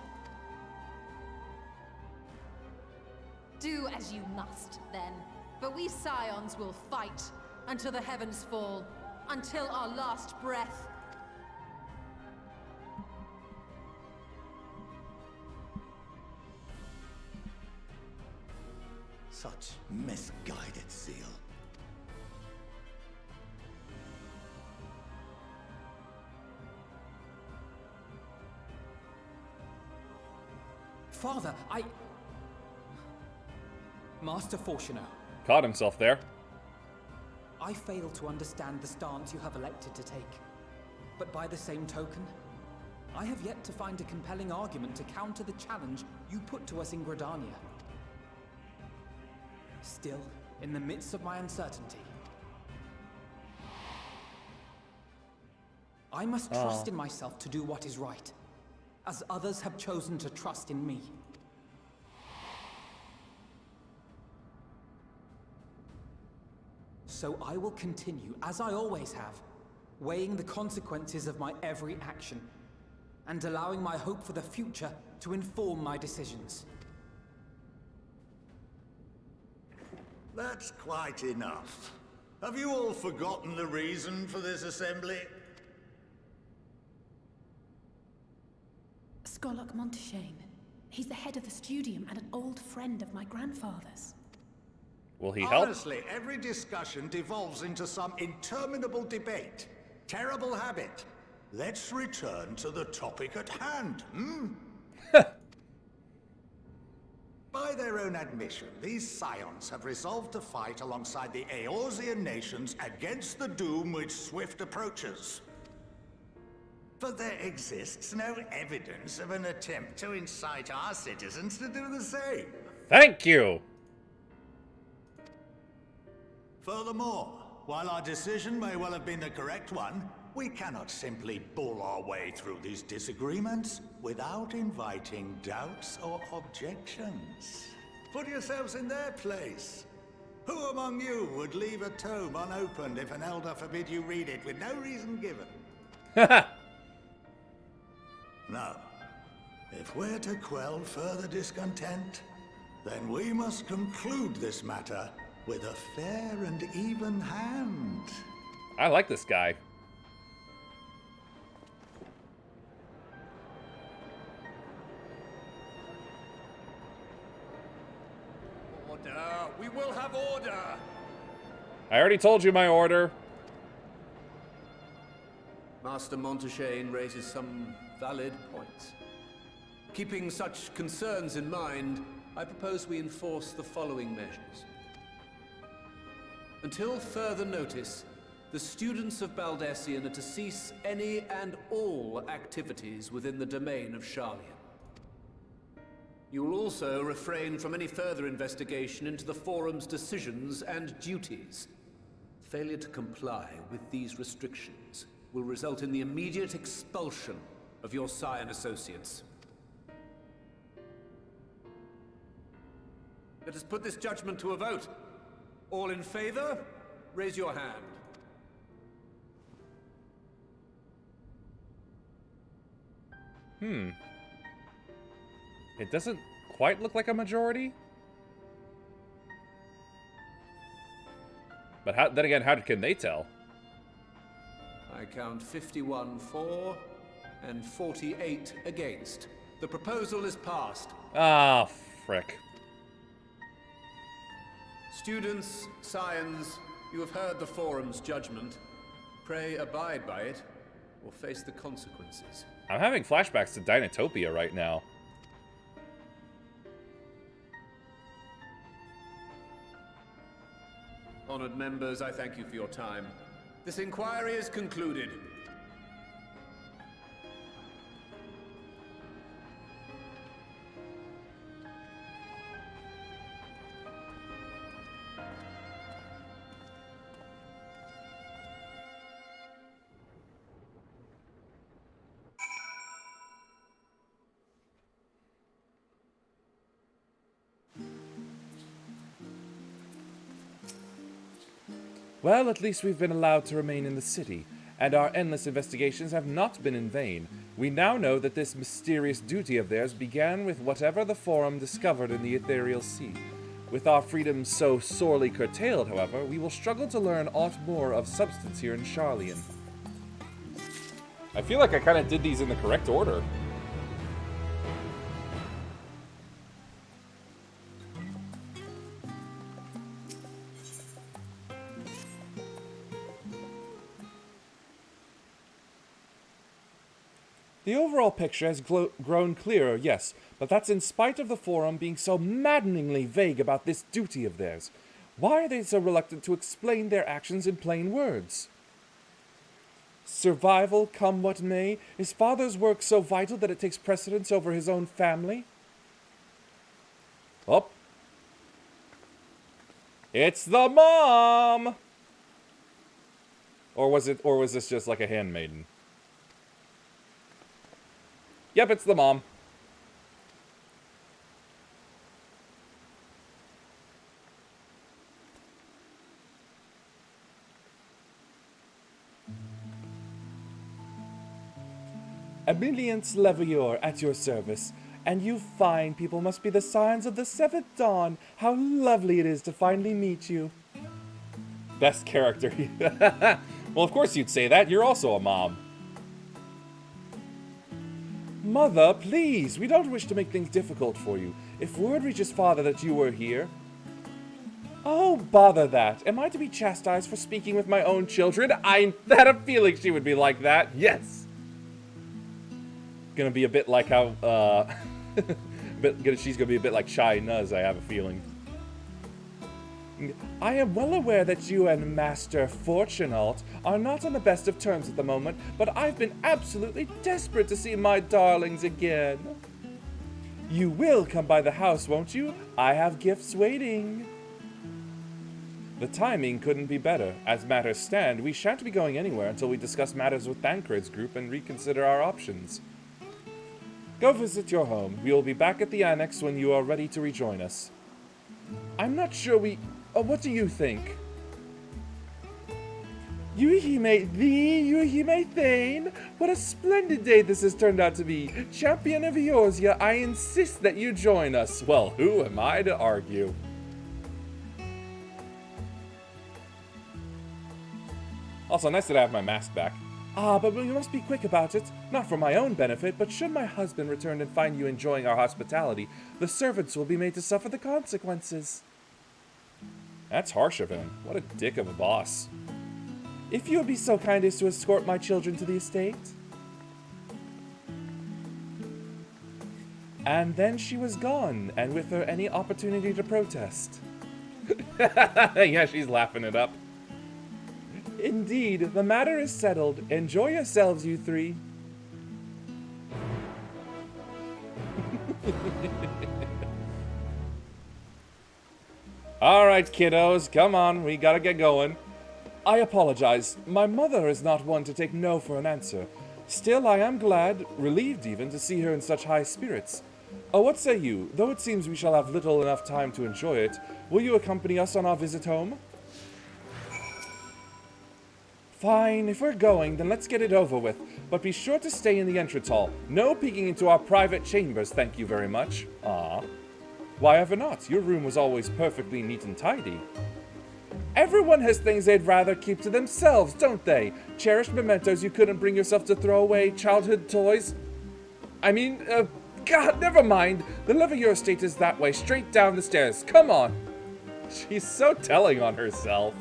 Do as you must, then. But we Scions will fight until the heavens fall, until our last breath. Such misguided zeal. Father, Master Fortuner. Caught himself there. I fail to understand the stance you have elected to take. But by the same token, I have yet to find a compelling argument to counter the challenge you put to us in Gridania. Still, in the midst of my uncertainty, I must trust in myself to do what is right, as others have chosen to trust in me. So I will continue, as I always have, weighing the consequences of my every action, and allowing my hope for the future to inform my decisions. That's quite enough. Have you all forgotten the reason for this assembly? Skolok Monteshane. He's the head of the studium and an old friend of my grandfather's. Will he help? Honestly, every discussion devolves into some interminable debate. Terrible habit. Let's return to the topic at hand, hmm? By their own admission, these scions have resolved to fight alongside the Eorzean nations against the doom which swift approaches. But there exists no evidence of an attempt to incite our citizens to do the same. Thank you! Furthermore, while our decision may well have been the correct one, we cannot simply bull our way through these disagreements without inviting doubts or objections. Put yourselves in their place. Who among you would leave a tome unopened if an elder forbid you read it with no reason given? No. If we're to quell further discontent, then we must conclude this matter with a fair and even hand. I like this guy. Order! We will have order! I already told you my order. Master Monteshane raises some valid points. Keeping such concerns in mind, I propose we enforce the following measures. Until further notice, the students of Baldessian are to cease any and all activities within the domain of Sharlian. You will also refrain from any further investigation into the Forum's decisions and duties. Failure to comply with these restrictions will result in the immediate expulsion of your Scion associates. Let us put this judgment to a vote. All in favor, raise your hand. It doesn't quite look like a majority. But then again, how can they tell? I count 51 for and 48 against. The proposal is passed. Ah, frick. Students, Scions, you have heard the Forum's judgment. Pray abide by it, or face the consequences. I'm having flashbacks to Dinotopia right now. Honored members, I thank you for your time. This inquiry is concluded. Well, at least we've been allowed to remain in the city, and our endless investigations have not been in vain. We now know that this mysterious duty of theirs began with whatever the Forum discovered in the Ethereal Sea. With our freedoms so sorely curtailed, however, we will struggle to learn aught more of substance here in Sharlian. I feel like I kind of did these in the correct order. The overall picture has grown clearer, yes, but that's in spite of the Forum being so maddeningly vague about this duty of theirs. Why are they so reluctant to explain their actions in plain words? Survival, come what may? Is father's work so vital that it takes precedence over his own family? Oh. It's the mom! Or was this just like a handmaiden? Yep, it's the mom. Emilience Leveilleur at your service. And you fine people must be the signs of the seventh dawn. How lovely it is to finally meet you. Best character. Well, of course you'd say that. You're also a mom. Mother, please. We don't wish to make things difficult for you. If word reaches father that you were here... Oh, bother that. Am I to be chastised for speaking with my own children? I had a feeling she would be like that. Yes. Gonna be a bit like how, she's gonna be a bit like Shy Nuz, I have a feeling. I am well aware that you and Master Fortunault are not on the best of terms at the moment, but I've been absolutely desperate to see my darlings again. You will come by the house, won't you? I have gifts waiting. The timing couldn't be better. As matters stand, we shan't be going anywhere until we discuss matters with Thancred's group and reconsider our options. Go visit your home. We will be back at the annex when you are ready to rejoin us. I'm not sure what do you think? Yuhime Thane, what a splendid day this has turned out to be. Champion of Eorzea, I insist that you join us. Well, who am I to argue? Also, nice that I have my mask back. Ah, but we must be quick about it. Not for my own benefit, but should my husband return and find you enjoying our hospitality, the servants will be made to suffer the consequences. That's harsh of him. What a dick of a boss. If you would be so kind as to escort my children to the estate. And then she was gone, and with her any opportunity to protest. Yeah, she's laughing it up. Indeed, the matter is settled. Enjoy yourselves, you three. Alright, kiddos, come on, we gotta get going. I apologize. My mother is not one to take no for an answer. Still, I am glad, relieved even, to see her in such high spirits. Oh, what say you? Though it seems we shall have little enough time to enjoy it, will you accompany us on our visit home? Fine, if we're going, then let's get it over with. But be sure to stay in the entrance hall. No peeking into our private chambers, thank you very much. Ah. Why ever not? Your room was always perfectly neat and tidy. Everyone has things they'd rather keep to themselves, don't they? Cherished mementos you couldn't bring yourself to throw away, childhood toys. I mean, God, never mind. The Leveilleur estate is that way, straight down the stairs. Come on. She's so telling on herself.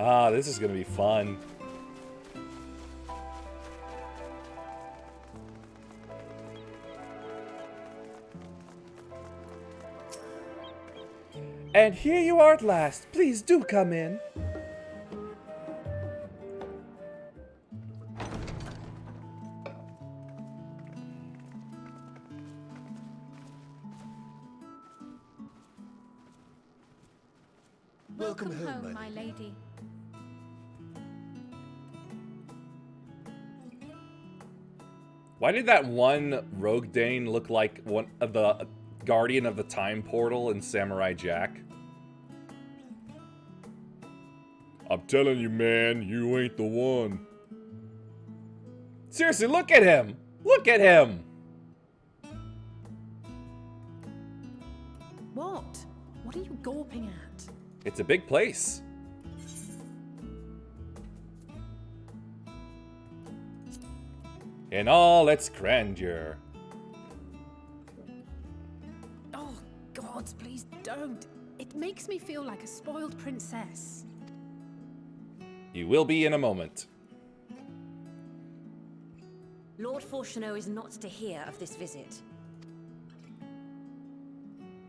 Ah, this is gonna be fun. And here you are at last. Please do come in. Welcome home, my lady. Why did that one Rogue Dane look like one of the Guardian of the Time Portal in Samurai Jack? I'm telling you, man, you ain't the one. Seriously, look at him! Look at him! What? What are you gawping at? It's a big place. In all its grandeur. don't. It makes me feel like a spoiled princess. You will be in a moment. Lord Fortuneau is not to hear of this visit.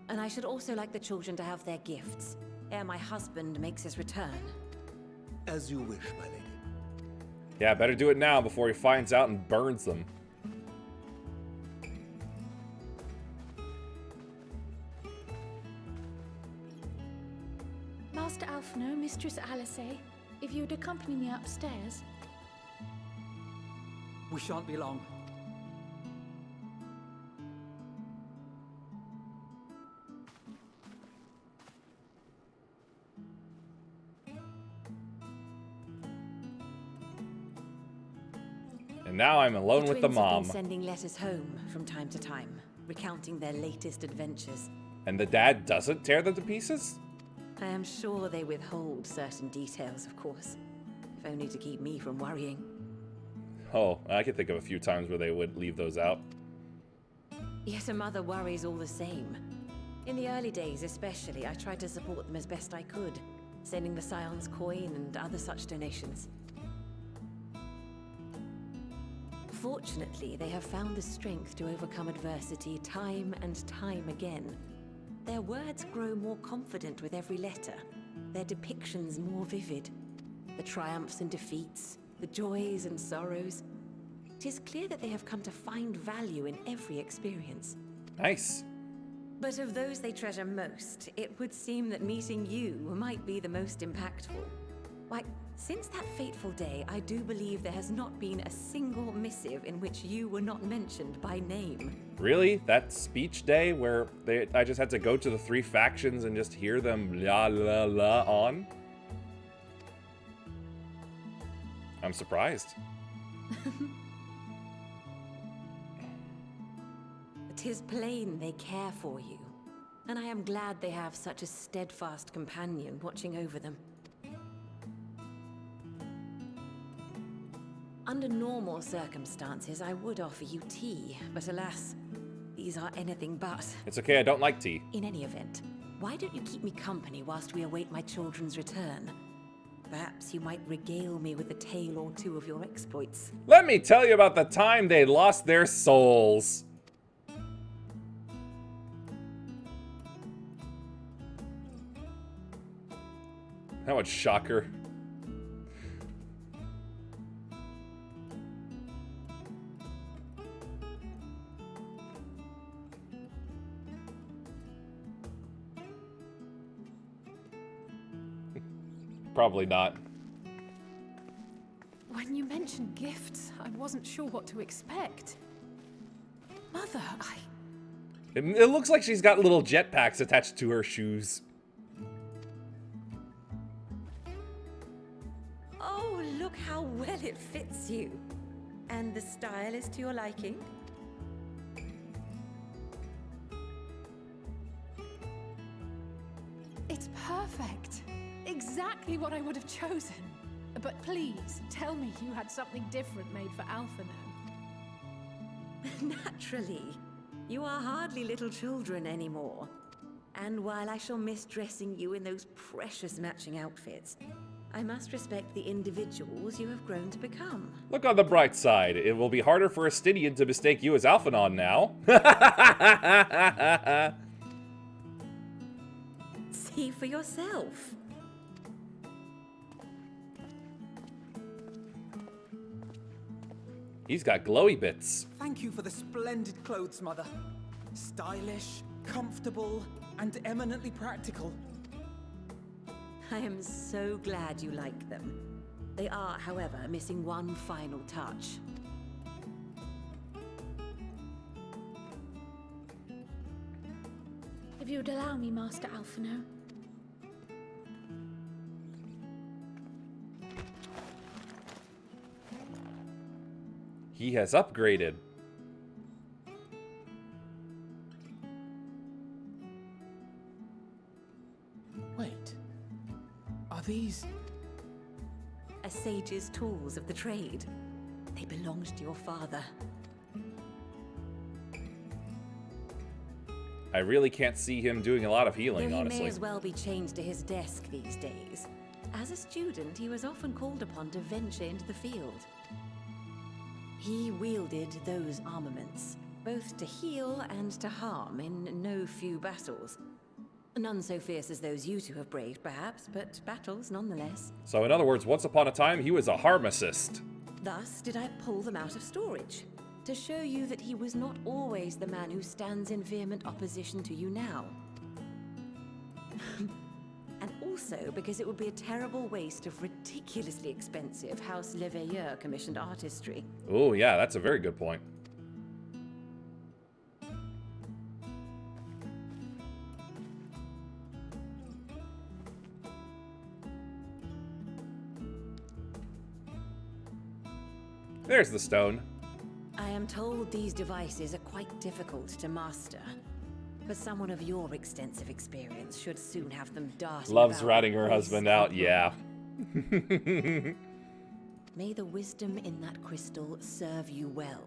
And I should also like the children to have their gifts, ere my husband makes his return. As you wish, my lady. Yeah, better do it now before he finds out and burns them. Master Alphino, Mistress Alice, if you would accompany me upstairs. We shan't be long. And now I'm alone with the twins have mom. been sending letters home from time to time, recounting their latest adventures. And the dad doesn't tear them to pieces? I am sure they withhold certain details, of course, if only to keep me from worrying. Oh, I can think of a few times where they would leave those out. Yet a mother worries all the same. In the early days especially, I tried to support them as best I could, sending the Scion's coin and other such donations. Fortunately, they have found the strength to overcome adversity time and time again. Their words grow more confident with every letter, their depictions more vivid. The triumphs and defeats, the joys and sorrows. 'Tis clear that they have come to find value in every experience. Nice. But of those they treasure most, it would seem that meeting you might be the most impactful. Why, since that fateful day, I do believe there has not been a single missive in which you were not mentioned by name. Really? That speech day where I just had to go to the three factions and just hear them la la la on? I'm surprised. 'Tis plain they care for you, and I am glad they have such a steadfast companion watching over them. Under normal circumstances, I would offer you tea, but alas, these are anything but. It's okay, I don't like tea. In any event, why don't you keep me company whilst we await my children's return? Perhaps you might regale me with a tale or two of your exploits. Let me tell you about the time they lost their souls. That would shock her. Probably not. When you mentioned gifts, I wasn't sure what to expect. Mother, It looks like she's got little jetpacks attached to her shoes. Oh, look how well it fits you. And the style is to your liking? It's perfect. Exactly what I would have chosen. But please, tell me you had something different made for Alphino. Naturally. You are hardly little children anymore. And while I shall miss dressing you in those precious matching outfits, I must respect the individuals you have grown to become. Look on the bright side. It will be harder for a Stydian to mistake you as Alphanon now. See for yourself. He's got glowy bits. Thank you for the splendid clothes, Mother. Stylish, comfortable, and eminently practical. I am so glad you like them. They are, however, missing one final touch. If you would allow me, Master Alphino. He has upgraded. Wait. Are these... A sage's tools of the trade. They belonged to your father. I really can't see him doing a lot of healing, Though he honestly. may as well be chained to his desk these days. As a student, he was often called upon to venture into the field. He wielded those armaments, both to heal and to harm in no few battles. None so fierce as those you two have braved, perhaps, but battles nonetheless. So in other words, once upon a time, he was a harmacist. Thus did I pull them out of storage, to show you that he was not always the man who stands in vehement opposition to you now. And also because it would be a terrible waste of ridiculously expensive House Leveilleur commissioned artistry. Oh yeah, that's a very good point. There's the stone. I am told these devices are quite difficult to master, but someone of your extensive experience should soon have them darting Loves about ratting her with husband grace out, and yeah. May the wisdom in that crystal serve you well.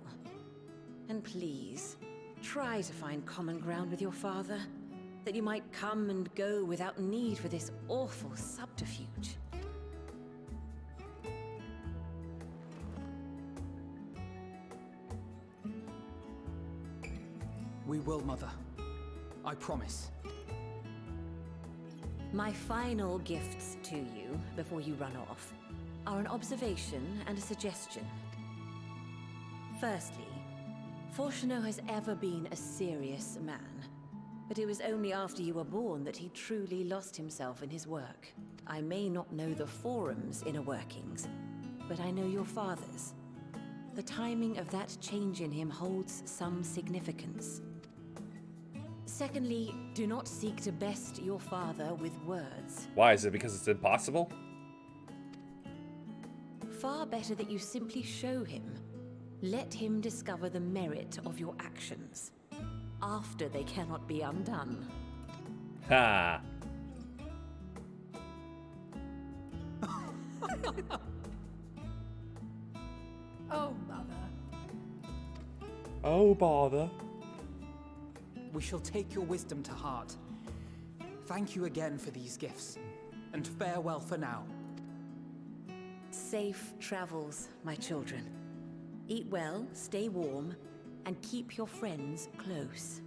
And please, try to find common ground with your father, that you might come and go without need for this awful subterfuge. We will, Mother. I promise. My final gifts to you, before you run off, are an observation and a suggestion. Firstly, Fortuneau has ever been a serious man, but it was only after you were born that he truly lost himself in his work. I may not know the forum's inner workings, but I know your father's. The timing of that change in him holds some significance. Secondly, do not seek to best your father with words. Why? Is it because it's impossible? Far better that you simply show him. Let him discover the merit of your actions, after they cannot be undone. Ha! Oh, Mother. Oh, bother. We shall take your wisdom to heart. Thank you again for these gifts, and farewell for now. Safe travels, my children. Eat well, stay warm, and keep your friends close.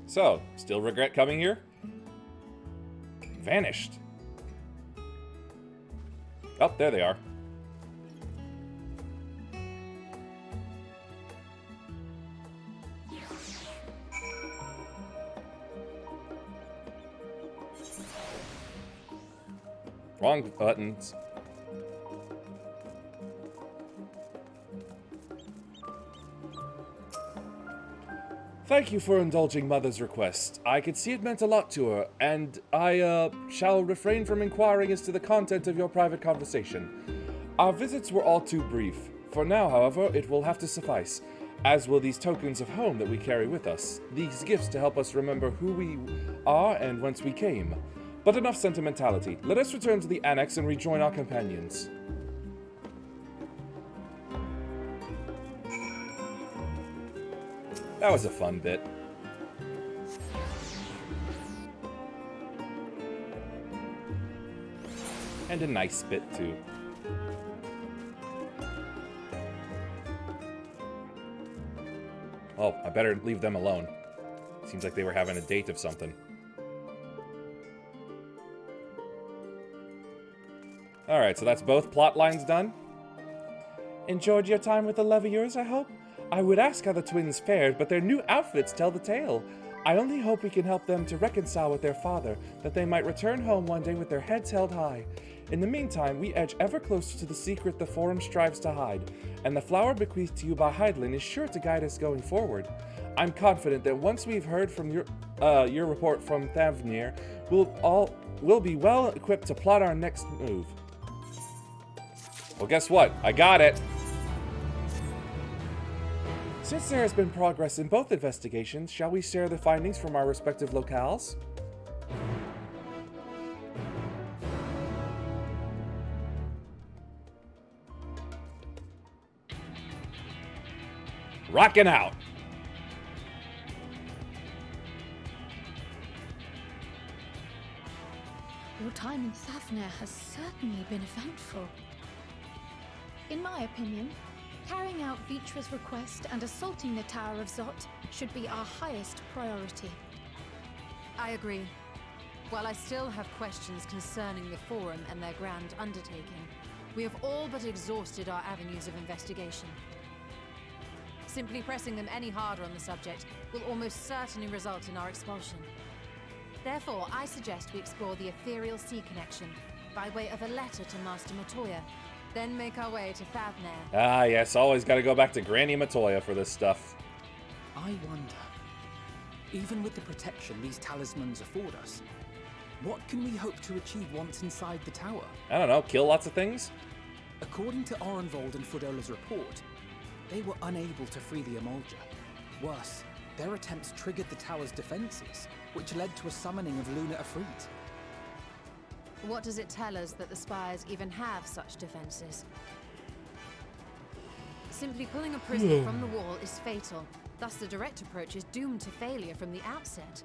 So, still regret coming here? Vanished. Oh, there they are. Wrong buttons. Thank you for indulging Mother's request. I could see it meant a lot to her, and I shall refrain from inquiring as to the content of your private conversation. Our visits were all too brief. For now, however, it will have to suffice, as will these tokens of home that we carry with us, these gifts to help us remember who we are and whence we came. But enough sentimentality. Let us return to the annex and rejoin our companions. That was a fun bit. And a nice bit, too. Oh, I better leave them alone. Seems like they were having a date of something. Alright, so that's both plot lines done. Enjoyed your time with the Leveilleurs, I hope? I would ask how the twins fared, but their new outfits tell the tale. I only hope we can help them to reconcile with their father, that they might return home one day with their heads held high. In the meantime, we edge ever closer to the secret the Forum strives to hide, and the flower bequeathed to you by Heidlin is sure to guide us going forward. I'm confident that once we've heard from your report from Thavnir, we'll be well equipped to plot our next move. Well, guess what? I got it! Since there has been progress in both investigations, shall we share the findings from our respective locales? Rocking out. Your time in Thavnair has certainly been eventful. In my opinion, carrying out Vitra's request and assaulting the Tower of Zot should be our highest priority. I agree. While I still have questions concerning the Forum and their grand undertaking, we have all but exhausted our avenues of investigation. Simply pressing them any harder on the subject will almost certainly result in our expulsion. Therefore, I suggest we explore the Ethereal Sea connection by way of a letter to Master Matoya, then make our way to Thavnair. Ah, yes, always gotta go back to Granny Matoya for this stuff. I wonder, even with the protection these talismans afford us, what can we hope to achieve once inside the tower? I don't know, kill lots of things? According to Orenvold and Frodola's report, they were unable to free the Emulger. Worse, their attempts triggered the tower's defenses, which led to a summoning of Luna Ifrit. What does it tell us that the Spires even have such defenses? Simply pulling a prisoner from the wall is fatal, thus the direct approach is doomed to failure from the outset.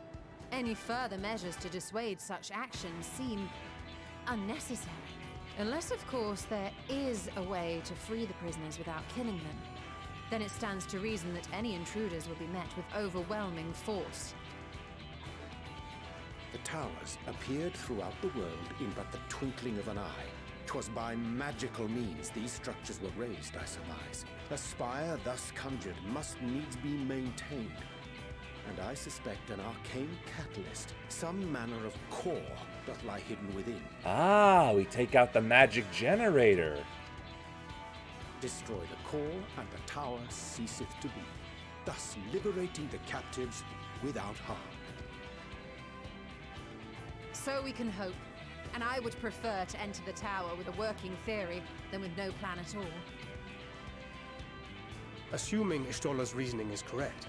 Any further measures to dissuade such actions seem unnecessary. Unless, of course, there is a way to free the prisoners without killing them. Then it stands to reason that any intruders will be met with overwhelming force. The towers appeared throughout the world in but the twinkling of an eye. 'Twas by magical means these structures were raised, I surmise. A spire thus conjured must needs be maintained. And I suspect an arcane catalyst, some manner of core, doth lie hidden within. Ah, we take out the magic generator. Destroy the core, and the tower ceaseth to be, thus liberating the captives without harm. So we can hope, and I would prefer to enter the tower with a working theory than with no plan at all. Assuming Ishtola's reasoning is correct,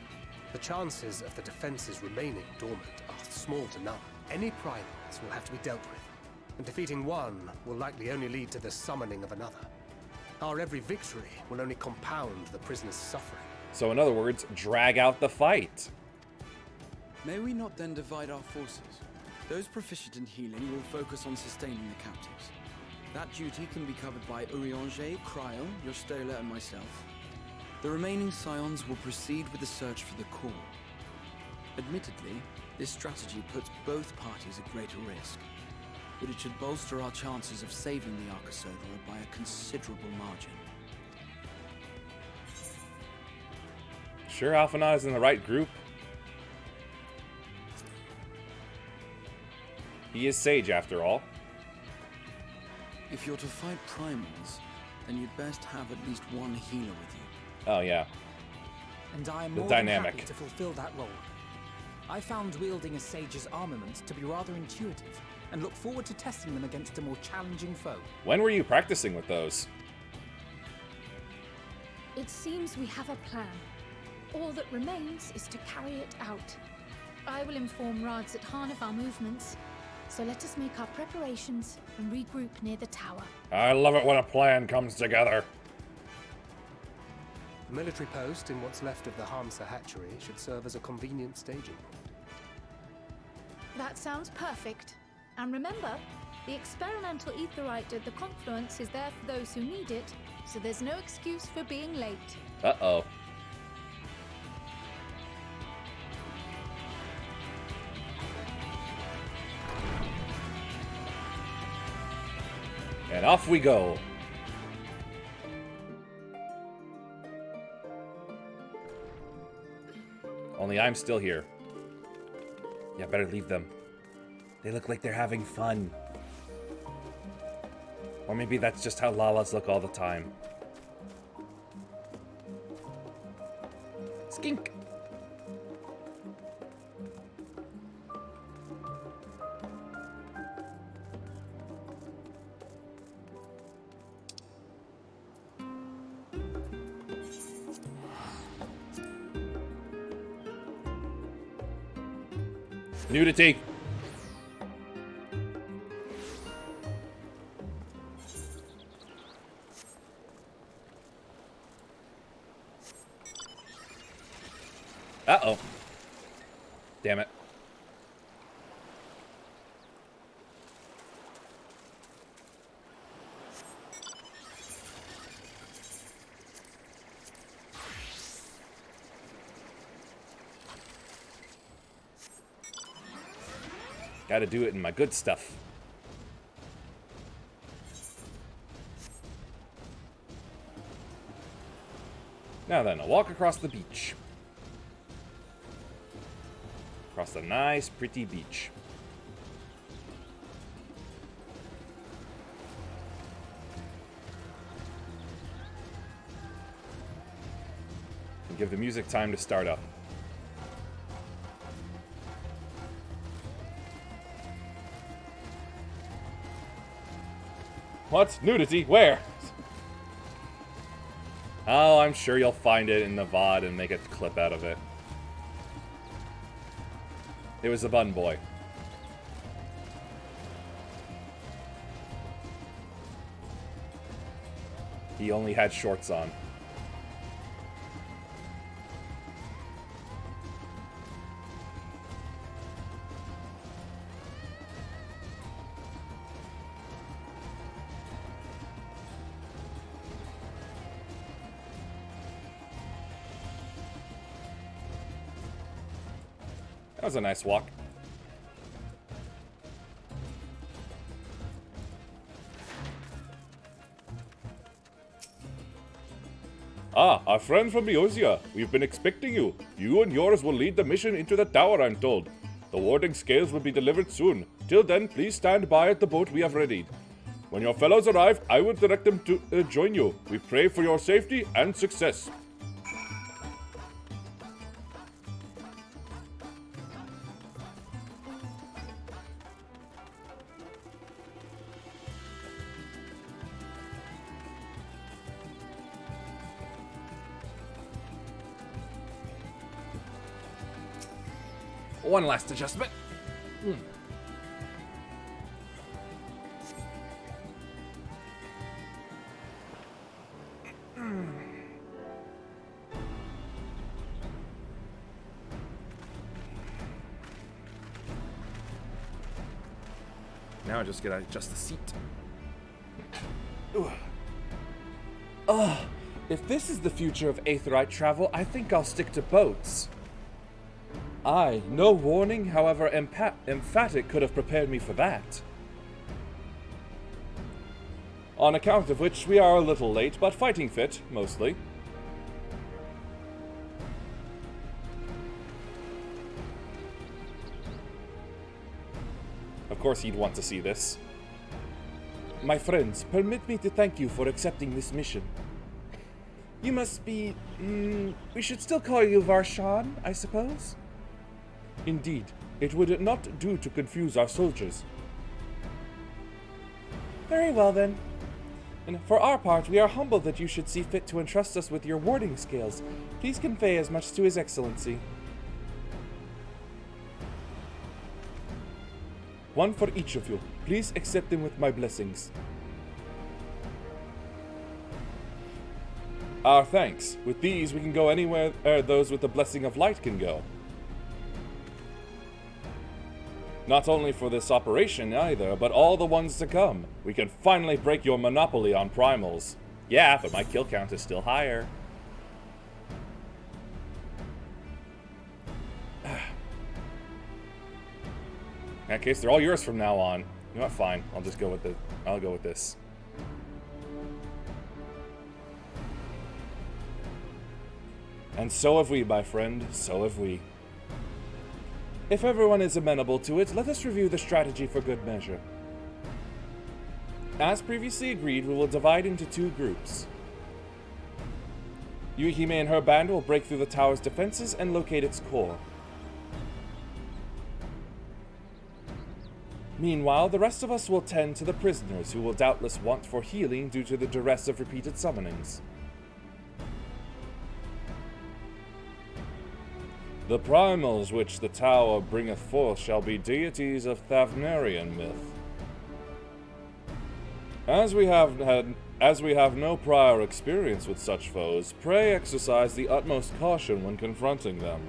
the chances of the defenses remaining dormant are small to none. Any primates will have to be dealt with, and defeating one will likely only lead to the summoning of another. Our every victory will only compound the prisoner's suffering. So in other words, drag out the fight. May we not then divide our forces? Those proficient in healing will focus on sustaining the captives. That duty can be covered by Urianger, Cryo, Yostola, and myself. The remaining Scions will proceed with the search for the core. Admittedly, this strategy puts both parties at greater risk, but it should bolster our chances of saving the Arcosodra by a considerable margin. Sure, Alphinaud is in the right group. He is Sage, after all. If you're to fight primals, then you'd best have at least one healer with you. Oh, yeah. And I am The more dynamic. than happy to fulfill that role. I found wielding a sage's armaments to be rather intuitive, and look forward to testing them against a more challenging foe. When were you practicing with those? It seems we have a plan. All that remains is to carry it out. I will inform Rads at Han of our movements, so let us make our preparations and regroup near the tower. I love it when a plan comes together. The military post in what's left of the Hamsa hatchery should serve as a convenient staging point. That sounds perfect. And remember, the experimental aetherite at the confluence is there for those who need it, so there's no excuse for being late. Uh-oh. And off we go. Only I'm still here. Yeah, better leave them. They look like they're having fun. Or maybe that's just how Lalas look all the time. Skink! Nudity! Uh-oh. Damn it. Gotta do it in my good stuff. Now then, a walk across the beach. Across the nice, pretty beach. And give the music time to start up. What? Nudity? Where? Oh, I'm sure you'll find it in the VOD and make a clip out of it. It was the bun boy. He only had shorts on. That was a nice walk. Ah, our friend from Eosia. We've been expecting you. You and yours will lead the mission into the tower, I'm told. The warding scales will be delivered soon. Till then, please stand by at the boat we have readied. When your fellows arrive, I will direct them to join you. We pray for your safety and success. One last adjustment. Now I just gotta adjust the seat. Ugh. If this is the future of Aetheryte travel, I think I'll stick to boats. Aye, no warning, however emphatic, could have prepared me for that. On account of which we are a little late, but fighting fit, mostly. Of course he'd want to see this. My friends, permit me to thank you for accepting this mission. You must be... we should still call you Varshan, I suppose? Indeed, it would not do to confuse our soldiers. Very well then. And for our part, we are humbled that you should see fit to entrust us with your warding scales. Please convey as much to His Excellency. One for each of you. Please accept them with my blessings. Our thanks. With these, we can go anywhere those with the blessing of light can go. Not only for this operation either, but all the ones to come. We can finally break your monopoly on primals. Yeah, but my kill count is still higher. In that case, they're all yours from now on. You know what? Fine. I'll just go with I'll go with this. And so have we, my friend. So have we. If everyone is amenable to it, let us review the strategy for good measure. As previously agreed, we will divide into two groups. Yuhime and her band will break through the tower's defenses and locate its core. Meanwhile, the rest of us will tend to the prisoners, who will doubtless want for healing due to the duress of repeated summonings. The primals which the tower bringeth forth shall be deities of Thavnarian myth. As we have no prior experience with such foes, pray exercise the utmost caution when confronting them.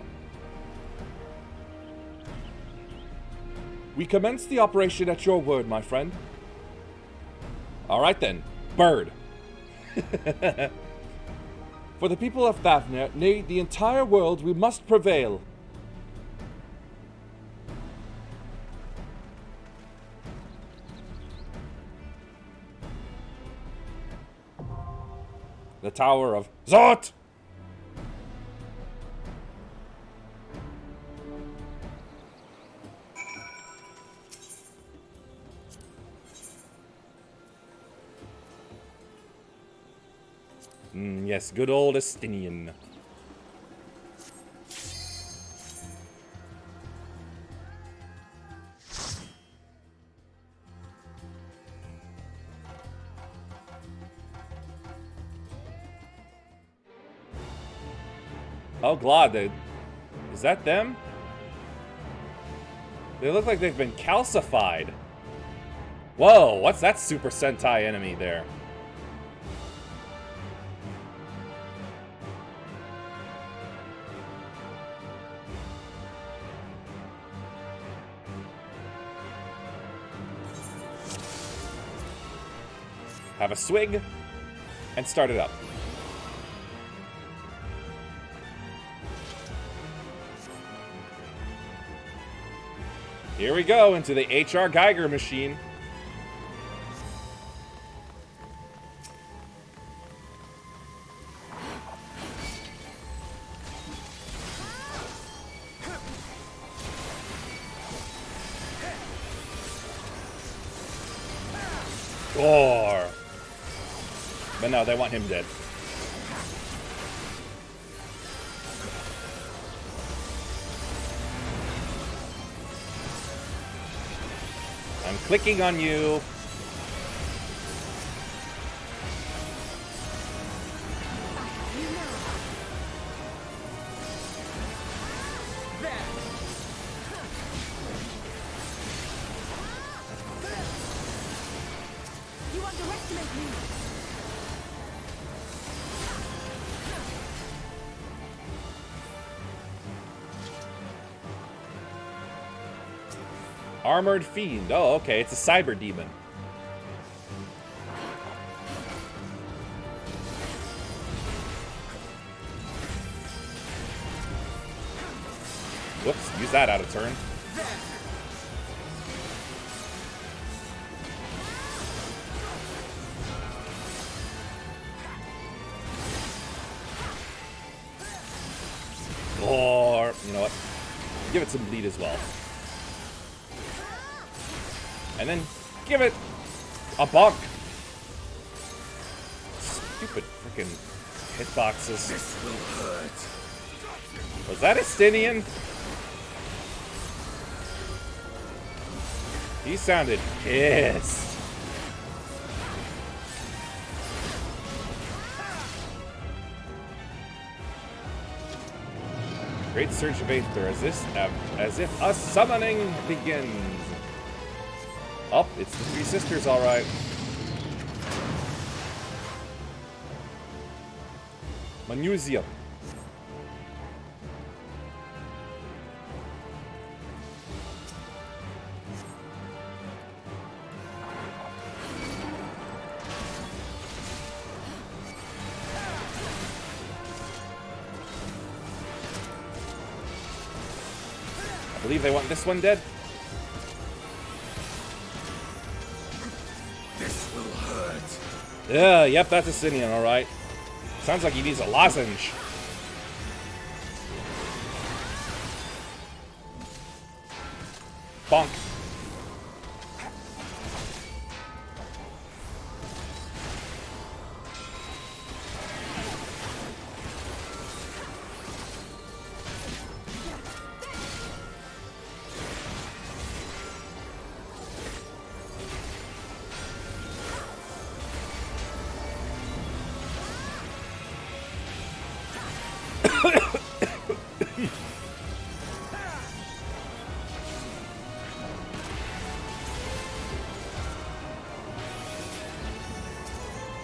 We commence the operation at your word, my friend. Alright then, bird. For the people of Fafnir, nay, the entire world, we must prevail. The Tower of Zot! Yes, good old Estinian. Oh, God, is that them? They look like they've been calcified. Whoa, what's that Super Sentai enemy there? Have a swig, and start it up. Here we go into the HR Geiger machine. Gore. But no, they want him dead. I'm clicking on you. You underestimate me. Armored Fiend. Oh, okay. It's a cyber demon. Whoops. Use that out of turn. Or, you know what? Give it some bleed as well. And then give it a bonk. Stupid freaking hitboxes. This will hurt. Was that Estinian? He sounded pissed. Great Surge of Aether, as if a summoning begins. Oh, it's the Three Sisters, all right. Manusium. I believe they want this one dead. This will hurt. Yeah, yep, that's a Sinian, alright. Sounds like he needs a lozenge. Bonk.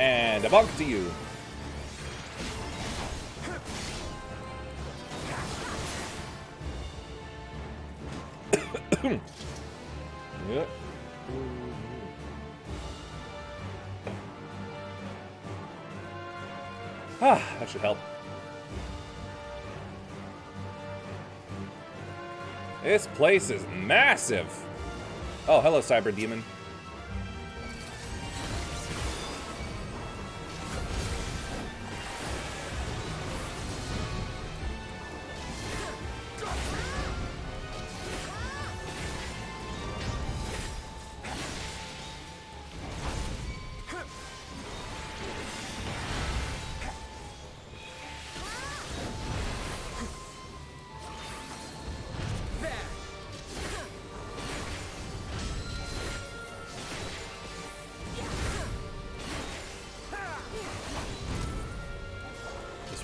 And a bonk to you. Yep. Ah, that should help. This place is massive. Oh, hello, Cyber Demon.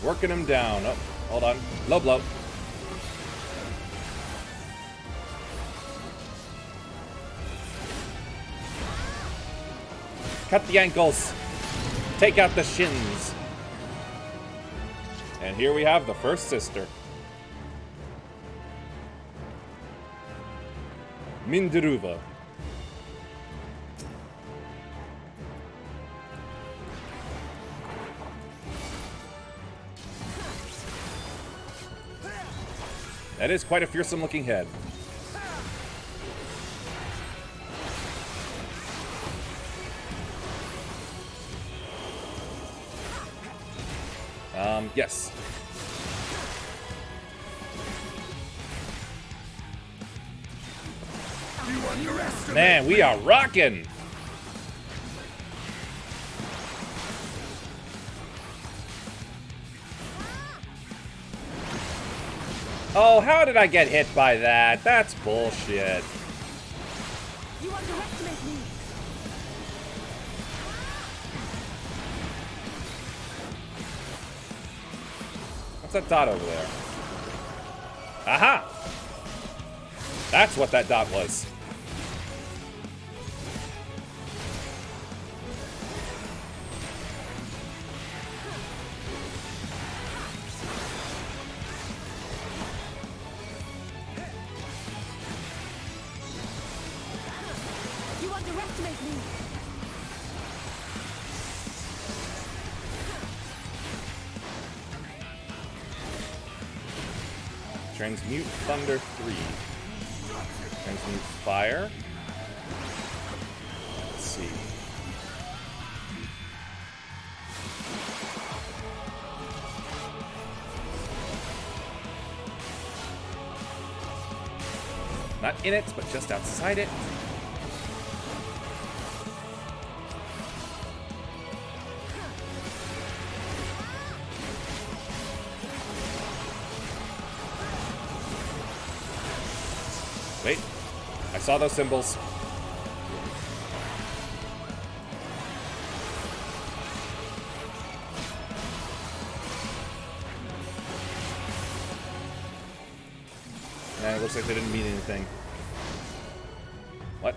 Working him down. Oh, hold on. Low blow. Cut the ankles. Take out the shins. And here we have the first sister. Minderuva. That is quite a fearsome looking head. Yes. Man, we are rocking! Oh, how did I get hit by that? That's bullshit. You underestimate me. What's that dot over there? Aha! That's what that dot was. You underestimate me. Transmute Thunder 3. Transmute Fire. Let's see. Not in it, but just outside it. Wait, I saw those symbols. It looks like they didn't mean anything. What?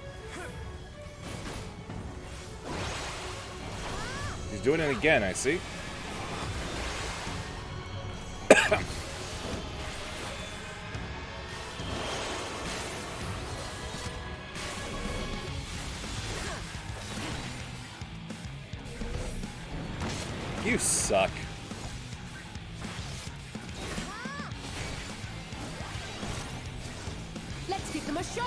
He's doing it again, I see. You suck. Let's give them a show.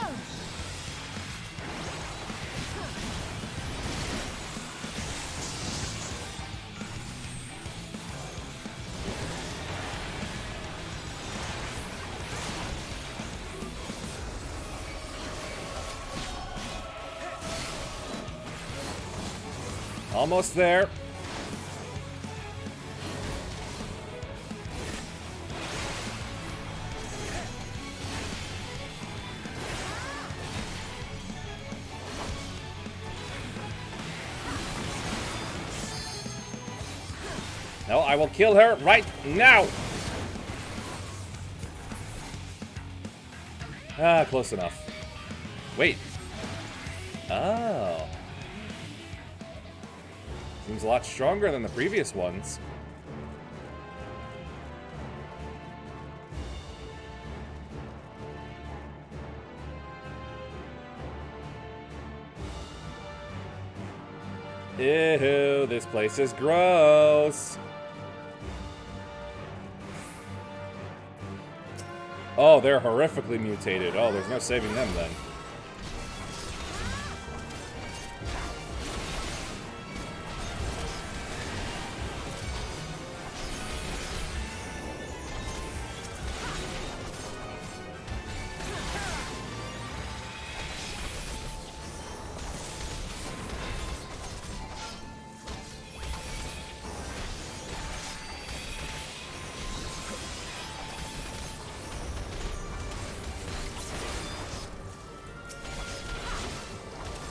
Almost there. No, I will kill her right now. Ah, close enough. Wait. Oh. Seems a lot stronger than the previous ones. Ew, this place is gross. Oh, they're horrifically mutated. Oh, there's no saving them then.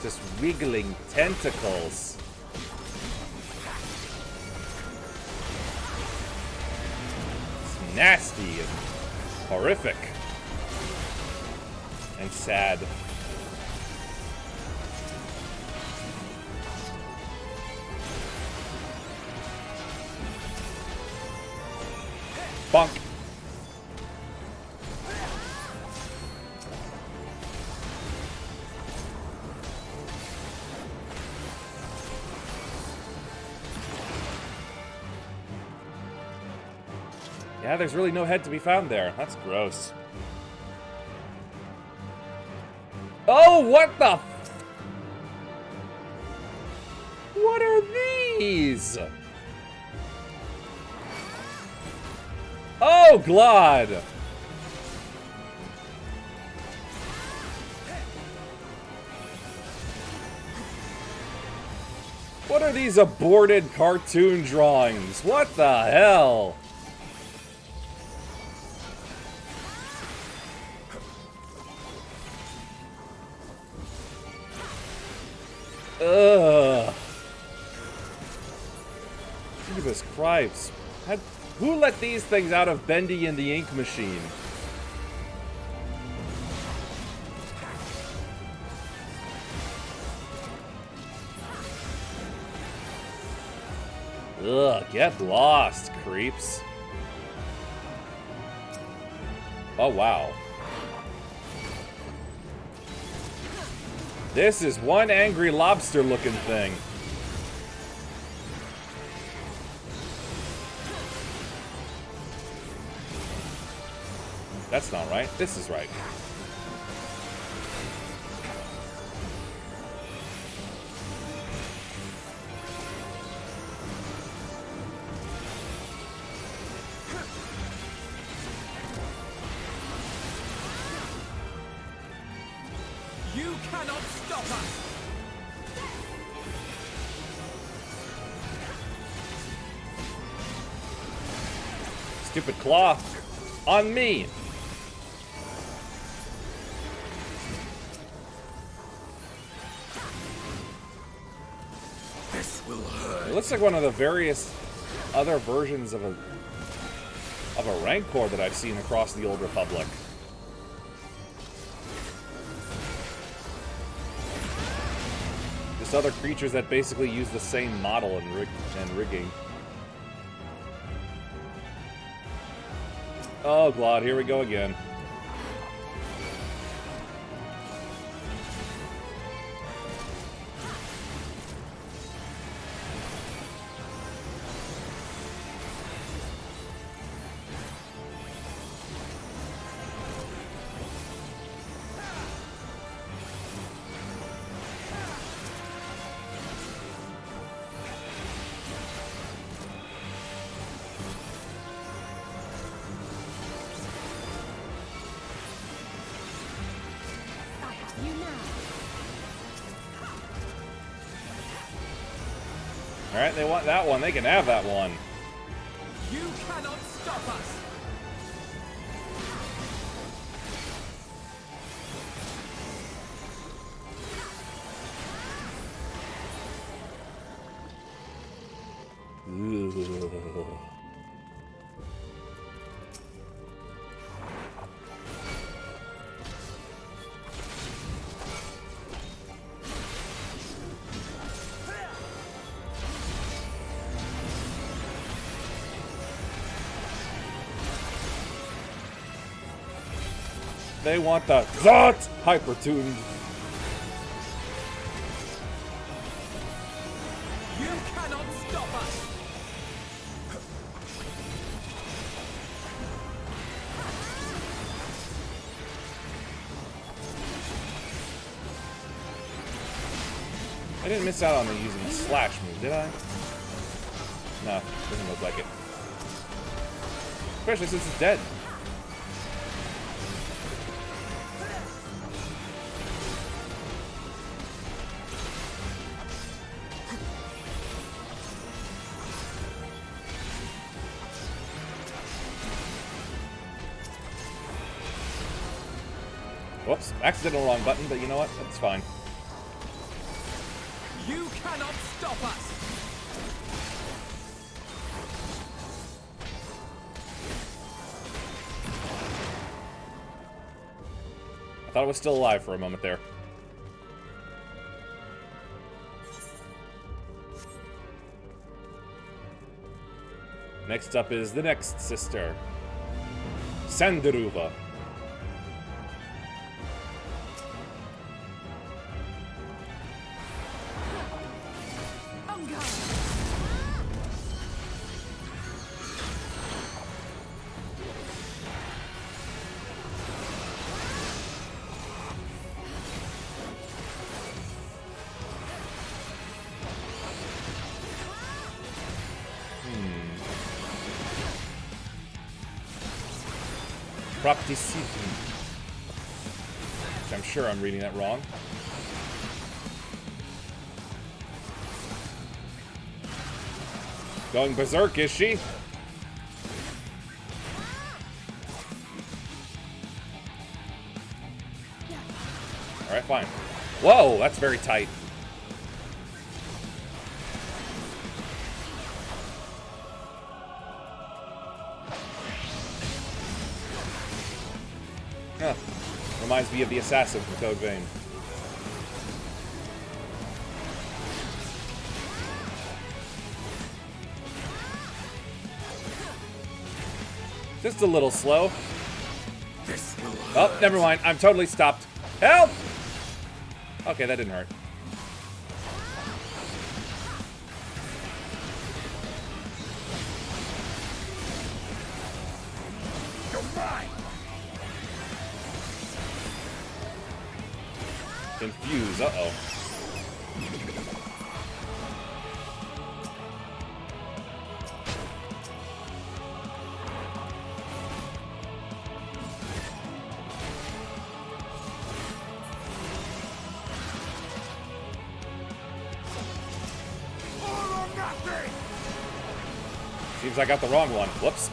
Just wiggling tentacles. It's nasty and horrific. And sad. Bonk. Yeah, there's really no head to be found there. That's gross. Oh, what the? What are these? Oh, Glod! What are these aborted cartoon drawings? What the hell? Ugh. Jesus Christ. Who let these things out of Bendy and the Ink Machine? Ugh, get lost, creeps. Oh, wow. This is one angry lobster-looking thing. That's not right. This is right. You cannot stop us! Stupid claw. On me. This will hurt. It looks like one of the various other versions of a Rancor that I've seen across the Old Republic. Just other creatures that basically use the same model and rigging. Oh, Glod, here we go again. Alright, they want that one. They can have that one. You cannot stop us! Ugh. They want the Zot hyper-tuned. I didn't miss out on the using the slash move, did I? No, doesn't look like it. Especially since it's dead. Whoops, accidental wrong button, but you know what? That's fine. You cannot stop us! I thought it was still alive for a moment there. Next up is the next sister, Sandaruva. Propticitum. Which I'm sure I'm reading that wrong. Going berserk, is she? Alright, fine. Whoa, that's very tight. Huh. Reminds me of the assassin from Code Vein. Just a little slow. Oh, never mind. I'm totally stopped. Help! Okay, that didn't hurt. You're mine! Confuse, uh-oh. Seems I got the wrong one. Whoops.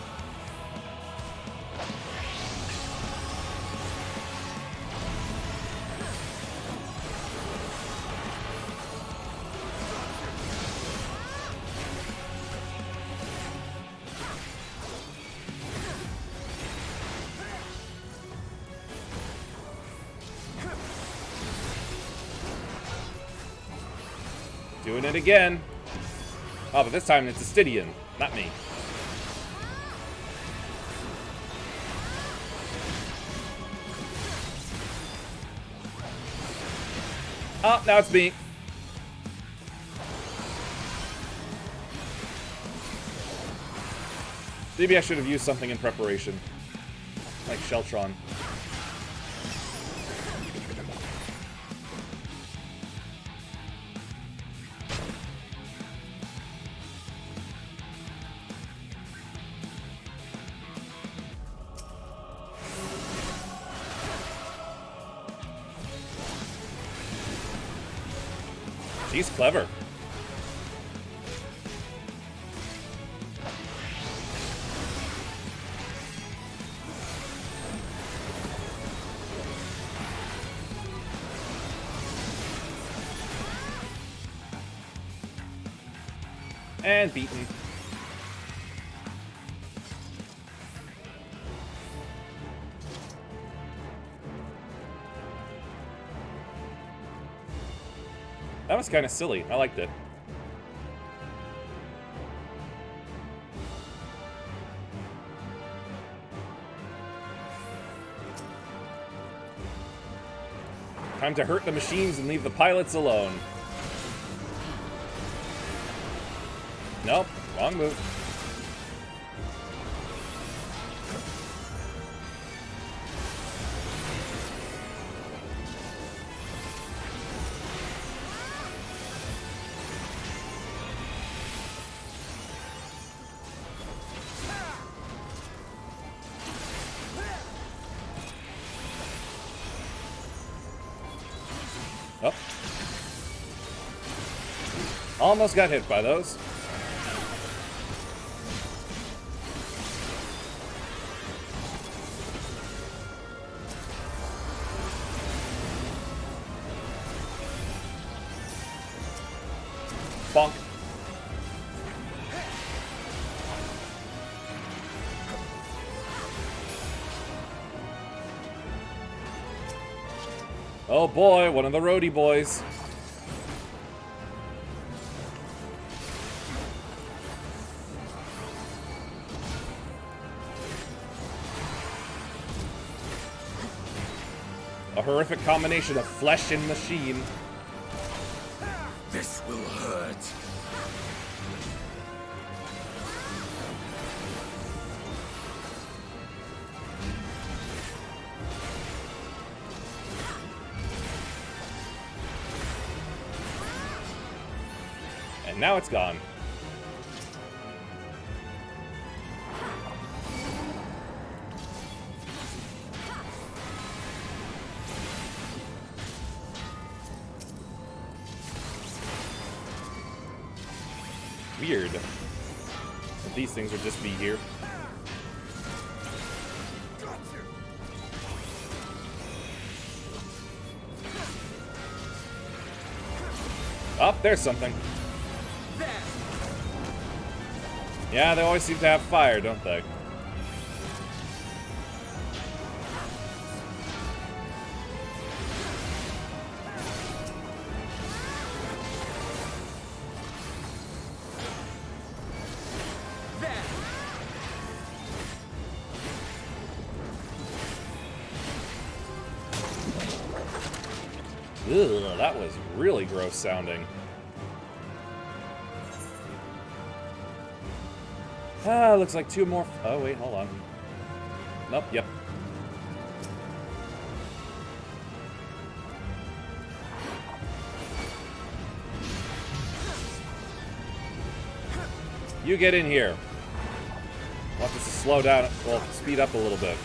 Doing it again. Oh, but this time it's a Stydian, not me. Oh, now it's me. Maybe I should have used something in preparation. Like Sheltron. She's clever. And beaten. That was kind of silly. I liked it. Time to hurt the machines and leave the pilots alone. Nope, wrong move. Oh. Almost got hit by those. Bonk. Oh boy, one of the roadie boys. A horrific combination of flesh and machine. This will hurt. And now it's gone. Weird that these things would just be here. Oh, there's something. Yeah, they always seem to have fire, don't they? Ugh, that was really gross sounding. Ah, looks like two more. Oh, wait, hold on. Nope, yep. You get in here. I want this to slow down, well, speed up a little bit.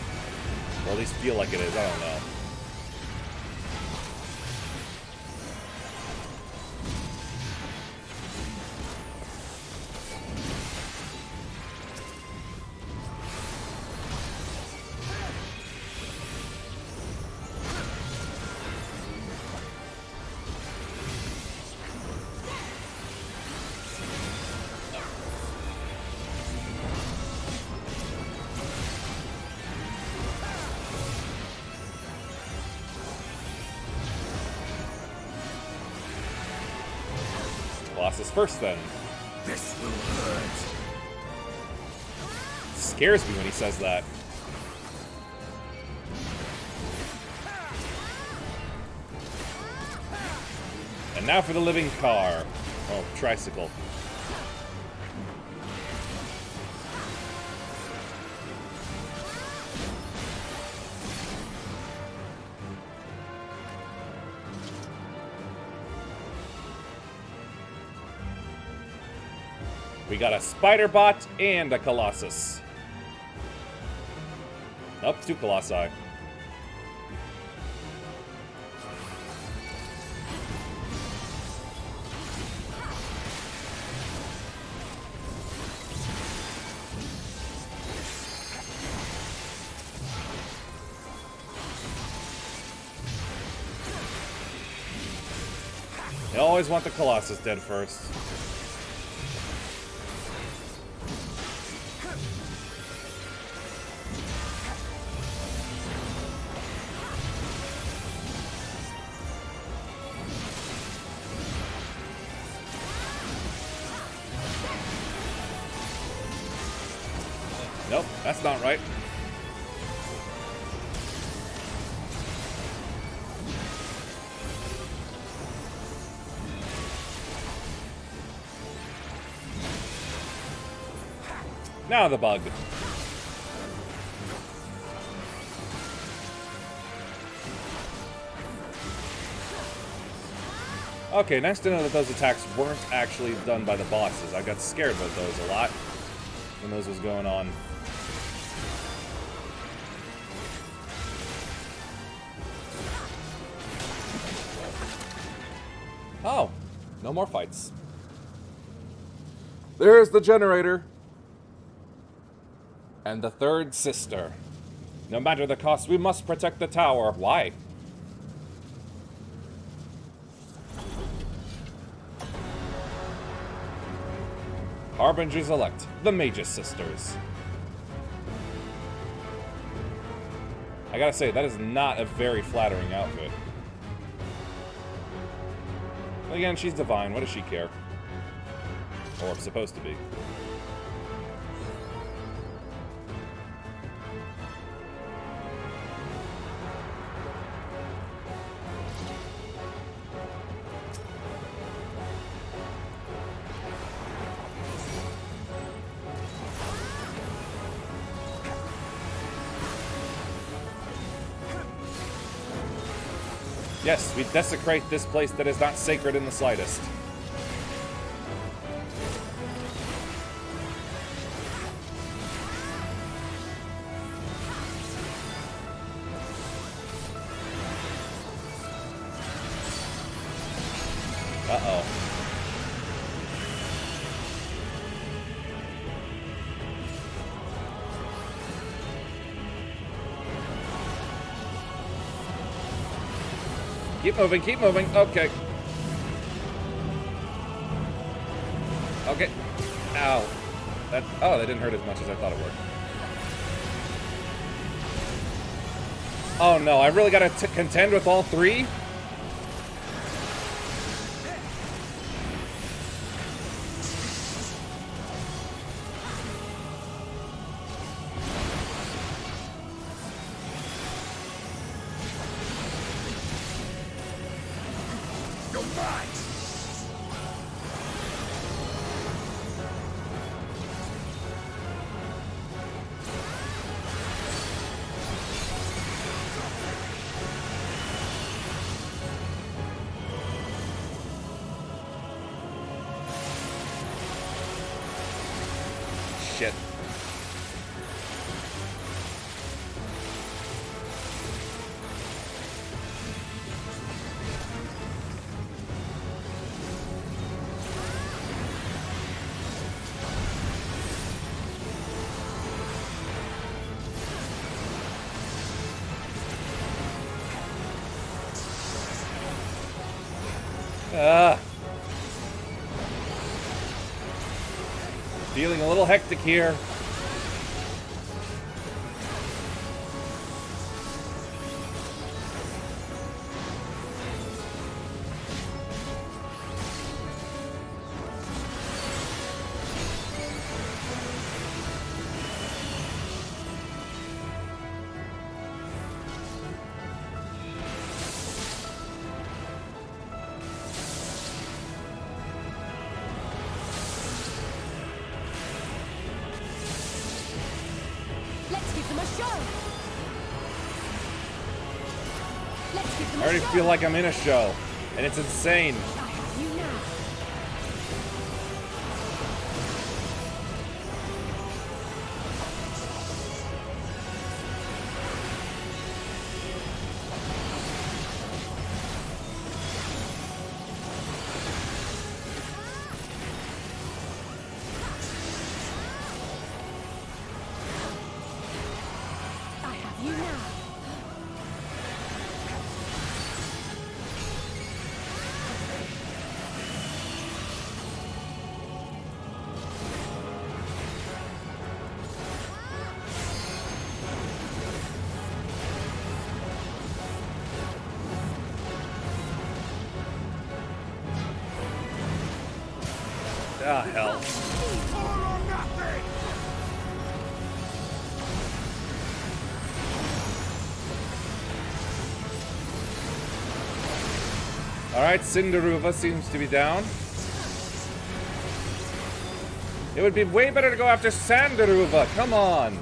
Or at least feel like it is, I don't know. Colossus first, then. This will hurt. Scares me when he says that. And now for the living car. Oh, tricycle. We got a spider bot and a Colossus. Up, two Colossi. They always want the Colossus dead first. Nope, that's not right. Now the bug. Okay, nice to know that those attacks weren't actually done by the bosses. I got scared about those a lot when those was going on. Oh, no more fights. There's the generator. And the third sister. No matter the cost, we must protect the tower. Why? Harbingers elect, the Magus Sisters. I gotta say, that is not a very flattering outfit. But again, she's divine. What does she care? Or supposed to be. Yes, we desecrate this place that is not sacred in the slightest. Uh-oh. Keep moving, keep moving. Okay. Okay. Ow. That didn't hurt as much as I thought it would. Oh no, I really gotta contend with all three? Shit. Feeling a little hectic here. I already feel like I'm in a show, and it's insane. Ah, hell. Alright, Cinderuva seems to be down. It would be way better to go after Sanderuva, come on!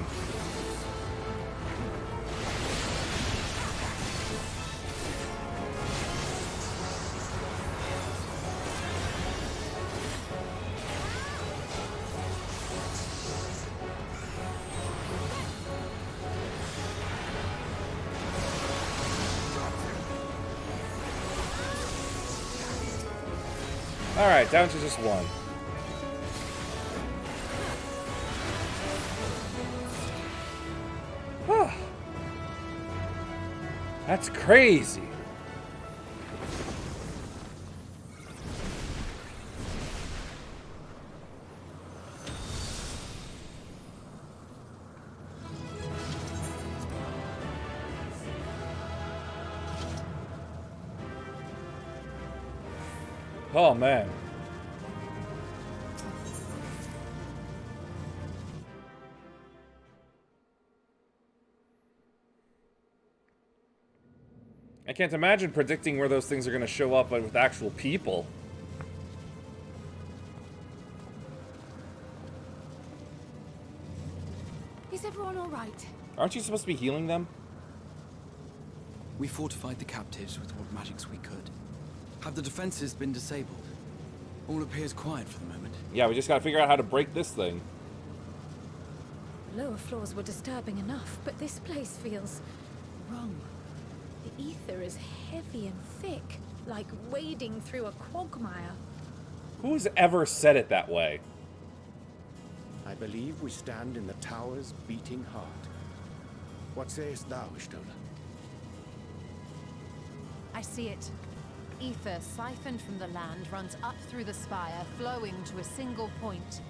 Alright, down to just one. That's crazy. Oh man. I can't imagine predicting where those things are going to show up with actual people. Is everyone all right? Aren't you supposed to be healing them? We fortified the captives with what magics we could. Have the defenses been disabled? All appears quiet for the moment. Yeah, we just gotta figure out how to break this thing. Lower floors were disturbing enough, but this place feels wrong. The ether is heavy and thick, like wading through a quagmire. Who's ever said it that way? I believe we stand in the tower's beating heart. What sayest thou, Ishtola? I see it. Ether siphoned from the land runs up through the spire, flowing to a single point.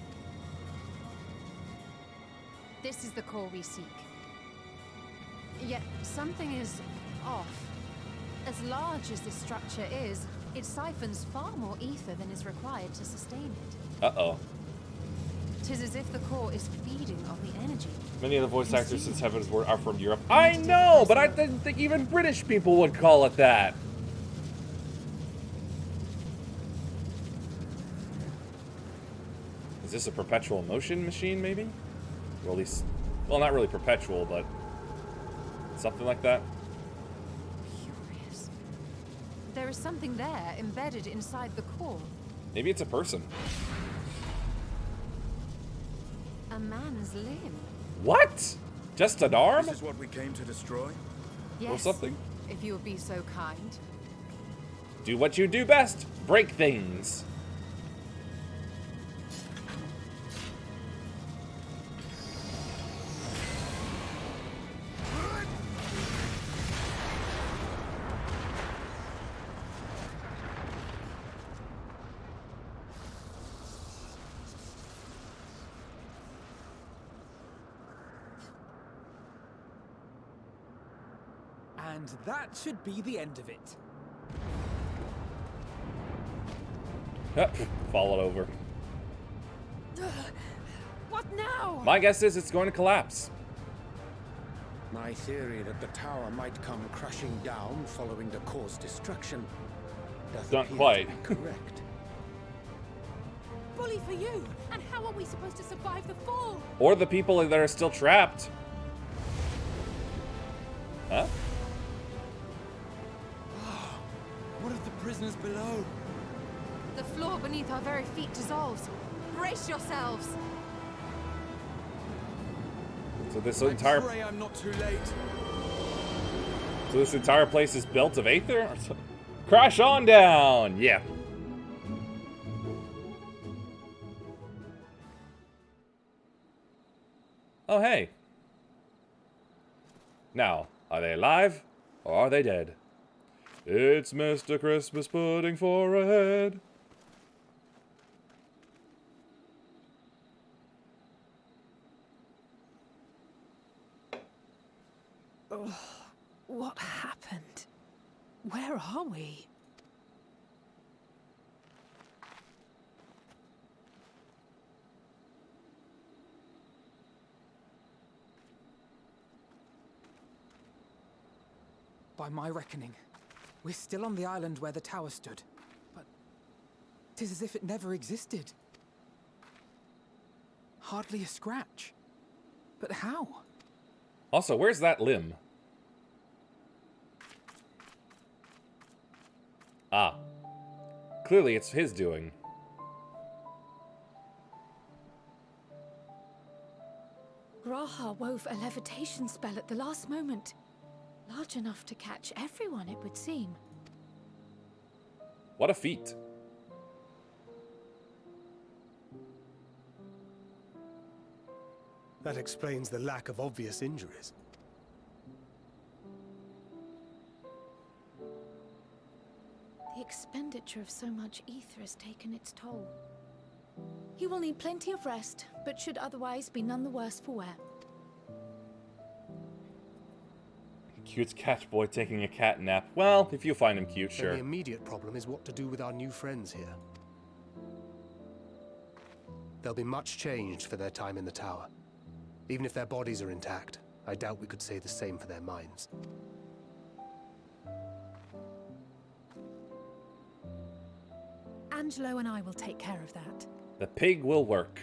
This is the core we seek. Yet something is off. As large as this structure is, it siphons far more ether than is required to sustain it. Uh-oh. 'Tis as if the core is feeding on the energy. Many of the voice actors since Heaven's Word are from Europe. I know, but I didn't think even British people would call it that. Is this a perpetual motion machine, maybe? Or at least, well, not really perpetual, but something like that. Curious. There is something there embedded inside the core. Maybe it's a person. A man's limb. What? Just an arm? This is what we came to destroy? Yes. Or something. If you would be so kind. Do what you do best. Break things. And that should be the end of it. Yep, fall it over. What now? My guess is it's going to collapse. My theory that the tower might come crashing down following the core's destruction does Not appear quite. to be correct. Bully for you! And how are we supposed to survive the fall? Or the people that are still trapped. Huh? What of the prisoners below? The floor beneath our very feet dissolves. Brace yourselves! So this I entire pray I'm not too late. So this entire place is built of aether? Crash on down! Yeah. Oh, hey. Now, are they alive or are they dead? It's Mr. Christmas pudding for a head. Oh, what happened? Where are we? By my reckoning, we're still on the island where the tower stood. But 'tis as if it never existed. Hardly a scratch. But how? Also, where's that limb? Ah. Clearly it's his doing. Graha wove a levitation spell at the last moment. Large enough to catch everyone, it would seem. What a feat. That explains the lack of obvious injuries. The expenditure of so much ether has taken its toll. He will need plenty of rest, but should otherwise be none the worse for wear. Cute cat boy taking a cat nap. Well, if you find him cute, Then sure. the immediate problem is what to do with our new friends here. They'll be much changed for their time in the tower. Even if their bodies are intact, I doubt we could say the same for their minds. Angelo and I will take care of that. The pig will work.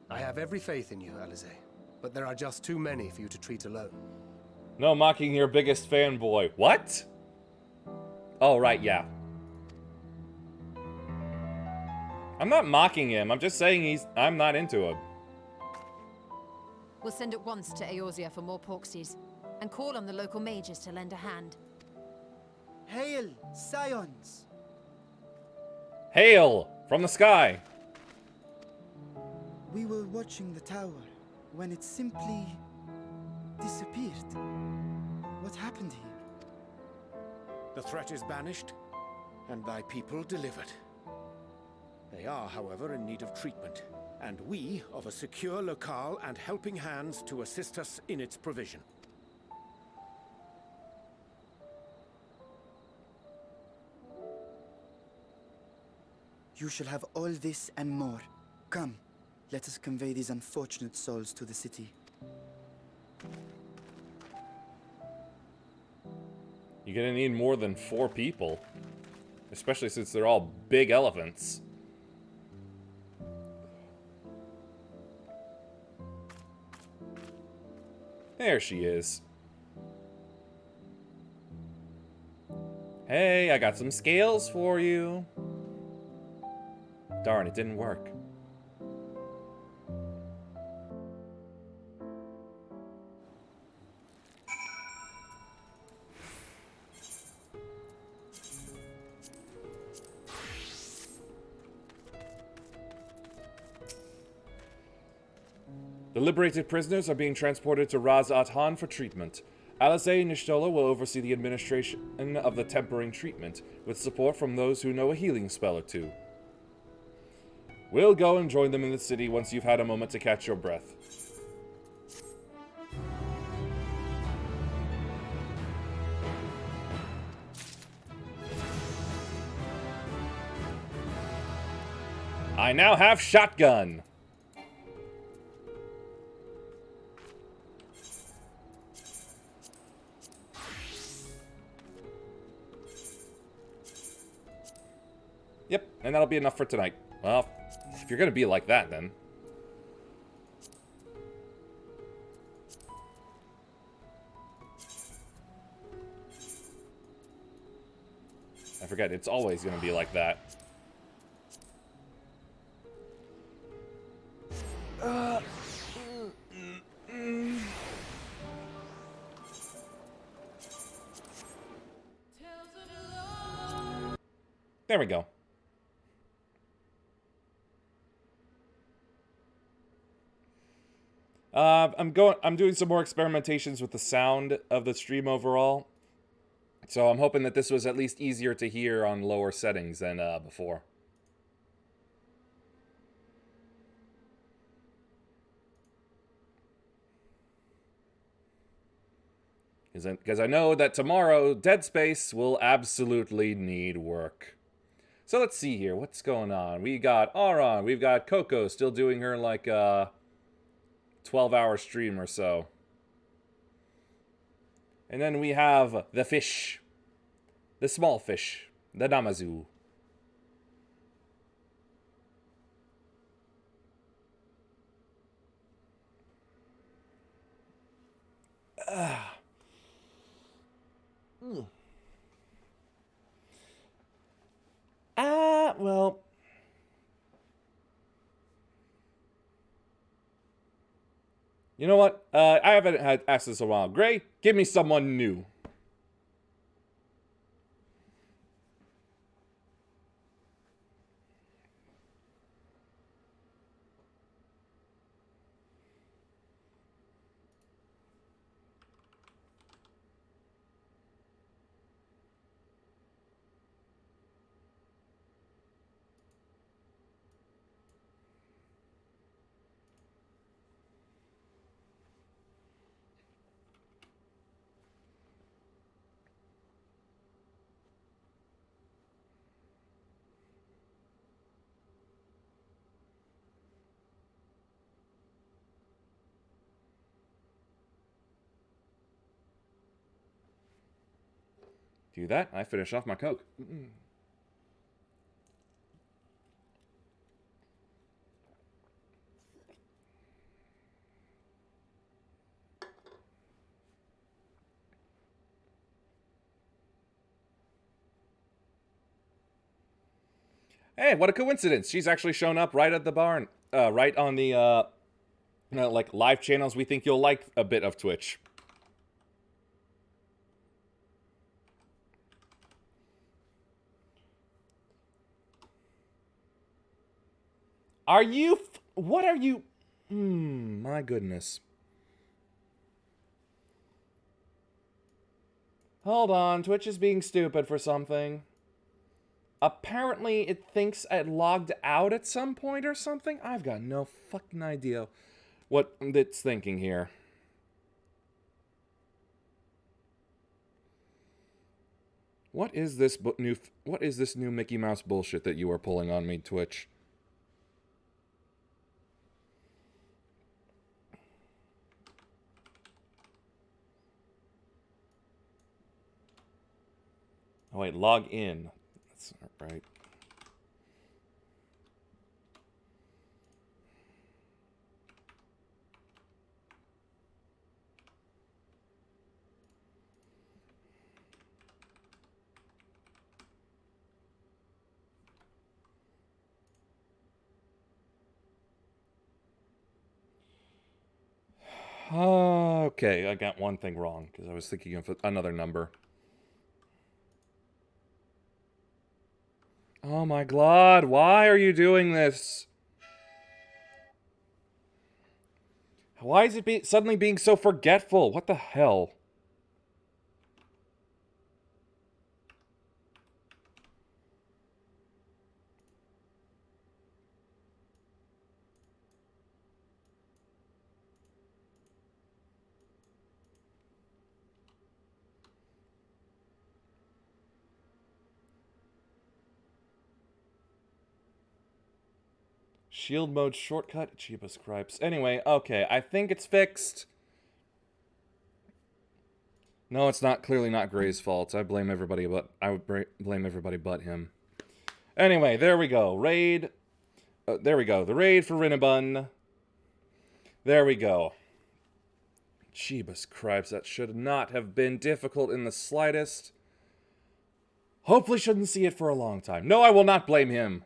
I have every faith in you, Alize, but there are just too many for you to treat alone. No mocking your biggest fanboy. What? Oh, right, yeah. I'm not mocking him. I'm just saying I'm not into him. We'll send at once to Eorzea for more porksies, and call on the local mages to lend a hand. Hail, scions! Hail from the sky! We were watching the tower when it simply disappeared. What happened here? The threat is banished, and thy people delivered. They are, however, in need of treatment, and we of a secure locale and helping hands to assist us in its provision. You shall have all this and more. Come, let us convey these unfortunate souls to the city. You're gonna need more than 4 people. Especially since they're all big elephants. There she is. Hey, I got some scales for you. Darn, it didn't work. The liberated prisoners are being transported to Raz Athan for treatment. Alize Nishtola will oversee the administration of the tempering treatment, with support from those who know a healing spell or two. We'll go and join them in the city once you've had a moment to catch your breath. I now have shotgun. Yep, and that'll be enough for tonight. Well, if you're gonna be like that, then. I forget, it's always gonna be like that. There we go. I'm doing some more experimentations with the sound of the stream overall. So I'm hoping that this was at least easier to hear on lower settings than before. Because I know that tomorrow Dead Space will absolutely need work. So let's see here. What's going on? We got Auron. We've got Coco still doing her like 12-hour stream or so. And then we have the fish. The small fish. The Namazu. Well. You know what? I haven't had asked this in a while. Gray, give me someone new. Do that, I finish off my Coke. Hey, what a coincidence. She's actually shown up right at the barn. Right on the, like, live channels we think you'll like a bit of Twitch. Are you... What are you... my goodness. Hold on, Twitch is being stupid for something. Apparently, it thinks it logged out at some point or something? I've got no fucking idea what it's thinking here. What is this new Mickey Mouse bullshit that you are pulling on me, Twitch? Oh wait, log in. That's not right. Okay, I got one thing wrong because I was thinking of another number. Oh my god, why are you doing this? Why is it suddenly being so forgetful? What the hell? Shield mode shortcut, cheapest cripes. Anyway, okay, I think it's fixed. No, it's not. Clearly not Gray's fault. I blame everybody blame everybody but him. Anyway, there we go. Raid. There we go. The raid for Rinnabun. There we go. Jeebus cripes, that should not have been difficult in the slightest. Hopefully shouldn't see it for a long time. No, I will not blame him.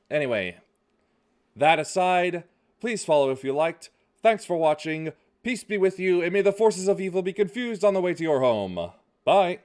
Anyway, that aside, please follow if you liked. Thanks for watching. Peace be with you, and may the forces of evil be confused on the way to your home. Bye.